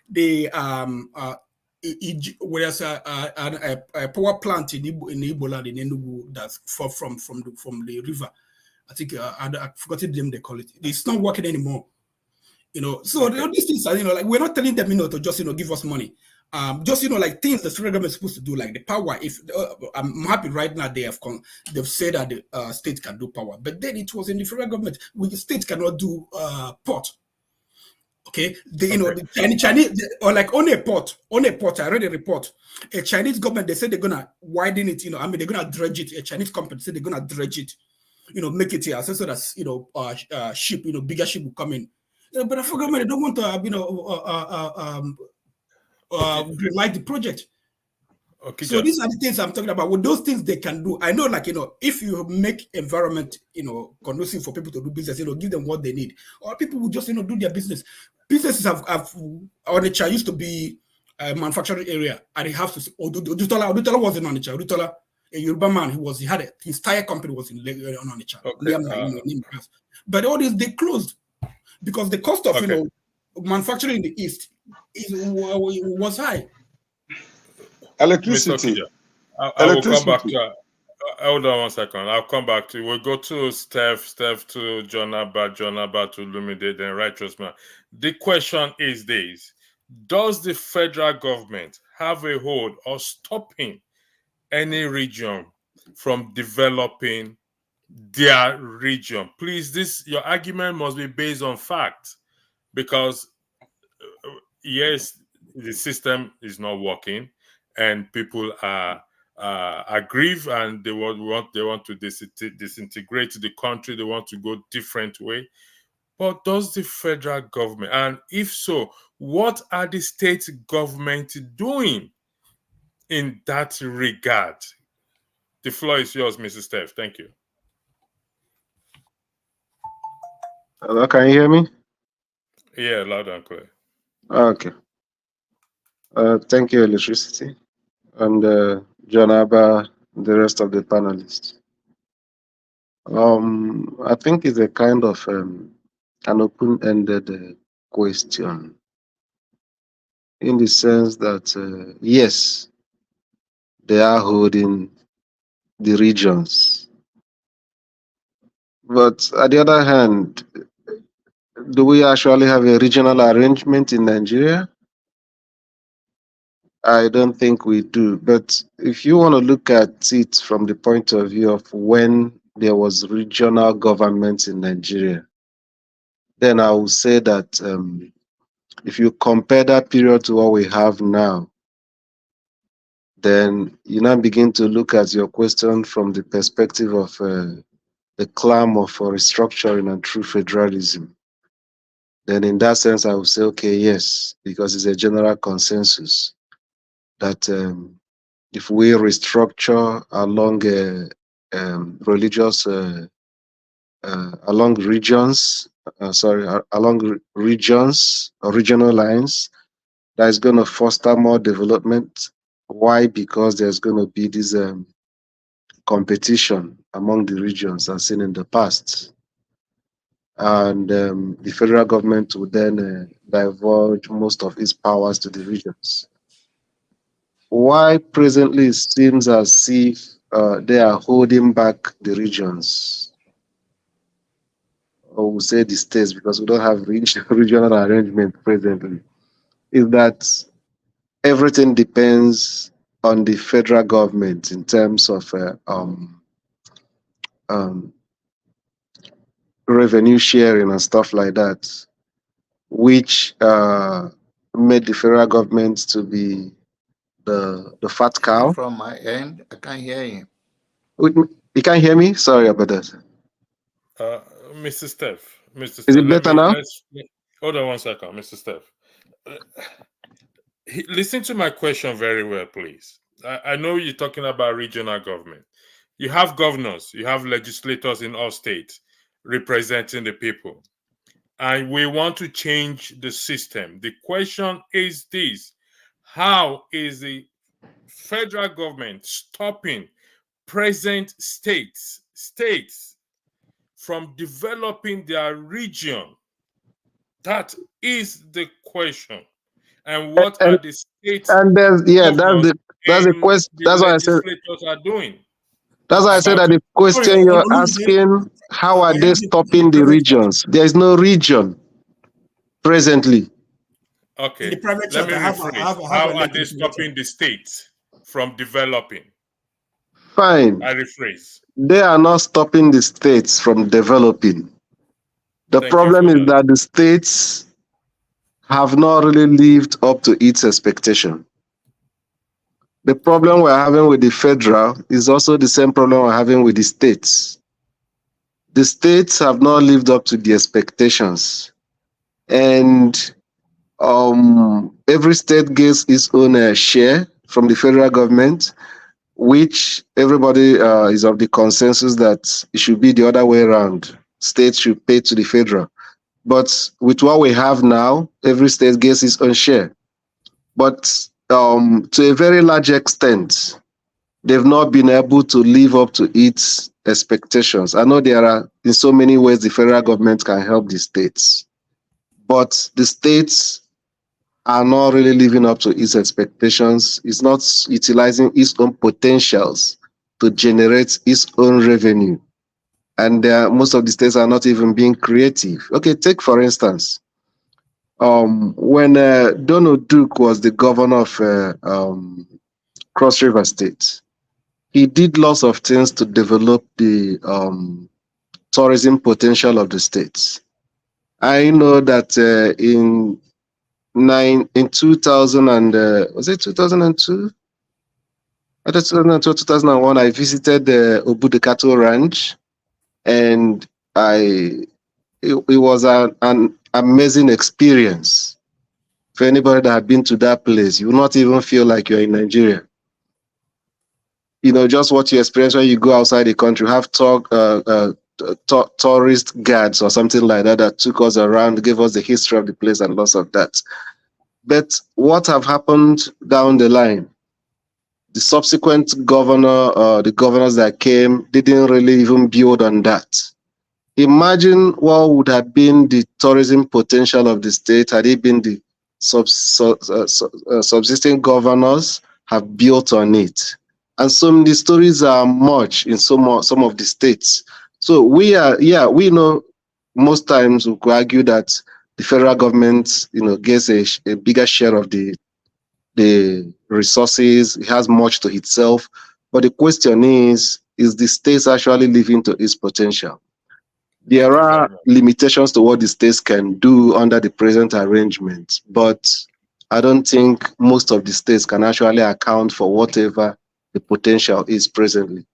whereas a power plant in Iboland in Enugu that's from the river. I think I forgot the name they call it. It's not working anymore. So all these things are like we're not telling them to just give us money. Just like things the federal government is supposed to do, like the power. If I'm happy right now they've said that the state can do power, but then it was in the federal government. The state cannot do port. Okay, the Chinese or like on a port. I read a report. A Chinese government, they said they're gonna widen it. They're gonna dredge it. A Chinese company said they're gonna dredge it. Make it here so that ship, bigger ship will come in. But the federal government, they don't want to greenlight the project. Okay. So these are the things I'm talking about. With those things they can do. I know, like if you make environment, conducive for people to do business, give them what they need, or people will just do their business. Businesses have Onitsha used to be a manufacturing area, and it has to. Odutola wasn't Onitsha. Odutola, a Yoruba man, he had his tire company was in Onitsha. Okay. But all this they closed because the cost of manufacturing in the east was high. Electricity. I will come back to. Hold on 1 second. I'll come back to you. We'll go to Steph to John Abba to Lumide, then Righteous Man. The question is this: does the federal government have a hold or stopping any region from developing their region? Please, your argument must be based on fact, because yes, the system is not working, and people are aggrieved, and they want to disintegrate the country. They want to go different way. But does the federal government, and if so, what are the state government doing in that regard? The floor is yours, Mrs. Steph. Thank you. Hello, can you hear me? Yeah, loud and clear. Okay. Thank you, Electricity, and John Abba, the rest of the panelists. I think it's a kind of an open-ended question, in the sense that yes, they are holding the regions, but on the other hand, do we actually have a regional arrangement in Nigeria? I don't think we do. But if you want to look at it from the point of view of when there was regional government in Nigeria, then I will say that if you compare that period to what we have now, then you now begin to look at your question from the perspective of the clamor for restructuring and true federalism. Then in that sense, I would say, okay, yes, because it's a general consensus that if we restructure along along regions or regional lines, that is going to foster more development. Why? Because there's going to be this competition among the regions as seen in the past. And the federal government would then divulge most of its powers to the regions. Why presently it seems as if they are holding back the regions, or we'll say the states, because we don't have regional arrangement presently, is that everything depends on the federal government in terms of revenue sharing and stuff like that, which made the federal government to be the fat cow. From my end, I can't hear you. You can't hear me? Sorry about that. Mr. Steph. Is it better now? Hold on 1 second, Mr. Steph. Listen to my question very well, please. I know you're talking about regional government. You have governors, you have legislators in all states representing the people. And we want to change the system. The question is this: how is the federal government stopping present states from developing their region? That is the question. And what are the states and that's governors that's the and question. the That's why I said legislators are doing? that's why I said that the question you're asking, how are they stopping the regions? There is no region presently. Okay, in the private let chat, me I have rephrase. How a are link they in the private chat. stopping the states from developing? Fine. I rephrase. They are not stopping the states from developing. The Thank you problem for is that. that the states have not really lived up to its expectation. The problem we're having with the federal is also the same problem we're having with the states. The states have not lived up to the expectations. And every state gets its own share from the federal government, which everybody is of the consensus that it should be the other way around. States should pay to the federal. But with what we have now, every state gets its own share. But to a very large extent, they've not been able to live up to its expectations. I know there are, in so many ways, the federal government can help the states, but the states are not really living up to its expectations. It's not utilizing its own potentials to generate its own revenue. And most of the states are not even being creative. Okay, take for instance, when Donald Duke was the governor of Cross River State, he did lots of things to develop the tourism potential of the states. I know that in 2000 and was it 2002? Either 2002, 2001, I visited the Obudu Cattle Ranch, and it was an amazing experience. For anybody that had been to that place, you will not even feel like you're in Nigeria. You know, just what you experience when you go outside the country. Have tourist guides or something like that that took us around, gave us the history of the place and lots of that. But what have happened down the line? The subsequent the governors that came didn't really even build on that. Imagine what would have been the tourism potential of the state had it been the subsisting governors have built on it. And some of the stories are much in some of the states. So we know most times we could argue that the federal government, gets a bigger share of the resources. It has much to itself. But the question is the states actually living to its potential? There are limitations to what the states can do under the present arrangement, but I don't think most of the states can actually account for whatever the potential is presently.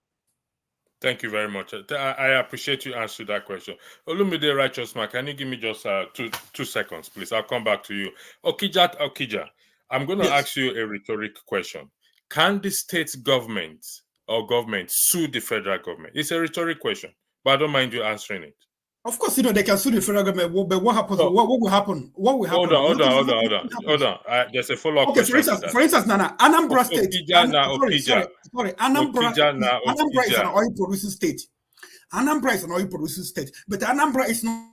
Thank you very much. I appreciate you answering that question. Olumide Righteous Man, can you give me just 2 seconds, please? I'll come back to you. Okija, I'm going to ask you a rhetoric question. Can the state government or government sue the federal government? It's a rhetoric question, but I don't mind you answering it. Of course, they can sue the federal government, but what happens? What will happen? What will happen? Hold on. There's a follow-up question. For instance, Nana, Anambra State. Sorry. Anambra is an oil-producing state. But Anambra is not.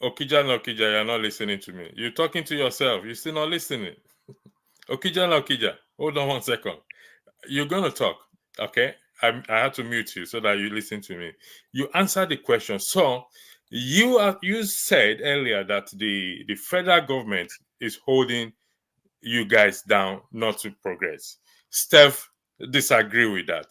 Okija, you're not listening to me. You're talking to yourself. You're still not listening. Okija, hold on 1 second. You're going to talk, okay? I had to mute you so that you listen to me. You answered the question. So you said earlier that the federal government is holding you guys down not to progress. Steph disagree with that,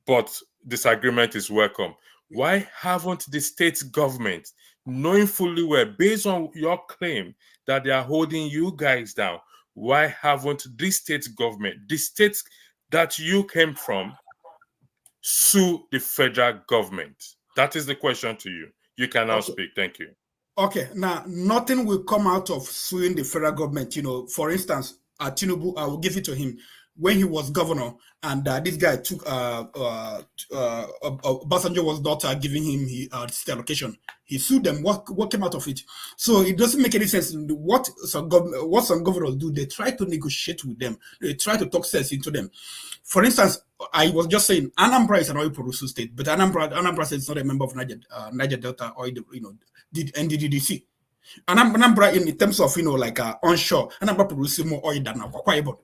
but disagreement is welcome. Why haven't the state government, knowing fully well, based on your claim that they are holding you guys down, why haven't the state government, the states that you came from, sue the federal government? That is the question to you. You can now speak. Thank you. Okay, now nothing will come out of suing the federal government. For instance, Tinubu, I will give it to him. when he was governor, and this guy took Obasanjo was not giving him state allocation. He sued them. What came out of it? So it doesn't make any sense. What some governors do, they try to negotiate with them. They try to talk sense into them. For instance, I was just saying Anambra is an oil producing state, but Anambra State is not a member of Niger Delta or NDDC. Anambra in terms of like onshore, Anambra produces more oil than Akwa Ibom.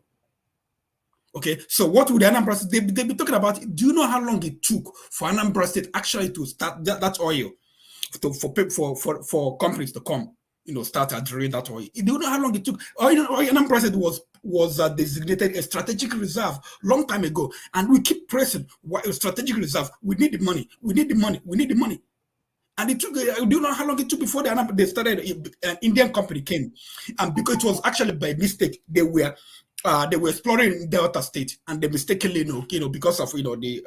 Okay, so what would the Anambra State, they be talking about? Do you know how long it took for Anambra State actually to start that oil for companies to come, start drilling that oil? Do you know how long it took? Anambra State was designated a strategic reserve long time ago, and we keep pressing a strategic reserve. We need the money. We need the money. We need the money. And it took. Do you know how long it took before they started? An Indian company came, and because it was actually by mistake, they were exploring Delta State, and they mistakenly, because of the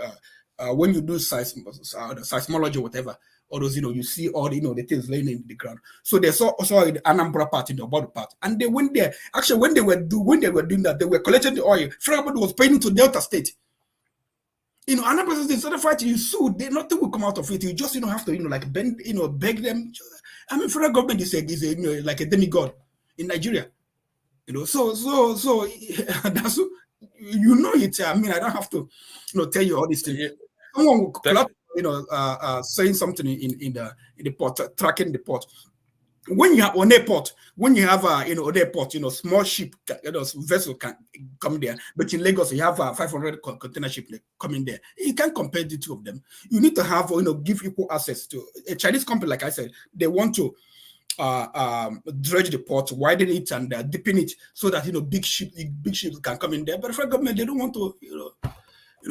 when you do seismology or whatever, all those you see all the things laying in the ground. So they saw the Anambra part in the bottom part, and they went there. Actually, when they were doing that, they were collecting the oil. Everybody was paying to Delta State. Anambra State instead of fighting, you sue. Nothing will come out of it. You just have to bend, beg them. I mean, federal government is like a demigod in Nigeria. So that's it. I mean, I don't have to tell you all these things. Someone will collapse, saying something in the port, tracking the port. When you have on airport, when you have on airport, small ship, vessel can come there. But in Lagos, you have 500 container ship coming there. You can't compare the two of them. You need to have give equal access to a Chinese company. Like I said, they want to dredge the port, widen it, and deepen it so that big ships can come in there. But for government, they don't want to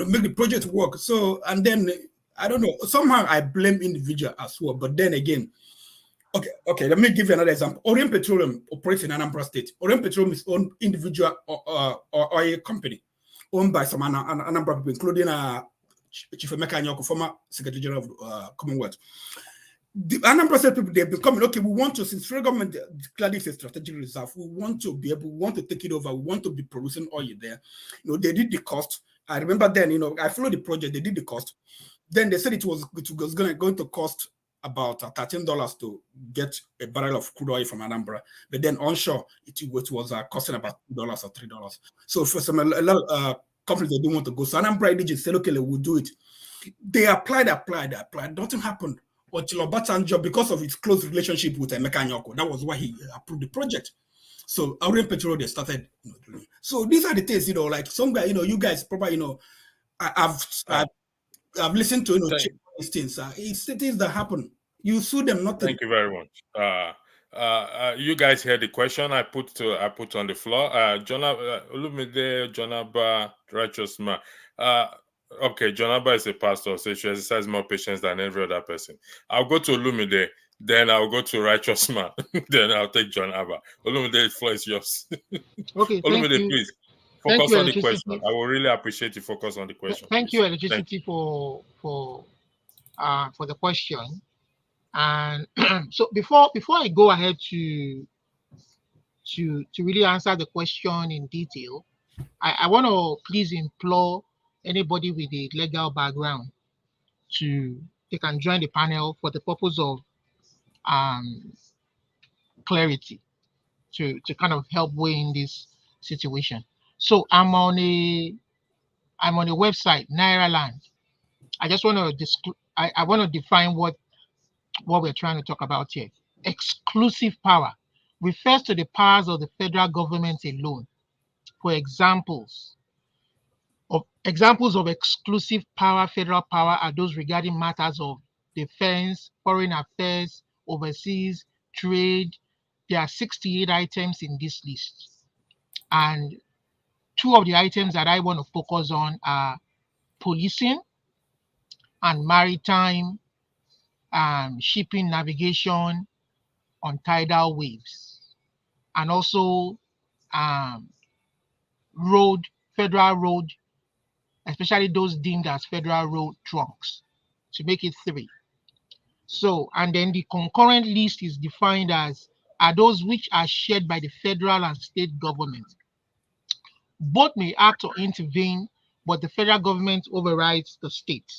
make the project work. So, and then I don't know. Somehow I blame individual as well. But then again, okay. Let me give you another example. Orient Petroleum operates in Anambra State. Orient Petroleum is owned individual oil company owned by some Anambra people, including Chief Emeka Anyoko, former Secretary General of Commonwealth. The Anambra State people, they've been coming, we want to, since federal government declared it a strategic reserve, we want to take it over, we want to be producing oil there. They did the cost. I remember then, I followed the project, they did the cost. Then they said it was going to cost about $13 to get a barrel of crude oil from Anambra. But then onshore, it was costing about $2 or $3. So for a lot of companies, they didn't want to go. So Anambra Region said, okay, we'll do it. They applied. Nothing happened until Obasanjo, because of its close relationship with Emeka Anyoko. That was why he approved the project. So Orient Petroleum, they started doing it. So these are the things, like some guy, you guys probably, I've listened to these things. It's the things that happen. You sue them, nothing. Thank you very much. You guys heard the question I put on the floor. Olumide Jonaba Righteousma. Okay, Jonaba is a pastor, so she exercises more patience than every other person. I'll go to Olumide, then I'll go to Righteousma, then I'll take Jonaba. Olumide, the floor is yours. Okay, Olumide, please. Focus on the question. I will really appreciate you focus on the question. Thank you, Electricity, for the question. And so before I go ahead to really answer the question in detail, I want to please implore anybody with a legal background they can join the panel for the purpose of clarity to kind of help weigh in this situation. So I'm on a website, Nairaland. I just want to I want to define what we're trying to talk about here. Exclusive power refers to the powers of the federal government alone. For examples of exclusive power, federal power, are those regarding matters of defense, foreign affairs, overseas, trade. There are 68 items in this list. And two of the items that I want to focus on are policing and maritime shipping navigation on tidal waves, and also federal road, especially those deemed as federal road trunks, to make it 3. So, and then the concurrent list is defined as are those which are shared by the federal and state government, Both may act or intervene, but the federal government overrides the state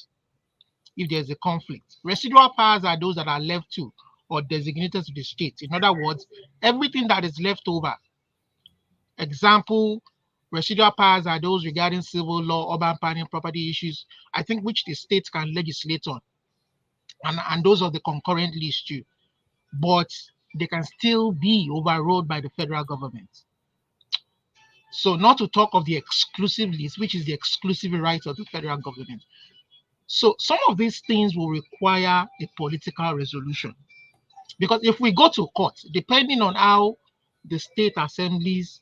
if there's a conflict. Residual powers are those that are left to or designated to the state. In other words, everything that is left over. Example, residual powers are those regarding civil law, urban planning, property issues, I think, which the state can legislate on. And those are the concurrent list too. But they can still be overruled by the federal government. So not to talk of the exclusive list, which is the exclusive right of the federal government. So some of these things will require a political resolution. Because if we go to court, depending on how the state assemblies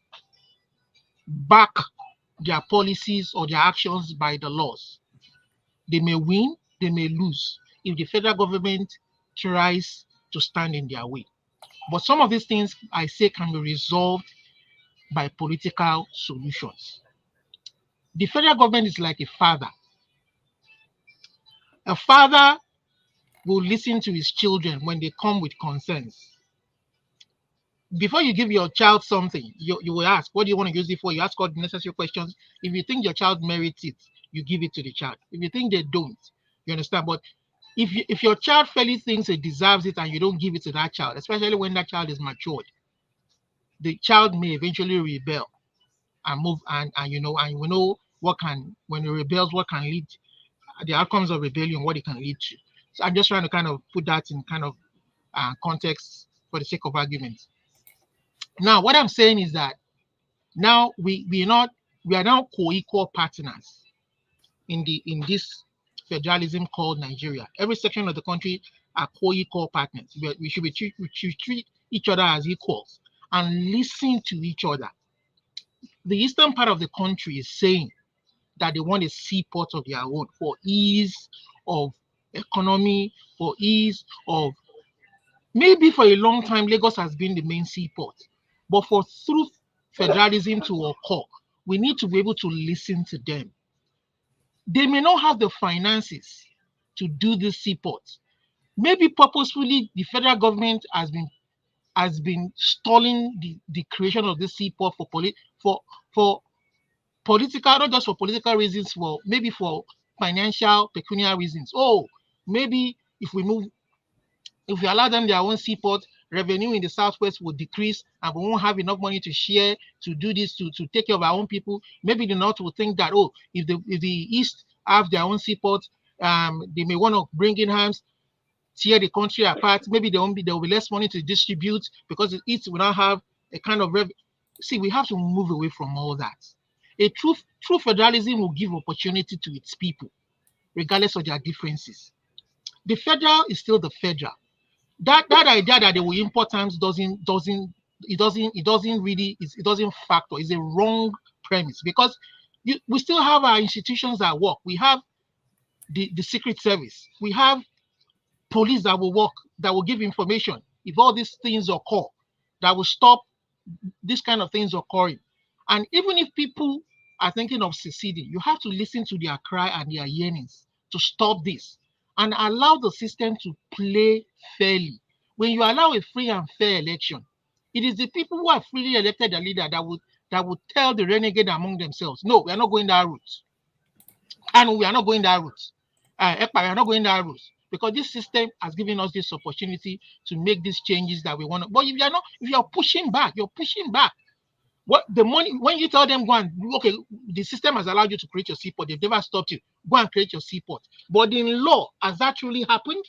back their policies or their actions by the laws, they may win, they may lose if the federal government tries to stand in their way. But some of these things, I say, can be resolved by political solutions. The federal government is like a father. A father will listen to his children when they come with concerns. Before you give your child something, you will ask, what do you want to use it for? You ask all the necessary questions. If you think your child merits it, you give it to the child. If you think they don't, you understand? But if your child fairly thinks it deserves it and you don't give it to that child, especially when that child is matured, the child may eventually rebel and move, and we know what can, when it rebels, what can lead, the outcomes of rebellion, what it can lead to. So I'm just trying to kind of put that in kind of context for the sake of argument. Now, what I'm saying is that now we are now co-equal partners in this federalism called Nigeria. Every section of the country are co-equal partners. We should treat each other as equals and listen to each other. The eastern part of the country is saying that they want a seaport of their own for ease of economy, for ease of, maybe for a long time Lagos has been the main seaport, but for through federalism to occur, we need to be able to listen to them. They may not have the finances to do this seaport. Maybe purposefully the federal government has been stalling the creation of this seaport for political, not just for political reasons, for maybe for financial, pecuniary reasons. Oh, maybe if we allow them their own seaport, revenue in the southwest will decrease and we won't have enough money to share to do this, to take care of our own people. Maybe the north will think that, oh, if the east have their own seaport, they may want to bring in arms, tear the country apart. Maybe there will be less money to distribute because the east will not have a kind of revenue. See, we have to move away from all that. A true federalism will give opportunity to its people, regardless of their differences. The federal is still the federal. That idea that they will import arms doesn't factor. It's a wrong premise, because we still have our institutions at work. We have the Secret Service. We have police that will work, that will give information. If all these things occur, that will stop this kind of things occurring. And even if people are thinking of seceding, you have to listen to their cry and their yearnings to stop this and allow the system to play fairly. When you allow a free and fair election, it is the people who have freely elected a leader that would tell the renegade among themselves, no, we are not going that route. And we are not going that route. We are not going that route. Because this system has given us this opportunity to make these changes that we want to. But if you are pushing back, you're pushing back. What the money, when you tell them, go and, okay, the system has allowed you to create your seaport, they've never stopped you, go and create your seaport. But in law, has that truly happened?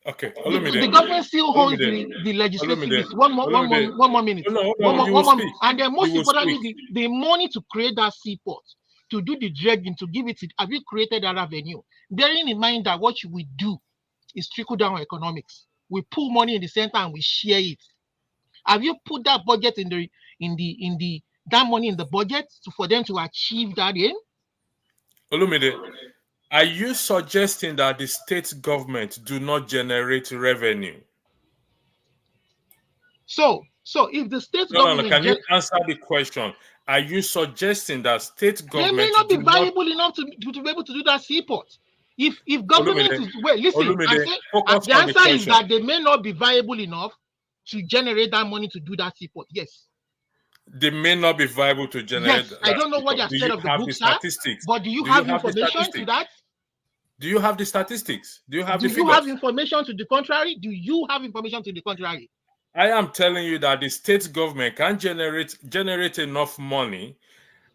Okay, the government still holds the legislative. One more minute. And then most importantly, the money to create that seaport, to do the dredging, to give it, have you created that revenue? Bearing in mind that what you will do is trickle down economics. We pull money in the center and we share it. Have you put that budget that money in the budget for them to achieve that aim? Olumide, are you suggesting that the state government do not generate revenue? So if the state government... Can you answer the question? Are you suggesting that state government... They may not be valuable enough to be able to do that seaport. If government is... Wait, listen. The answer is that they may not be viable enough to generate that money to do that seaport. Yes. they may not be viable to generate. Yes, I don't know what your Do state you of the have the books are, statistics? but do you Do have the information to statistics? that? Do you have the statistics? Do you have Do the you have figures? information to the contrary? Do you have information to the contrary? I am telling you that the state government can generate enough money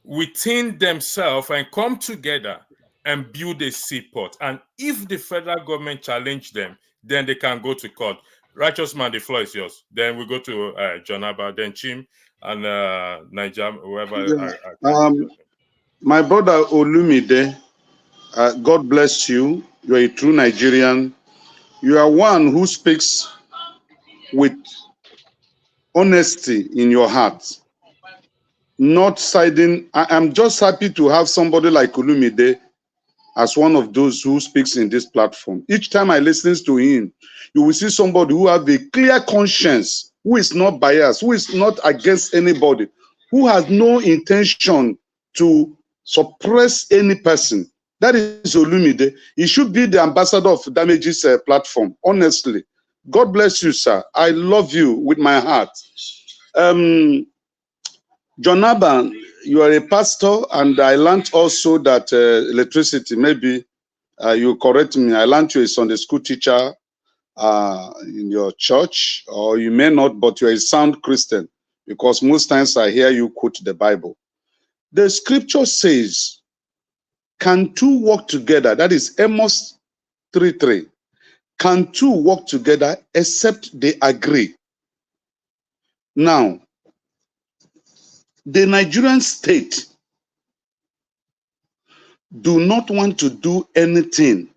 within themselves and come together and build a seaport. And if the federal government challenge them, then they can go to court. Righteous man, the floor is yours. Then we go to John Abba, then Chim, and Niger, whoever. Yeah. My brother Olumide, God bless you. You are a true Nigerian. You are one who speaks with honesty in your heart, not siding. I'm just happy to have somebody like Olumide as one of those who speaks in this platform. Each time I listen to him, you will see somebody who has a clear conscience, who is not biased, who is not against anybody, who has no intention to suppress any person. That is Olumide. He should be the ambassador of Damages platform, honestly. God bless you, sir. I love you with my heart. John Abba, you are a pastor, and I learned also that electricity, maybe you correct me, I learned you a Sunday school teacher in your church, or you may not, but you're a sound Christian, because most times I hear you quote the Bible. The scripture says, can two walk together? That is Amos 3:3. Can two walk together except they agree? Now, the Nigerian state do not want to do anything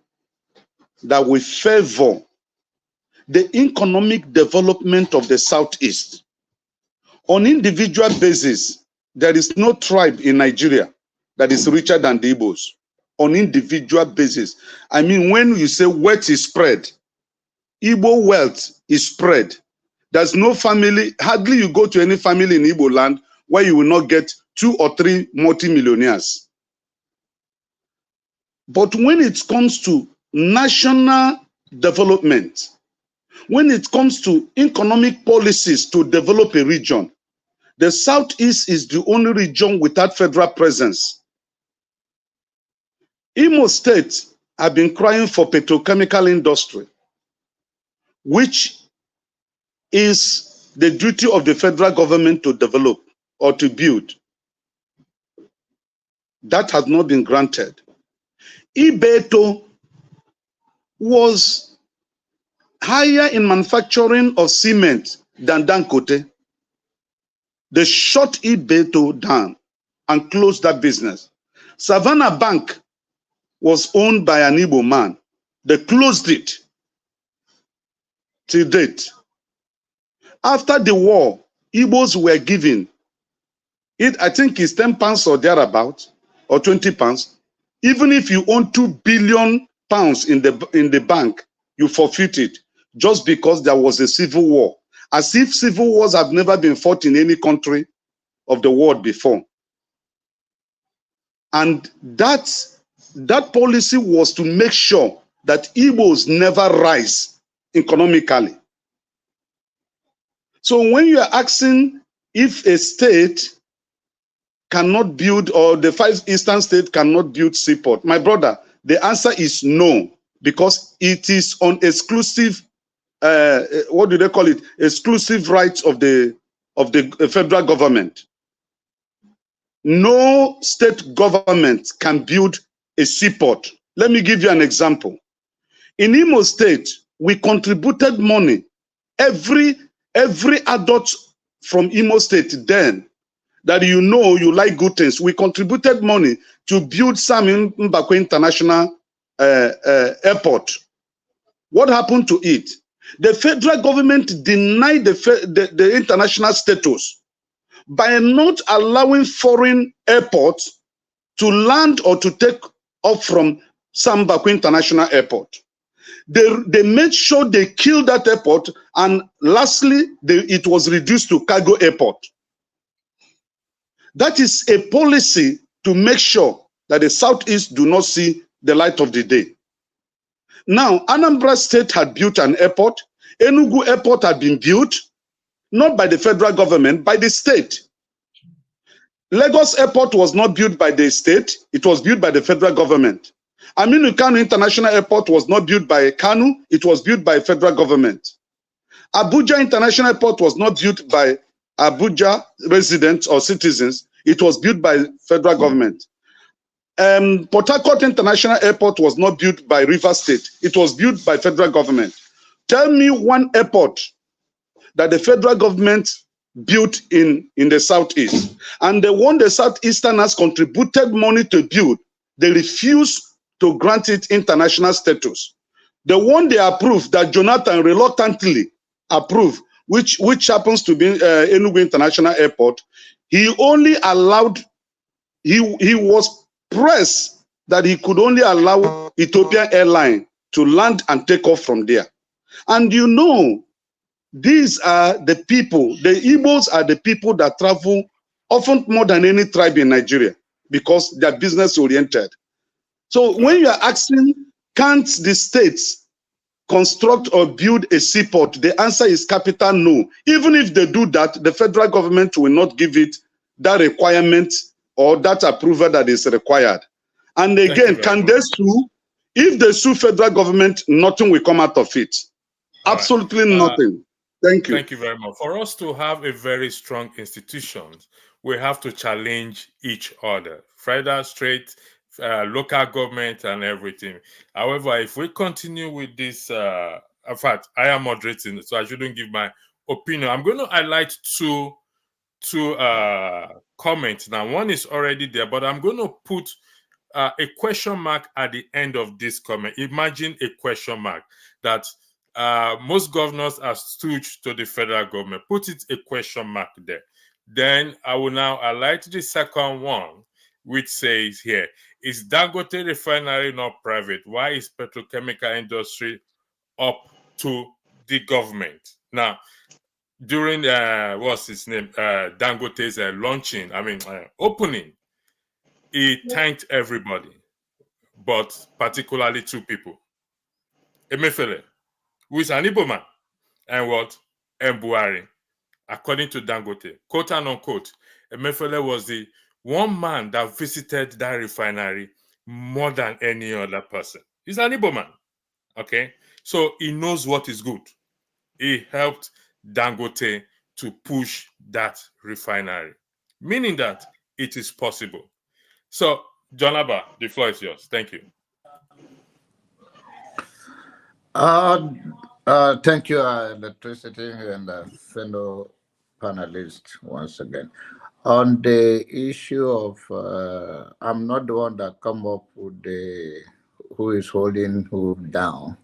that will favor the economic development of the Southeast. On individual basis, there is no tribe in Nigeria that is richer than the Igbos. On individual basis. I mean, when you say wealth is spread, Igbo wealth is spread. There's no family, hardly you go to any family in Igbo land where you will not get 2 or 3 multimillionaires. But when it comes to national development, when it comes to economic policies to develop a region, the Southeast is the only region without federal presence. Imo State have been crying for petrochemical industry, which is the duty of the federal government to develop or to build. That has not been granted. Ibeto was higher in manufacturing of cement than Dangote. They shut Ibeto down and closed that business. Savannah Bank was owned by an Igbo man. They closed it till date. After the war, Igbos were given it, I think it's 10 pounds or thereabout, or 20 pounds. Even if you own 2 billion pounds in the bank, you forfeit it just because there was a civil war. As if civil wars have never been fought in any country of the world before. And that policy was to make sure that Igbos never rise economically. So when you are asking if a state cannot build, or the 5 eastern states cannot build seaport, my brother, the answer is no, because it is on exclusive, what do they call it? Exclusive rights of the federal government. No state government can build a seaport. Let me give you an example. In Imo State, we contributed money. Every adult from Imo State then, that you know you like good things, we contributed money to build Sami Mbakwe International Airport. What happened to it? The federal government denied the international status by not allowing foreign airports to land or to take off from Sami Mbakwe International Airport. They made sure they killed that airport, and lastly, it was reduced to cargo airport. That is a policy to make sure that the Southeast do not see the light of the day. Now, Anambra State had built an airport. Enugu Airport had been built, not by the federal government, by the state. Lagos Airport was not built by the state, it was built by the federal government. Aminu Kano International Airport was not built by Kano, it was built by federal government. Abuja International Airport was not built by Abuja residents or citizens, it was built by federal government. Port Harcourt International Airport was not built by Rivers State, it was built by federal government. Tell me one airport that the federal government built in the southeast. And the one the southeasterners contributed money to build, they refused to grant it international status. The one they approved, that Jonathan reluctantly approved, which happens to be Enugu International Airport, he only allowed, he was pressed that he could only allow Ethiopian Airlines to land and take off from there. And you know, these are the people, the Igbos are the people that travel often more than any tribe in Nigeria because they're business oriented. So when you are asking, can't the states construct or build a seaport? The answer is capital no. Even if they do that, the federal government will not give it that requirement or that approval that is required. And again, can they sue? If they sue federal government, nothing will come out of it. Absolutely nothing. Thank you. Thank you very much. For us to have a very strong institution, we have to challenge each other, federal, state, local government, and everything. However, if we continue with this, in fact, I am moderating, so I shouldn't give my opinion. I'm going to highlight two comments now. One is already there, but I'm going to put a question mark at the end of this comment. Imagine a question mark that most governors are stooge to the federal government. Put it a question mark there. Then I will now highlight the second one, which says here, is Dangote Refinery not private? Why is petrochemical industry up to the government? Now, during what's his name, Dangote's launching, opening, he thanked everybody, but particularly two people. Emefiele, who is an Igbo man, and what? Buhari. According to Dangote, quote and unquote, Emefiele was the one man that visited that refinery more than any other person. He's an Igbo man, okay? So he knows what is good. He helped Dangote to push that refinery, meaning that it is possible. So, John Abba, the floor is yours. Thank you. Thank you, Electricity and fellow panelists once again. On the issue of, I'm not the one that come up with the who is holding who down,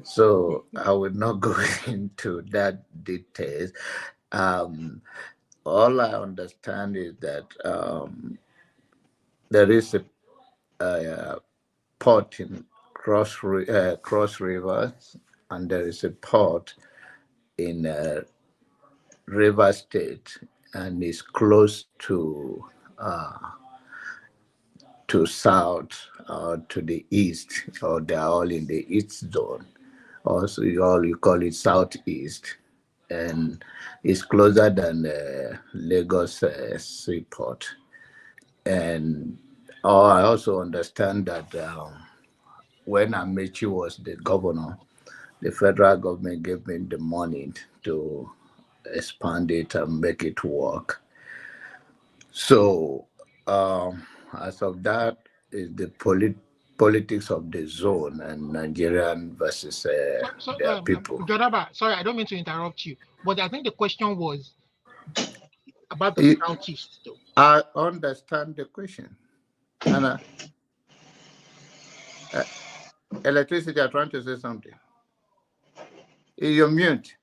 so I will not go into that details. All I understand is that there is a port in Cross Rivers, and there is a port in River State, and is close to south or to the east, or they are all in the east zone. Also, you call it southeast, and it's closer than Lagos seaport. And I also understand that when Amechi was the governor, the federal government gave him the money to expand it and make it work. So as of that is the politics of the zone and Nigerian versus their people. Jonaba, sorry, I don't mean to interrupt you, but I think the question was about the southeast, though. I understand the question. And Electricity, are trying to say something. You're mute.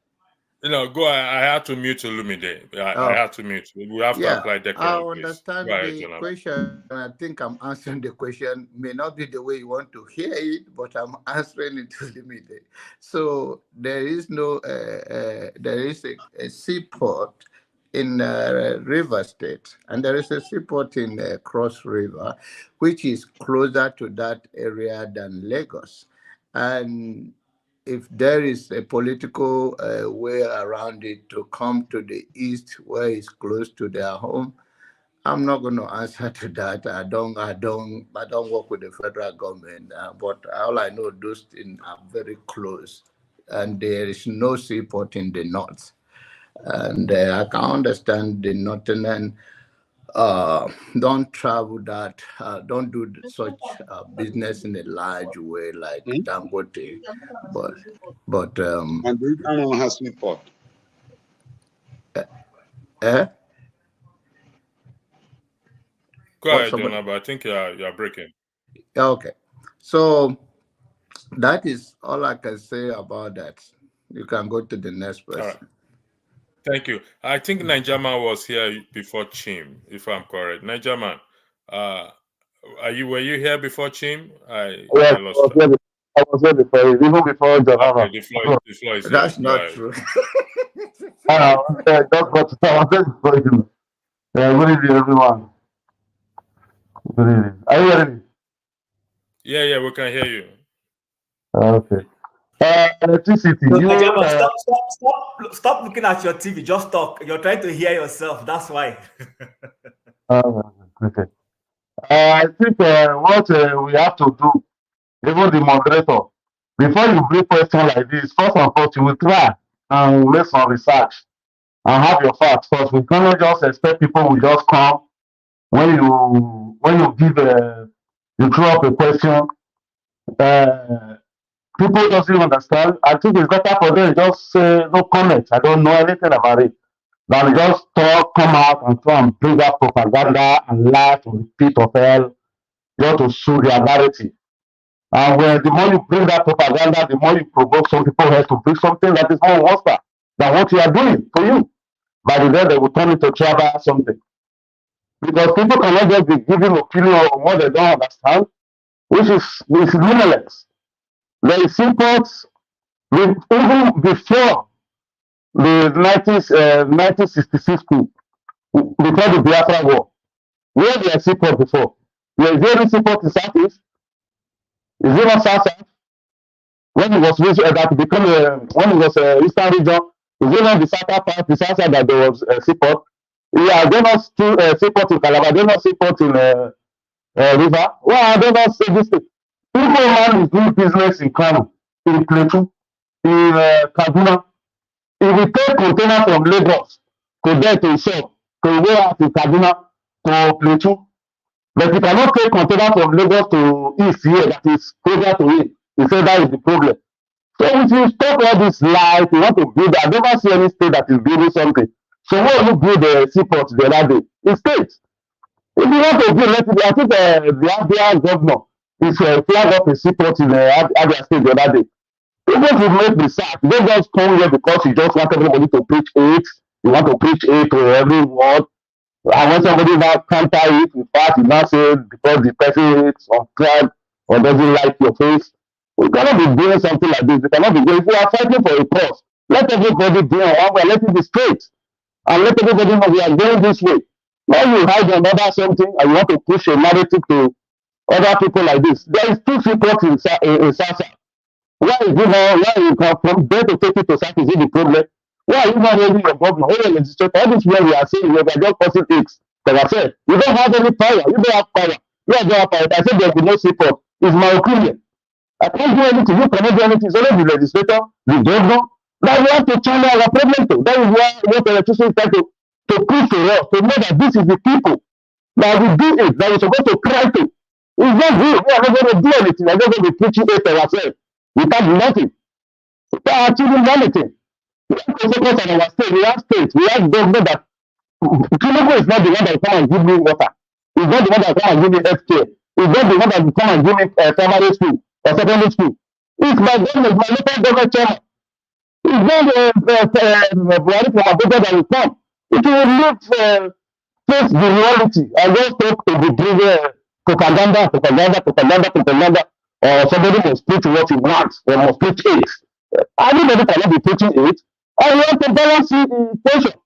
Go. I had to mute Olumide. I had to mute. We have to apply the I understand the question. I think I'm answering the question. May not be the way you want to hear it, but I'm answering it to Olumide. So there is no, there is a seaport in River State, and there is a seaport in Cross River, which is closer to that area than Lagos. And if there is a political way around it to come to the east where it's close to their home, I'm not going to answer to that. I don't work with the federal government. But all I know, those things are very close, and there is no seaport in the north. And I can understand the northern don't travel that, don't do such business in a large way like Dangote, but and the other one has seaport. Go ahead, Jonah, but I think you're breaking. Okay, so that is all I can say about that. You can go to the next person. Right. Thank you. I think Nigerman was here before Chim, if I'm correct. Nigerman, were you here before Chim? I was here before, even before Jonah. Okay, the floor is That's not true. I was there before you. Good evening, everyone. Good evening. Are you hearing me? Yeah, we can hear you. Okay. Electricity. Stop looking at your TV. Just talk. You're trying to hear yourself. That's why. Okay. I think what we have to do, even the moderator, before you bring question like this, first and foremost, you will try and make some research and have your facts. Because we cannot just expect people will just come when you give you throw up a question. People doesn't understand. I think it's better for them to just say no comment. I don't know anything about it. Than just talk, come out and try and bring up propaganda and lie to the pit of hell, just to show their narrative. And when the more you bring that propaganda, the more you provoke some people have to bring something that is more worse than what you are doing to you. By the way, they will turn it to tribal something. Because people cannot just be giving opinion on what they don't understand, which is meaningless. There is imports even before the 1966 coup, before the Biafra War. Where there is import before? There is any import in Southeast? Is it not South? When it was that become when it was Eastern region, is it not the South part, the South that there was seaport? Yeah, they not still seaport in Calabar, they not seaport in River. Why are they not say this thing? People man is doing business in Kano, in Plateau, in Kaduna. If we take container from Lagos to there to shop, to go out in Kaduna, to Plateau, but you cannot take container from Lagos to East here that is closer to it. You say that is the problem. So if you stop all this life, you want to build, I never see any state that is building something. So why you build the seaport the other day? It's states. If you want to build, I think the Abia governor is flag up a seaport in Abia state the other day. Even if you make the sack, they just come here because you just want everybody to preach it. You want to preach it to everyone. And when somebody now counter it, in fact, you now say because the person is on tribe or doesn't like your face. We cannot be doing something like this. We cannot be doing. If we are fighting for a cause, let everybody do it one way, let it be straight. And let everybody know we are going this way. Now you hide another something and you want to push a narrative to other people like this. There is two secrets in South. Why is it not? Why you come from there to take it to South? Is it the problem? Why are you not holding your governor, holding your legislature? All this way we are saying we are just causing things. Like I said, you don't have any power. You don't have power. You don't have power. I said there will be no support. It's my opinion. I can't do anything. You cannot do anything. It's only the legislator, the governor. Now we have to channel our problem to. That is why what electricians try to push to us to know that this is the people that we do it, that we're supposed to cry to. It's not good. We are not going to do anything. We're not going to be preaching it to ourselves. We can't do nothing. We can't achieve anything. We have to focus on our state. We have states. We have government that Tinubu is not the one that will come and give me water. He's not the one that will come and give me health care. He's not the one that will come and give me primary school or secondary school. It's my government, my local government chairman. It's not Buhari from Abuja that will come. It will not face the reality and just talk to the big propaganda, or somebody must preach what he wants, or must preach it. Everybody cannot be preaching it. And we have to balance the equation.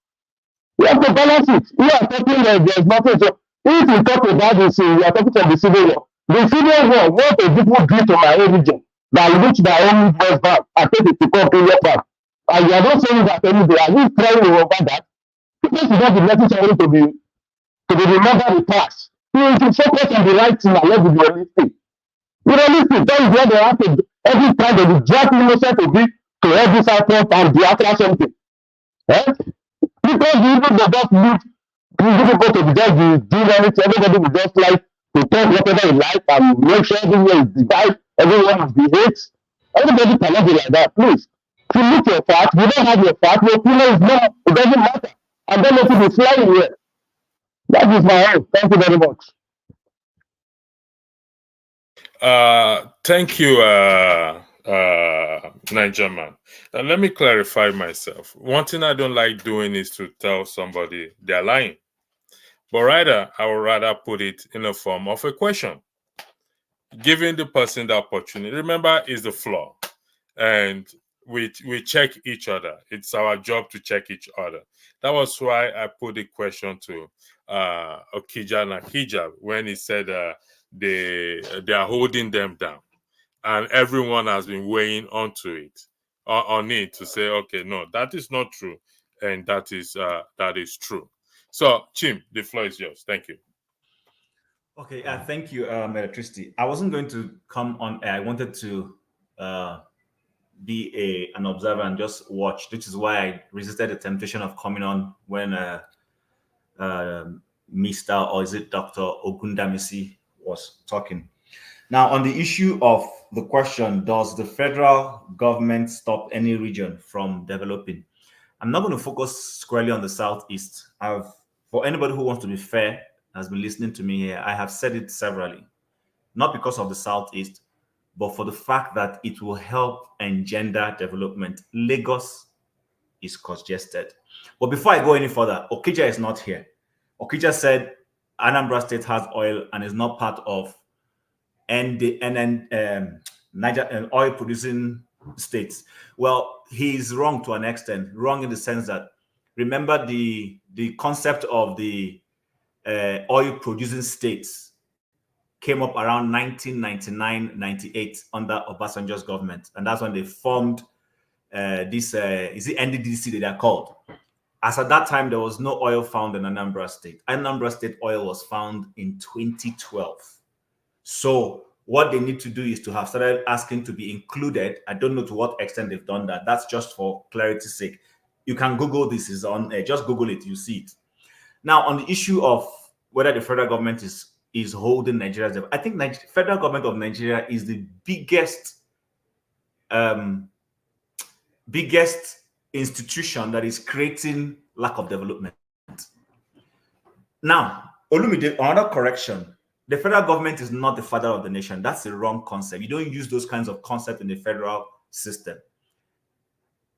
We have to balance it. We are talking that there's nothing. So if you talk about this, we are talking about the civil war. The civil war, what the people do to my religion, that reach their own West Bank, I take it to come to your bank. And you are not saying that anybody, are you trying over that? Because you don't be letting somebody to be to remember the past. You should focus on the right thing and let it be realistic. Realistic, that is what they have to do. Every time they will drag innocent to be to every cycle and be after something. Eh? Because even they just leave people to just be doing anything, everybody will just like to talk whatever he likes and make sure everywhere is divided, everyone is behaved. Everybody cannot be like that, please. If you look your part, you don't have your part, your opinion is not, it doesn't matter. And then let it be flying here. That is my own. Thank you very much. Thank you, Niger man. Now, let me clarify myself. One thing I don't like doing is to tell somebody they're lying. But rather, I would rather put it in the form of a question. Giving the person the opportunity. Remember, is the flaw. And we check each other. It's our job to check each other. That was why I put the question to Okija Nakija when he said they are holding them down. And everyone has been weighing onto it, on it to say, okay, no, that is not true. And that is true. So, Chim, the floor is yours. Thank you. Okay, thank you, Electricity. I wasn't going to come on air. I wanted to be an observer and just watch, which is why I resisted the temptation of coming on when Mr. or is it Dr. Ogundamisi was talking. Now, on the issue of the question, does the federal government stop any region from developing? I'm not going to focus squarely on the Southeast. For anybody who wants to be fair, has been listening to me here, I have said it severally, not because of the Southeast, but for the fact that it will help engender development. Lagos is congested. But before I go any further, Okija is not here. Okija said Anambra State has oil and is not part of Niger oil producing states. Well, he's wrong to an extent. Wrong in the sense that, remember the concept of the oil producing states came up around 1999-98 under Obasanjo's government, and that's when they formed this is it NDDC that they're called. As at that time, there was no oil found in Anambra State. Anambra State oil was found in 2012. So what they need to do is to have started asking to be included. I don't know to what extent they've done that. That's just for clarity's sake. You can Google this, is on just Google it, you see it. Now, on the issue of whether the federal government is holding Nigeria, I think the federal government of Nigeria is the biggest institution that is creating lack of development. Now, Olumide, another correction. The federal government is not the father of the nation. That's the wrong concept. You don't use those kinds of concepts in the federal system.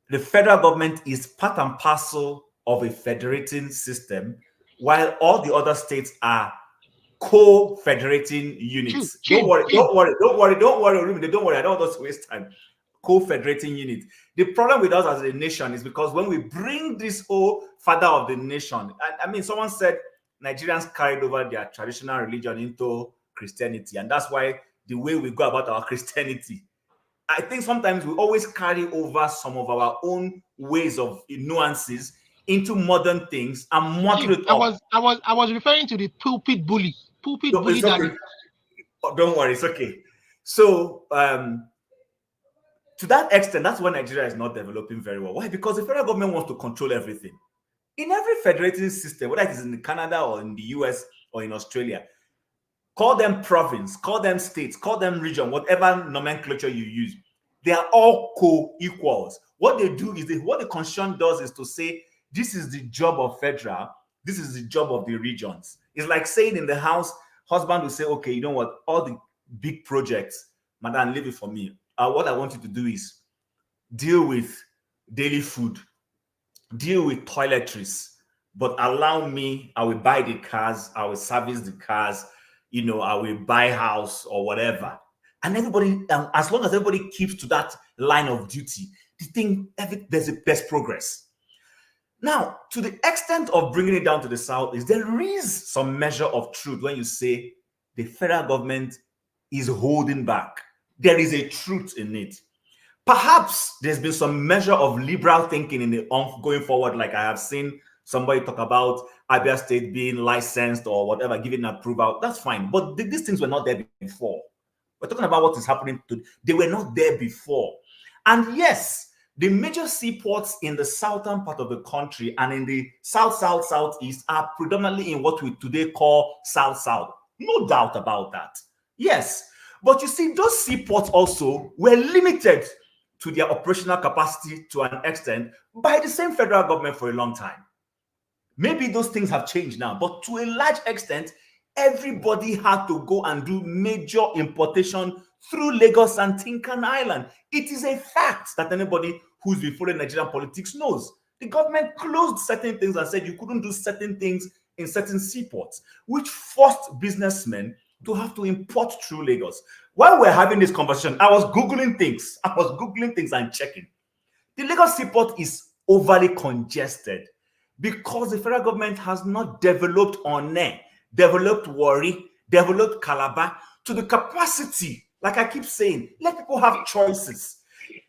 The federal government is part and parcel of a federating system, while all the other states are co-federating units. Don't worry, Olumide, don't worry. I don't want us to waste time. Co-federating unit. The problem with us as a nation is because when we bring this whole father of the nation, I mean, someone said Nigerians carried over their traditional religion into Christianity, and that's why the way we go about our Christianity, I think sometimes we always carry over some of our own ways of nuances into modern things and model it up. I was referring to the pulpit bully. Pulpit No, bully. okay. Don't worry, it's okay. So to that extent, that's why Nigeria is not developing very well. Why? Because the federal government wants to control everything. In every federating system, whether it is in Canada or in the US or in Australia, call them province, call them states, call them region, whatever nomenclature you use, they are all co-equals. What they do is, what the constitution does is to say, this is the job of federal, this is the job of the regions. It's like saying in the house, husband will say, okay, you know what, all the big projects, madam, leave it for me. What I want you to do is deal with daily food, deal with toiletries, but allow me, I will buy the cars, I will service the cars, you know, I will buy house or whatever. And everybody, as long as everybody keeps to that line of duty, there's progress. Now, to the extent of bringing it down to the South, there is some measure of truth when you say the federal government is holding back. There is a truth in it. Perhaps there's been some measure of liberal thinking in the going forward, like I have seen somebody talk about Abia State being licensed or whatever, giving approval. That's fine. But these things were not there before. We're talking about what is happening today. They were not there before. And yes, the major seaports in the southern part of the country and in the southeast are predominantly in what we today call south. No doubt about that. Yes. But you see, those seaports also were limited to their operational capacity to an extent by the same federal government for a long time. Maybe those things have changed now, but to a large extent, everybody had to go and do major importation through Lagos and Tinkan Island. It is a fact that anybody who's been following Nigerian politics knows. The government closed certain things and said you couldn't do certain things in certain seaports, which forced businessmen to have to import through Lagos. While we're having this conversation, I was Googling things and checking. The Lagos seaport is overly congested because the federal government has not developed Onne, developed Warri, developed Calabar to the capacity. Like I keep saying, let people have choices.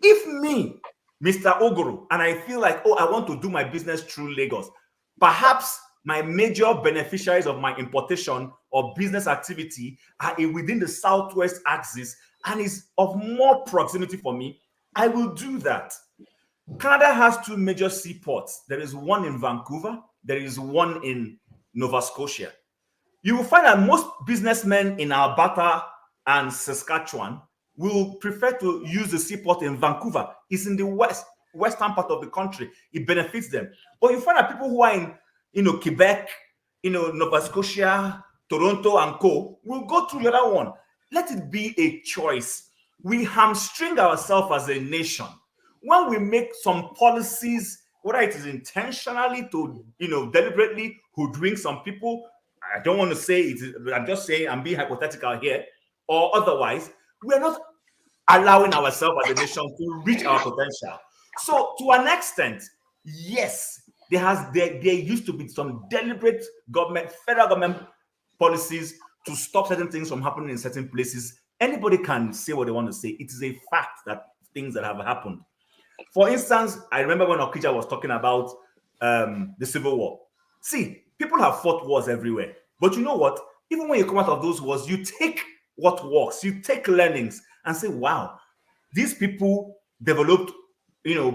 If me, Mr. Oguru, and I feel like, oh, I want to do my business through Lagos, perhaps my major beneficiaries of my importation or business activity are within the southwest axis and is of more proximity for me, I will do that. Canada has two major seaports. There is one in Vancouver, there is one in Nova Scotia. You will find that most businessmen in Alberta and Saskatchewan will prefer to use the seaport in Vancouver. It's in the western part of the country. It benefits them. But you find that people who are in Quebec, Nova Scotia, Toronto, and co. will go to the other one. Let it be a choice. We hamstring ourselves as a nation when we make some policies, whether it is intentionally to, deliberately hoodwink some people. I don't want to say it. I'm just saying I'm being hypothetical here, or otherwise, we're not allowing ourselves as a nation to reach our potential. So, to an extent, yes, there used to be some deliberate federal government policies to stop certain things from happening in certain places. Anybody can say what they want to say. It is a fact that things that have happened. For instance, I remember when Okija was talking about the Civil War. See, people have fought wars everywhere. But you know what? Even when you come out of those wars, you take what works, you take learnings and say, wow, these people developed,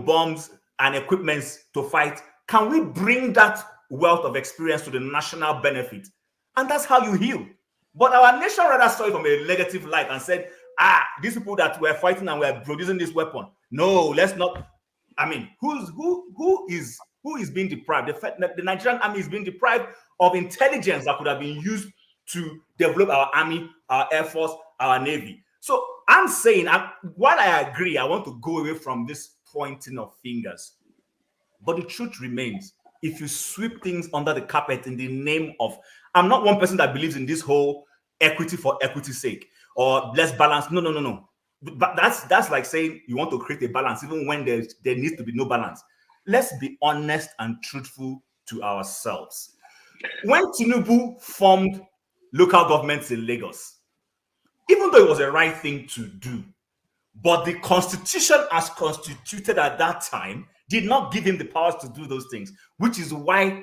bombs and equipments to fight. Can we bring that wealth of experience to the national benefit? And that's how you heal. But our nation rather saw it from a negative light and said, these people that were fighting and were producing this weapon. No, let's not. I mean, who is being deprived? The Nigerian army is being deprived of intelligence that could have been used to develop our army, our air force, our navy. So I'm saying, while I agree, I want to go away from this pointing of fingers. But the truth remains, if you sweep things under the carpet in the name of, I'm not one person that believes in this whole equity for equity's sake or less balance. No. But that's like saying you want to create a balance even when there needs to be no balance. Let's be honest and truthful to ourselves. When Tinubu formed local governments in Lagos, even though it was the right thing to do, but the constitution as constituted at that time did not give him the powers to do those things, which is why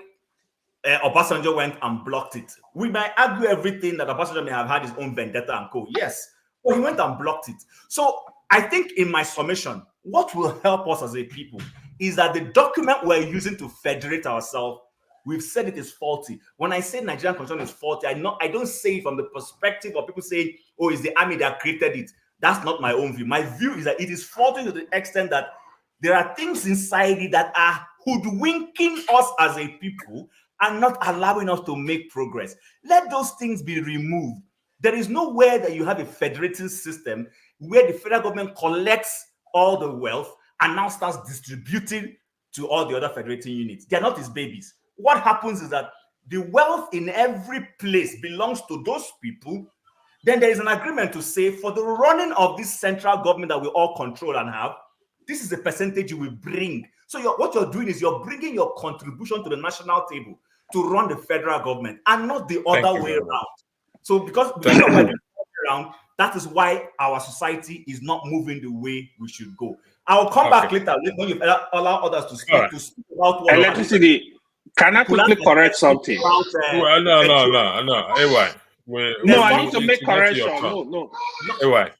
Obasanjo went and blocked it. We might argue everything that Obasanjo may have had his own vendetta and co. Yes, but he went and blocked it. So I think in my summation, what will help us as a people is that the document we're using to federate ourselves, we've said it is faulty. When I say Nigerian constitution is faulty, I don't say it from the perspective of people saying, oh, it's the army that created it. That's not my own view. My view is that it is faulty to the extent that there are things inside it that are hoodwinking us as a people and not allowing us to make progress. Let those things be removed. There is nowhere that you have a federating system where the federal government collects all the wealth and now starts distributing to all the other federating units. They are not his babies. What happens is that the wealth in every place belongs to those people. Then there is an agreement to say for the running of this central government that we all control and have, this is a percentage you will bring. So what you're doing is you're bringing your contribution to the national table to run the federal government and not the other way around. So because of the other way around, that is why our society is not moving the way we should go. I'll come back later when you allow others to speak, to speak about what electricity. Can I quickly correct something? Well, no. AY. No, I need to make get to correction. your turn. No. AY.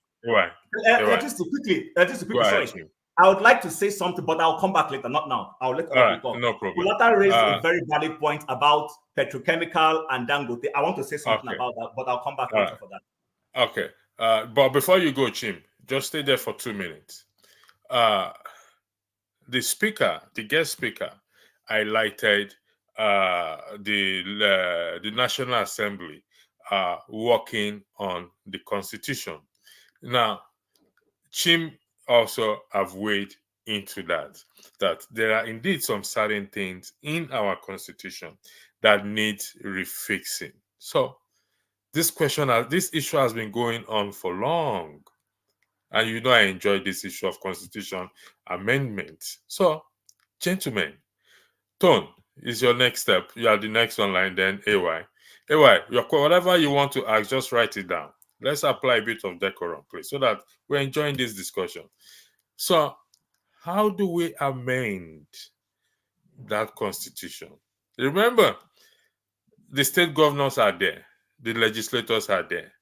Just quickly, Go ahead, sorry. Chief. I would like to say something, but I'll come back later, not now. I'll let other people talk. No problem. Kulata raised a very valid point about petrochemical and Dangote. I want to say something about that, but I'll come back later for that. Okay. But before you go, Chim, just stay there for 2 minutes. The guest speaker, highlighted the National Assembly working on the Constitution. Now, Chim also have weighed into that there are indeed some certain things in our Constitution that need refixing. So this issue has been going on for long. And you know I enjoy this issue of Constitution amendment. So, gentlemen, Tone is your next step. You are the next online, then AY. AY, whatever you want to ask, just write it down. Let's apply a bit of decorum, please, so that we're enjoying this discussion. So, how do we amend that Constitution? Remember, the state governors are there. The legislators are there.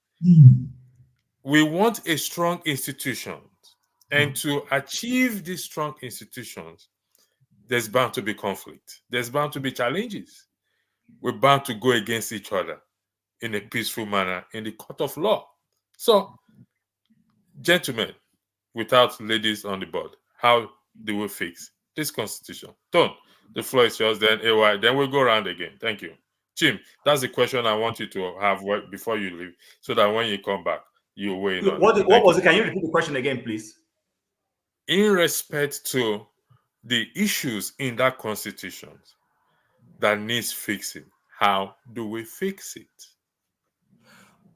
We want a strong institution. And to achieve these strong institutions, there's bound to be conflict. There's bound to be challenges. We're bound to go against each other in a peaceful manner in the court of law. So, gentlemen, without ladies on the board, how do we fix this Constitution? Tone, the floor is yours, then AY, then we'll go around again. Thank you. Jim, that's the question I want you to have before you leave, so that when you come back, you weigh in on What was it? Can you repeat the question again, please? In respect to the issues in that Constitution that needs fixing, how do we fix it?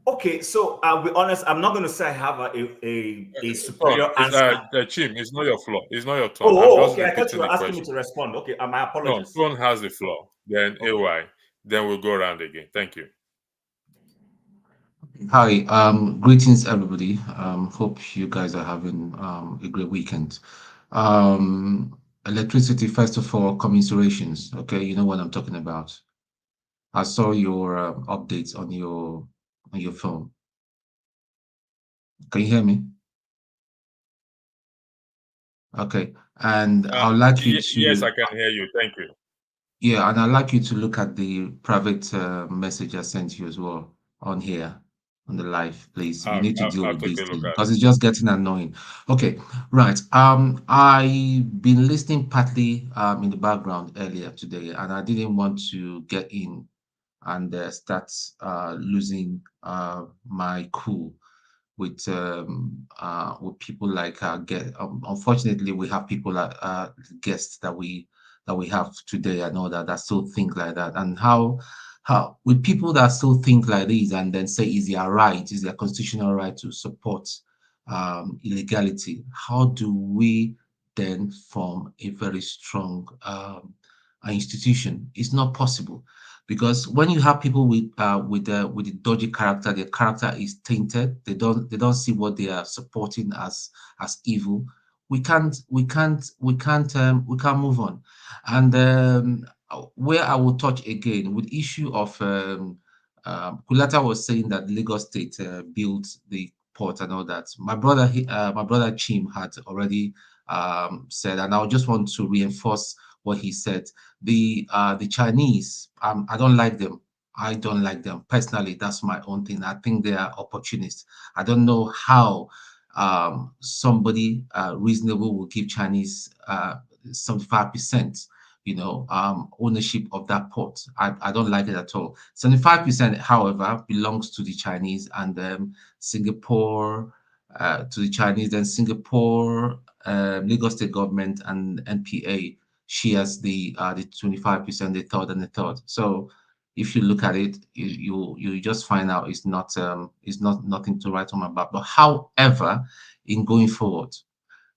Okay, so I'll be honest, I'm not going to say I have a superior answer. Jim, it's not your floor. It's not your turn. Okay. I thought you were asking me to respond. Okay, my apologies. No, Tone has the floor. Then AY. Then we'll go around again. Thank you. Hi, greetings everybody. Hope you guys are having a great weekend. Electricity, first of all, commiserations. Okay, you know what I'm talking about. I saw your updates on your phone. Can you hear me? Okay, and I'd like you to. Yes, I can hear you. Thank you. Yeah, and I'd like you to look at the private message I sent you as well on here, on the live, please. We need to deal with this thing because it's just getting annoying. Okay, right. I've been listening partly in the background earlier today, and I didn't want to get in and start losing my cool with people like unfortunately, we have people like guests that we have today. I know that still think like that, and how with people that still think like this and then say is their right, is their constitutional right to support illegality. How do we then form a very strong institution? It's not possible. Because when you have people with the dodgy character, their character is tainted. They don't see what they are supporting as evil. We can't move on. And where I will touch again with issue of Kulata was saying that Lagos State built the port and all that. My brother Chim had already said, and I just want to reinforce what he said. The Chinese, I don't like them. I don't like them personally. That's my own thing. I think they are opportunists. I don't know how somebody reasonable will give Chinese 75%, ownership of that port. I don't like it at all. 75%, however, belongs to the Chinese and Singapore, to the Chinese, then Singapore, Lagos State government and NPA shares the 25%, the third and the third. So if you look at it, you just find out it's not nothing to write home about. But however, in going forward,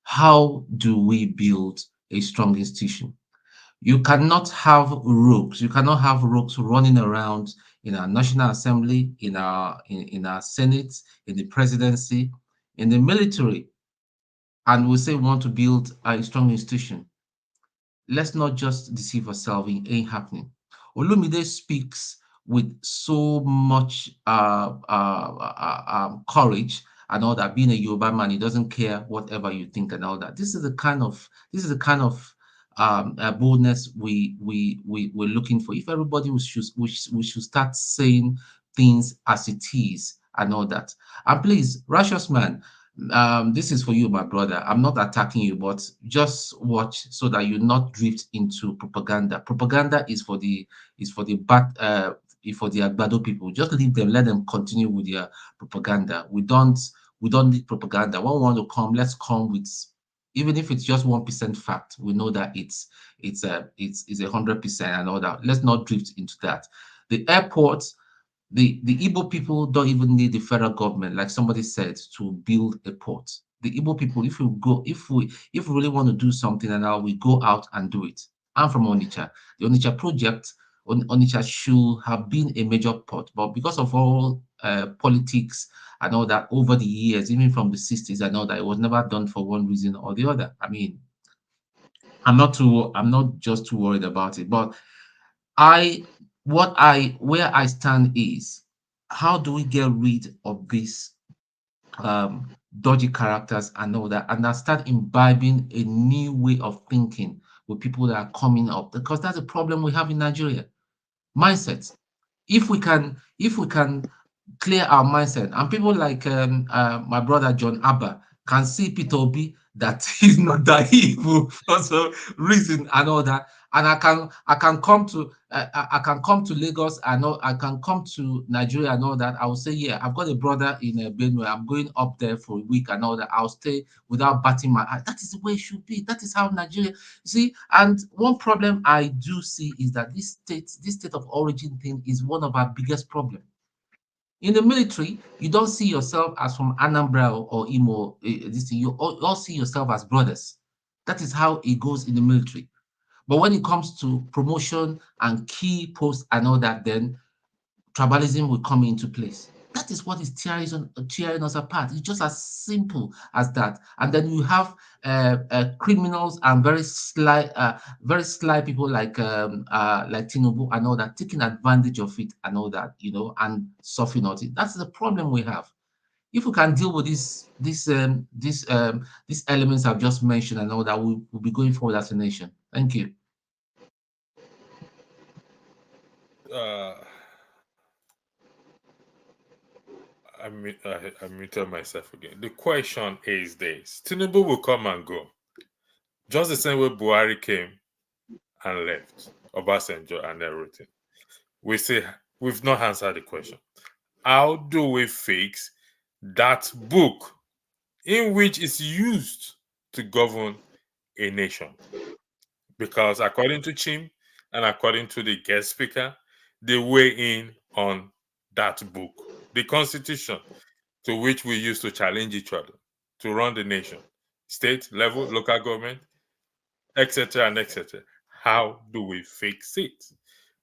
how do we build a strong institution? You cannot have rogues. You cannot have rogues running around in our National Assembly, in our Senate, in the presidency, in the military, and we say we want to build a strong institution. let's not just deceive ourselves. It ain't happening. Olumide speaks with so much courage and all that. Being a Yoruba man, he doesn't care whatever you think and all that. This is the kind of boldness we're looking for. If everybody we should start saying things as it is and all that. And please, righteous man, this is for you, my brother. I'm not attacking you, but just watch so that you not drift into propaganda. Propaganda is for the bad for the Agbado people. Just leave them, let them continue with their propaganda. We don't need propaganda. When we want to come, let's come with, even if it's just 1% fact, we know that it's 100% and all that. Let's not drift into that. The airports, the Igbo people don't even need the federal government, like somebody said, to build a port. The Igbo people, if we really want to do something and now we go out and do it. I'm from Onitsha. The Onitsha project, Onitsha should have been a major port, but because of all politics and all that over the years, even from the 60s and all that, it was never done for one reason or the other. I mean, I'm not just too worried about it, but where I stand is, how do we get rid of these dodgy characters and all that, and start imbibing a new way of thinking with people that are coming up? Because that's a problem we have in Nigeria. Mindset. If we can clear our mindset, and people like my brother John Abba can see Peter Obi that he's not that evil for some reason and all that, and I can come to Lagos, I can come to Nigeria and all that. I will say, yeah, I've got a brother in Benue. I'm going up there for a week and all that. I'll stay without batting my eye. That is the way it should be. That is how Nigeria. See, and one problem I do see is that this state of origin thing is one of our biggest problems. In the military, you don't see yourself as from Anambra or Imo. You all see yourself as brothers. That is how it goes in the military. But when it comes to promotion and key posts and all that, then tribalism will come into place. That is what is tearing us apart. It's just as simple as that. And then you have criminals and very sly people like Tinubu and all that, taking advantage of it and all that, and suffering on it. That's the problem we have. If we can deal with these elements I've just mentioned and all that, we'll be going forward as a nation. Thank you. I muted myself again. The question is this: Tinubu will come and go, just the same way Buhari came and left, Obasanjo and everything. We've not answered the question. How do we fix that book in which is used to govern a nation? Because according to Chim and according to the guest speaker, they weigh in on that book, the constitution, to which we used to challenge each other to run the nation, state level, local government, etc. and etc. How do we fix it?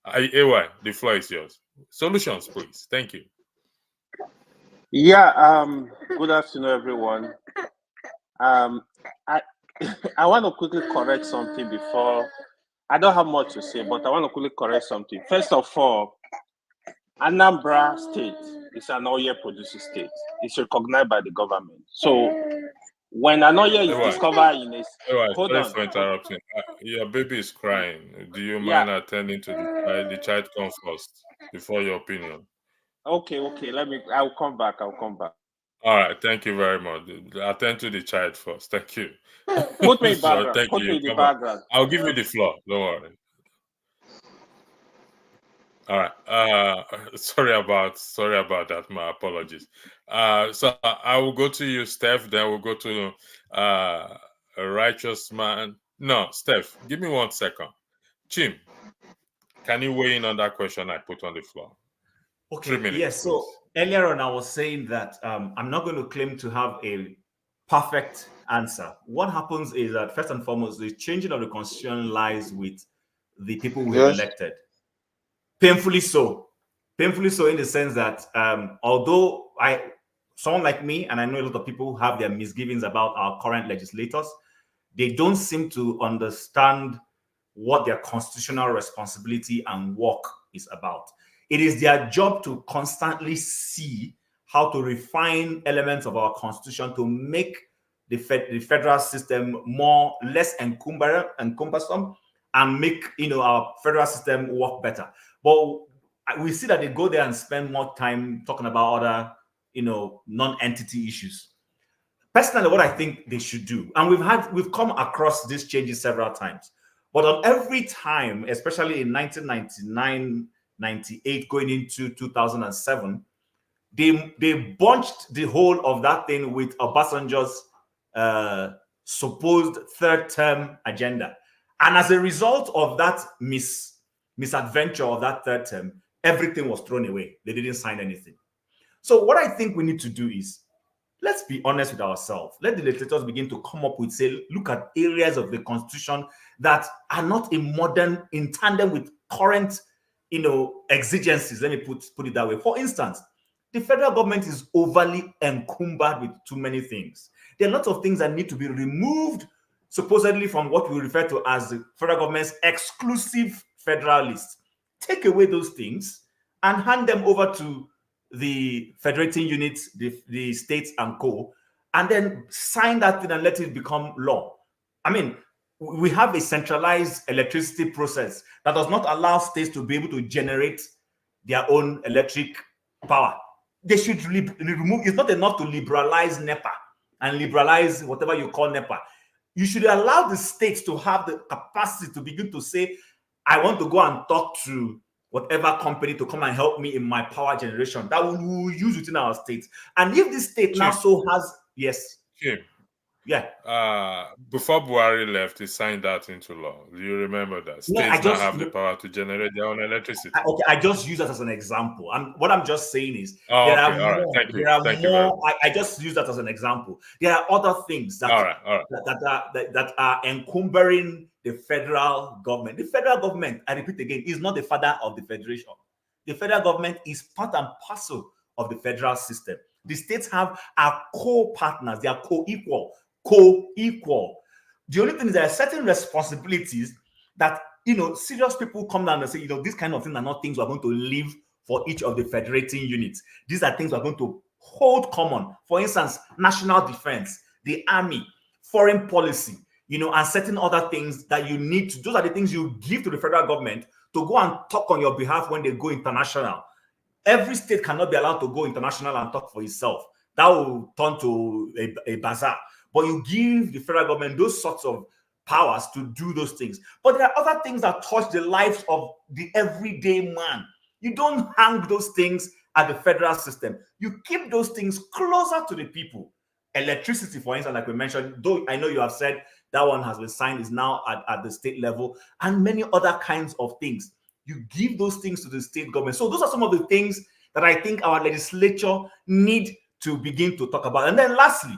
AY, the floor is yours. Solutions, please. Thank you. Yeah. Good afternoon, everyone. I want to quickly correct something before. I don't have much to say, but I want to quickly correct something. First of all, Anambra State is an oil producing state. It's recognized by the government. So when an oil is discovered in a... Hold sorry on. for interrupting. Your baby is crying. Do you mind attending to the child comes first before your opinion? Okay. I'll come back. All right. Thank you very much. Attend to the child first. Thank you. Put me in background. Thank Put you. me in the background. I'll give you the floor. Don't worry. All right. Sorry about that. My apologies. So I will go to you, Steph. Then we'll go to a righteous man. No, Steph, give me 1 second. Chim, can you weigh in on that question I put on the floor? Okay. 3 minutes. Yes. So earlier on, I was saying that I'm not going to claim to have a perfect answer. What happens is that first and foremost, the changing of the constitution lies with the people we have elected. Painfully so in the sense that although someone like me, and I know a lot of people have their misgivings about our current legislators, they don't seem to understand what their constitutional responsibility and work is about. It is their job to constantly see how to refine elements of our constitution to make the federal system less cumbersome and make our federal system work better. But we see that they go there and spend more time talking about other non-entity issues. Personally, what I think they should do, and we've come across these changes several times, but on every time, especially in 1999, 98, going into 2007, they bunched the whole of that thing with Obasanjo's supposed third-term agenda. And as a result of that misadventure of that third term, everything was thrown away. They didn't sign anything. So what I think we need to do is, let's be honest with ourselves. Let the legislators begin to come up with, look at areas of the Constitution that are not in tandem with current, exigencies. Let me put it that way. For instance, the federal government is overly encumbered with too many things. There are lots of things that need to be removed, supposedly from what we refer to as the federal government's exclusive federal list. Take away those things and hand them over to the federating units, the states and co, and then sign that thing and let it become law. I mean, we have a centralized electricity process that does not allow states to be able to generate their own electric power. They should remove. It's not enough to liberalize NEPA and liberalize whatever you call NEPA. You should allow the states to have the capacity to begin to say, I want to go and talk to whatever company to come and help me in my power generation that we will use within our state. And if this state now so has, yes. Kim. Yeah. Before Buhari left, he signed that into law. Do you remember that? States now have the power to generate their own electricity. Okay, I just use that as an example. And what I'm just saying is, I just use that as an example. There are other things that that are encumbering the federal government. The federal government, I repeat again, is not the father of the federation. The federal government is part and parcel of the federal system. The states are co-partners. They are co-equal. The only thing is there are certain responsibilities that, serious people come down and say, these kind of things are not things we're going to leave for each of the federating units. These are things we're going to hold common. For instance, national defense, the army, foreign policy, and certain other things that you need to, those are the things you give to the federal government to go and talk on your behalf when they go international. Every state cannot be allowed to go international and talk for itself. That will turn to a bazaar. But you give the federal government those sorts of powers to do those things. But there are other things that touch the lives of the everyday man. You don't hang those things at the federal system. You keep those things closer to the people. Electricity, for instance, like we mentioned, though I know you have said that one has been signed, is now at the state level, and many other kinds of things. You give those things to the state government. So those are some of the things that I think our legislature need to begin to talk about. And then lastly,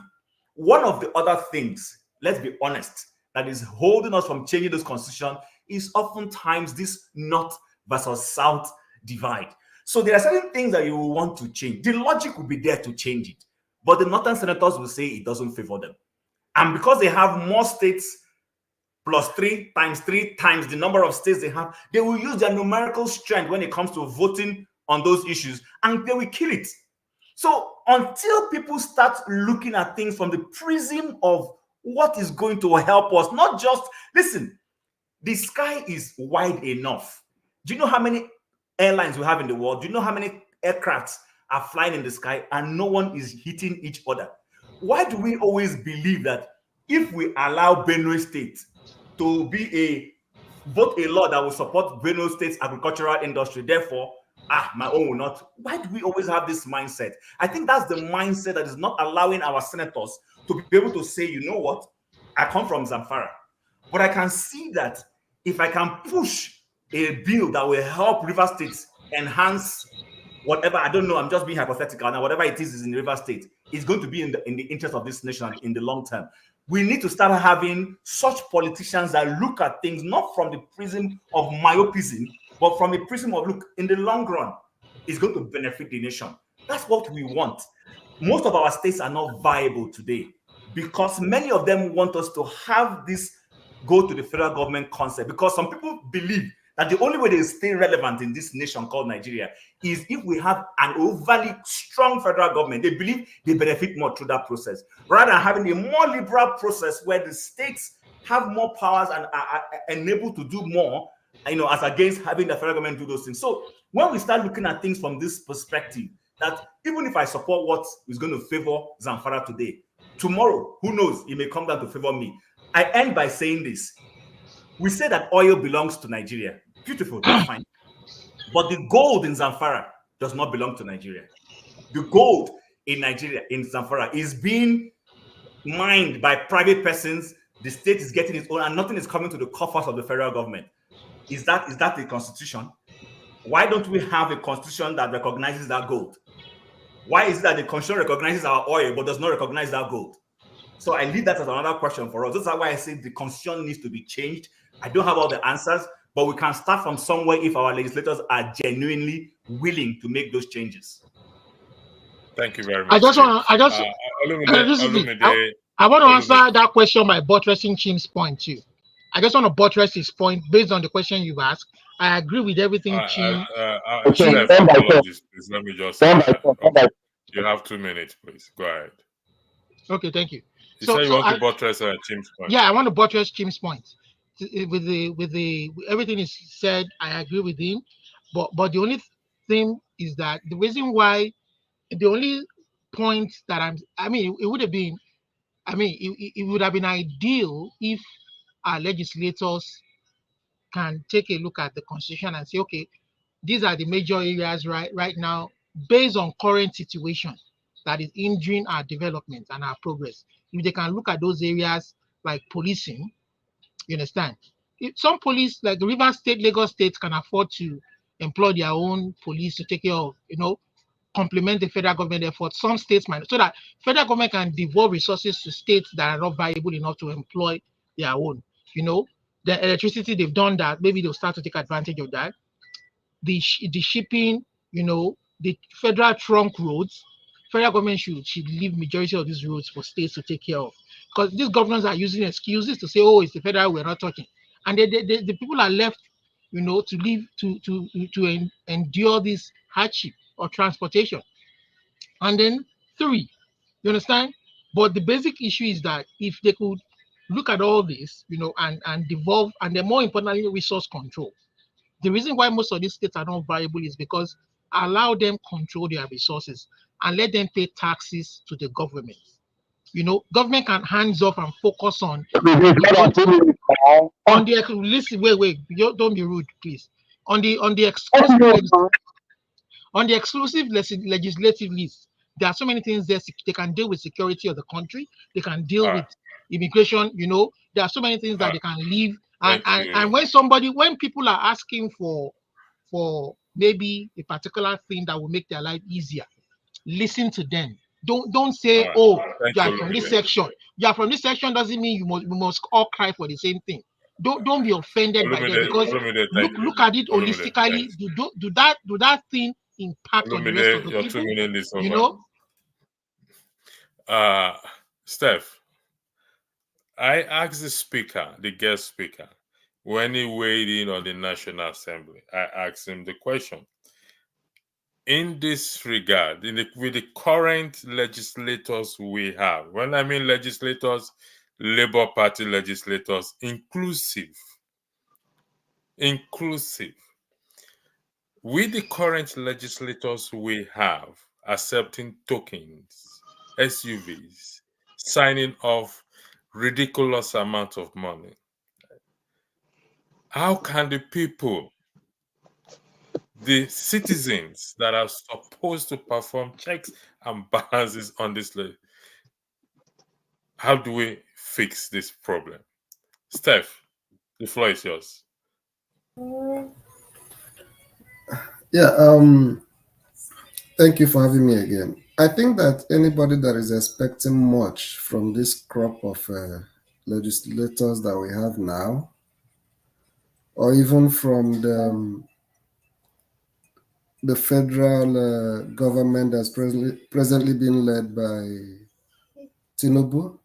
one of the other things, let's be honest, that is holding us from changing this constitution is oftentimes this North versus South divide. So there are certain things that you will want to change. The logic will be there to change it. But the Northern senators will say it doesn't favor them. And because they have more states, plus 3 times the number of states they have, they will use their numerical strength when it comes to voting on those issues, and they will kill it. So until people start looking at things from the prism of what is going to help us, not just, listen, the sky is wide enough. Do you know how many airlines we have in the world? Do you know how many aircrafts are flying in the sky and no one is hitting each other? Why do we always believe that if we allow Benue State to be vote a law that will support Benue State's agricultural industry, therefore, my own will not? Why do we always have this mindset? I think that's the mindset that is not allowing our senators to be able to say, you know what, I come from Zamfara, but I can see that if I can push a bill that will help River State enhance whatever, I don't know, I'm just being hypothetical now, whatever it is in River State, is going to be in the interest of this nation in the long term. We need to start having such politicians that look at things not from the prism of myopism, but from a prism of, look, in the long run, it's going to benefit the nation. That's what we want. Most of our states are not viable today because many of them want us to have this go to the federal government concept, because some people believe that the only way they stay relevant in this nation called Nigeria is if we have an overly strong federal government. They believe they benefit more through that process, rather than having a more liberal process where the states have more powers and are enabled to do more, as against having the federal government do those things. So when we start looking at things from this perspective, that even if I support what is going to favor Zamfara today, tomorrow, who knows, it may come down to favor me. I end by saying this. We say that oil belongs to Nigeria. Beautiful, that's fine. But the gold in Zamfara does not belong to Nigeria. The gold in Nigeria, in Zamfara, is being mined by private persons. The state is getting its own, and nothing is coming to the coffers of the federal government. Is that a constitution? Why don't we have a constitution that recognizes that gold? Why is it that the constitution recognizes our oil but does not recognize that gold? So I leave that as another question for us. That's why I say the constitution needs to be changed. I don't have all the answers, but we can start from somewhere if our legislators are genuinely willing to make those changes. Thank you very much. I want to answer that question by buttressing Chim's point too. I just want to buttress his point based on the question you've asked. I agree with everything Chim. Apologies, please. Let me just. You have 2 minutes, please. Go ahead. Okay, thank you. You said you want to buttress Chim's point. Yeah, I want to buttress Chim's point. With everything is said, I agree with him. But the only thing is that the reason why, the only point that it would have been, it would have been ideal if our legislators can take a look at the constitution and say, okay, these are the major areas right now, based on current situation that is hindering our development and our progress. If they can look at those areas like policing, you understand? If some police, like the Rivers State, Lagos State, can afford to employ their own police to take care of, complement the federal government effort. Some states might, so that federal government can devote resources to states that are not viable enough to employ their own. The electricity, they've done that. Maybe they'll start to take advantage of that. The shipping, the federal trunk roads, federal government should leave majority of these roads for states to take care of, because these governors are using excuses to say, oh, it's the federal, we're not touching, and the people are left, to live to endure this hardship or transportation. And then 3, you understand? But the basic issue is that if they could look at all this, and devolve, and then more importantly, resource control. The reason why most of these states are not viable is because allow them control their resources and let them pay taxes to the government. Government can hands off and focus on the listen. Wait, don't be rude, please. On the exclusive legislative list, there are so many things there. They can deal with security of the country. They can deal with immigration. There are so many things that they can leave. And when people are asking for maybe a particular thing that will make their life easier, listen to them. Don't say, oh, you are from this section. You are from this section doesn't mean we must all cry for the same thing. Don't be offended by that, because look at it holistically. Do that thing impact on the rest of the people? Steph, I asked the guest speaker, when he weighed in on the National Assembly, I asked him the question. In this regard, with the current legislators we have, when I mean legislators, Labour Party legislators, inclusive, with the current legislators we have accepting tokens, SUVs, signing off ridiculous amount of money, how can the people, the citizens that are supposed to perform checks and balances on this list, how do we fix this problem? Steph, the floor is yours. Yeah, thank you for having me again. I think that anybody that is expecting much from this crop of legislators that we have now, or even from the federal government that's presently being led by Tinubu,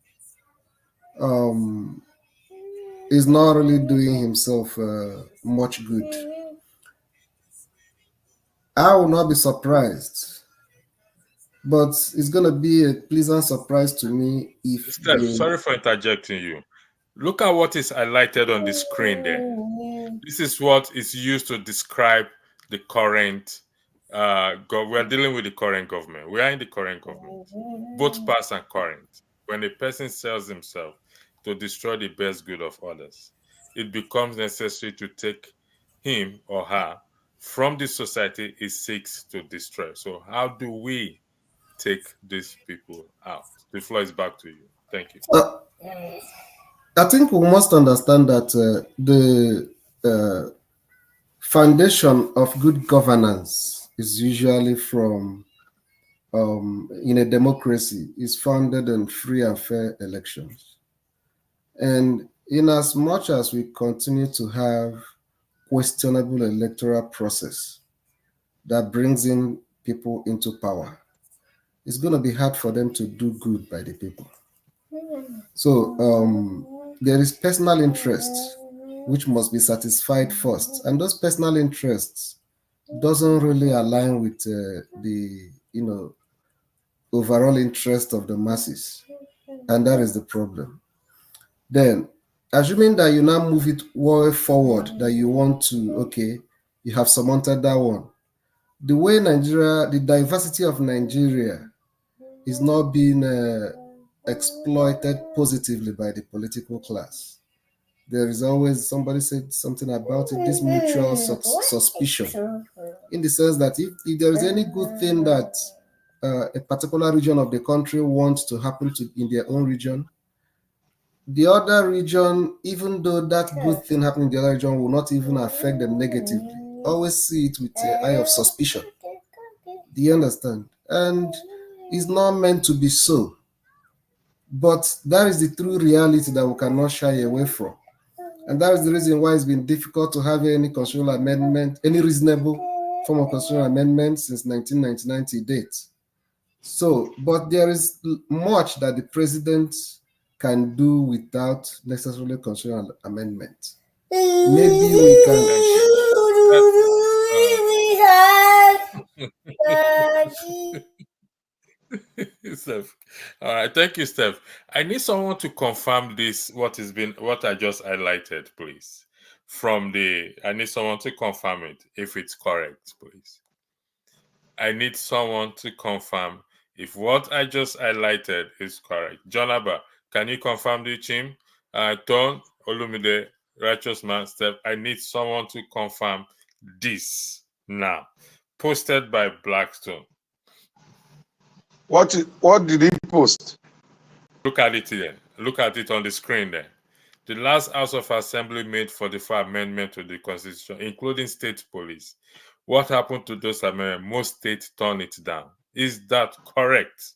is not really doing himself much good. I will not be surprised, but it's going to be a pleasant surprise to me if Steph, they... sorry for interjecting you. Look at what is highlighted on the screen there. This is what is used to describe the current we're dealing with the current government. We are in the current government, both past and current. When a person sells himself to destroy the best good of others, it becomes necessary to take him or her from the society it seeks to destroy. So how do we take these people out? The floor is back to you. Thank you. I think we must understand that the foundation of good governance is usually from, in a democracy, is founded on free and fair elections. And in as much as we continue to have questionable electoral process that brings in people into power, it's going to be hard for them to do good by the people. So there is personal interest which must be satisfied first, and those personal interests doesn't really align with the overall interest of the masses, and that is the problem. Then, assuming that you now move it way forward, that you want to, okay, you have surmounted that one. The way Nigeria, the diversity of Nigeria is not being exploited positively by the political class. There is always, somebody said something about it, this mutual suspicion, in the sense that if there is any good thing that a particular region of the country wants to happen to in their own region, the other region, even though that good thing happening in the other region will not even affect them negatively, always see it with the eye of suspicion. Do you understand? And it's not meant to be so. But that is the true reality that we cannot shy away from. And that is the reason why it's been difficult to have any constitutional amendment, any reasonable form of constitutional amendment since 1999 to date. So, but there is much that the president can do without necessarily constitutional amendment. Maybe we can... Steph. All right, thank you, Steph. I need someone to confirm this, what I just highlighted, please. I need someone to confirm it if it's correct, please. I need someone to confirm if what I just highlighted is correct. John Abba, can you confirm the team? Ton, Olumide, Righteous Man, Steph, I need someone to confirm this now. Posted by Blackstone. What did he post? Look at it here. Look at it on the screen there. The last House of Assembly made 44 amendments to the Constitution, including state police. What happened to those amendments? Most states turned it down. Is that correct?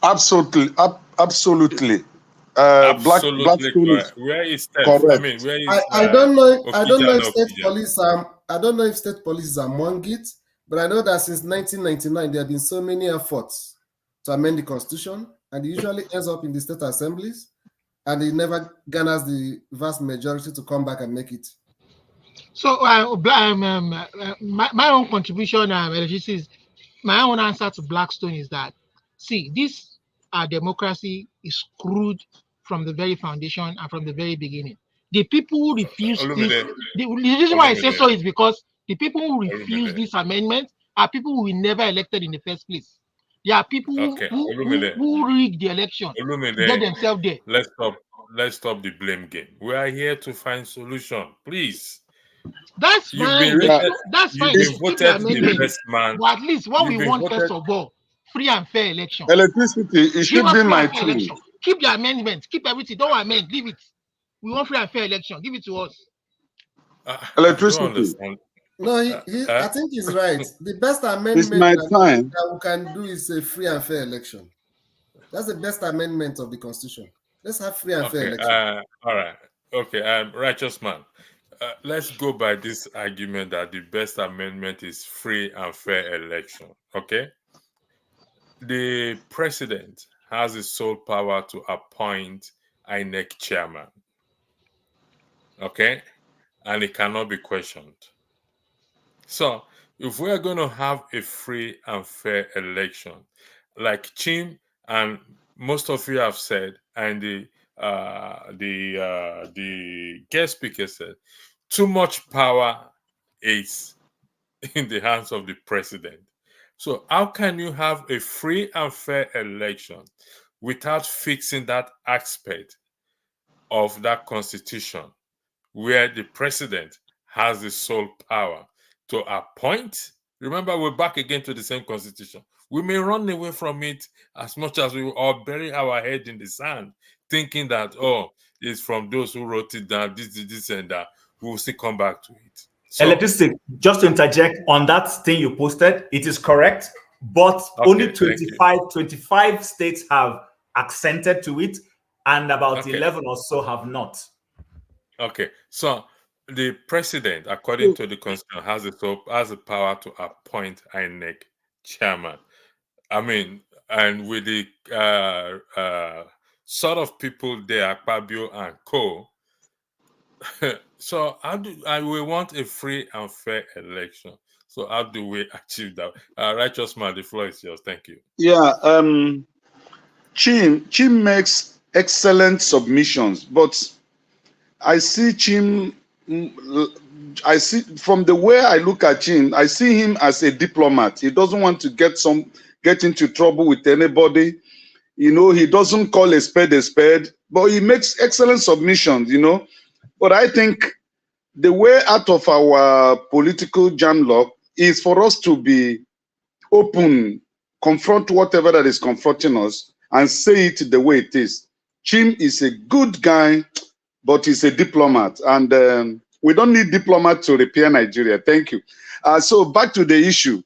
Absolutely. Absolutely correct. Where is Steph? Correct. I mean, where is I don't know. I don't know if Okija? state police I don't know if state police is among it, but I know that since 1999 there have been so many efforts to amend the Constitution, and it usually ends up in the state assemblies, and it never garners the vast majority to come back and make it. So my own contribution, is my own answer to Blackstone is that, see, this democracy is screwed from the very foundation and from the very beginning. The people who refuse this, the reason why I say so is because the people who refuse this amendment are people who were never elected in the first place. There are people who rig the election to get themselves there. Let's stop the blame game. We are here to find solution, please. That's fine. That's fine. You've been voted the best man. But at least what we want first of all, free and fair election. Electricity, it should be my tool. Keep the amendments, keep everything. Don't amend, leave it. We want free and fair election. Give it to us. Electricity. No, I think he's right. The best amendment that we can do is a free and fair election. That's the best amendment of the Constitution. Let's have free and fair election. All right. Okay. Righteous Man. Let's go by this argument that the best amendment is free and fair election. Okay. The president has the sole power to appoint INEC chairman. Okay? And it cannot be questioned. So, if we are going to have a free and fair election, like Chim and most of you have said, and the guest speaker said, too much power is in the hands of the president. So, how can you have a free and fair election without fixing that aspect of that constitution where the president has the sole power to appoint? Remember, we're back again to the same constitution. We may run away from it as much as we all bury our head in the sand, thinking that, oh, it's from those who wrote it down, this and that. We will still come back to it. So, Electricity, just to interject on that thing you posted, it is correct, but only 25 states have accented to it, and about 11 or so have not. Okay, so the president, according to the constitution, has the power to appoint INEC chairman. I mean, and with the sort of people there, Akpabio and co. So we want a free and fair election. So how do we achieve that? Righteous man, the floor is yours. Thank you. Yeah, Chim makes excellent submissions, but I see Chim. I see from the way I look at Chim, I see him as a diplomat. He doesn't want to get into trouble with anybody. You know, he doesn't call a spade, but he makes excellent submissions. You know, but I think the way out of our political jam lock is for us to be open, confront whatever that is confronting us, and say it the way it is. Chim is a good guy, but he's a diplomat, and we don't need diplomats to repair Nigeria. Thank you. So back to the issue.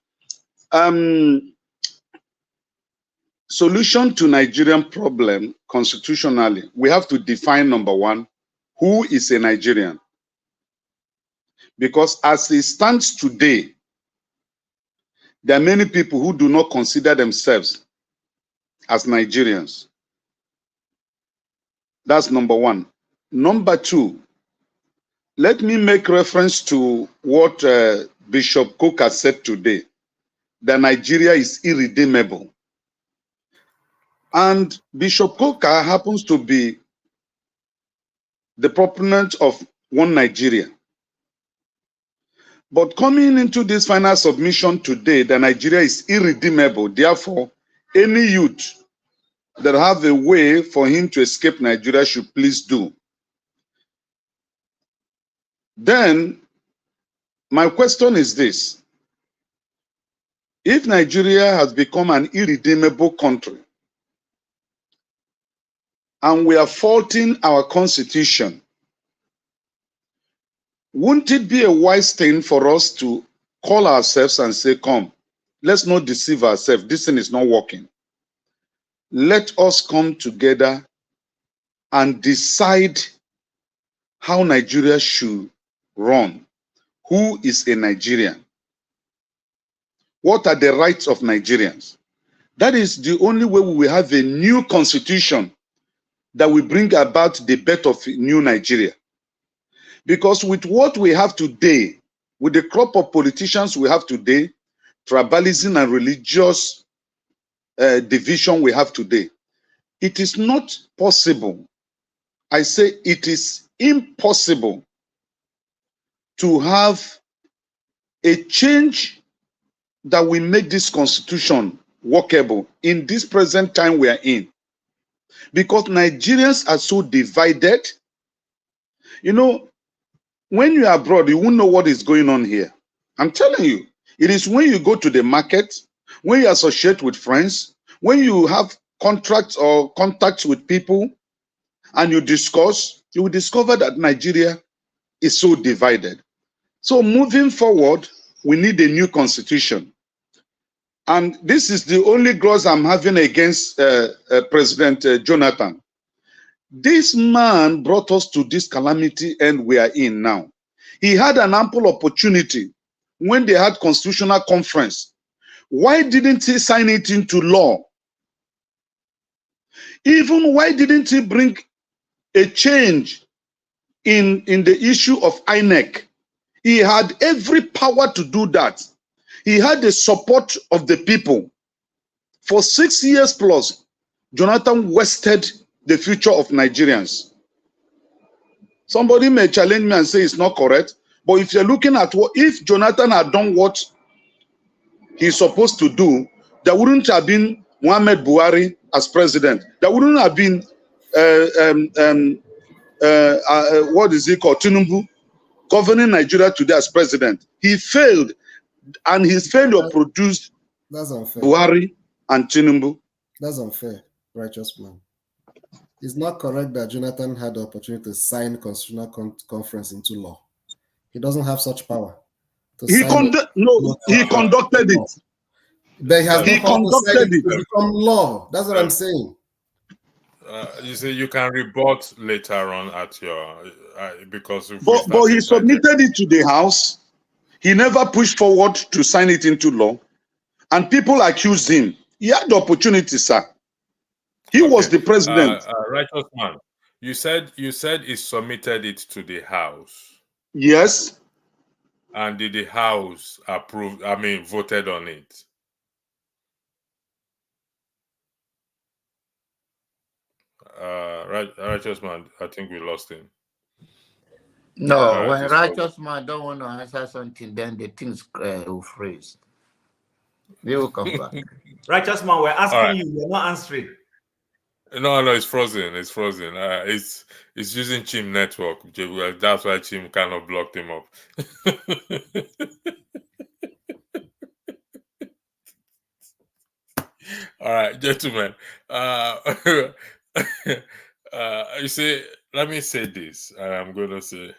Solution to Nigerian problem constitutionally, we have to define, number one, who is a Nigerian? Because as it stands today, there are many people who do not consider themselves as Nigerians. That's number one. Number two, let me make reference to what Bishop Coker said today, that Nigeria is irredeemable. And Bishop Coker happens to be the proponent of one Nigeria. But coming into this final submission today, that Nigeria is irredeemable, therefore, any youth that have a way for him to escape Nigeria should please do. Then, my question is this. If Nigeria has become an irredeemable country, and we are faulting our constitution, wouldn't it be a wise thing for us to call ourselves and say, come, let's not deceive ourselves. This thing is not working. Let us come together and decide how Nigeria should run. Who is a Nigerian? What are the rights of Nigerians? That is the only way we will have a new constitution that will bring about the birth of new Nigeria. Because with what we have today, with the crop of politicians we have today, tribalism and religious division we have today, it is not possible. I say it is impossible to have a change that will make this constitution workable in this present time we are in. Because Nigerians are so divided. You know, when you are abroad, you won't know what is going on here. I'm telling you, it is when you go to the market, when you associate with friends, when you have contracts or contacts with people, and you discuss, you will discover that Nigeria is so divided. So moving forward, we need a new constitution. And this is the only grudge I'm having against President Jonathan. This man brought us to this calamity and we are in now. He had an ample opportunity when they had constitutional conference. Why didn't he sign it into law? Even why didn't he bring a change in the issue of INEC. He had every power to do that. He had the support of the people. For 6 years plus, Jonathan wasted the future of Nigerians. Somebody may challenge me and say it's not correct, but if you're looking at what, if Jonathan had done what he's supposed to do, there wouldn't have been Muhammad Buhari as president. There wouldn't have been what is he called, Tinubu, governing Nigeria today as president. He failed, and his failure produced That's unfair. Buhari and Tinubu. That's unfair, righteous man. It's not correct that Jonathan had the opportunity to sign constitutional conference into law. He doesn't have such power. He conducted it. But he has He no power to sign conducted it to it. become law. That's what I'm saying. You say you can rebut later on at your because if But he submitted it to the House. He never pushed forward to sign it into law, and people accused him. He had the opportunity, sir. He was the president. Righteous man, you said he submitted it to the House. Yes. And did the House approve? I mean, voted on it? Righteous man, I think we lost him. No, when righteous man don't want to answer something, then the things will freeze. They will come back. Righteous man, we're asking All right. you, you're not answering. No, it's frozen. It's frozen. It's using Chim network. That's why Chim cannot block him up. All right, gentlemen. You see, let me say this. I'm going to say,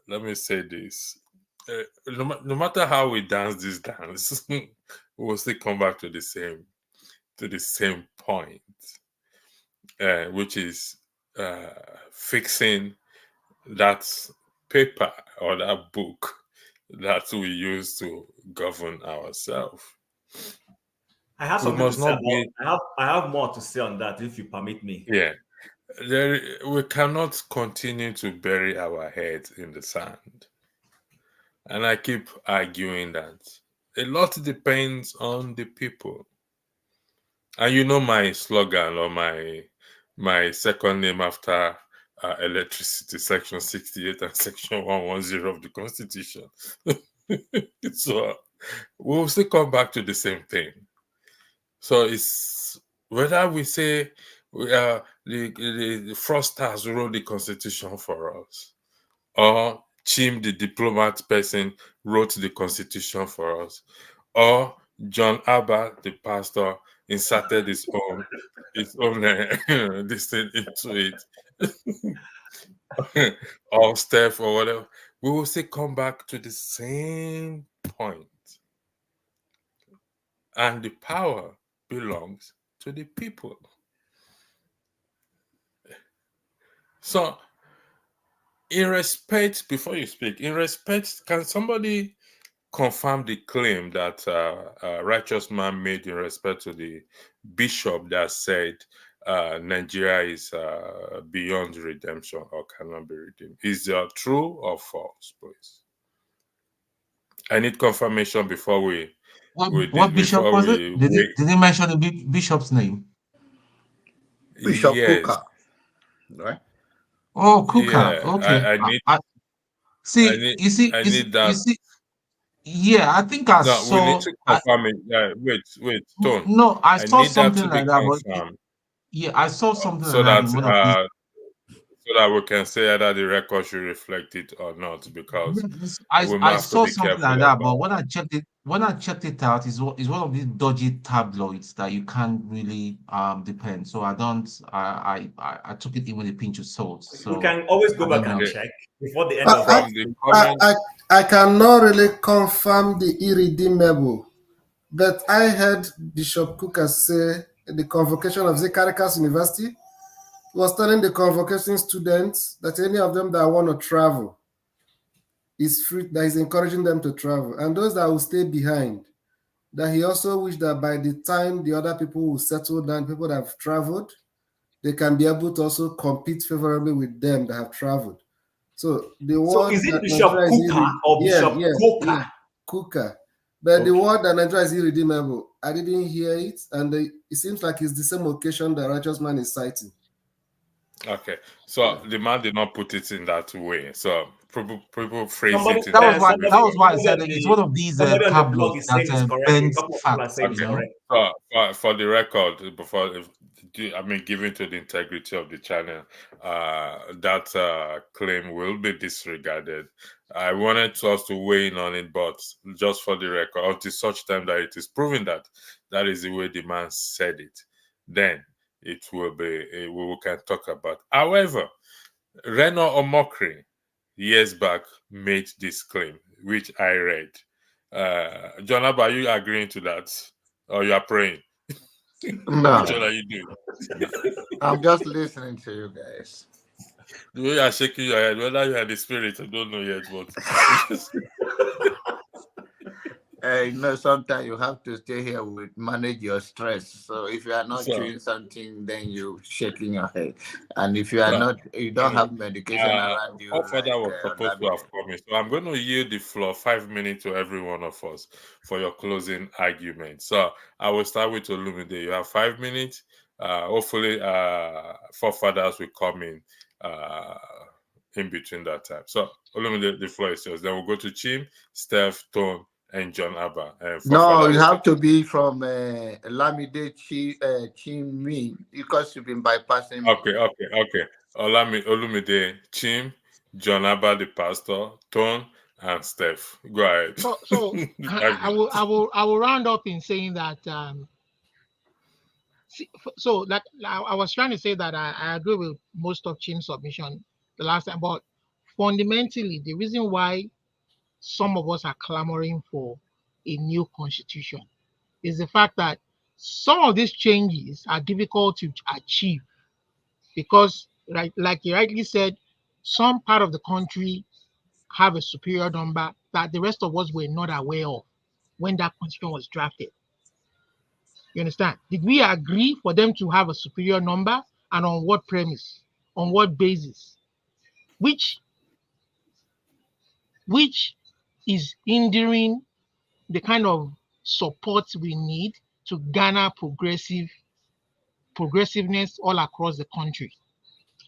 let me say this. No matter how we dance this dance, we will still come back to the same point, which is fixing that paper or that book that we use to govern ourselves. I have something to say. I have more to say on that, if you permit me. Yeah. We cannot continue to bury our heads in the sand. And I keep arguing that a lot depends on the people. And you know my slogan or my second name after electricity, Section 68 and Section 110 of the Constitution. So we'll still come back to the same thing. So it's whether we say the fraudsters wrote the Constitution for us, or Chim, the diplomat person, wrote the Constitution for us, or John Abba, the pastor, inserted his own this thing into it, or Steph or whatever, we will still come back to the same point. And the power belongs to the people. So, in respect, before you speak, can somebody confirm the claim that Righteous Man made in respect to the bishop that said Nigeria is beyond redemption or cannot be redeemed? Is that true or false, please? I need confirmation before we. What bishop was it? Did he mention the bishop's name? Bishop Yes. Kuka, right? Oh, Kuka. Yeah, Okay. I need. I need that. Yeah, I think I saw. We need to confirm it. Wait, Tone. No, I saw need something that to like that. But yeah, I saw something so like that that. so that we can say either the record should reflect it or not, because I saw something like that. But when I checked it out, is one of these dodgy tabloids that you can't really depend. So I took it in with a pinch of salt. So we can always go back and check before the end of the comment. I cannot really confirm the irredeemable, but I heard Bishop Kuka say at the convocation of Zacarias University, he was telling the convocation students that any of them that want to travel is free, that he's encouraging them to travel, and those that will stay behind, that he also wished that by the time the other people will settle down, people that have traveled, they can be able to also compete favorably with them that have traveled. So the So word is it that Bishop Nigeria is Kuka or Bishop Koka? Kuka. But the word that Nigeria is irredeemable, I didn't hear it, and it seems like it's the same occasion that Righteous Man is citing. Okay, so the man did not put it in that way. So people phrase it in that was why I said it's one of these tabloids that bends facts. Okay. For the record, given to the integrity of the channel, that claim will be disregarded. I wanted us to weigh in on it, but just for the record, until such time that it is proven that that is the way the man said it, then it will be we can talk about. However, Reno Omokri years back made this claim, which I read. John Abba, are you agreeing to that, or you are praying? No. Which one are you doing? I'm just listening to you guys. The way you are shaking your head, whether you are the spirit, I don't know yet, but sometimes you have to stay here with manage your stress. So if you are not doing something, then you shaking your head. And if you are not, you don't have medication around you. All further was supposed to have promised. So I'm going to yield the floor 5 minutes to every one of us for your closing argument. So I will start with Olumide. You have 5 minutes. Hopefully, forefathers will come in between that time. So Olumide, the floor is yours. Then we'll go to Chim, Steph, Tone, and John Abba. No, you have to be from Lamide Chimi because you've been bypassing me. Okay. Olumide, Chim, John Abba, the pastor, Tone, and Steph. Go ahead. So I will round up in saying that. So like I was trying to say that I agree with most of Chim's submission the last time, but fundamentally the reason why some of us are clamoring for a new constitution is the fact that some of these changes are difficult to achieve because, like you rightly said, some part of the country have a superior number that the rest of us were not aware of when that constitution was drafted. You understand? Did we agree for them to have a superior number, and on what premise, on what basis, which is hindering the kind of support we need to garner progressiveness all across the country.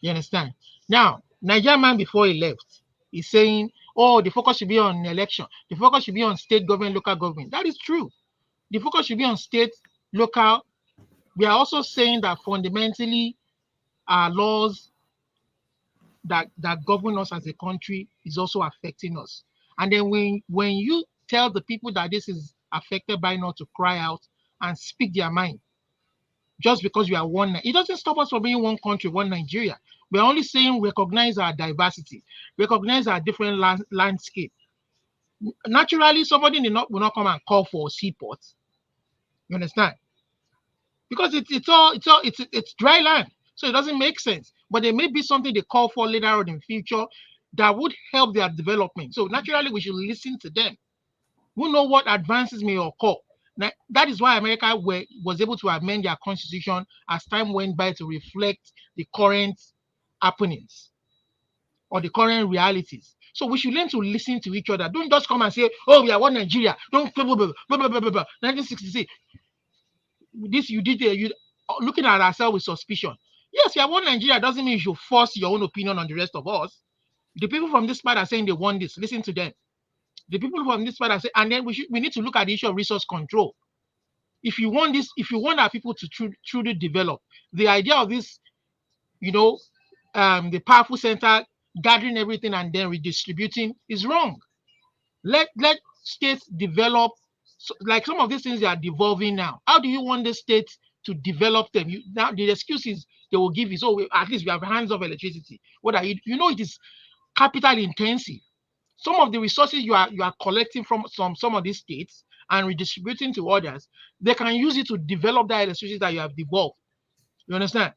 You understand? Now, Nigerian man before he left is saying, oh, the focus should be on election. The focus should be on state government, local government. That is true. The focus should be on state, local. We are also saying that fundamentally our laws that govern us as a country is also affecting us. And then when you tell the people that this is affected by not to cry out and speak their mind, just because we are one, it doesn't stop us from being one country, one Nigeria. We're only saying recognize our diversity, recognize our different landscape. Naturally, somebody will not come and call for a seaport. You understand? Because it's dry land, so it doesn't make sense. But there may be something they call for later on in future that would help their development. So naturally, we should listen to them. We know what advances may occur. Now, that is why America was able to amend their constitution as time went by to reflect the current happenings or the current realities. So we should learn to listen to each other. Don't just come and say, oh, we are one Nigeria. Don't blah, blah, blah, blah, blah, blah, blah. 1966. This you did you looking at ourselves with suspicion. Yes, you are one Nigeria doesn't mean you should force your own opinion on the rest of us. The people from this part are saying they want this. Listen to them. The people from this part are saying, and then we need to look at the issue of resource control. If you want this, if you want our people to truly develop, the idea of this, the powerful center gathering everything and then redistributing is wrong. Let states develop. So, like some of these things they are devolving now. How do you want the states to develop them? Now the excuses they will give is, at least we have hands of electricity. What are you? It is capital intensive. Some of the resources you are collecting from some of these states and redistributing to others, they can use it to develop that electricity that you have devolved. You understand?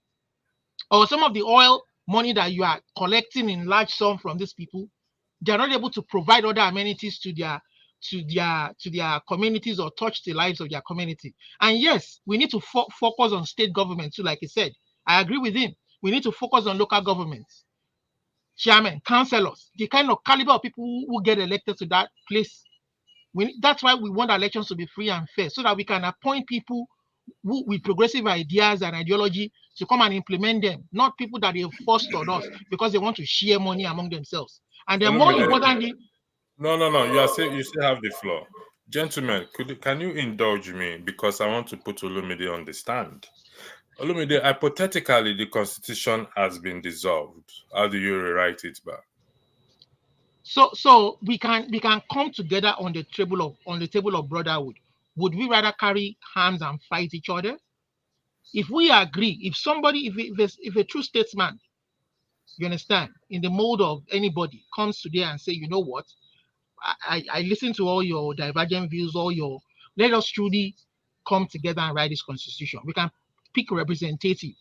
Or some of the oil money that you are collecting in large sum from these people, they are not able to provide other amenities to their communities or touch the lives of their community. And yes, we need to focus on state government too, like I said. I agree with him. We need to focus on local governments, chairmen, councillors, the kind of caliber of people who get elected to that place. That's why we want elections to be free and fair, so that we can appoint people who, with progressive ideas and ideology, to come and implement them, not people that they have forced on us because they want to share money among themselves. And then more importantly, no, you still have the floor. Gentlemen, can you indulge me, because I want to put Olumide on the stand. Olumide, hypothetically, the constitution has been dissolved. How do you rewrite it back? So we can come together on the table of brotherhood. Would we rather carry arms and fight each other? If we agree, if a true statesman, you understand, in the mode of anybody, comes today and say, you know what, I listen to all your divergent views, let us truly come together and write this constitution. We can pick a representative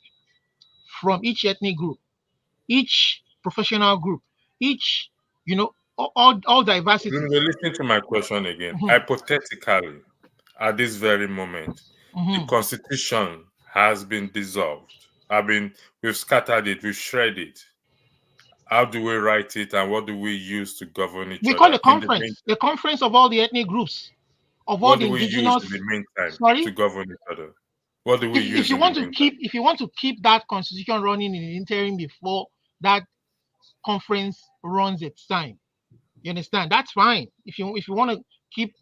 from each ethnic group, each professional group, each, all diversity. Listen to my question again. Hypothetically, at this very moment, the constitution has been dissolved. We've scattered it, we've shredded it. How do we write it, and what do we use to govern each other? We call a conference, the conference of all the ethnic groups, of all the indigenous. What do we use in the meantime to govern each other? What do we use? If you want to keep that constitution running in the interim before that conference runs its time, you understand? That's fine. If you want to keep,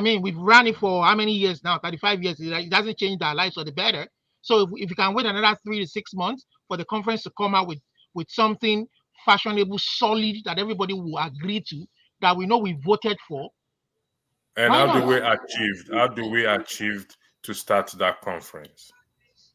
we've run it for how many years now? 35 years. It doesn't change our lives for the better. So if you can wait another 3 to 6 months for the conference to come out with something fashionable, solid, that everybody will agree to, that we know we voted for. And how do we achieve to start that conference?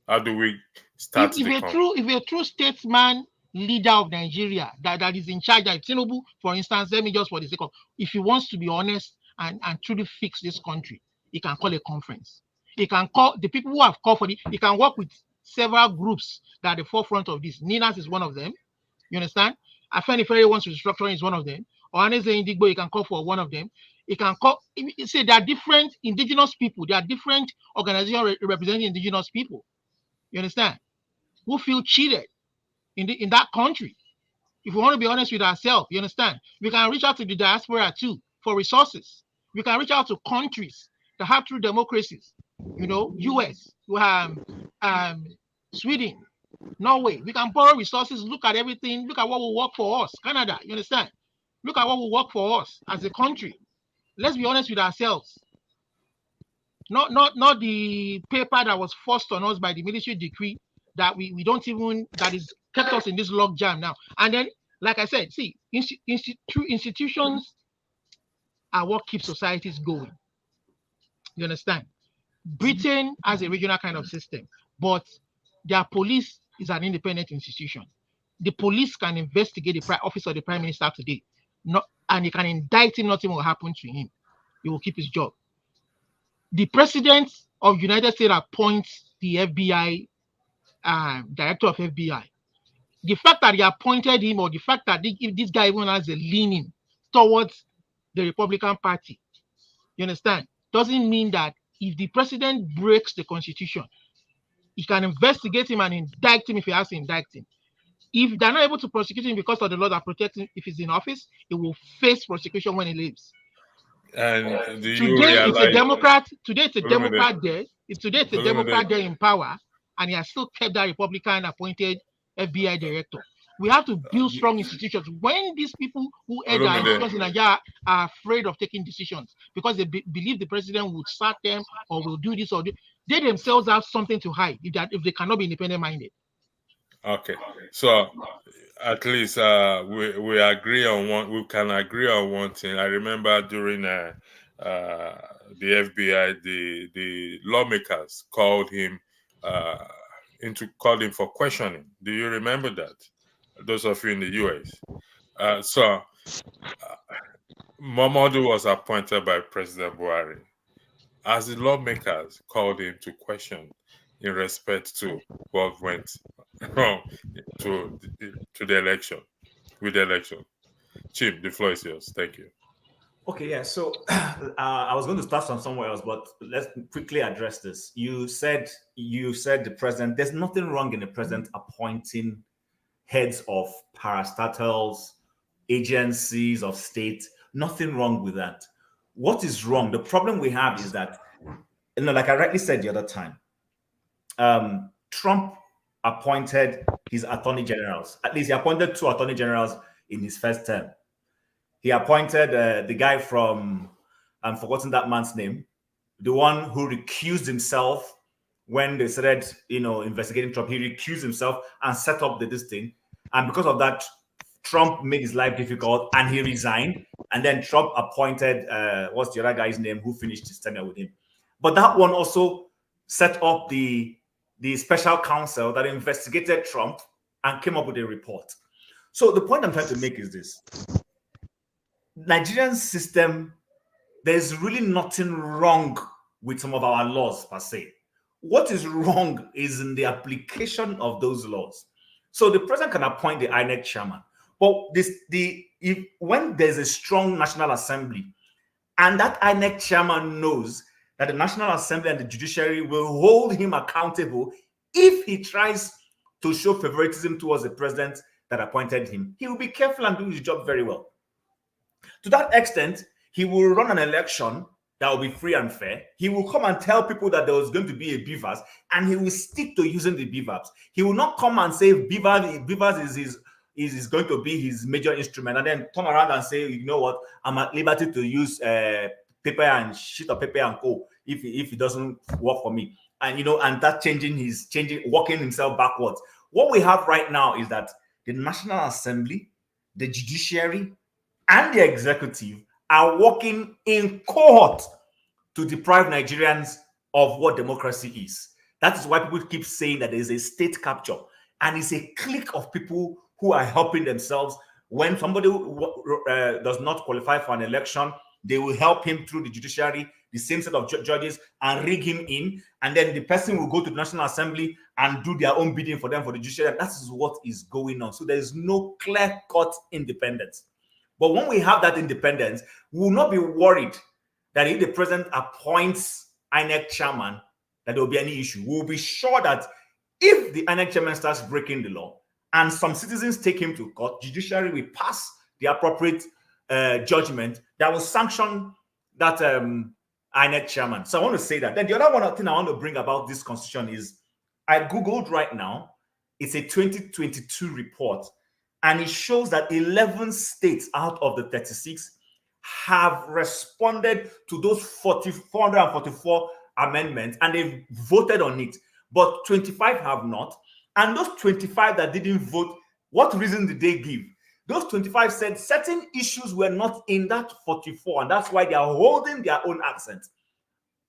How do we start if a true statesman, leader of Nigeria that is in charge, like Tinubu, for instance, let me just for the sake of, if he wants to be honest and truly fix this country, he can call a conference. He can call the people who have called for it. He can work with several groups that are at the forefront of this. Ninas is one of them. You understand? Afenifere wants restructuring is one of them. Or Aneze Indigbo, he can call for one of them. He can call, say there are different indigenous people. There are different organizations representing indigenous people. You understand? Who feel cheated in that country. If we want to be honest with ourselves, you understand? We can reach out to the diaspora too for resources. We can reach out to countries that have true democracies. US, we have Sweden, Norway. We can borrow resources, look at everything, look at what will work for us. Canada, you understand? Look at what will work for us as a country. Let's be honest with ourselves. Not the paper that was forced on us by the military decree that we don't even, that is kept us in this log jam now. And then, like I said, see, institutions are what keeps societies going. You understand? Britain has a regional kind of system, but their police is an independent institution. The police can investigate the office of the Prime Minister today, and he can indict him, nothing will happen to him. He will keep his job. The President of the United States appoints the FBI, director of FBI. The fact that he appointed him, or the fact that this guy even has a leaning towards the Republican Party, you understand, doesn't mean that if the president breaks the Constitution, he can investigate him and indict him if he has to indict him. If they're not able to prosecute him because of the law that protects him if he's in office, he will face prosecution when he leaves. And today it's a Democrat there. Today it's a Democrat there in power, and he has still kept that Republican appointed FBI director. We have to build strong institutions. When these people who head our institutions in Nigeria are afraid of taking decisions because they believe the president would sack them or will do this or do, they themselves have something to hide if they cannot be independent minded. Okay, so at least we agree on one. We can agree on one thing. I remember during the FBI, the lawmakers called him for questioning. Do you remember that? Those of you in the US. Momodu was appointed by President Buhari. As the lawmakers called him to question in respect to what went wrong to the election, with the election. Chief, the floor is yours. Thank you. Okay, yeah. So I was going to start from somewhere else, but let's quickly address this. You said the president. There's nothing wrong in the president appointing heads of parastatals, agencies of state. Nothing wrong with that. What is wrong? The problem we have is that, like I rightly said the other time, Trump appointed his attorney generals. At least he appointed 2 attorney generals in his first term. He appointed the guy from, I'm forgotten that man's name, the one who recused himself when they started, investigating Trump. He recused himself and set up this thing. And because of that, Trump made his life difficult and he resigned. And then Trump appointed, what's the other guy's name, who finished his tenure with him. But that one also set up the special counsel that investigated Trump and came up with a report. So the point I'm trying to make is this. Nigerian system, there's really nothing wrong with some of our laws per se. What is wrong is in the application of those laws. So the president can appoint the INEC chairman, but when there's a strong National Assembly and that INEC chairman knows that the National Assembly and the judiciary will hold him accountable if he tries to show favoritism towards the president that appointed him, he will be careful and do his job very well. To that extent, he will run an election that will be free and fair. He will come and tell people that there was going to be a BVAS, and he will stick to using the BVAS. He will not come and say BVAS is going to be his major instrument, and then turn around and say, you know what, I'm at liberty to use paper and sheet of paper and co if it doesn't work for me. And and that working himself backwards. What we have right now is that the National Assembly, the judiciary, and the executive are working in cohort to deprive Nigerians of what democracy is. That is why people keep saying that there is a state capture, and it's a clique of people who are helping themselves. When somebody does not qualify for an election, they will help him through the judiciary, the same set of judges, and rig him in. And then the person will go to the National Assembly and do their own bidding for them for the judiciary. That is what is going on. So there is no clear-cut independence. But when we have that independence, we will not be worried that if the president appoints INEC chairman, that there will be any issue. We will be sure that if the INEC chairman starts breaking the law and some citizens take him to court, judiciary will pass the appropriate judgment that will sanction that INEC chairman. So I want to say that. Then the other thing I want to bring about this constitution is I Googled right now. It's a 2022 report. And it shows that 11 states out of the 36 have responded to those 444 amendments, and they've voted on it. But 25 have not. And those 25 that didn't vote, what reason did they give? Those 25 said certain issues were not in that 44, and that's why they are holding their own accent.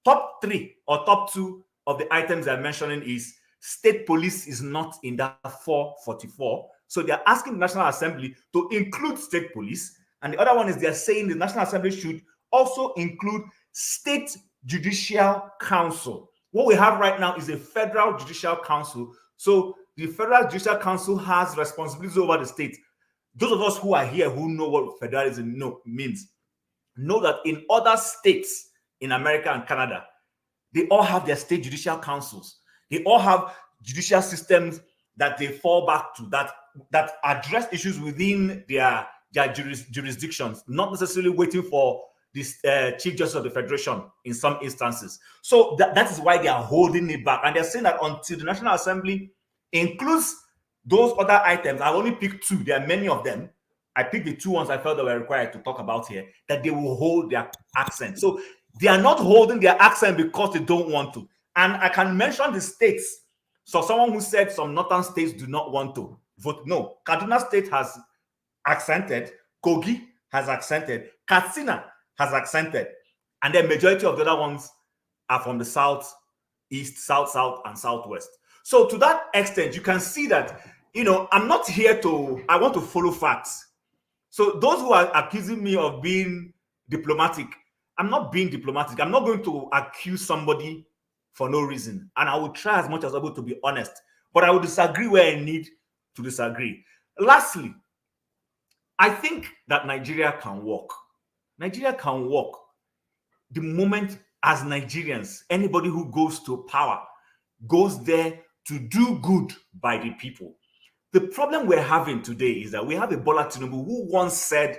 Top 3 or top 2 of the items they're mentioning is state police is not in that 444. So they're asking the National Assembly to include state police. And the other one is they're saying the National Assembly should also include state judicial council. What we have right now is a federal judicial council. So the federal judicial council has responsibilities over the state. Those of us who are here who know what federalism means know that in other states in America and Canada, they all have their state judicial councils. They all have judicial systems that they fall back to that address issues within their jurisdictions, not necessarily waiting for this Chief Justice of the Federation in some instances. So that is why they are holding it back. And they're saying that until the National Assembly includes those other items, I only picked 2. There are many of them. I picked the 2 ones I felt that were required to talk about here, that they will hold their accent. So they are not holding their accent because they don't want to. And I can mention the states. So someone who said some northern states do not want to vote. No, Kaduna State has accented, Kogi has accented, Katsina has accented, and the majority of the other ones are from the south, east, south, and southwest. So to that extent, you can see that, I'm not here I want to follow facts. So those who are accusing me of being diplomatic, I'm not being diplomatic. I'm not going to accuse somebody for no reason. And I will try as much as possible to be honest. But I will disagree where I need to disagree. Lastly, I think that Nigeria can work. Nigeria can work the moment as Nigerians, anybody who goes to power goes there to do good by the people. The problem we're having today is that we have a Bola Tinubu who once said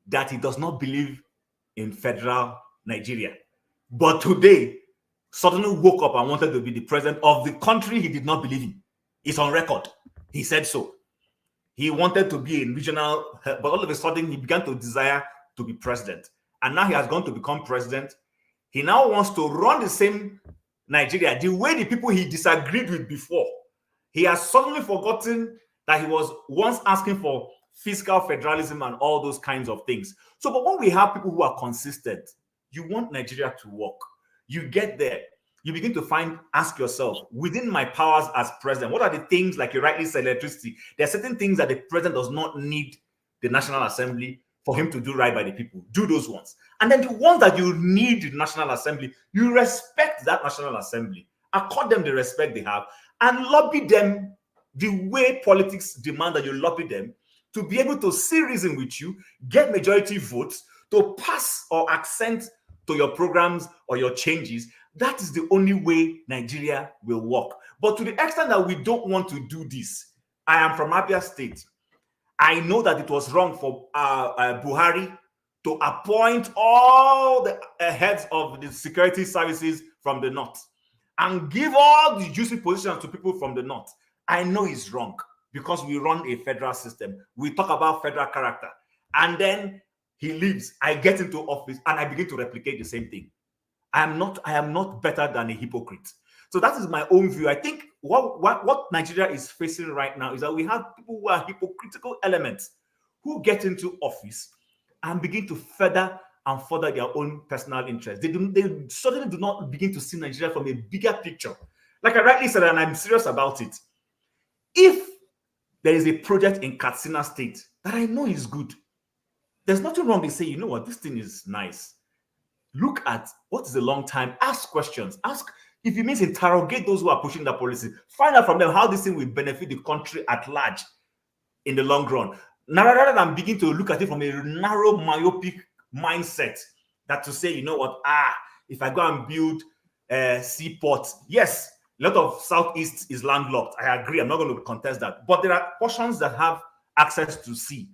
that he does not believe in federal Nigeria, but today suddenly woke up and wanted to be the president of the country he did not believe in. It's on record. He said so. He wanted to be a regional, but all of a sudden he began to desire to be president. And now he has gone to become president. He now wants to run the same Nigeria the way the people he disagreed with before. He has suddenly forgotten that he was once asking for fiscal federalism and all those kinds of things. So, but when we have people who are consistent, you want Nigeria to work. You get there, you begin to ask yourself, within my powers as president, what are the things, like you rightly said, electricity? There are certain things that the president does not need the National Assembly for him to do right by the people. Do those ones. And then the ones that you need the National Assembly, you respect that National Assembly, accord them the respect they have, and lobby them the way politics demand that you lobby them to be able to see reason with you, get majority votes to pass or accent to your programs or your changes. That is the only way Nigeria will work. But to the extent that we don't want to do this, I am from Abia State. I know that it was wrong for Buhari to appoint all the heads of the security services from the north and give all the juicy positions to people from the north. I know it's wrong because we run a federal system. We talk about federal character. And then he leaves. I get into office and I begin to replicate the same thing. I am not better than a hypocrite. So that is my own view. I think what Nigeria is facing right now is that we have people who are hypocritical elements who get into office and begin to further their own personal interests. They suddenly do not begin to see Nigeria from a bigger picture. Like I rightly said, and I'm serious about it, if there is a project in Katsina State that I know is good, there's nothing wrong in saying, you know what, this thing is nice. Look at what is the long time, ask questions, if it means interrogate those who are pushing that policy, find out from them how this thing will benefit the country at large in the long run. Now, rather than begin to look at it from a narrow, myopic mindset, that to say, you know what, if I go and build a seaport, yes, a lot of Southeast is landlocked. I agree. I'm not going to contest that. But there are portions that have access to sea.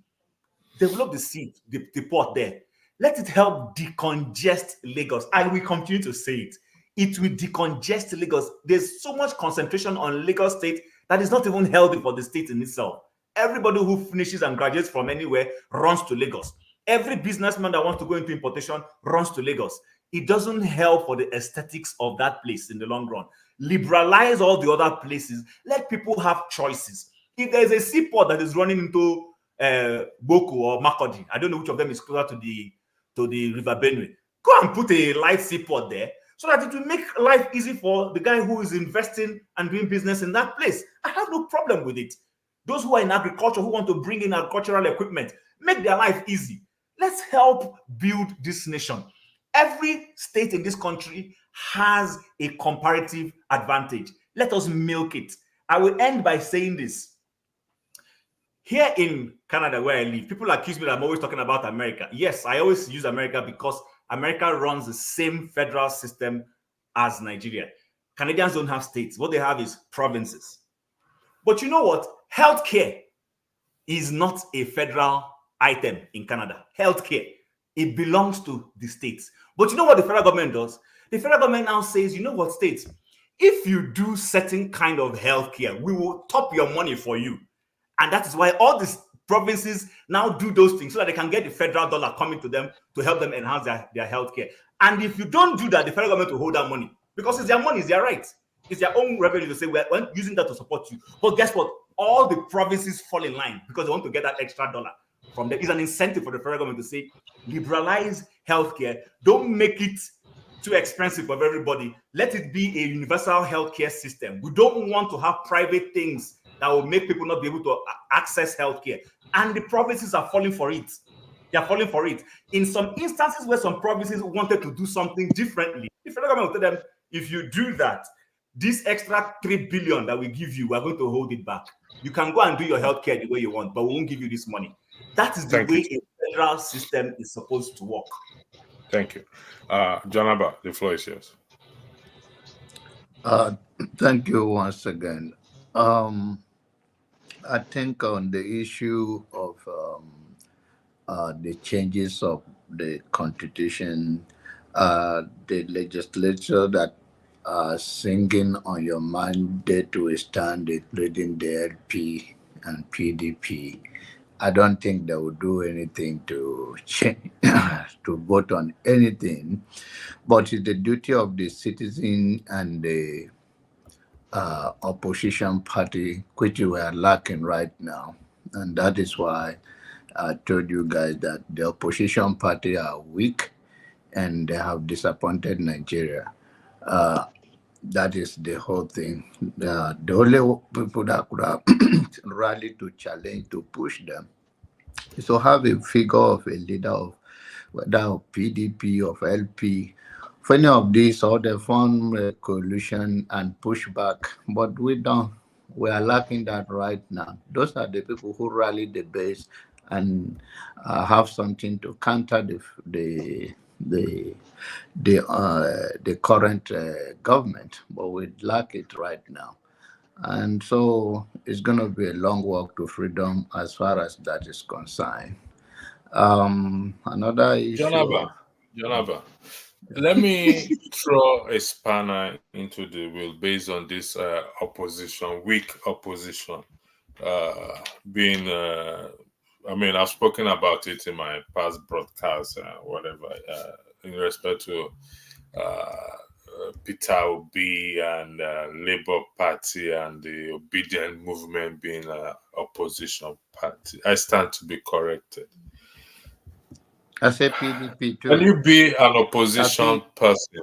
Develop the sea, the port there. Let it help decongest Lagos. I will continue to say it. It will decongest Lagos. There's so much concentration on Lagos State that is not even healthy for the state in itself. Everybody who finishes and graduates from anywhere runs to Lagos. Every businessman that wants to go into importation runs to Lagos. It doesn't help for the aesthetics of that place in the long run. Liberalize all the other places. Let people have choices. If there's a seaport that is running into Boku or Makodi, I don't know which of them is closer to the River Benue, go and put a light seaport there so that it will make life easy for the guy who is investing and doing business in that place. I have no problem with it. Those who are in agriculture, who want to bring in agricultural equipment, make their life easy. Let's help build this nation. Every state in this country has a comparative advantage. Let us milk it. I will end by saying this. Here in Canada, where I live, people accuse me that I'm always talking about America. Yes, I always use America because America runs the same federal system as Nigeria. Canadians don't have states. What they have is provinces. But you know what? Healthcare is not a federal item in Canada. Healthcare, it belongs to the states. But you know what the federal government does? The federal government now says, you know what, states, if you do certain kind of healthcare, we will top your money for you. And that is why all these provinces now do those things so that they can get the federal dollar coming to them to help them enhance their healthcare. And if you don't do that, the federal government will hold that money because it's their money, it's their right. It's their own revenue to say, we're using that to support you. But guess what? All the provinces fall in line because they want to get that extra dollar from them. It's an incentive for the federal government to say, liberalize healthcare. Don't make it too expensive for everybody. Let it be a universal healthcare system. We don't want to have private things that will make people not be able to access healthcare. And the provinces are falling for it. They are falling for it. In some instances where some provinces wanted to do something differently, the federal government will tell them, if you do that, this extra 3 billion that we give you, we're going to hold it back. You can go and do your healthcare the way you want, but we won't give you this money. That is the way a federal system is supposed to work. Thank you. John Abba, the floor is yours. Thank you once again. I think on the issue of the changes of the constitution, the legislature that are singing on your mandate to stand, including the LP and PDP, I don't think they will do anything to change, to vote on anything, but it's the duty of the citizen and the opposition party, which we are lacking right now. And that is why I told you guys that the opposition party are weak and they have disappointed Nigeria. That is the whole thing. The only people that could have rallied to challenge, to push them, is to have a figure of a leader of whether of PDP, of LP, for any of these, or they form a coalition and push back. But we don't. We are lacking that right now. Those are the people who rally the base and have something to counter the current government, but we lack it right now. And so it's going to be a long walk to freedom as far as that is concerned. Another issue. John Abba, let me throw a spanner into the wheel based on this opposition, weak opposition, being. I mean, I've spoken about it in my past broadcasts, whatever, in respect to Peter Obi and Labour Party and the Obedient Movement being an opposition party. I stand to be corrected. I say PDP too. Can you be an opposition person?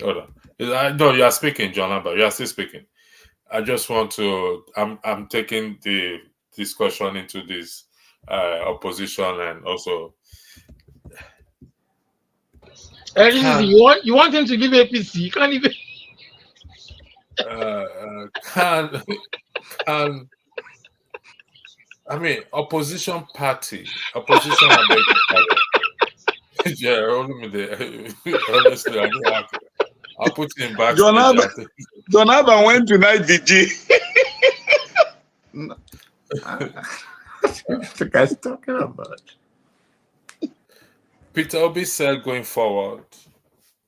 Hold on. No, you are speaking, John Abba. You are still speaking. I just want to. I'm taking the discussion into this opposition and also. You want him to leave APC? You can't even. I mean, opposition party, opposition. Yeah, honestly, I don't have to. I'll put him back. John Abba went to night VG. What the guy's talking about? Peter Obi said going forward,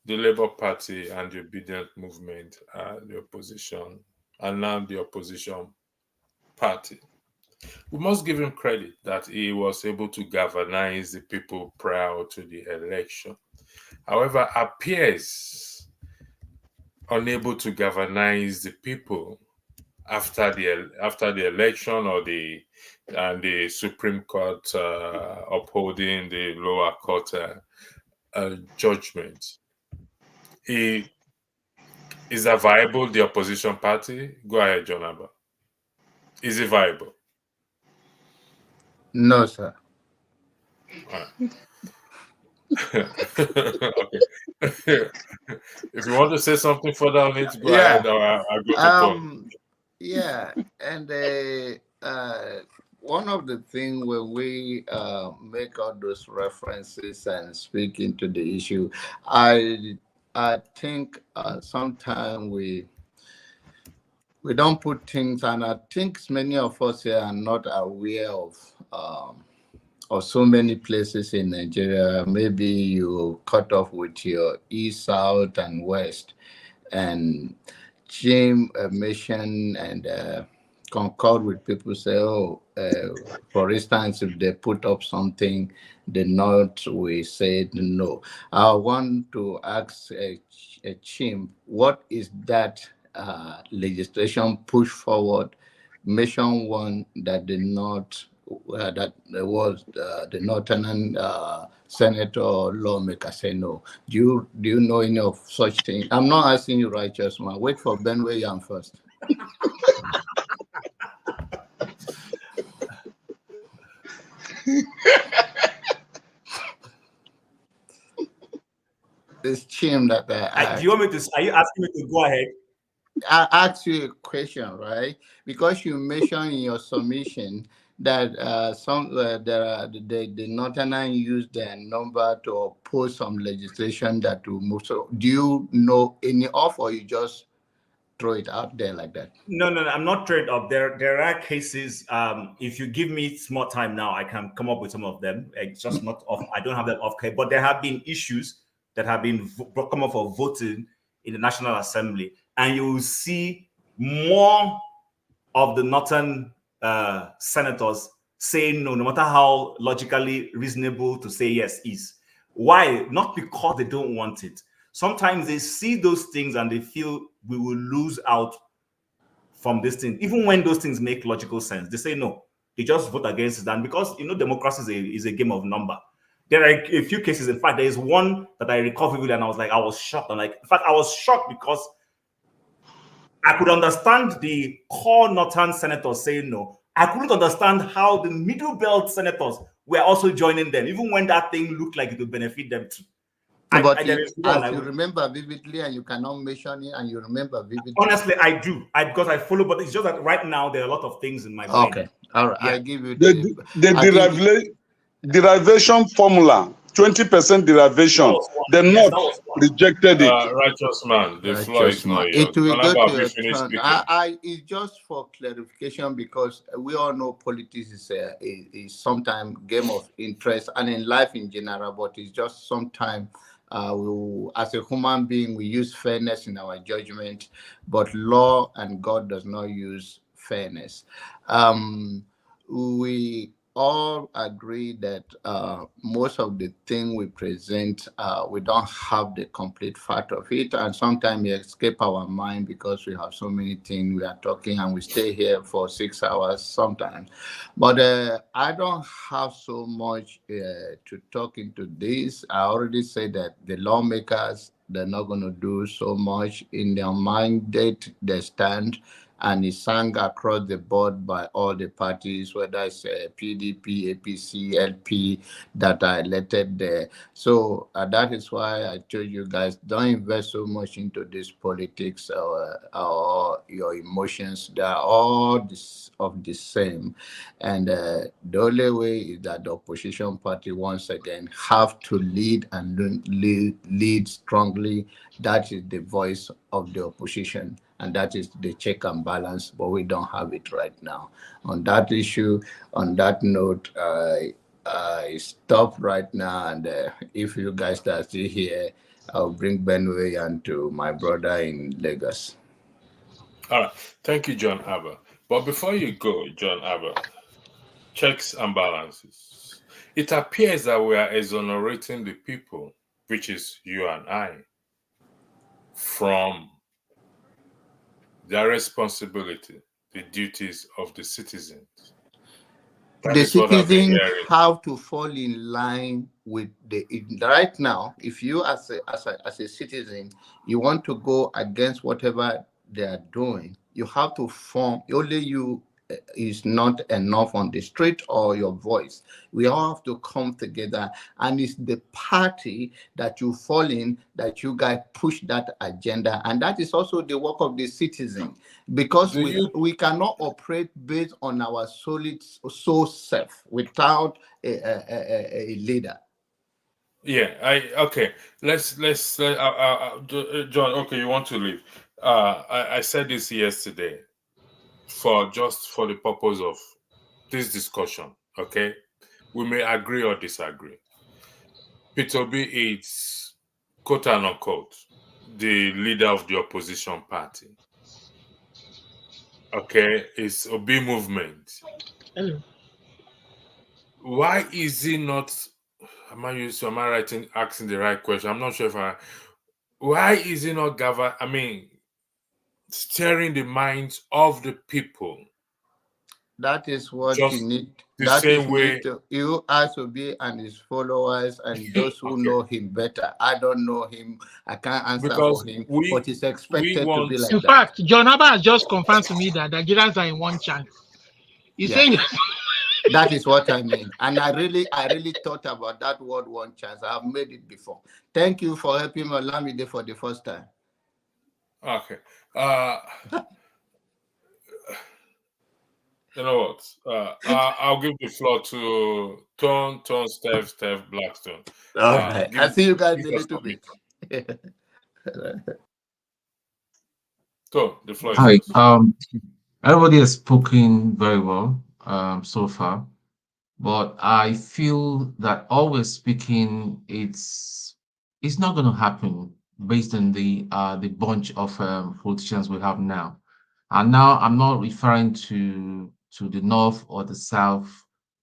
the Labour Party and the Obedient Movement are the opposition, and now the opposition party. We must give him credit that he was able to galvanize the people prior to the election. However, appears unable to galvanize the people after the election or the Supreme Court upholding the lower court judgment. Is that viable, the opposition party? Go ahead, John Abba. Is it viable? No, sir. Right. Okay. If you want to say something further on it, go ahead. I'll go to Paul. Yeah, and one of the things when we make all those references and speak into the issue, I think sometimes we don't put things, and I think many of us here are not aware of so many places in Nigeria. Maybe you cut off with your east, south, and west, and Jim mentioned and concord with people say, for instance, if they put up something, the North will say no. I want to ask Chim, what is that legislation push forward? Mission one that the North, that was the Northern senator or lawmaker say no. Do you know any of such things? I'm not asking you, righteous man. Wait for Benway Yam first. This Chim that do you want me to? Are you asking me to go ahead? I asked you a question, right? Because you mentioned in your submission that the Northerners use their number to oppose some legislation that will move. So do you know any of, or you just throw it out there like that? No, I'm not throwing it up. There are cases. If you give me small time now, I can come up with some of them. It's just not off. I don't have them off. But there have been issues that have been come up for voting in the National Assembly, and you will see more of the northern senators saying no, no matter how logically reasonable to say yes is. Why? Not because they don't want it. Sometimes they see those things and they feel we will lose out from this thing. Even when those things make logical sense, they say no. They just vote against it. And because, democracy is a game of number. There are a few cases. In fact, there is one that I recall vividly, and I was shocked. In fact, I was shocked because I could understand the core northern senators saying no. I couldn't understand how the middle belt senators were also joining them, even when that thing looked like it would benefit them too. But as you remember vividly, and you cannot mention it, and you remember vividly. Honestly, I do. Because I follow, but it's just that right now there are a lot of things in my brain. Okay, all right. Yeah. I give you the derivation formula. 20% derivation. The North rejected it. Righteous man, the floor is not yours. It will go to your turn. It's just for clarification, because we all know politics is sometimes game of interest, and in life in general, but it's just sometimes as a human being, we use fairness in our judgment, but law and God does not use fairness. We all agree that most of the thing we present, we don't have the complete fact of it, and sometimes it escape our mind because we have so many things we are talking, and we stay here for 6 hours sometimes. But I don't have so much to talk into this. I already said that the lawmakers, they're not going to do so much. In their mandate, they stand, and it's sung across the board by all the parties, whether it's PDP, APC, LP, that are elected there. So that is why I told you guys, don't invest so much into this politics or your emotions. They are all of the same. And the only way is that the opposition party, once again, have to lead and lead strongly. That is the voice of the opposition, and that is the check and balance, but we don't have it right now. On that issue, on that note, I stop right now, and if you guys are still here, I'll bring Benway and to my brother in Lagos. All right. Thank you, John Abba. But before you go, John Abba, checks and balances. It appears that we are exonerating the people, which is you and I, from their responsibility, the duties of the citizens. The citizens have to fall in line with right now. If you as a citizen, you want to go against whatever they are doing, you have to form. Only you is not enough on the street or your voice. We all have to come together, and it's the party that you fall in that you guys push that agenda, and that is also the work of the citizen, because we cannot operate based on our solid soul self without a leader. Yeah, okay. Let's John. Okay, you want to leave? I said this yesterday for the purpose of this discussion. Okay, we may agree or disagree. Peter B is quote and unquote the leader of the opposition party. Okay, it's Obi movement. Hello. Why is he not? Am I asking the right question? I'm not sure why is he not steering the minds of the people? That is what you need. You have to be and his followers and those who know him better. I don't know him. I can't answer for him. But it's expected to be like that. In fact, John Abba has just confirmed to me that Nigerians are in one chance. He's saying that is what I mean. And I really thought about that word one chance. I have made it before. Thank you for helping me allow me there for the first time. Okay. You know what? I'll give the floor to Steph Blackstone. All right. I see you guys a give us little bit. So the floor is Hi. yours. Everybody has spoken very well so far, but I feel that all we're speaking, it's not going to happen based on the bunch of politicians we have now. And now I'm not referring to the north or the south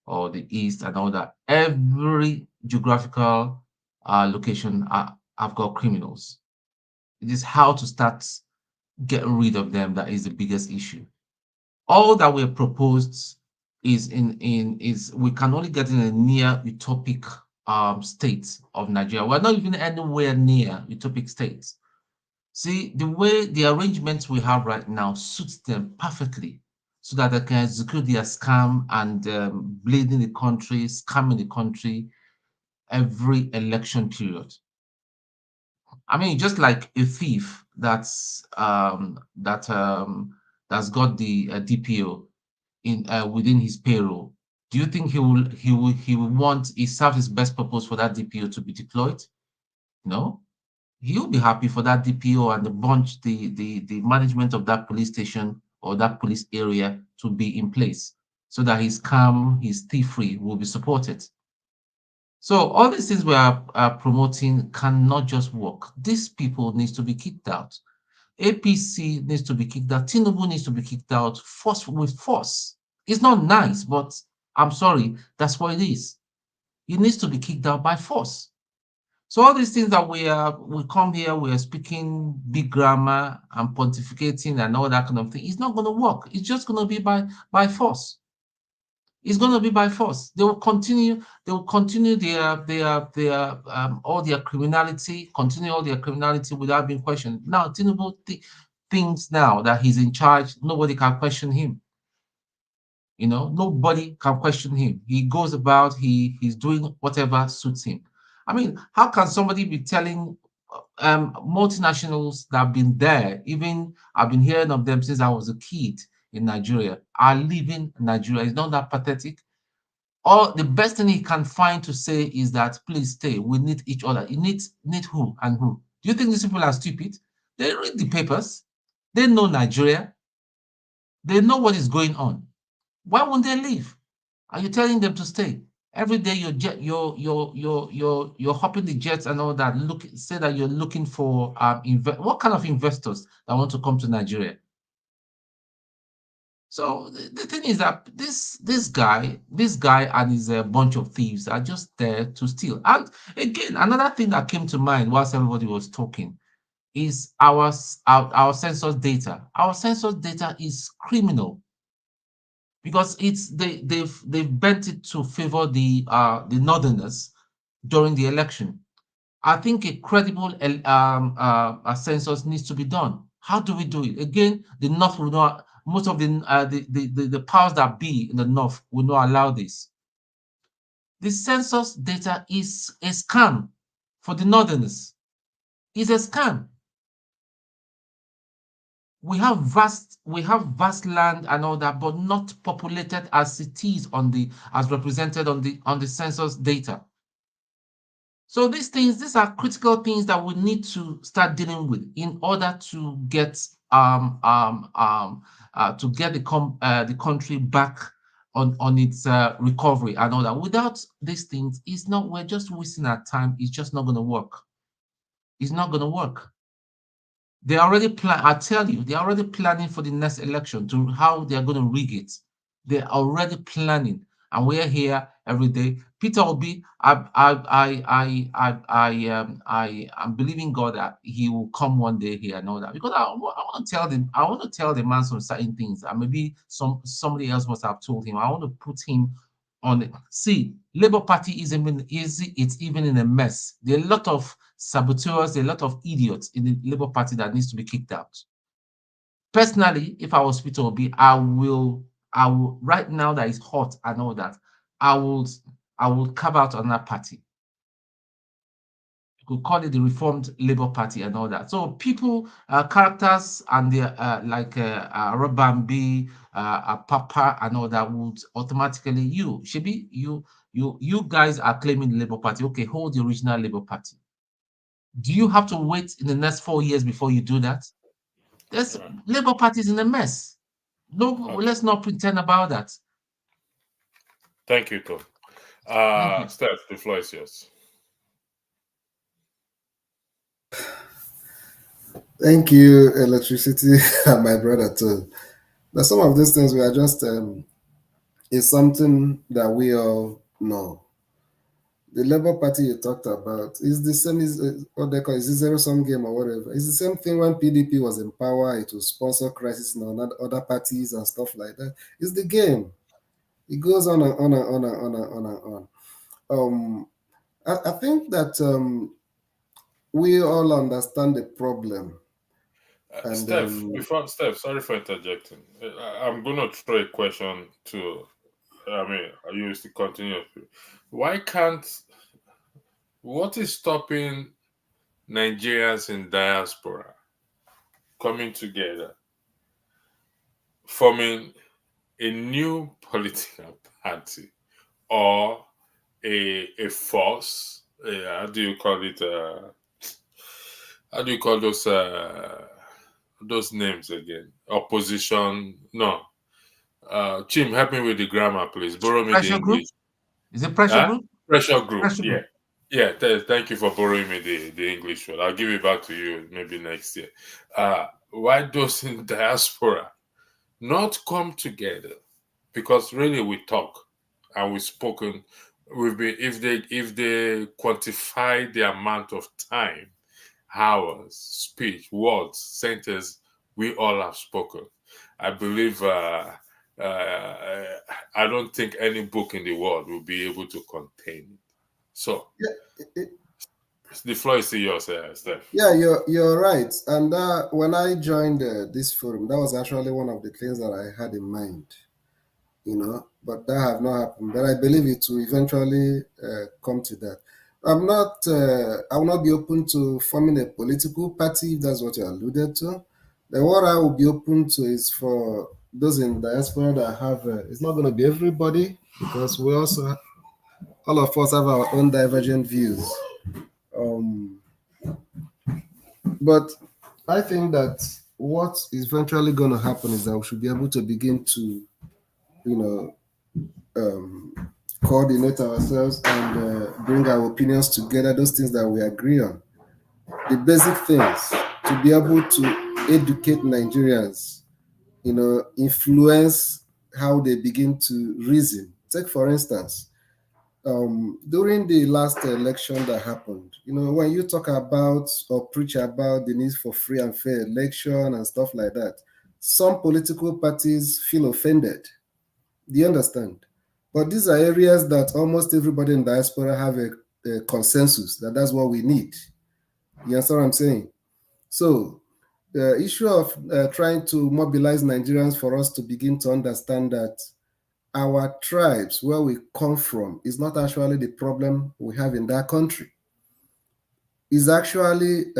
or the east and all that. Every geographical location I've got criminals. It is how to start getting rid of them that is the biggest issue. All that we have proposed is we can only get in a near utopic state of Nigeria. We're not even anywhere near utopic states. See, the way the arrangements we have right now suits them perfectly so that they can execute their scam and bleeding the country, scamming the country every election period. I mean, just like a thief that's got the DPO in within his payroll. Do you think he will want, he serves his best purpose for that DPO to be deployed? No. He'll be happy for that DPO and the bunch, the management of that police station or that police area to be in place so that his calm, his thief-free will be supported. So all these things we are promoting cannot just work. These people needs to be kicked out. APC needs to be kicked out. Tinubu needs to be kicked out with force. It's not nice, but I'm sorry, that's what it is. He needs to be kicked out by force. So all these things that we come here, we are speaking big grammar and pontificating and all that kind of thing. It's not going to work. It's just going to be by force. It's going to be by force. They will continue. They will continue all their criminality. Continue all their criminality without being questioned. Now Tinubu thinks now that he's in charge. Nobody can question him. You know, nobody can question him. He goes about. He's doing whatever suits him. I mean, how can somebody be telling multinationals that have been there, even I've been hearing of them since I was a kid in Nigeria, are leaving Nigeria? It's not that pathetic. Or the best thing he can find to say is that, please stay, we need each other. You need who and who? Do you think these people are stupid? They read the papers. They know Nigeria. They know what is going on. Why won't they leave? Are you telling them to stay? Every day you're hopping the jets and all that. Say that you're looking for what kind of investors that want to come to Nigeria? So the thing is that this guy and his bunch of thieves are just there to steal. And again, another thing that came to mind whilst everybody was talking is our census data. Our census data is criminal, because they've bent it to favor the northerners during the election. I think a credible census needs to be done. How do we do it? Again, the north will not. Most of the powers that be in the north will not allow this. The census data is a scam for the northerners. It's a scam. We have vast land and all that, but not populated as it is as represented on the census data. So these are critical things that we need to start dealing with in order to get the country back on its recovery and all that. Without these things, we're just wasting our time. It's just not going to work. It's not going to work. They already I tell you, they're already planning for the next election to how they're going to rig it. They're already planning, and we're here every day. Peter Obi, I'm believing God that he will come one day here and all that, because I want to tell them. I want to tell the man some certain things, and maybe somebody else must have told him. I want to put him on it. See, Labour Party it's even in a mess. There are a lot of saboteurs, there are a lot of idiots in the Labour Party that needs to be kicked out. Personally, if I was Peter Obi, I will right now that it's hot and all that, I will carve out another party. You could call it the Reformed Labour Party and all that. So people, characters, and they're like Robambi, Papa and all that would automatically you guys are claiming the Labour Party. Okay, hold the original Labour Party. Do you have to wait in the next 4 years before you do that? There's Labour Party is in a mess. No, let's not pretend about that. Thank you, Tom. Steph, the floor is yours. Thank you, Electricity, and my brother too. Now, some of these things we are just is something that we all know. The Labour Party you talked about is the same as what they call is a zero-sum game or whatever. It's the same thing when PDP was in power. It will sponsor crisis in other parties and stuff like that. It's the game. It goes on and on and on and on and on and on. I think that we all understand the problem. And, Steph, sorry for interjecting. I'm going to throw a question to, I used to continue. What is stopping Nigerians in diaspora coming together, forming a new political party or a force? How do you call it? How do you call those names again? Opposition? No. Chim, help me with the grammar, please. Borrow me the English. Group? Is it pressure group? Pressure group. Yeah. Thank you for borrowing me the English word. I'll give it back to you maybe next year. Why those in diaspora not come together? Because really we talk and we've spoken. If they quantify the amount of time, hours, speech, words, sentences we all have spoken, I believe I don't think any book in the world will be able to contain it. So the floor is yours, Steph. Yeah, you're right. And when I joined this forum, that was actually one of the things that I had in mind, but that have not happened. But I believe it will eventually come to that. I will not be open to forming a political party, if that's what you alluded to. Then what I will be open to is for those in diaspora that have, it's not going to be everybody, because we also, all of us have our own divergent views. But I think that what is eventually going to happen is that we should be able to begin to, coordinate ourselves and bring our opinions together, those things that we agree on. The basic things, to be able to educate Nigerians, influence how they begin to reason. Take, for instance, during the last election that happened, when you talk about or preach about the need for free and fair election and stuff like that, some political parties feel offended. Do you understand? But these are areas that almost everybody in diaspora have a consensus that that's what we need. You understand what I'm saying? So the issue of trying to mobilize Nigerians for us to begin to understand that our tribes, where we come from, is not actually the problem we have in that country. Is actually,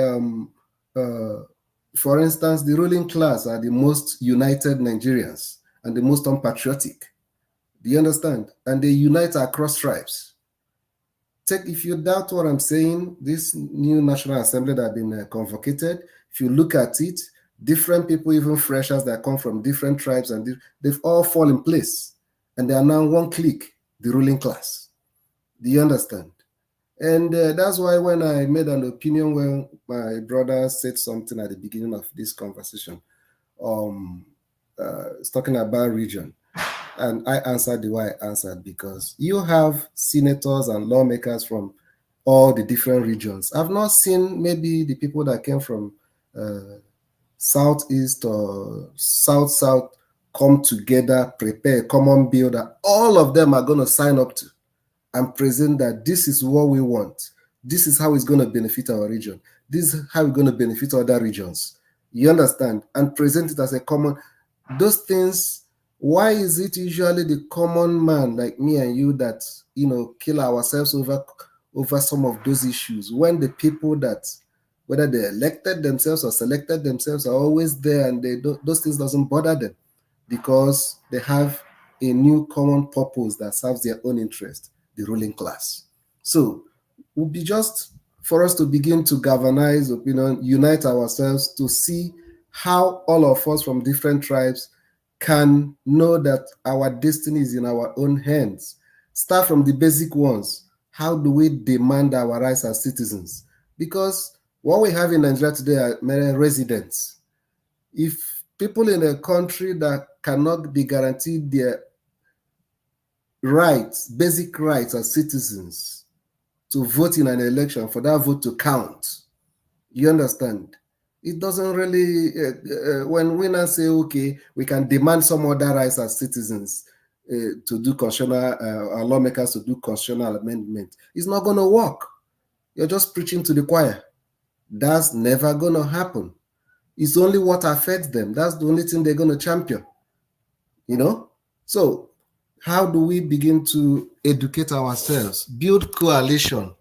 for instance, the ruling class are the most united Nigerians and the most unpatriotic. Do you understand? And they unite across tribes. If you doubt what I'm saying, this new National Assembly that have been convocated, if you look at it, different people, even freshers that come from different tribes, and they've all fallen in place. And they are now one clique, the ruling class. Do you understand? And that's why when I made an opinion, when my brother said something at the beginning of this conversation, it's talking about region. And I answered the way I answered, because you have senators and lawmakers from all the different regions. I've not seen maybe the people that came from Southeast or South come together, prepare a common bill that all of them are going to sign up to and present that this is what we want. This is how it's going to benefit our region. This is how it's going to benefit other regions. You understand? And present it as a common, those things. Why is it usually the common man like me and you that, kill ourselves over some of those issues, when the people that, whether they elected themselves or selected themselves, are always there and those things doesn't bother them? because they have a new common purpose that serves their own interest, the ruling class. So it would be just for us to begin to galvanize opinion, unite ourselves to see how all of us from different tribes can know that our destiny is in our own hands. Start from the basic ones. How do we demand our rights as citizens? Because what we have in Nigeria today are many residents. If people in a country that cannot be guaranteed their rights, basic rights as citizens, to vote in an election, for that vote to count, you understand? It doesn't really, when we now say, okay, we can demand some other rights as citizens to do constitutional, our lawmakers to do constitutional amendment, it's not going to work. You're just preaching to the choir. That's never going to happen. It's only what affects them. That's the only thing they're going to champion. You know? So how do we begin to educate ourselves, build coalition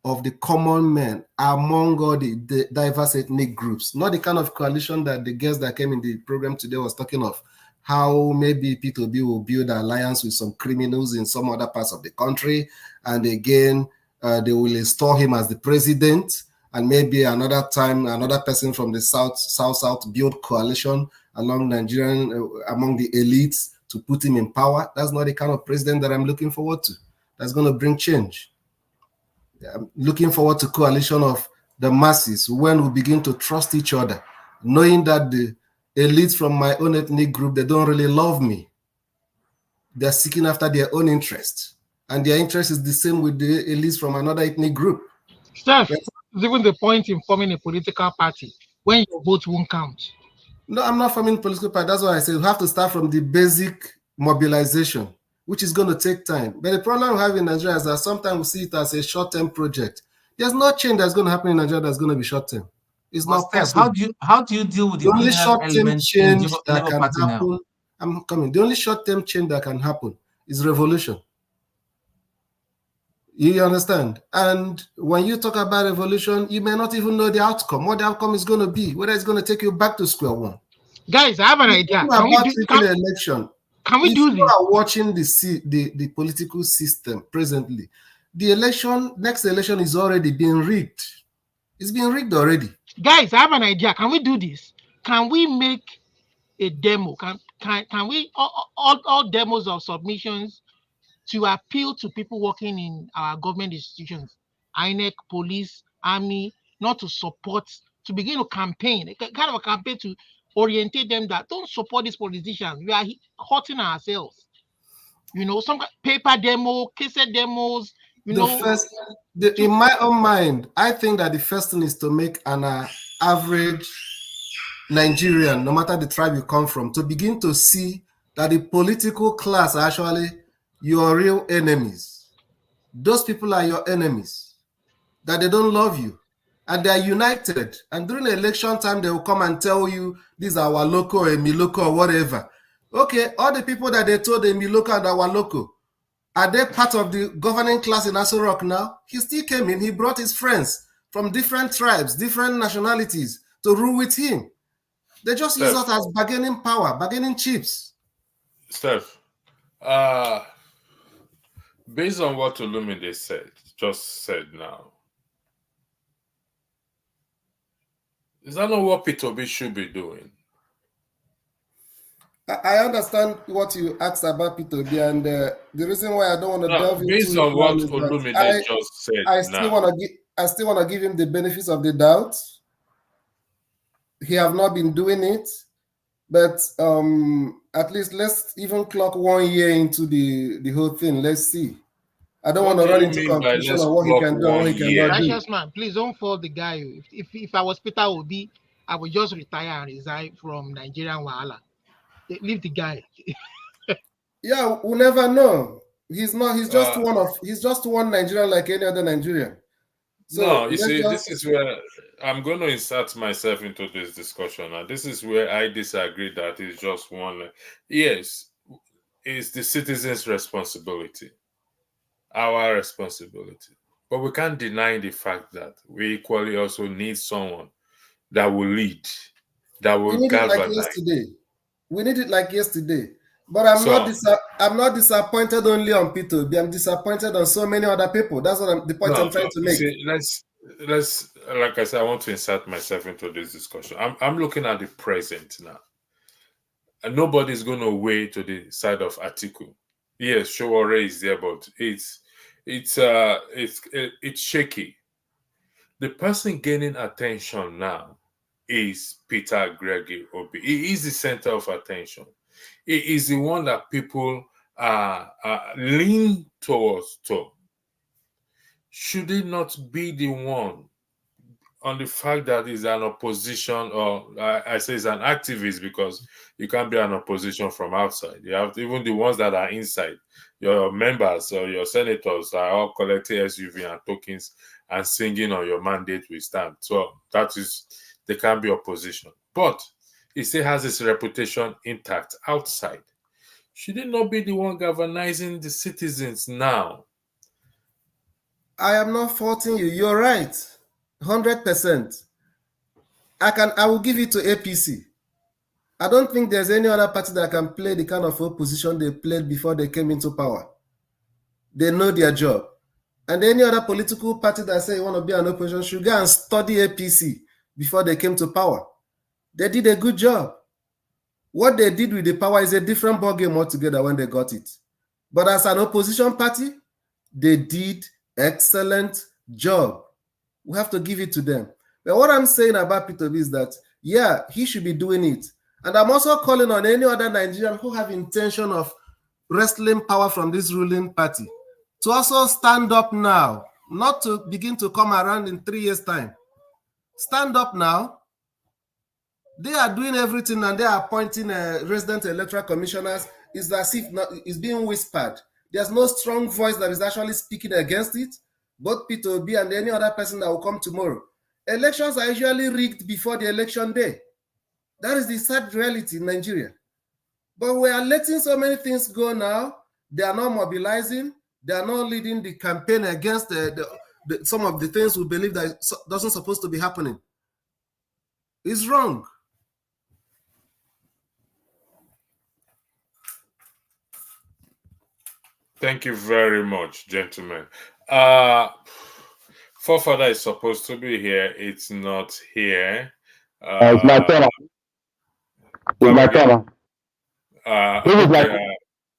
of the common men among all the diverse ethnic groups? Not the kind of coalition that the guest that came in the program today was talking of, how maybe P2B will build an alliance with some criminals in some other parts of the country, and again, they will install him as the president, and maybe another time, another person from the South build coalition along Nigerian, among the elites to put him in power. That's not the kind of president that I'm looking forward to. That's going to bring change. I'm looking forward to coalition of the masses when we begin to trust each other, knowing that the elites from my own ethnic group, they don't really love me. They're seeking after their own interest. And their interest is the same with the elites from another ethnic group. Steph, it's even the point in forming a political party when your vote won't count. No, I'm not forming a political party. That's why I say we have to start from the basic mobilization, which is going to take time. But the problem we have in Nigeria is that sometimes we see it as a short-term project. There's no change that's going to happen in Nigeria that's going to be short-term. It's not possible. How do you deal with the only criminal short-term elements change in that Labour can Party happen? now? I'm coming. The only short-term change that can happen is revolution. You understand? And when you talk about revolution, you may not even know the outcome, what the outcome is going to be, whether it's going to take you back to square one. Guys, I have an idea. Can we do election? Can we if do you this? are watching the political system presently, the next election is already being rigged. It's being rigged already. Guys, I have an idea. Can we do this? Can we make a demo? Can we all demos of submissions to appeal to people working in our government institutions, INEC, police, army, not to support, to begin a campaign, kind of a campaign to orientate them that don't support these politicians. We are hurting ourselves. You know, some paper demo, cassette demos, in my own mind, I think that the first thing is to make an average Nigerian, no matter the tribe you come from, to begin to see that the political class are actually your real enemies. Those people are your enemies, that they don't love you, and they are united. And during the election time, they will come and tell you, these are our local, Emi local, or whatever. Okay, all the people that they told Emi local and our local, are they part of the governing class in Aso Rock now? He still came in, he brought his friends from different tribes, different nationalities to rule with him. They just use us as bargaining power, bargaining chips. Steph, based on what Olumide just said now, is that not what P2B should be doing? I understand what you asked about P2B, and the reason why I don't want to delve into based on what Olumide just said, I still want to give him the benefits of the doubt. He have not been doing it, but at least let's even clock 1 year into the whole thing. Let's see. I don't want to run into conclusion on what he can do and what he cannot do. Righteous man, please don't fault the guy. If I was Peter Obi, I would just retire and resign from Nigerian Wahala. Leave the guy. Yeah, we'll never know. He's just one Nigerian like any other Nigerian. So no, you see, this is where I'm going to insert myself into this discussion. And this is where I disagree that it's just one. Yes, it's the citizens' responsibility, our responsibility. But we can't deny the fact that we equally also need someone that will lead, that will galvanize. Like yesterday. We need it like yesterday. But I'm not disappointed only on P2B. I'm disappointed on so many other people. That's what the point I'm trying to make. See, let's like I said, I want to insert myself into this discussion. I'm looking at the present now, and nobody's going to weigh to the side of Atiku. Yes, Showore is there, but it's shaky. The person gaining attention now is Peter Gregory Obi. He is the center of attention. He is the one that people lean towards. Should it not be the one on the fact that he's an opposition, or I say he's an activist, because you can't be an opposition from outside. You have even the ones that are inside. Your members or your senators are all collecting SUV and tokens and singing on your mandate we stand. So that is, they can't be opposition. But he still has his reputation intact outside. Should it not be the one galvanizing the citizens now? I am not faulting you. You're right. 100%. I will give it to APC. I don't think there's any other party that can play the kind of opposition they played before they came into power. They know their job. And any other political party that say you want to be an opposition should go and study APC before they came to power. They did a good job. What they did with the power is a different ballgame altogether when they got it. But as an opposition party, they did excellent job. We have to give it to them. But what I'm saying about P2B is that, yeah, he should be doing it. And I'm also calling on any other Nigerian who have intention of wresting power from this ruling party to also stand up now, not to begin to come around in 3 years' time. Stand up now. They are doing everything and they are appointing resident electoral commissioners. It's as if it's being whispered. There's no strong voice that is actually speaking against it. Both P2B and any other person that will come tomorrow. Elections are usually rigged before the election day. That is the sad reality in Nigeria. But we are letting so many things go now. They are not mobilizing. They are not leading the campaign against some of the things we believe that doesn't supposed to be happening. It's wrong. Thank you very much, gentlemen. Forefather is supposed to be here. It's not here. It's my turn. It's my turn.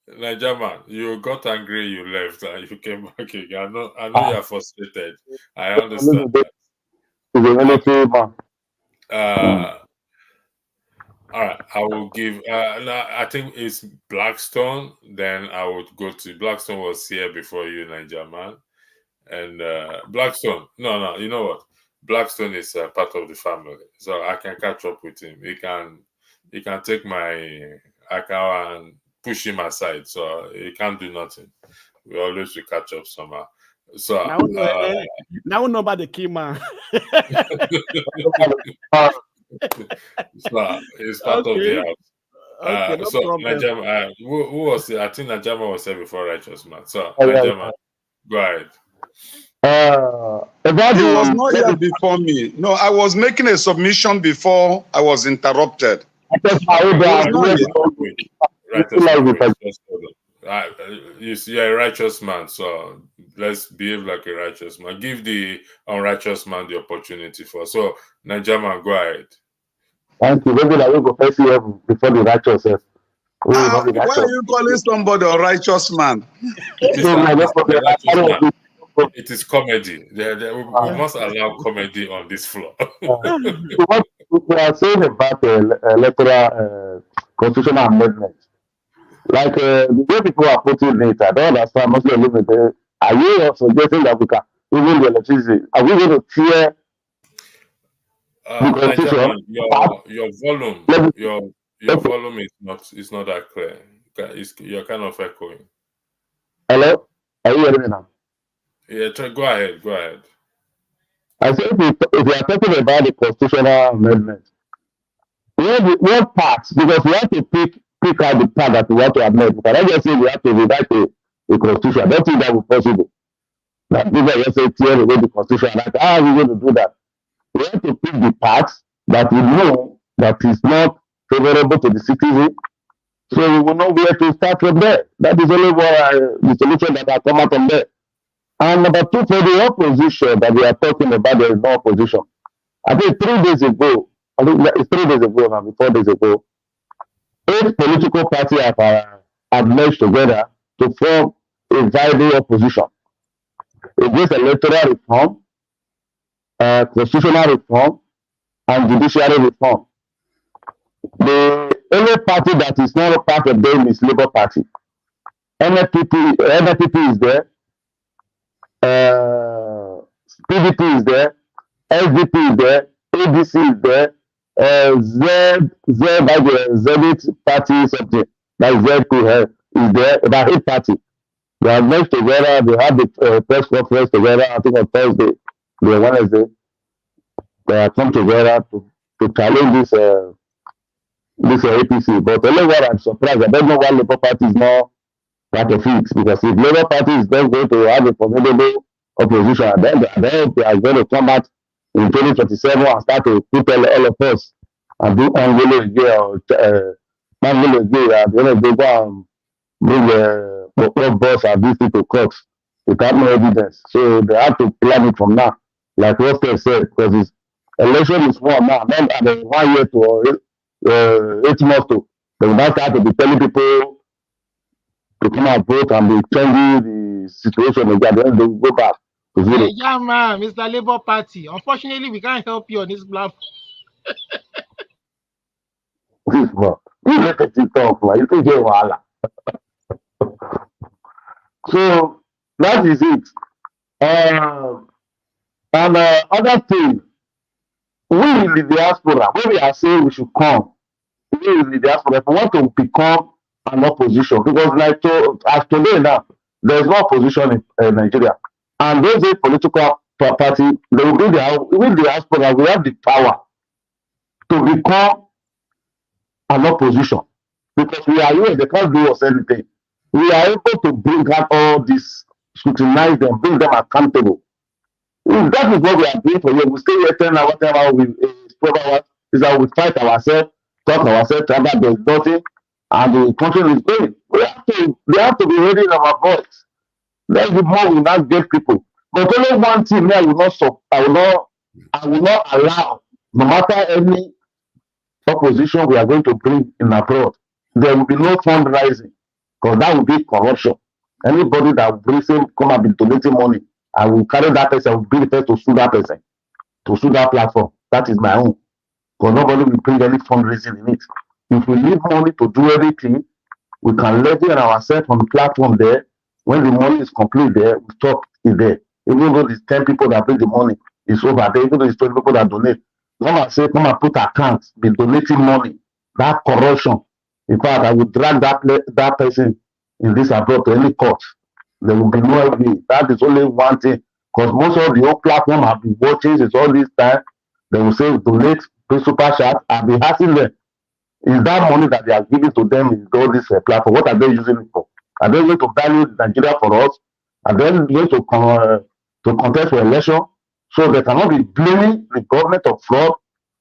Nigerman, you got angry, you left, and you came back again. I know you are frustrated. I understand that. All right, I will give. I think it's Blackstone. Then I would go to Blackstone. Was here before you, Nigerman, and Blackstone. No, you know what? Blackstone is part of the family, so I can catch up with him. He can take my account and push him aside, so he can't do nothing. We always will catch up somehow. So now we know about the key man. It's part of the house. No so Najama, who was it? I think Najama was there before Righteous Man. So Najama, go ahead. He was not here before me. No, I was making a submission before I was interrupted. You're a righteous man, so let's behave like a righteous man. Give the unrighteous man the opportunity for. So Najama, go ahead. Thank you. Maybe I will go first here before the righteous. Why are you calling somebody a righteous man? It is comedy. We must allow comedy on this floor. What we are saying about electoral constitutional amendment, like the way people are putting it, I don't understand. Mostly limited. Are you suggesting that we can even the electricity? Are we going to tear the constitution? Your volume is not that clear. You're kind of echoing. Hello, are you hearing me now? Yeah, go ahead. I said if you are talking about the constitutional amendment, what parts? Because we have to pick out the part that we want to amend. But I just say we have to rewrite the constitution. I don't think that will be possible. That people just say tear away the constitution. Like, how are we going to do that? We have to pick the parts that we know that is not favorable to the citizen. So we will know where to start from there. That is only the solution that will come out from there. And number two, for the opposition that we are talking about, there is no opposition. I think 3 days ago, I think it's 3 days ago now, 4 days ago, 8 political parties have merged together to form a viable opposition against electoral reform, constitutional reform, and judiciary reform. The only party that is not part of them is Labour Party. NPP is there, PDP is there, SDP is there, ADC is there, Z8 party something, like Z2 is there, about 8 parties. They have merged together, they have the press conference together, I think on Thursday, the Wednesday. They have come together to challenge this APC. But only what I'm surprised, I don't know why Labour Party is not part of it, because if Labour Party is not going to have a formidable opposition, then they are going to come back in 2027 and start to put all of us and do unwilling again, or unwilling again, and then they go and bring the boss and these people to court without no evidence. So they have to plan it from now, like what they said, because election is one now, then at 1 year to 8 months to, they will now start to be telling people to come and vote and be changing the situation again, then they will go back to zero. Yeah, man, Mr. Labour Party. Unfortunately, we can't help you on this platform. You let it talk, man. You think you're wahala. So that is it. And other thing, we in the diaspora, when we are saying we should come, we in the diaspora, if we want to become an opposition, because like as today now, there is no opposition in Nigeria. And those political party, they will be there, with the diaspora, we have the power to become an opposition. Because we are here, they can't do us anything. We are able to bring out all this, scrutinize them, bring them accountable. If that is what we are doing for you, we stay here 10 hours, whatever we is that we fight ourselves, talk ourselves, about there's nothing, and the country is going. They have to be hearing our voice. That's the more we not get people. But only one thing I will not allow, no matter any opposition we are going to bring in abroad, there will be no fundraising, because that will be corruption. Anybody that brings him come and be donating money, I will carry that person, I will be the first to sue that person, to sue that platform. That is my own. Because nobody will bring any fundraising in it. If we need money to do everything, we can levy on ourselves on the platform there. When the money is complete there, we stop it there. Even though it's 10 people that bring the money, it's over there. Even though it's 20 people that donate. Come and say, come and put accounts, be donating money. That corruption. In fact, I will drag that person in this abroad to any court. There will be no way. That is only one thing. Because most of the whole platform have been watching this all this time. They will say donate, pay super chat. I'll be asking them, is that money that they are giving to them in all this platform? What are they using it for? Are they going to value Nigeria for us? Are they going to contest for election? So they cannot be blaming the government of fraud,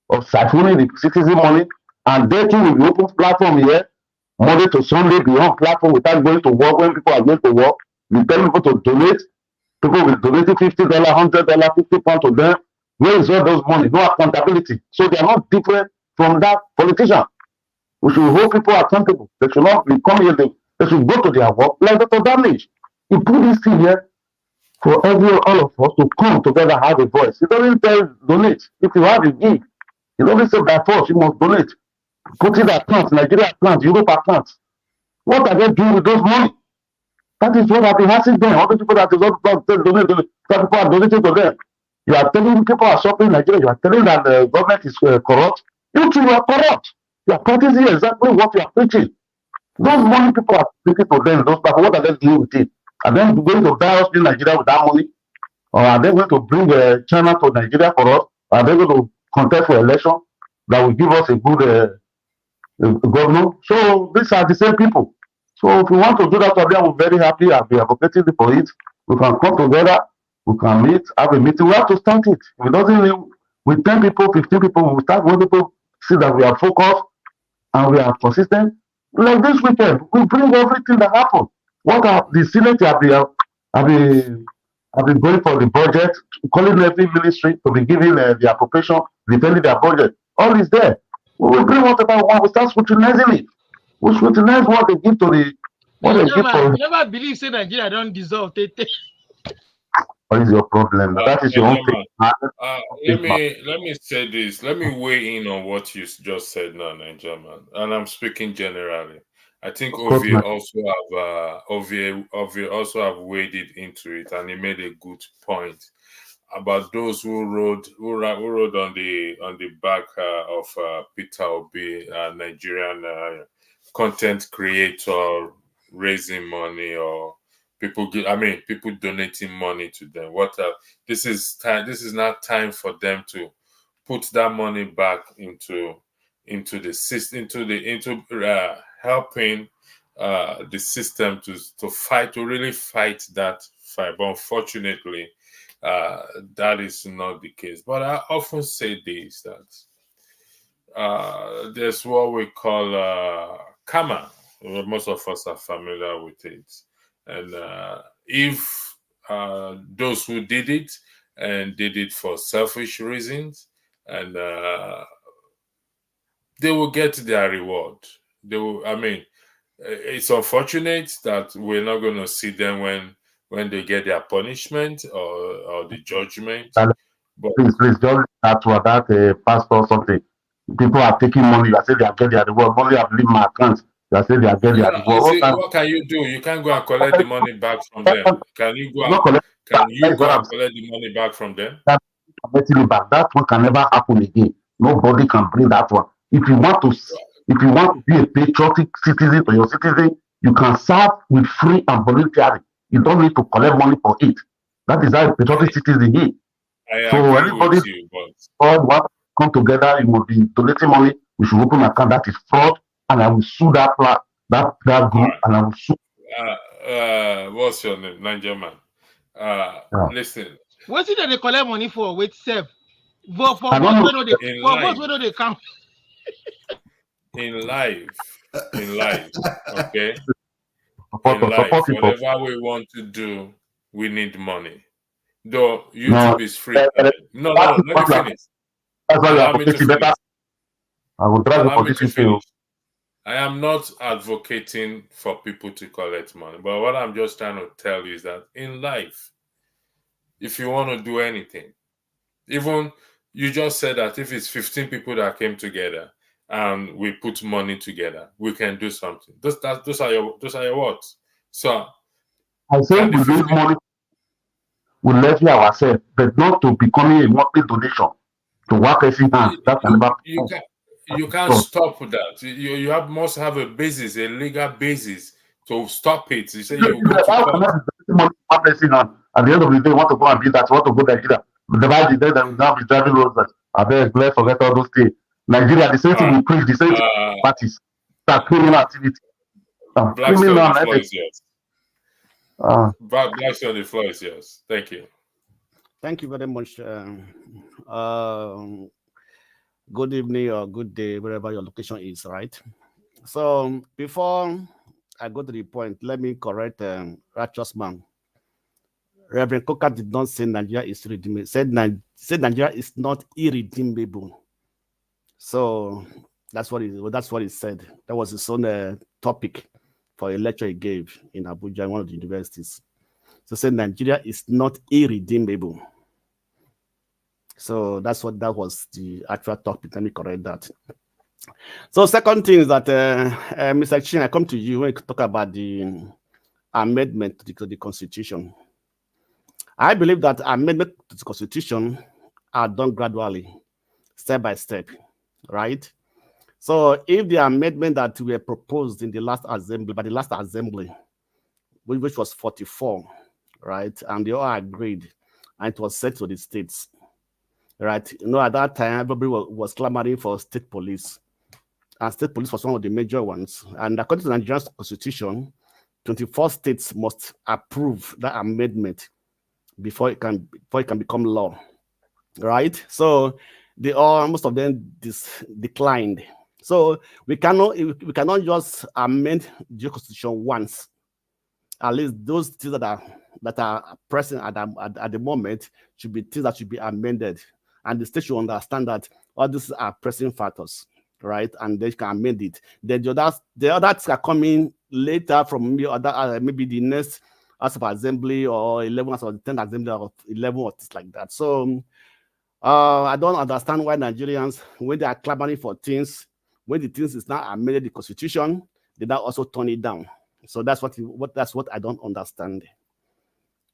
of siphoning the citizen money, and they too will be open platform here, Monday to Sunday, beyond platform without going to work. When people are going to work, we tell people to donate. People will donate $50, $100, £50 to them. Where is all those money? No accountability. So they are not different from that politician. We should hold people accountable. They should not be coming here. They should go to their work like Dr. Damage. He put this thing here for all of us to come together and have a voice. He doesn't tell donate. If you have a gig, he doesn't say by force you must donate. Put in accounts, Nigeria accounts, Europe accounts. What are they doing with those money? That is what I've been asking them. All the people that is not donate, people are donating to them. You are telling people are suffering in Nigeria. You are telling that the government is corrupt. You too are corrupt. You are practicing exactly what you are preaching. Those money people are speaking to them. Those people, what are they doing with it? Are they going to buy us in Nigeria with that money? Or are they going to bring China to Nigeria for us? Or are they going to contest for election that will give us a good governor? So these are the same people. So if we want to do that for them, we're very happy. I'll be advocating for it. We can come together. We can meet, have a meeting. We have to start it. If it doesn't, with 10 people, 15 people, we start when people see that we are focused. and we are consistent. Like this weekend, we bring everything that happened. What are the Senate have been going for the budget, calling every ministry to be giving the appropriation, defending their budget. All is there. We will bring whatever we want. We start scrutinizing it. We scrutinize what they give to the what they give for. Never believe say Nigeria don't deserve it. What is your problem? That is your own thing. Let me say this. Let me weigh in on what you just said now, Nigerian, and I'm speaking generally. I think Ovie also have waded into it, and he made a good point about those who rode on the back of Peter Obi, Nigerian content creator, raising money, or people donating money to them. This is not time for them to put that money back into the system, into helping the system to really fight that fight. But unfortunately, that is not the case. But I often say this, that there's what we call karma. Most of us are familiar with it. And if those who did it and did it for selfish reasons, and they will get their reward. It's unfortunate that we're not going to see them when they get their punishment or the judgment. But please, just that pastor or something. People are taking money. You are saying they are getting their reward. Money have leave my account. You are saying they are getting their reward. What can you do? You can't go and collect the money back from them. Can you go and collect the money back from them? That one can never happen again. Nobody can bring that one. If you want to be a patriotic citizen to your citizen, you can serve with free and voluntary. You don't need to collect money for it. That is how a patriotic citizen is. So everybody all want to come together, you will be donating money, we should open an account. That is fraud, and I will sue that group, and I will sue. What's your name, Nigerian? Listen. What's it that they collect money for? With self. For what they come? In life, okay? In life, whatever we want to do, we need money. Though YouTube is free. No, let me finish. I will drive the position. I am not advocating for people to collect money, but what I'm just trying to tell you is that in life, if you want to do anything, even you just said that if it's 15 people that came together and we put money together, we can do something. Those are your words. So I say we need money. We levy ourselves, but not to becoming a monthly donation to work every hand. You can't stop that. You must have a basis, a legal basis to stop it. You say you go to court. At the end of the day, want to go and be that, want to go Nigeria. The bad day that will now be driving roads that I beg, let's forget all those things. Nigeria, the same thing we preach, the same thing parties. That criminal activity. Criminal activity. Blackstone on the floor is yours. Thank you. Thank you very much. Good evening or good day, wherever your location is, right? So before I go to the point, let me correct Righteous Man. Reverend Coker did not say Nigeria is redeemable. Said Nigeria is not irredeemable. So that's what he said. That was his own topic for a lecture he gave in Abuja, in one of the universities. So said Nigeria is not irredeemable. So that was the actual topic. Let me correct that. So second thing is that Mr. Chin, I come to you when you talk about the amendment to the Constitution. I believe that amendment to the Constitution are done gradually, step by step, right? So if the amendment that were proposed in the last assembly, which was 44, right, and they all agreed, and it was sent to the states, right? At that time, everybody was clamoring for state police, and state police was one of the major ones. And according to the Nigerian Constitution, 24 states must approve that amendment before it can become law, right? So most of them declined, So we cannot just amend the constitution once. At least those things that are present at the moment should be things that should be amended, and the state should understand that all these are pressing factors, right? And they can amend it. Then the others are coming later from maybe the next House of Assembly or 11 or 10 Assembly or 11 or things like that. So I don't understand why Nigerians, when they are clamoring for things, when the things is not amended the constitution, they now also turn it down. So that's what I don't understand.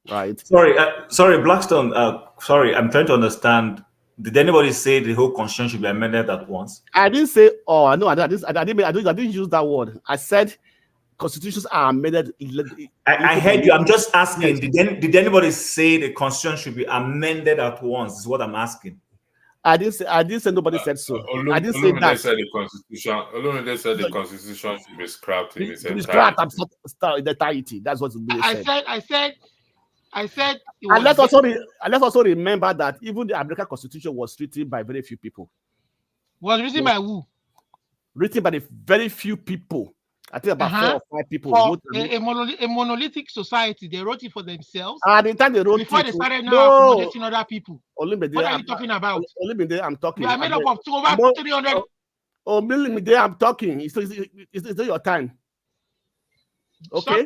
Right. Sorry, Blackstone. Sorry, I'm trying to understand. Did anybody say the whole constitution should be amended at once? I didn't say, oh, no, I didn't use that word. I said constitutions are amended. I heard you. I'm just asking, did anybody say the constitution should be amended at once? Is what I'm asking. I didn't say nobody said so. I didn't say that. Said the constitution should be scrapped in its entirety. Scrapped in entirety. That's what I said. And let's also remember that even the American Constitution was written by very few people. Was written by who? Written by the very few people. I think about 4 or 5 people. For a monolithic society, they wrote it for themselves. At the time they wrote before they started now accommodating other people. Olumide, what are you talking about? Olumide, I'm talking. We are made up of over 300. Olumide, I'm talking. It's your time. Okay.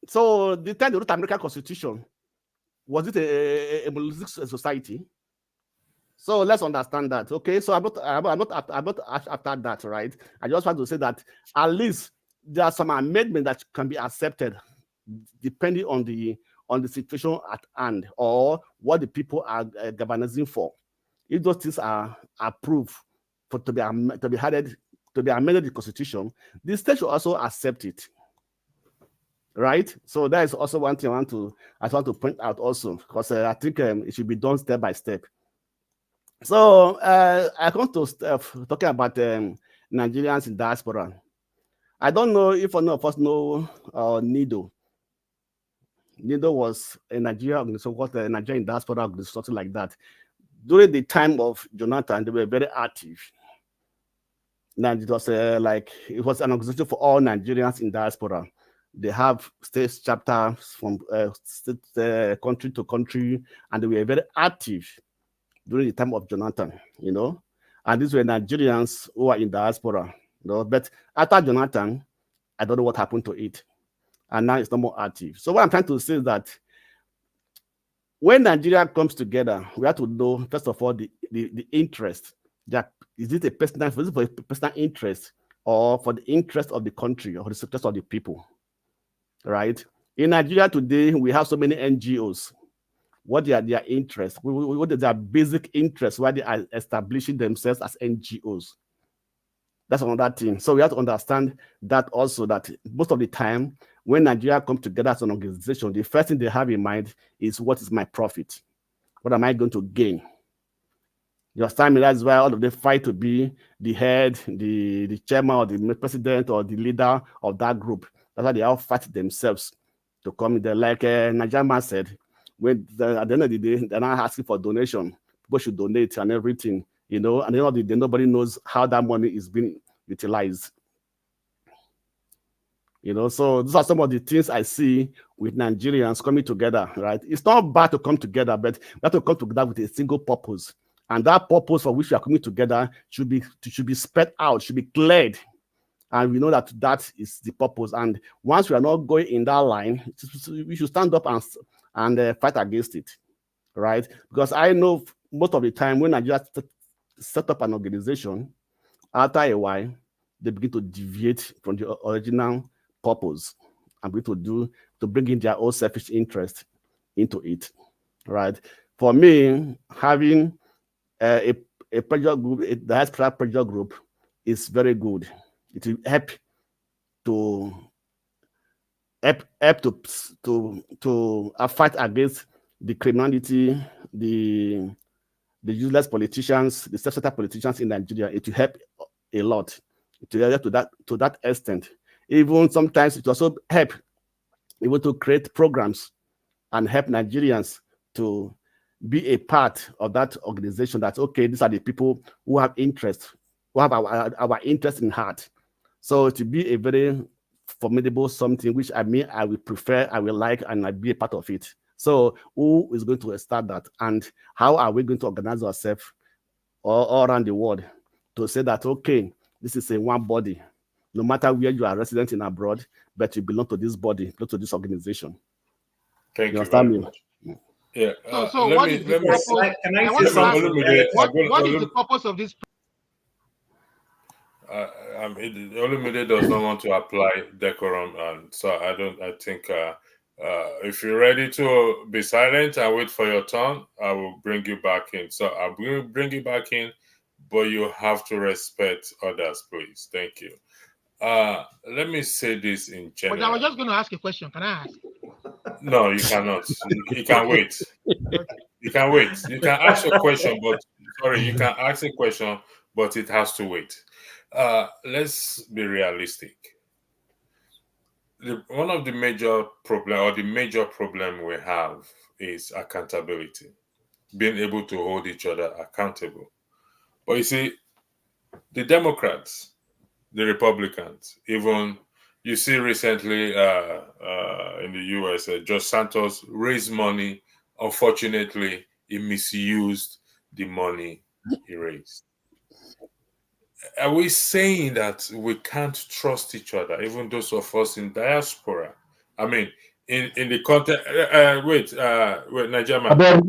So the time they wrote the American Constitution, was it a monolithic society? So let's understand that, okay? So I'm not after that, right? I just want to say that at least there are some amendments that can be accepted, depending on the situation at hand or what the people are galvanizing for. If those things are approved to be amended the Constitution, the state should also accept it. Right, so that is also one thing I want to point out also, because I think it should be done step by step. So I come to talking about Nigerians in diaspora. I don't know if any of us know NIDO. NIDO was a Nigerian organization, what a Nigerian diaspora organization, something like that. During the time of Jonathan, they were very active. Now it was it was an organization for all Nigerians in diaspora. They have state chapters from country to country, and they were very active during the time of Jonathan, and these were Nigerians who are in diaspora, but after Jonathan, I don't know what happened to it, and now it's no more active. So what I'm trying to say is that when Nigeria comes together, we have to know, first of all, the interest. That is it a personal interest or for the interest of the country or the success of the people? Right? In Nigeria today, we have so many NGOs. What are their interests? What is their basic interest? Why they are establishing themselves as NGOs? That's another thing. So we have to understand that also, that most of the time, when Nigeria comes together as an organization, the first thing they have in mind is, what is my profit? What am I going to gain? You understand me? That's why all of them fight to be the head, the chairman, or the president, or the leader of that group. That's why they all fight themselves to come in there. Like Nigerian man said, at the end of the day, they're not asking for donation. People should donate and everything, and at the end of the day, nobody knows how that money is being utilized. So these are some of the things I see with Nigerians coming together, right? It's not bad to come together, but we have to come together with a single purpose. And that purpose for which we are coming together should be spelled out, should be cleared. And we know that is the purpose. And once we are not going in that line, we should stand up and fight against it, right? Because I know most of the time when Nigeria set up an organization, after a while, they begin to deviate from the original purpose and begin to bring in their own selfish interest into it, right? For me, having a pressure group, a diaspora pressure group, is very good. It will help to fight against the criminality, the useless politicians, the self-centered politicians in Nigeria. It will help a lot. It will help to that extent. Even sometimes it will also help even to create programs and help Nigerians to be a part of that organization. That's okay. These are the people who have interest who have our interest in heart. So to be a very formidable something, which I will prefer, I will like, and I'll be a part of it. So who is going to start that? And how are we going to organize ourselves all around the world to say that, okay, this is a one body, no matter where you are resident in abroad, but you belong to this body, belong to this organization. Thank you very much. Yeah. So what is the purpose? What is the purpose of this? Olumide does not want to apply decorum, and so I think if you're ready to be silent and wait for your turn, I will bring you back in. So I'm going to bring you back in, but you have to respect others, please. Thank you. Let me say this in general. But I was just going to ask a question. Can I ask? No, you cannot. You can wait. You can wait. You can ask a question, but you can ask a question, but it has to wait. Let's be realistic. One of the major problem we have is accountability, being able to hold each other accountable. But you see, the Democrats, the Republicans, even you see recently in the US, Judge Santos raised money. Unfortunately, he misused the money he raised. Are we saying that we can't trust each other, even those of us in diaspora? I mean, in the context. Wait, Nigerian. Nobody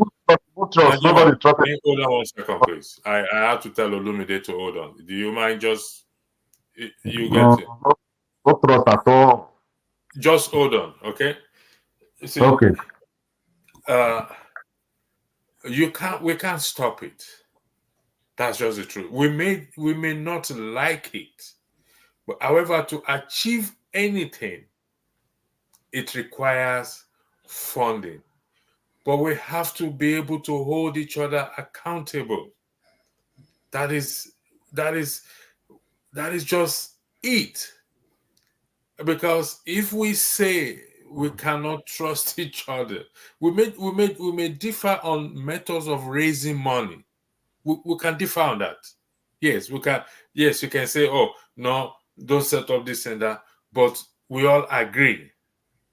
trust. Hold on 1 second, please. I have to tell Olumide to hold on. Do you mind just you get it? No trust at all. Just hold on, okay? See, okay. We can't stop it. That's just the truth. We may not like it, but however, to achieve anything, it requires funding. But we have to be able to hold each other accountable. That is just it. Because if we say we cannot trust each other, we may differ on methods of raising money. We can differ on that. Yes, we can. Yes, you can say, oh, no, don't set up this and that. But we all agree.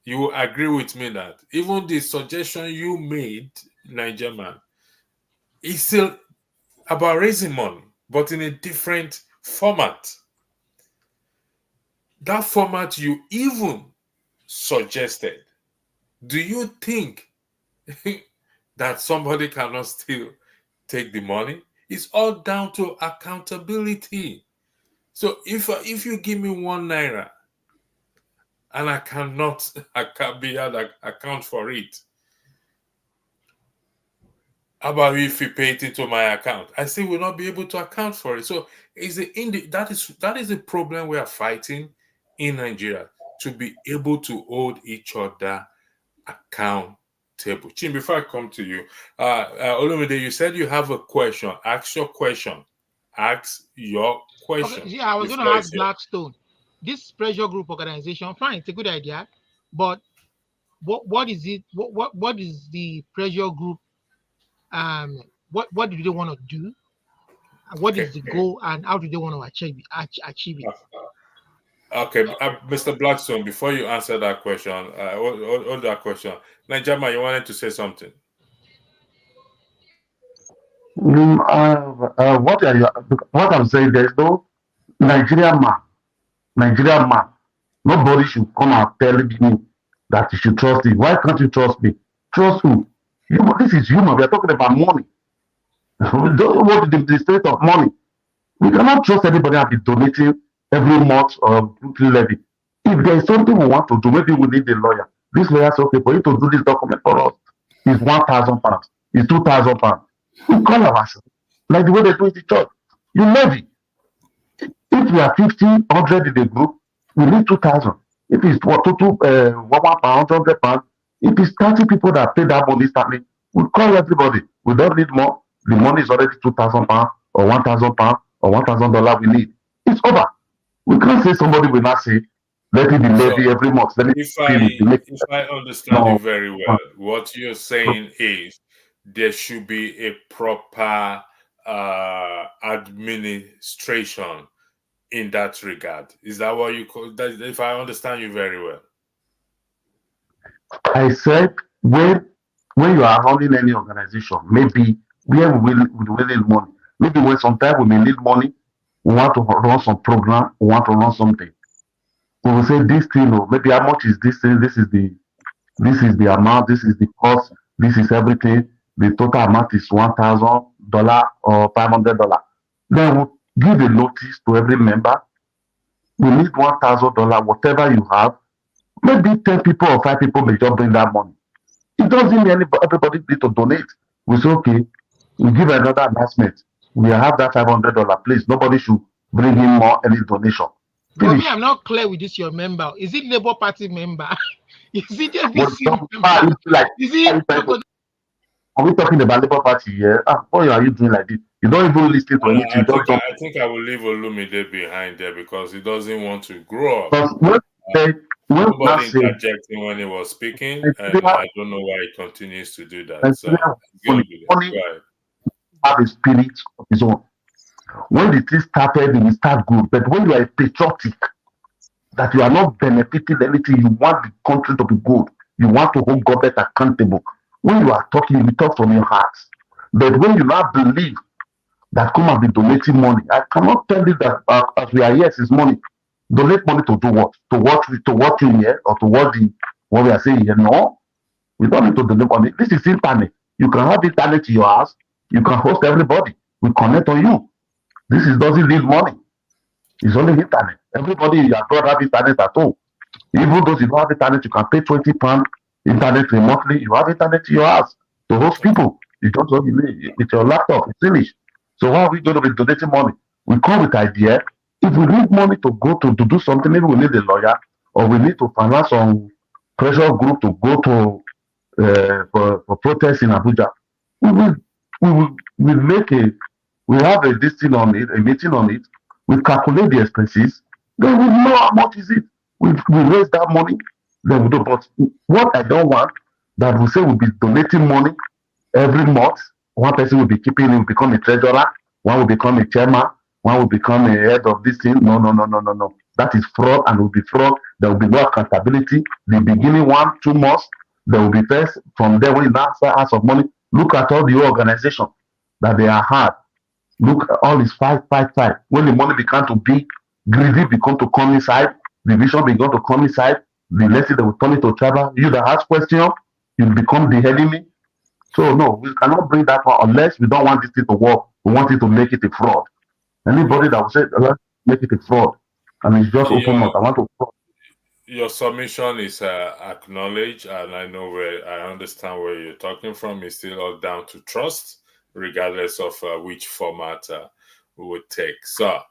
You agree with me that even the suggestion you made, Nigerian, is still about raising money, but in a different format. That format you even suggested, do you think that somebody cannot still take the money? It's all down to accountability. So if you give me 1 naira and I can't be able to account for it, how about if you pay it into my account? I still will not be able to account for it. So that is the problem we are fighting in Nigeria, to be able to hold each other accountable. Chin, before I come to you, Olumide, you said you have a question. Ask your question. Ask your question. Okay, yeah, I was going to ask Blackstone. This pressure group organization, fine, it's a good idea, but what is it? What is the pressure group? What do they want to do? What is the goal, and how do they want to achieve it? Okay, Mr. Blackstone, before you answer that question, all that question, Nigerian, you wanted to say something? What I'm saying, there's no Nigerian man. Nobody should come and tell me that you should trust me. Why can't you trust me? Trust who? This is human. We are talking about money. What is the state of money? We cannot trust anybody and be donating every month or weekly levy. If there is something we want to do, maybe we need a lawyer. This lawyer says, okay, for you to do this document for us, it's 1,000 pounds, it's 2,000 pounds. We call ourselves, like the way they do it in church. You levy. If we are 50, 100 in the group, we need 2,000. If it's 1 pound, 100 pounds, if it's 30 people that pay that money instantly, we call everybody. We don't need more. The money is already 2,000 pounds or 1,000 pounds or $1,000 we need. It's over. We can't say somebody will not say, let it be levy every month. If I understand you very well, what you're saying is there should be a proper administration in that regard. Is that what you call that? If I understand you very well. I said when you are running any organization, maybe where we will need money. Maybe when sometimes we may need money, we want to run some program, we want to run something. We will say this thing, or maybe how much is this thing? This is the amount, this is the cost, this is everything. The total amount is $1,000 or $500. Then we'll give a notice to every member. We need $1,000, whatever you have. Maybe 10 people or 5 people may just bring that money. It doesn't mean everybody need to donate. We say, okay, we give another announcement. We have that $500, please. Nobody should bring in more any donation. Bobby, I'm not clear with this, your member. Is it Labour Party member? Is it FBC member? Is it... Are we talking about Labour Party here? Why are you doing like this? You don't even listen to anything. I think I will leave Olumide behind there because he doesn't want to grow up. Nobody interjecting when he was speaking, and I don't know why he continues to do that. So money have a spirit of his own. When the thing started, it will start good. But when you are patriotic, that you are not benefiting anything, you want the country to be good. You want to hold government accountable. When you are talking, you talk from your heart. But when you not believe that come and be donating money, I cannot tell you that as we are here, it's money. Donate money to do what? To watch you here or to watch what we are saying here? No, we don't need to donate money. This is internet. You can have internet in your house. You can host everybody. We connect on you. This doesn't need money. It's only internet. Everybody in your abroad have internet at home. Even those who don't have internet, you can pay £20 internet remotely. You have internet in your house to host people. You don't have it with your laptop. It's finished. So why are we going to be donating money? We come with idea. If we need money to go to do something, maybe we need a lawyer or we need to finance some pressure group to go to for protests in Abuja. We have a meeting on it. We calculate the expenses. Then we know how much is it. We raise that money. Then we do. But what I don't want, that we say we'll be donating money every month. One person will be keeping it, will become a treasurer. One will become a chairman. One will become a head of this thing. No. That is fraud and will be fraud. There will be no accountability. The beginning 1-2 months, there will be first. From there, when you now start ask of money, look at all the organization that they are hard. Look at all this fight. When the money began to be greedy, began to come inside, the vision began to come inside, the lesson they will turn it to tribal. You that ask question, you become the enemy. So no, we cannot bring that one unless we don't want this thing to work. We want it to make it a fraud. Anybody that will say, let's make it a fraud, and it's just open mouth. I want to fraud. Your submission is acknowledged, and I understand where you're talking from. It's still all down to trust, regardless of which format we would take. So,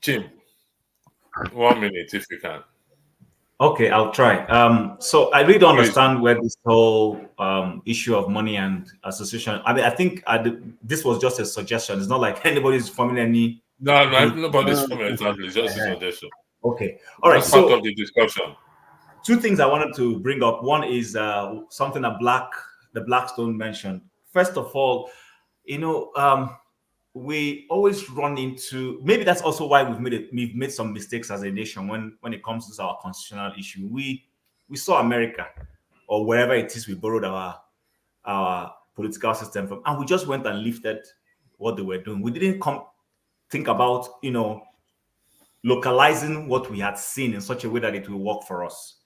Jim, 1 minute if you can. Okay, I'll try. So I really don't understand where this whole issue of money and association. I mean, I think this was just a suggestion. It's not like anybody's forming any. No, nobody's forming exactly. Just a suggestion. Okay, all right. That's part of the discussion. 2 things I wanted to bring up. One is something that the Blackstone mentioned. First of all, we always run into, maybe that's also why we've made some mistakes as a nation when it comes to our constitutional issue. We saw America or wherever it is we borrowed our political system from, and we just went and lifted what they were doing. We didn't think about localizing what we had seen in such a way that it will work for us.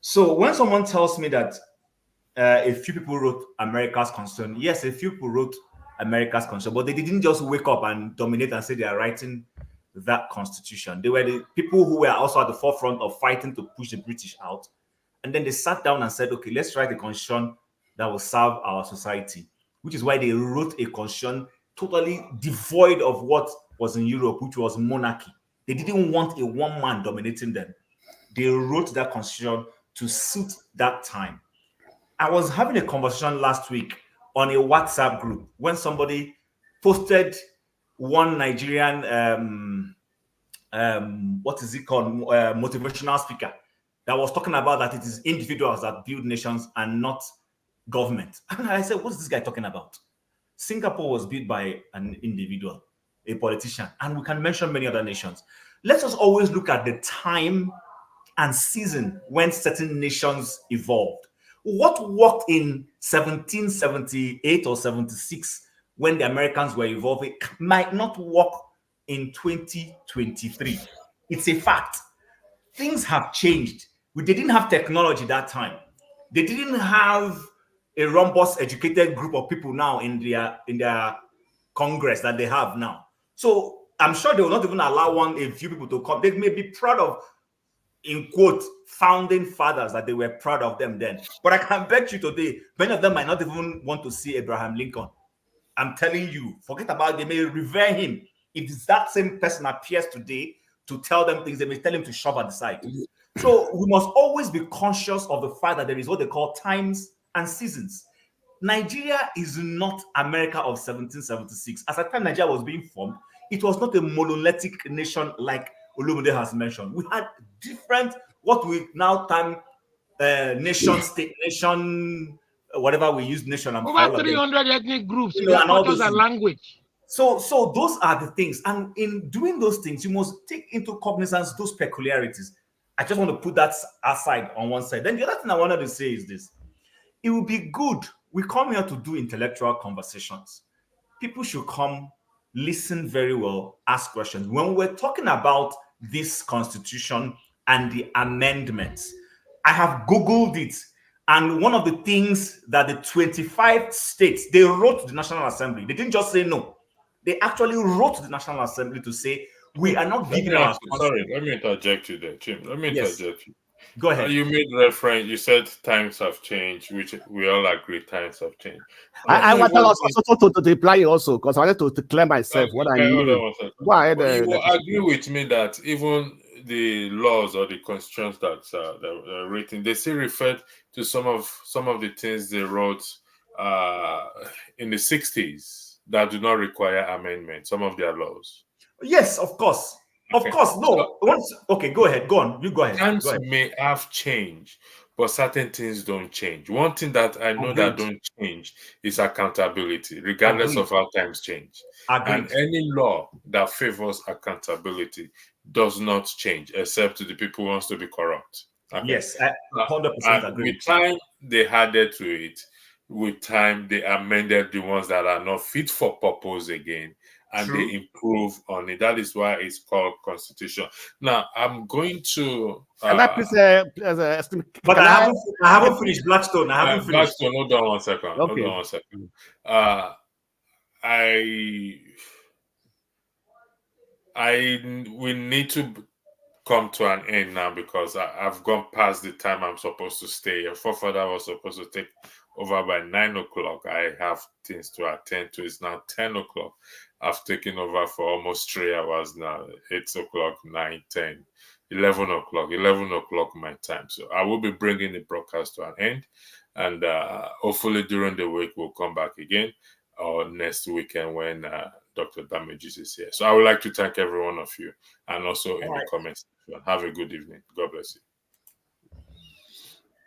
So when someone tells me that a few people wrote America's Constitution, yes, a few people wrote America's Constitution, but they didn't just wake up and dominate and say they are writing that Constitution. They were the people who were also at the forefront of fighting to push the British out. And then they sat down and said, okay, let's write a constitution that will serve our society, which is why they wrote a constitution totally devoid of what was in Europe, which was monarchy. They didn't want a one man dominating them. They wrote that constitution to suit that time. I was having a conversation last week on a WhatsApp group when somebody posted one Nigerian, motivational speaker that was talking about that it is individuals that build nations and not government. And I said, what's this guy talking about? Singapore was built by an individual, a politician, and we can mention many other nations. Let us always look at the time and season when certain nations evolved. What worked in 1778 or 76 when the Americans were evolving might not work in 2023. It's a fact. Things have changed. They didn't have technology that time. They didn't have a robust, educated group of people now in their Congress that they have now. So I'm sure they will not even allow a few people to come. They may be proud of, in quote, founding fathers, that they were proud of them then. But I can bet you today, many of them might not even want to see Abraham Lincoln. I'm telling you, forget about it. They may revere him. If that same person appears today to tell them things, they may tell him to shove at the side. So we must always be conscious of the fact that there is what they call times and seasons. Nigeria is not America of 1776. At the time Nigeria was being formed, it was not a monolithic nation like Olumide has mentioned. We had different, what we now term nation, state, nation, whatever we use, nation. Over 300 ethnic groups, and all cultures and language. So those are the things. And in doing those things, you must take into cognizance those peculiarities. I just want to put that aside on one side. Then the other thing I wanted to say is this. It would be good. We come here to do intellectual conversations. People should come, listen very well, ask questions. When we're talking about this constitution and the amendments, I have Googled it. And one of the things that the 25 states, they wrote to the National Assembly. They didn't just say no. They actually wrote to the National Assembly to say, we are not giving our... Sorry, let me interject you there, Jim. Let me interject you. Go ahead. You made reference, you said times have changed, which we all agree times have changed. I want also to reply also, because I wanted to clear myself what I mean. Go ahead. You will agree with me that even the laws or the constitutions that are written, they still refer to some of the things they wrote in the 60s that do not require amendment, some of their laws. Yes, of course. Of course. No. Okay, go ahead. Go on. You go ahead. Times may have changed, but certain things don't change. One thing that I know that don't change is accountability, regardless of how times change. And any law that favors accountability does not change, except to the people who wants to be corrupt. Okay? Yes, I 100% agree. With time, they added to it. With time, they amended the ones that are not fit for purpose again. And they improve on it. That is why it's called Constitution. Now, I'm going to... but I haven't finished Blackstone. I haven't finished. Blackstone, hold on one second. Okay. Hold on 1 second. We need to come to an end now because I've gone past the time I'm supposed to stay. Your forefather was supposed to take over by 9 o'clock. I have things to attend to. It's now 10 o'clock. I've taken over for almost 3 hours now. 8 o'clock, 9, 10, 11 o'clock. 11 o'clock my time. So I will be bringing the broadcast to an end. And hopefully during the week, we'll come back again. Or next weekend when Dr. Damages is here. So I would like to thank every one of you. And also in the comments. Have a good evening. God bless you.